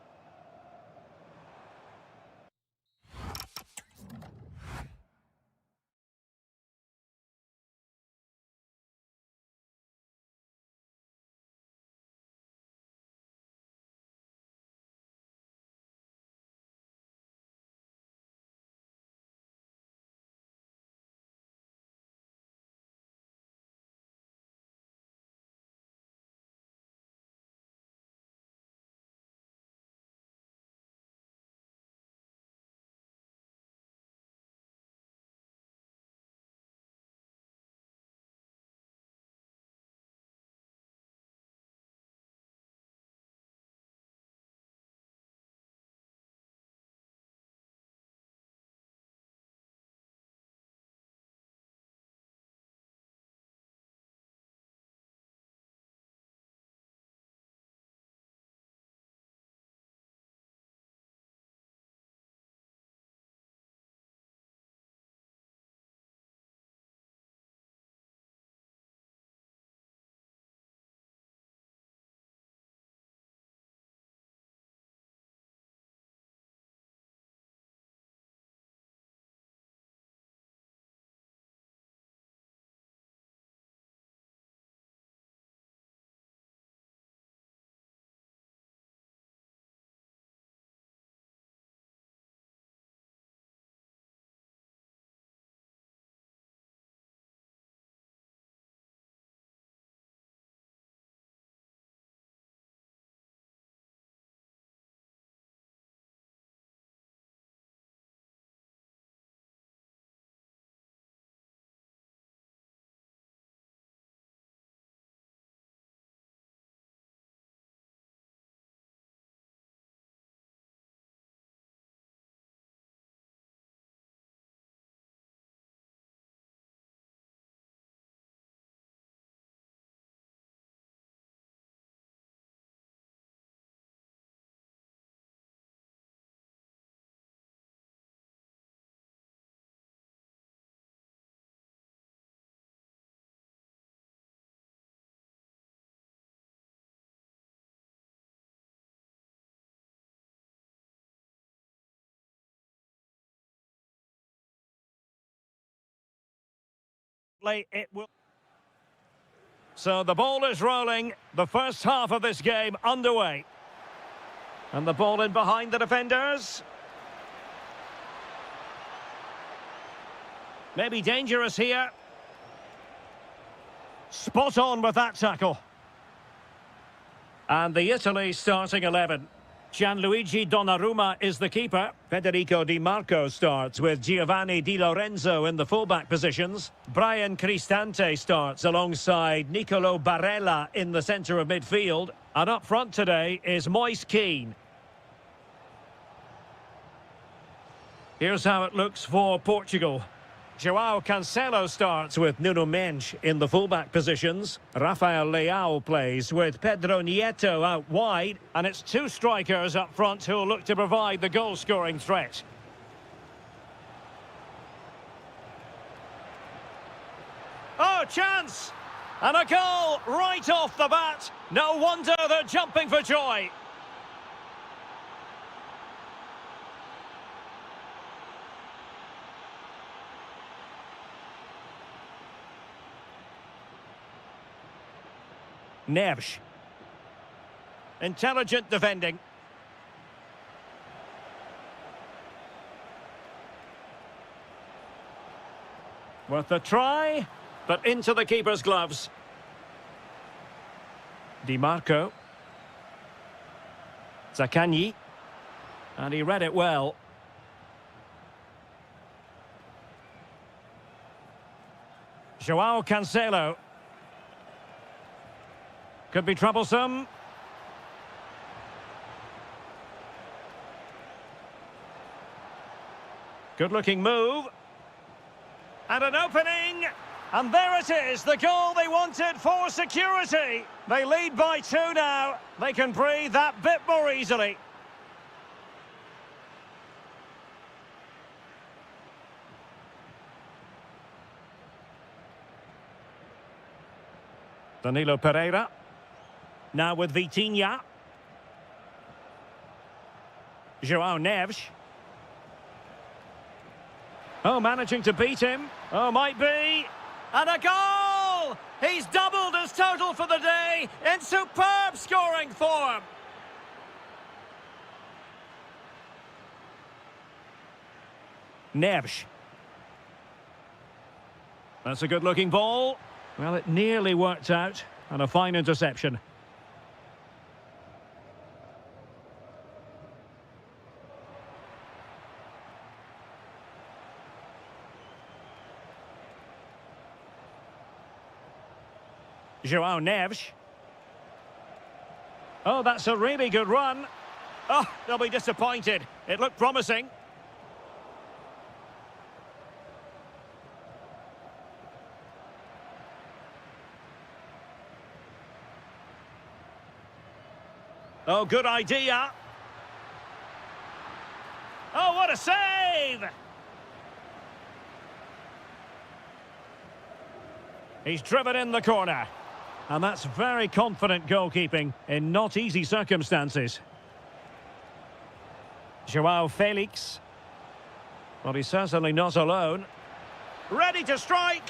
It will. So the ball is rolling. The first half of this game underway. And the ball in behind the defenders. Maybe dangerous here. Spot on with that tackle. And the Italy starting 11. Gianluigi Donnarumma is the keeper. Federico Di Marco starts with Giovanni Di Lorenzo in the fullback positions. Brian Cristante starts alongside Nicolo Barella in the centre of midfield. And up front today is Moise Kean. Here's how it looks for Portugal. João Cancelo starts with Nuno Mendes in the fullback positions. Rafael Leao plays with Pedro Nieto out wide. And it's two strikers up front who'll look to provide the goal-scoring threat. Oh, chance! And a goal right off the bat. No wonder they're jumping for joy. Neves. Intelligent defending. Worth a try, but into the keeper's gloves. Di Marco. Zaccagni. And he read it well. João Cancelo. Could be troublesome. Good-looking move. And an opening. And there it is, the goal they wanted for security. They lead by 2 now. They can breathe that bit more easily. Danilo Pereira. Now with Vitinha. João Neves. Oh, managing to beat him. Oh, might be. And a goal! He's doubled his total for the day in superb scoring form. Neves. That's a good-looking ball. Well, it nearly worked out. And a fine interception. João Neves. Oh, that's a really good run. Oh, they'll be disappointed. It looked promising. Oh, good idea. Oh, what a save! He's driven in the corner. And that's very confident goalkeeping in not easy circumstances. João Felix. Well, he's certainly not alone. Ready to strike.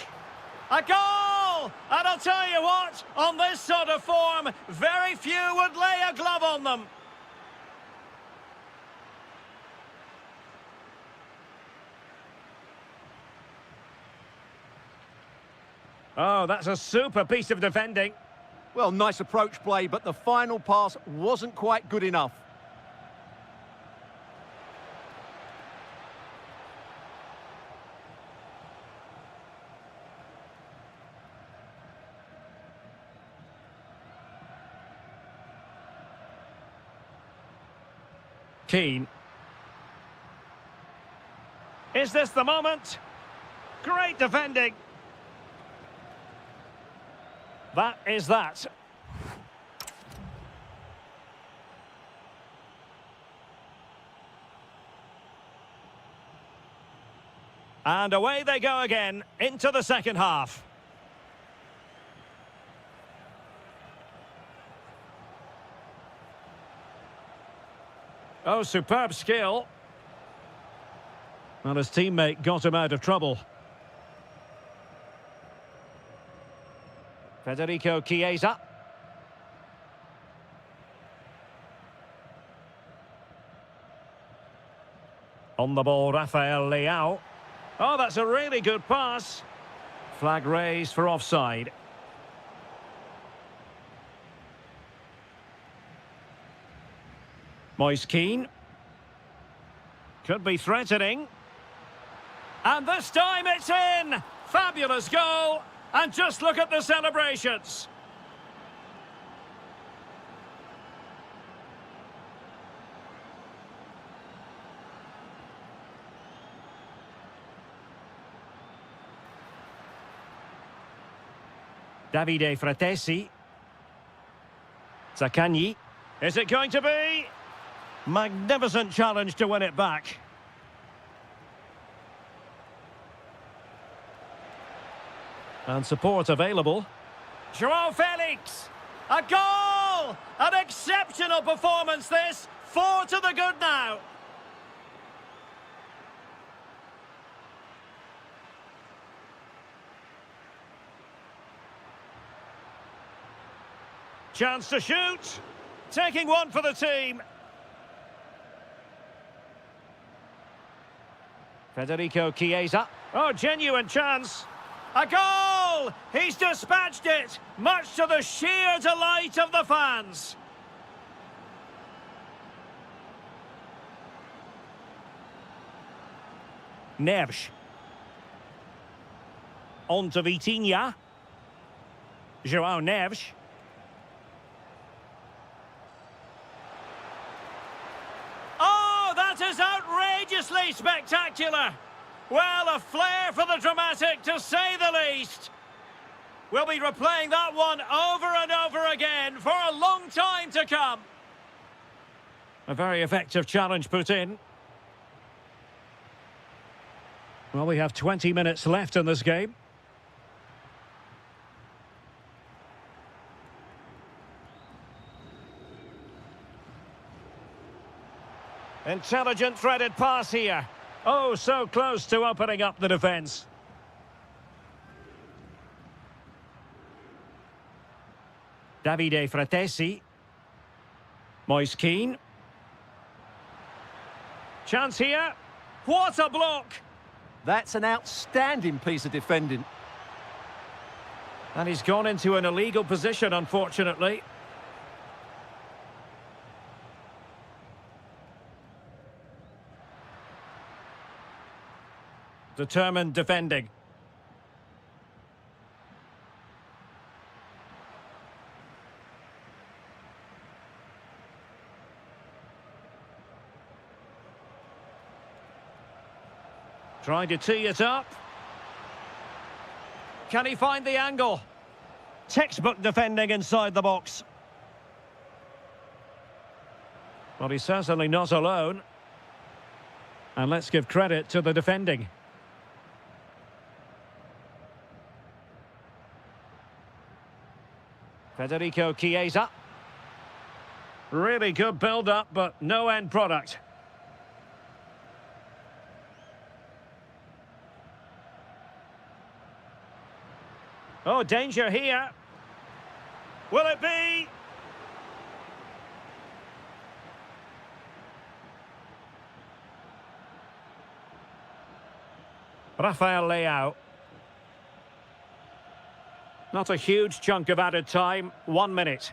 A goal! And I'll tell you what, on this sort of form, very few would lay a glove on them. Oh, that's a super piece of defending. Well, nice approach play, but the final pass wasn't quite good enough. Kean. Is this the moment? Great defending. That is that. And away they go again into the second half. Oh, superb skill. Well, his teammate got him out of trouble. Federico Chiesa. On the ball, Rafael Leao. Oh, that's a really good pass. Flag raised for offside. Moise Keane. Could be threatening. And this time it's in! Fabulous goal! And just look at the celebrations. Davide Fratesi. Zaccagni. Is it going to be? Magnificent challenge to win it back. And support available. Joao Felix! A goal! An exceptional performance this! 4 to the good now. Chance to shoot. Taking one for the team. Federico Chiesa. Oh, genuine chance. A goal! He's dispatched it, much to the sheer delight of the fans. Neves. On to Vitinha. Joao Neves. Oh, that is outrageously spectacular. Well, a flair for the dramatic, to say the least. We'll be replaying that one over and over again for a long time to come. A very effective challenge put in. Well, we have 20 minutes left in this game. Intelligent threaded pass here. Oh, so close to opening up the defence. Davide Fratesi. Moise Keane. Chance here. What a block! That's an outstanding piece of defending. And he's gone into an illegal position, unfortunately. Determined defending. Trying to tee it up. Can he find the angle? Textbook defending inside the box. Well, he's certainly not alone. And let's give credit to the defending. Federico Chiesa. Really good build-up, but no end product. Oh, danger here. Will it be? Rafael Leao. Not a huge chunk of added time. 1 minute.